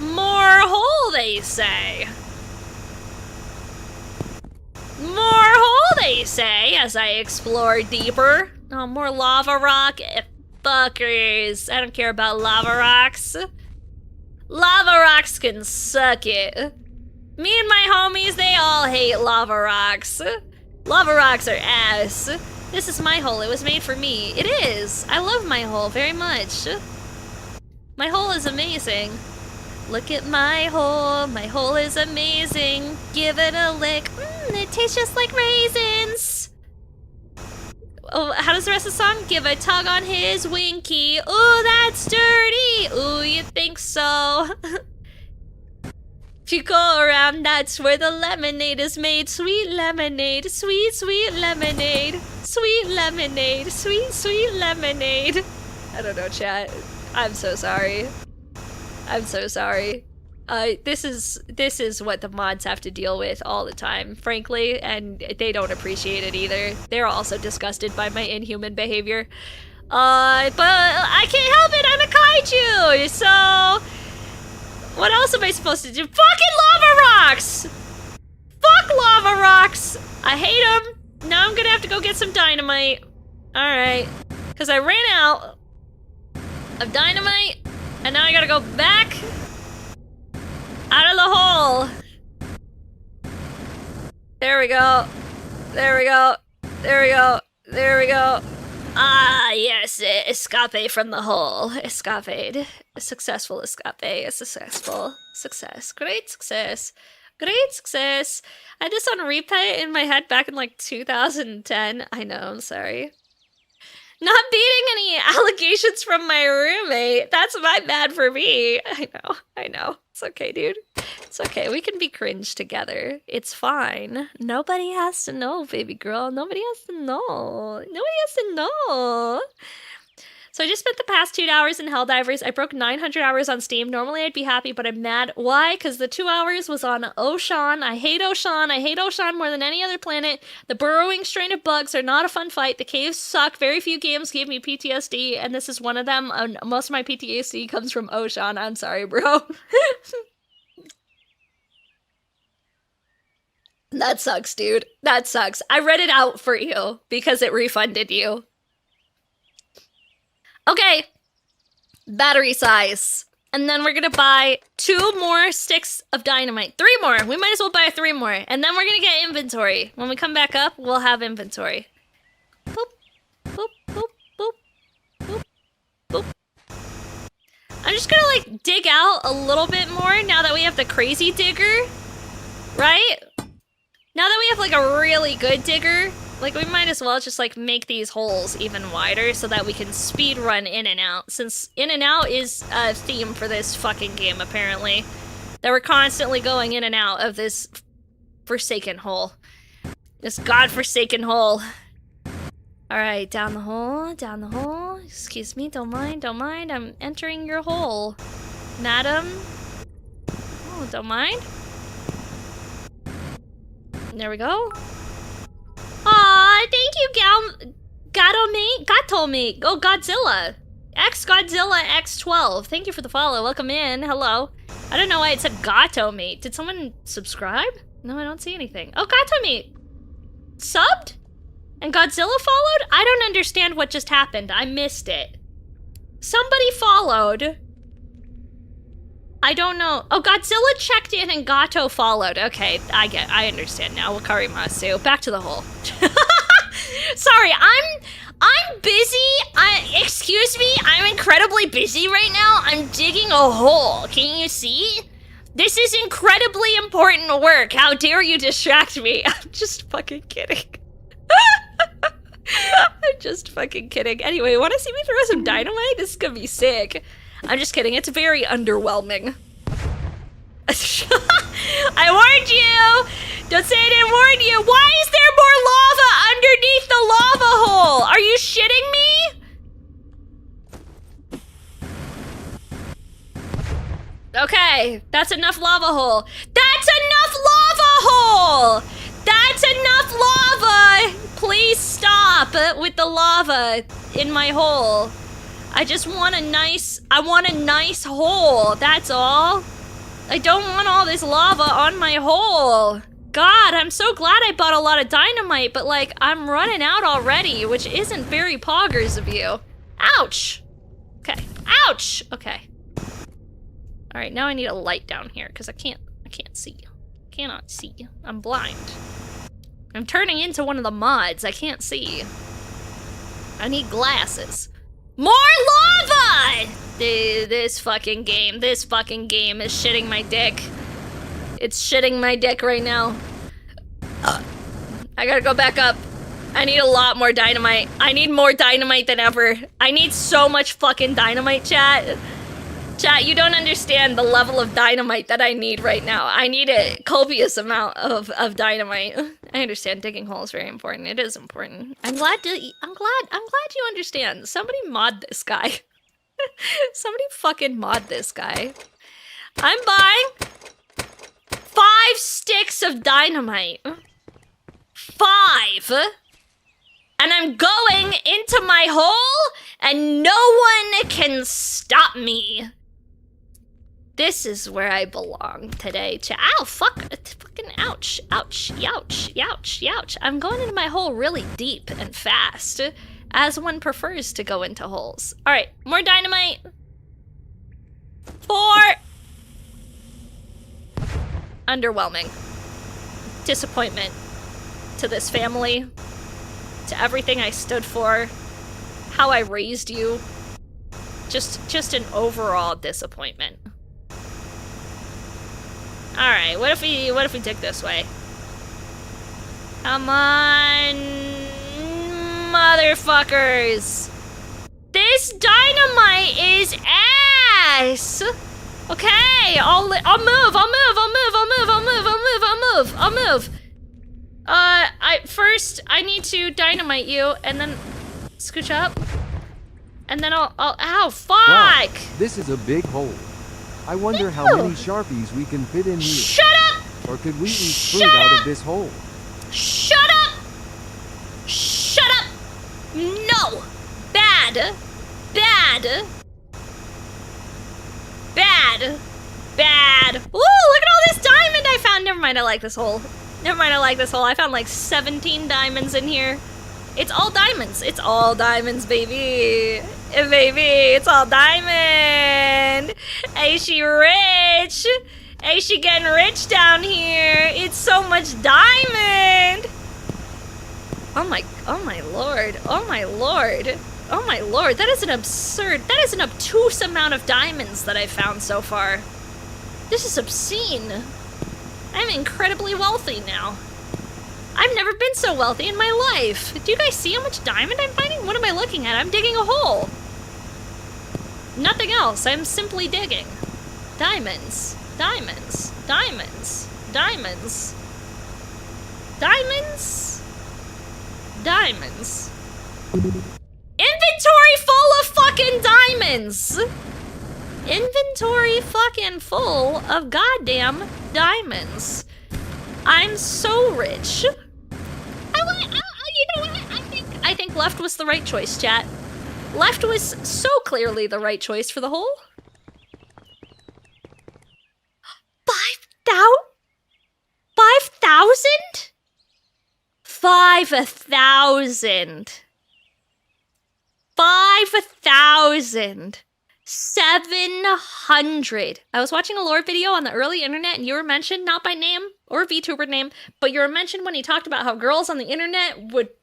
C: More hole, they say. More hole, they may say, as I explore deeper. Oh, more lava rock fuckers. I don't care about lava rocks. Lava rocks can suck it. Me and my homies, they all hate lava rocks. Lava rocks are ass. This is my hole. It was made for me. It is. I love my hole very much. My hole is amazing. Look at my hole. My hole is amazing. Give it a lick. It tastes just like raisins. Oh, how does the rest of the song? Give a tug on his winky. Ooh, that's dirty. Ooh, you think so? If you go around, that's where the lemonade is made. Sweet lemonade, sweet, sweet lemonade. Sweet lemonade, sweet, sweet lemonade. I don't know, chat. I'm so sorry. I'm so sorry. This is what the mods have to deal with all the time, frankly, and they don't appreciate it either. They're also disgusted by my inhuman behavior. But I can't help it, I'm a kaiju! So, what else am I supposed to do? Fucking lava rocks! Fuck lava rocks! I hate them. Now I'm gonna have to go get some dynamite. Alright. Because I ran out of dynamite, and now I gotta go back out of the hole. There we go. There we go. There we go. There we go. Ah, yes, escape from the hole. Escapade. A successful escape. A successful success. Great success. Great success. I had this on replay in my head back in like 2010. I know, I'm sorry. Not beating any allegations from my roommate. That's my bad for me. I know. It's okay, dude. It's okay. We can be cringe together. It's fine. Nobody has to know, baby girl. Nobody has to know. Nobody has to know. So I just spent the past 2 hours in Helldivers. I broke 900 hours on Steam. Normally I'd be happy, but I'm mad. Why? Because the 2 hours was on Ocean. I hate Ocean. I hate Ocean more than any other planet. The burrowing strain of bugs are not a fun fight. The caves suck. Very few games gave me PTSD, and this is one of them. Most of my PTSD comes from Ocean. I'm sorry, bro. That sucks, dude. That sucks. I read it out for you because it refunded you. Okay, battery size. And then we're gonna buy 2 more sticks of dynamite. 3 more, we might as well buy 3 more. And then we're gonna get inventory. When we come back up, we'll have inventory. Boop, boop, boop, boop, boop, boop. I'm just gonna like dig out a little bit more now that we have the crazy digger, right? Now that we have like a really good digger, like we might as well just like make these holes even wider so that we can speed run in and out, since in and out is a theme for this fucking game apparently. That we're constantly going in and out of this forsaken hole. This godforsaken hole. Alright, down the hole, down the hole. Excuse me, don't mind, I'm entering your hole. Madam? Oh, don't mind? There we go. Aw, thank you, Gatomate. Oh, Godzilla. Godzilla X12. Thank you for the follow. Welcome in. Hello. I don't know why it said Gatomate. Did someone subscribe? No, I don't see anything. Oh, Gatomate. Subbed? And Godzilla followed? I don't understand what just happened. I missed it. Somebody followed. I don't know. Oh, Godzilla checked in and Gato followed. Okay, I understand now. Wakarimasu. Back to the hole. Sorry, I'm busy. Excuse me, I'm incredibly busy right now. I'm digging a hole. Can you see? This is incredibly important work. How dare you distract me? I'm just fucking kidding. I'm just fucking kidding. Anyway, want to see me throw some dynamite? This is gonna be sick. I'm just kidding, it's very underwhelming. I warned you! Don't say I didn't warn you! Why is there more lava underneath the lava hole? Are you shitting me? Okay, that's enough lava hole. That's enough lava hole! That's enough lava! Please stop with the lava in my hole. I just want a nice hole, that's all. I don't want all this lava on my hole. God, I'm so glad I bought a lot of dynamite, but like, I'm running out already, which isn't very poggers of you. Ouch! Okay, ouch! Okay. Alright, now I need a light down here, because I can't see. Cannot see. I'm blind. I'm turning into one of the mods, I can't see. I need glasses. More lava! This fucking game is shitting my dick. It's shitting my dick right now. I gotta go back up. I need a lot more dynamite. I need more dynamite than ever. I need so much fucking dynamite, chat. Chat, you don't understand the level of dynamite that I need right now. I need a copious amount of dynamite. I understand digging holes is very important. It is important. I'm glad you understand. Somebody mod this guy. Somebody fucking mod this guy. I'm buying 5 sticks of dynamite. 5! And I'm going into my hole, and no one can stop me. This is where I belong today. Ow, fuck, fucking ouch, ouch, youch, youch, youch. I'm going into my hole really deep and fast, as one prefers to go into holes. All right, more dynamite. 4. Underwhelming. Disappointment to this family, to everything I stood for, how I raised you. Just an overall disappointment. All right, what if we dig this way? Come on, motherfuckers! This dynamite is ass. Okay, I'll move. First I need to dynamite you, and then scooch up, and then I'll ow, fuck!
B: Wow, this is a big hole. I wonder how many Sharpies we can fit in here.
C: Shut up!
B: Or could we eat fruit out of this hole?
C: Shut up! Shut up! No! Bad! Bad! Bad! Bad! Ooh, look at all this diamond I found! Never mind, I like this hole. Never mind, I like this hole. I found like 17 diamonds in here. It's all diamonds. It's all diamonds, baby. Baby, it's all diamond. Hey, she rich. Hey, she getting rich down here. It's so much diamond. Oh my lord. Oh my lord. Oh my lord. That is an obtuse amount of diamonds that I've found so far. This is obscene. I'm incredibly wealthy now. I've never been so wealthy in my life. Do you guys see how much diamond I'm finding? What am I looking at? I'm digging a hole. Nothing else. I'm simply digging. Diamonds. Diamonds. Diamonds. Diamonds. Diamonds. Diamonds. Inventory full of fucking diamonds. Inventory fucking full of goddamn diamonds. I'm so rich. You know what? I think left was the right choice, chat. Left was so clearly the right choice for the hole. 5,000? 5,000. 5,700. I was watching a lore video on the early internet, and you were mentioned, not by name or VTuber name, but you were mentioned when he talked about how girls on the internet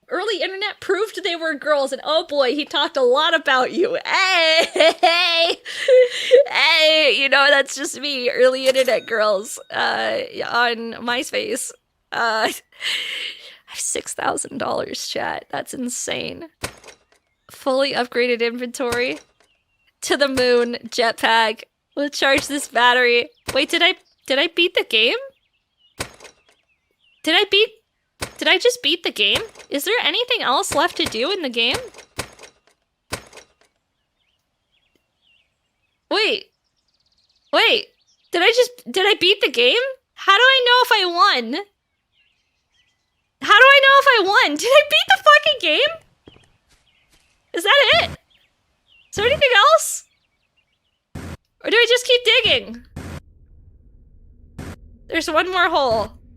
C: early internet proved they were girls, and oh boy, he talked a lot about you. Hey, you know, that's just me, early internet girls, on MySpace. I have $6,000, chat. That's insane. Fully upgraded inventory. To the moon, jetpack. We'll charge this battery. Wait, did I beat the game? Did I just beat the game? Is there anything else left to do in the game? Wait, did I beat the game? How do I know if I won? How do I know if I won? Did I beat the fucking game? Is that it? Is there anything else? Or do I just keep digging? There's one more hole.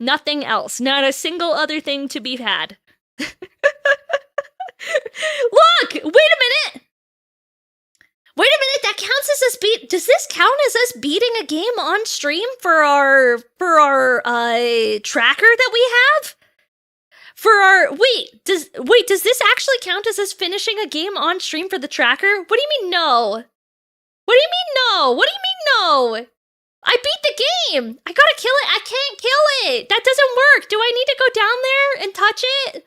C: Nothing else. Not a single other thing to be had. Look! Wait a minute! Wait a minute, that counts as us does this count as us beating a game on stream for our tracker that we have? Does this actually count as us finishing a game on stream for the tracker? What do you mean no? What do you mean no? What do you mean no? I beat the game! I gotta kill it! I can't kill it! That doesn't work! Do I need to go down there and touch it?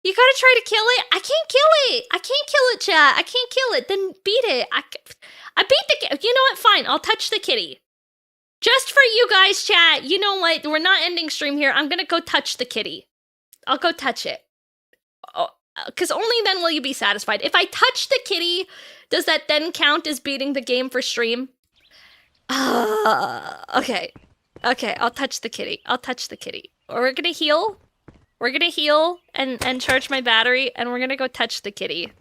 C: You gotta try to kill it? I can't kill it! I can't kill it, chat! I can't kill it! Then beat it! I beat the game! You know what? Fine, I'll touch the kitty. Just for you guys, chat, you know what? We're not ending stream here. I'm gonna go touch the kitty. I'll go touch it. Because only then will you be satisfied. If I touch the kitty, does that then count as beating the game for stream? Okay. Okay, I'll touch the kitty. I'll touch the kitty. We're gonna heal. We're gonna heal and charge my battery, and we're gonna go touch the kitty.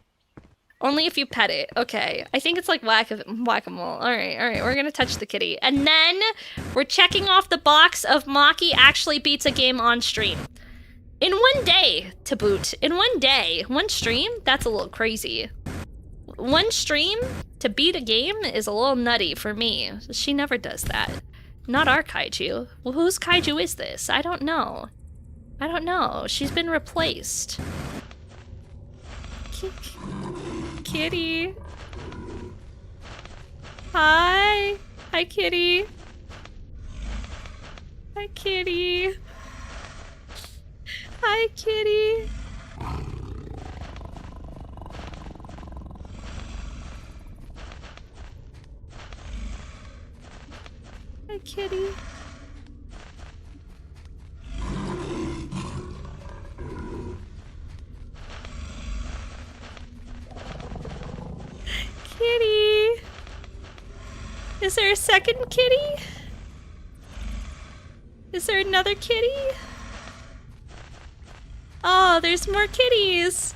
C: Only if you pet it. Okay. I think it's like whack-a-mole. Alright, we're gonna touch the kitty. And then we're checking off the box of Maki actually beats a game on stream. In one day, to boot. In one day. One stream? That's a little crazy. One stream to beat a game is a little nutty for me. She never does that. Not our Kaiju. Well, whose Kaiju is this? I don't know. I don't know. She's been replaced. Kitty. Hi. Hi, kitty. Hi, kitty. Hi, kitty. Hi, kitty. Kitty. Is there a second kitty? Is there another kitty? Oh, there's more kitties.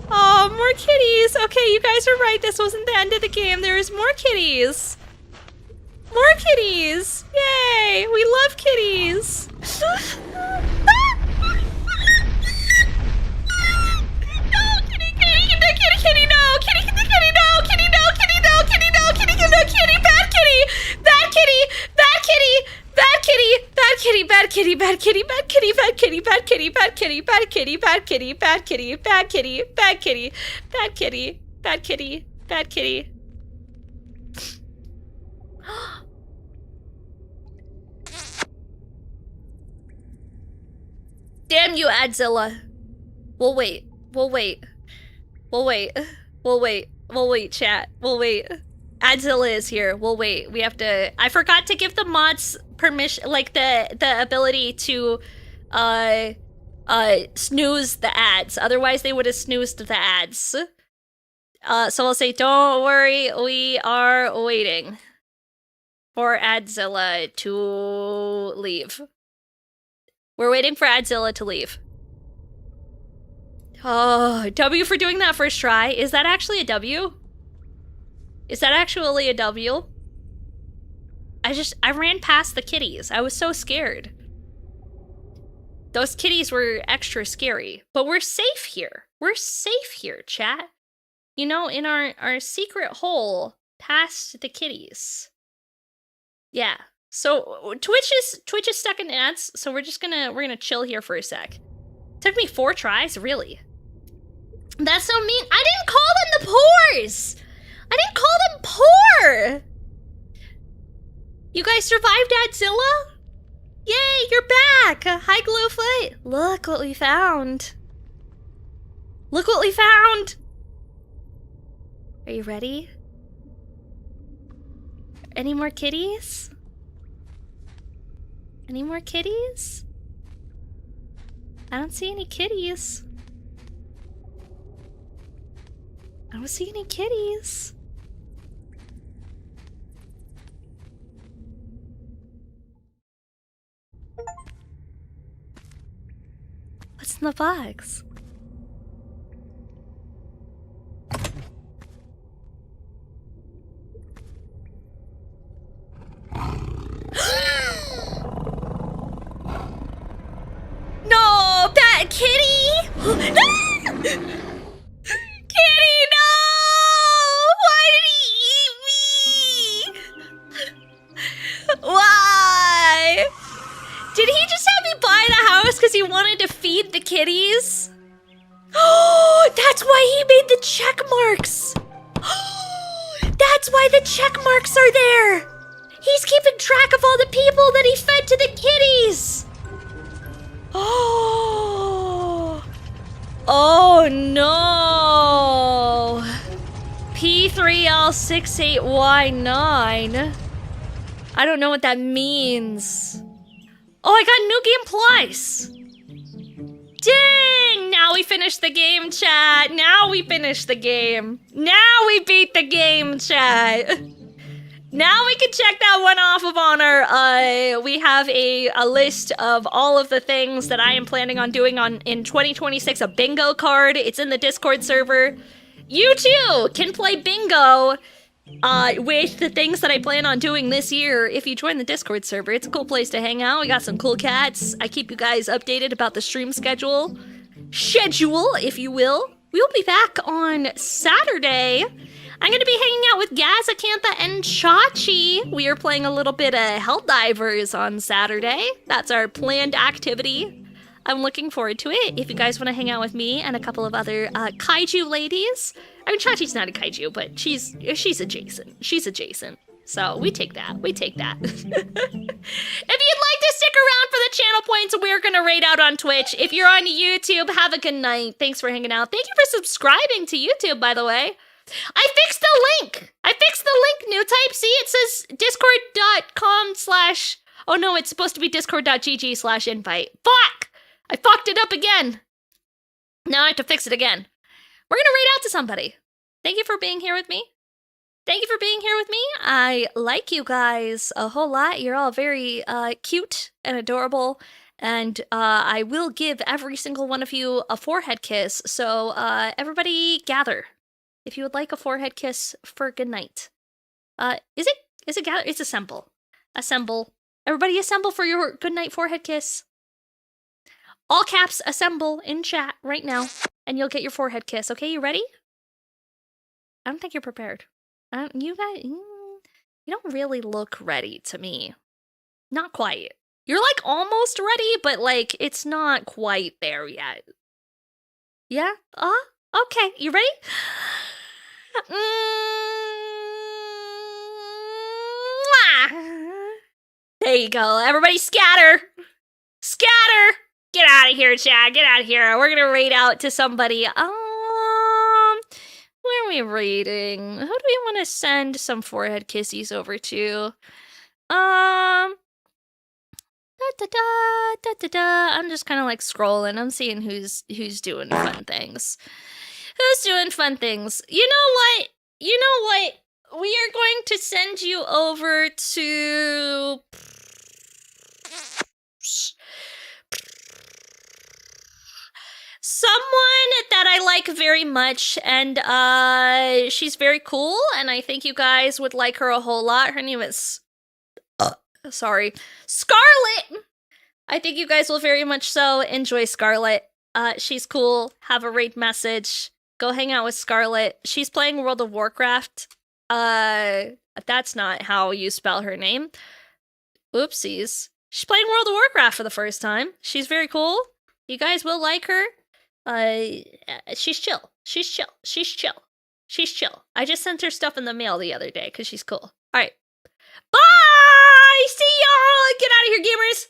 C: Oh, more kitties. Okay, you guys are right. This wasn't the end of the game. There is more kitties. More kitties. Yay. We love kitties. No, kitty, no. Kitty, no. Kitty, no. Kitty, no. Kitty, no. Kitty, no. Kitty, bad kitty. Bad kitty. Bad kitty. Bad kitty, bad kitty, bad kitty, bad kitty, bad kitty, bad kitty, bad kitty, bad kitty, bad kitty, bad kitty, bad kitty, bad kitty, bad kitty, bad kitty, bad kitty, bad kitty. Damn you, Adzilla. We'll wait. We'll wait. We'll wait. We'll wait. We'll wait, chat. We'll wait. Adzilla is here. We'll wait. We have to... I forgot to give the mods permission, like the ability to snooze the ads. Otherwise, they would have snoozed the ads. So I'll say, don't worry, we are waiting for Adzilla to leave. We're waiting for Adzilla to leave. Oh, W for doing that first try. Is that actually a W? Is that actually a W? I ran past the kitties. I was so scared. Those kitties were extra scary. But we're safe here. We're safe here, chat. You know, in our secret hole past the kitties. Yeah. So Twitch is stuck in ads, so we're gonna chill here for a sec. Took me 4 tries, really. That's so mean. I didn't call them the pores! I didn't call them poor! You guys survived Adzilla? Yay, you're back! Hi, Glowfoot. Look what we found. Look what we found! Are you ready? Any more kitties? Any more kitties? I don't see any kitties. I don't see any kitties. What's in the box? is? Oh, that's why he made the check marks. That's why the check marks are there. He's keeping track of all the people that he fed to the kitties. Oh. Oh no. P3L68Y9. I don't know what that means. Oh, I got New Game Plus. Dang! Now we finished the game, chat. Now we finished the game. Now we beat the game, chat. Now we can check that one off of on our, we have a list of all of the things that I am planning on doing in 2026, a bingo card. It's in the Discord server. You too can play bingo with the things that I plan on doing this year if you join the Discord server. It's a cool place to hang out. We got some cool cats. I keep you guys updated about the stream schedule, if you will. We'll be back on Saturday. I'm going to be hanging out with Gaz, Acantha, and Chachi. We are playing a little bit of Helldivers on Saturday. That's our planned activity. I'm looking forward to it. If you guys want to hang out with me and a couple of other Kaiju ladies. I mean, Chachi's not a Kaiju, but she's adjacent. She's adjacent. So we take that. We take that. If you'd like to stick around for the channel points, we're going to raid out on Twitch. If you're on YouTube, have a good night. Thanks for hanging out. Thank you for subscribing to YouTube, by the way. I fixed the link. New type. See, it says discord.com/ oh no, it's supposed to be discord.gg/invite. Fuck! I fucked it up again. Now I have to fix it again. We're gonna raid out to somebody. Thank you for being here with me. I like you guys a whole lot. You're all very cute and adorable. And I will give every single one of you a forehead kiss. So everybody gather. If you would like a forehead kiss for good night. Is it gather? It's assemble. Assemble. Everybody assemble for your good night forehead kiss. All caps assemble in chat right now. And you'll get your forehead kiss. Okay, you ready? I don't think you're prepared. You guys, you don't really look ready to me. Not quite. You're like almost ready, but like it's not quite there yet. Yeah? Okay. You ready? There you go. Everybody scatter. Scatter. Get out of here, Chad. Get out of here. We're gonna raid out to somebody. Where are we raiding? Who do we want to send some forehead kissies over to? I'm just kind of like scrolling. I'm seeing who's doing fun things. Who's doing fun things? You know what? We are going to send you over to someone that I like very much, and she's very cool, and I think you guys would like her a whole lot. Her name is Scarlet. I think you guys will very much so enjoy Scarlet. She's cool. Have a raid message. Go hang out with Scarlet. She's playing World of Warcraft. That's not how you spell her name. Oopsies. She's playing World of Warcraft for the first time. She's very cool. You guys will like her. She's chill. She's chill. I just sent her stuff in the mail the other day because she's cool. All right. Bye! See y'all! Get out of here, gamers!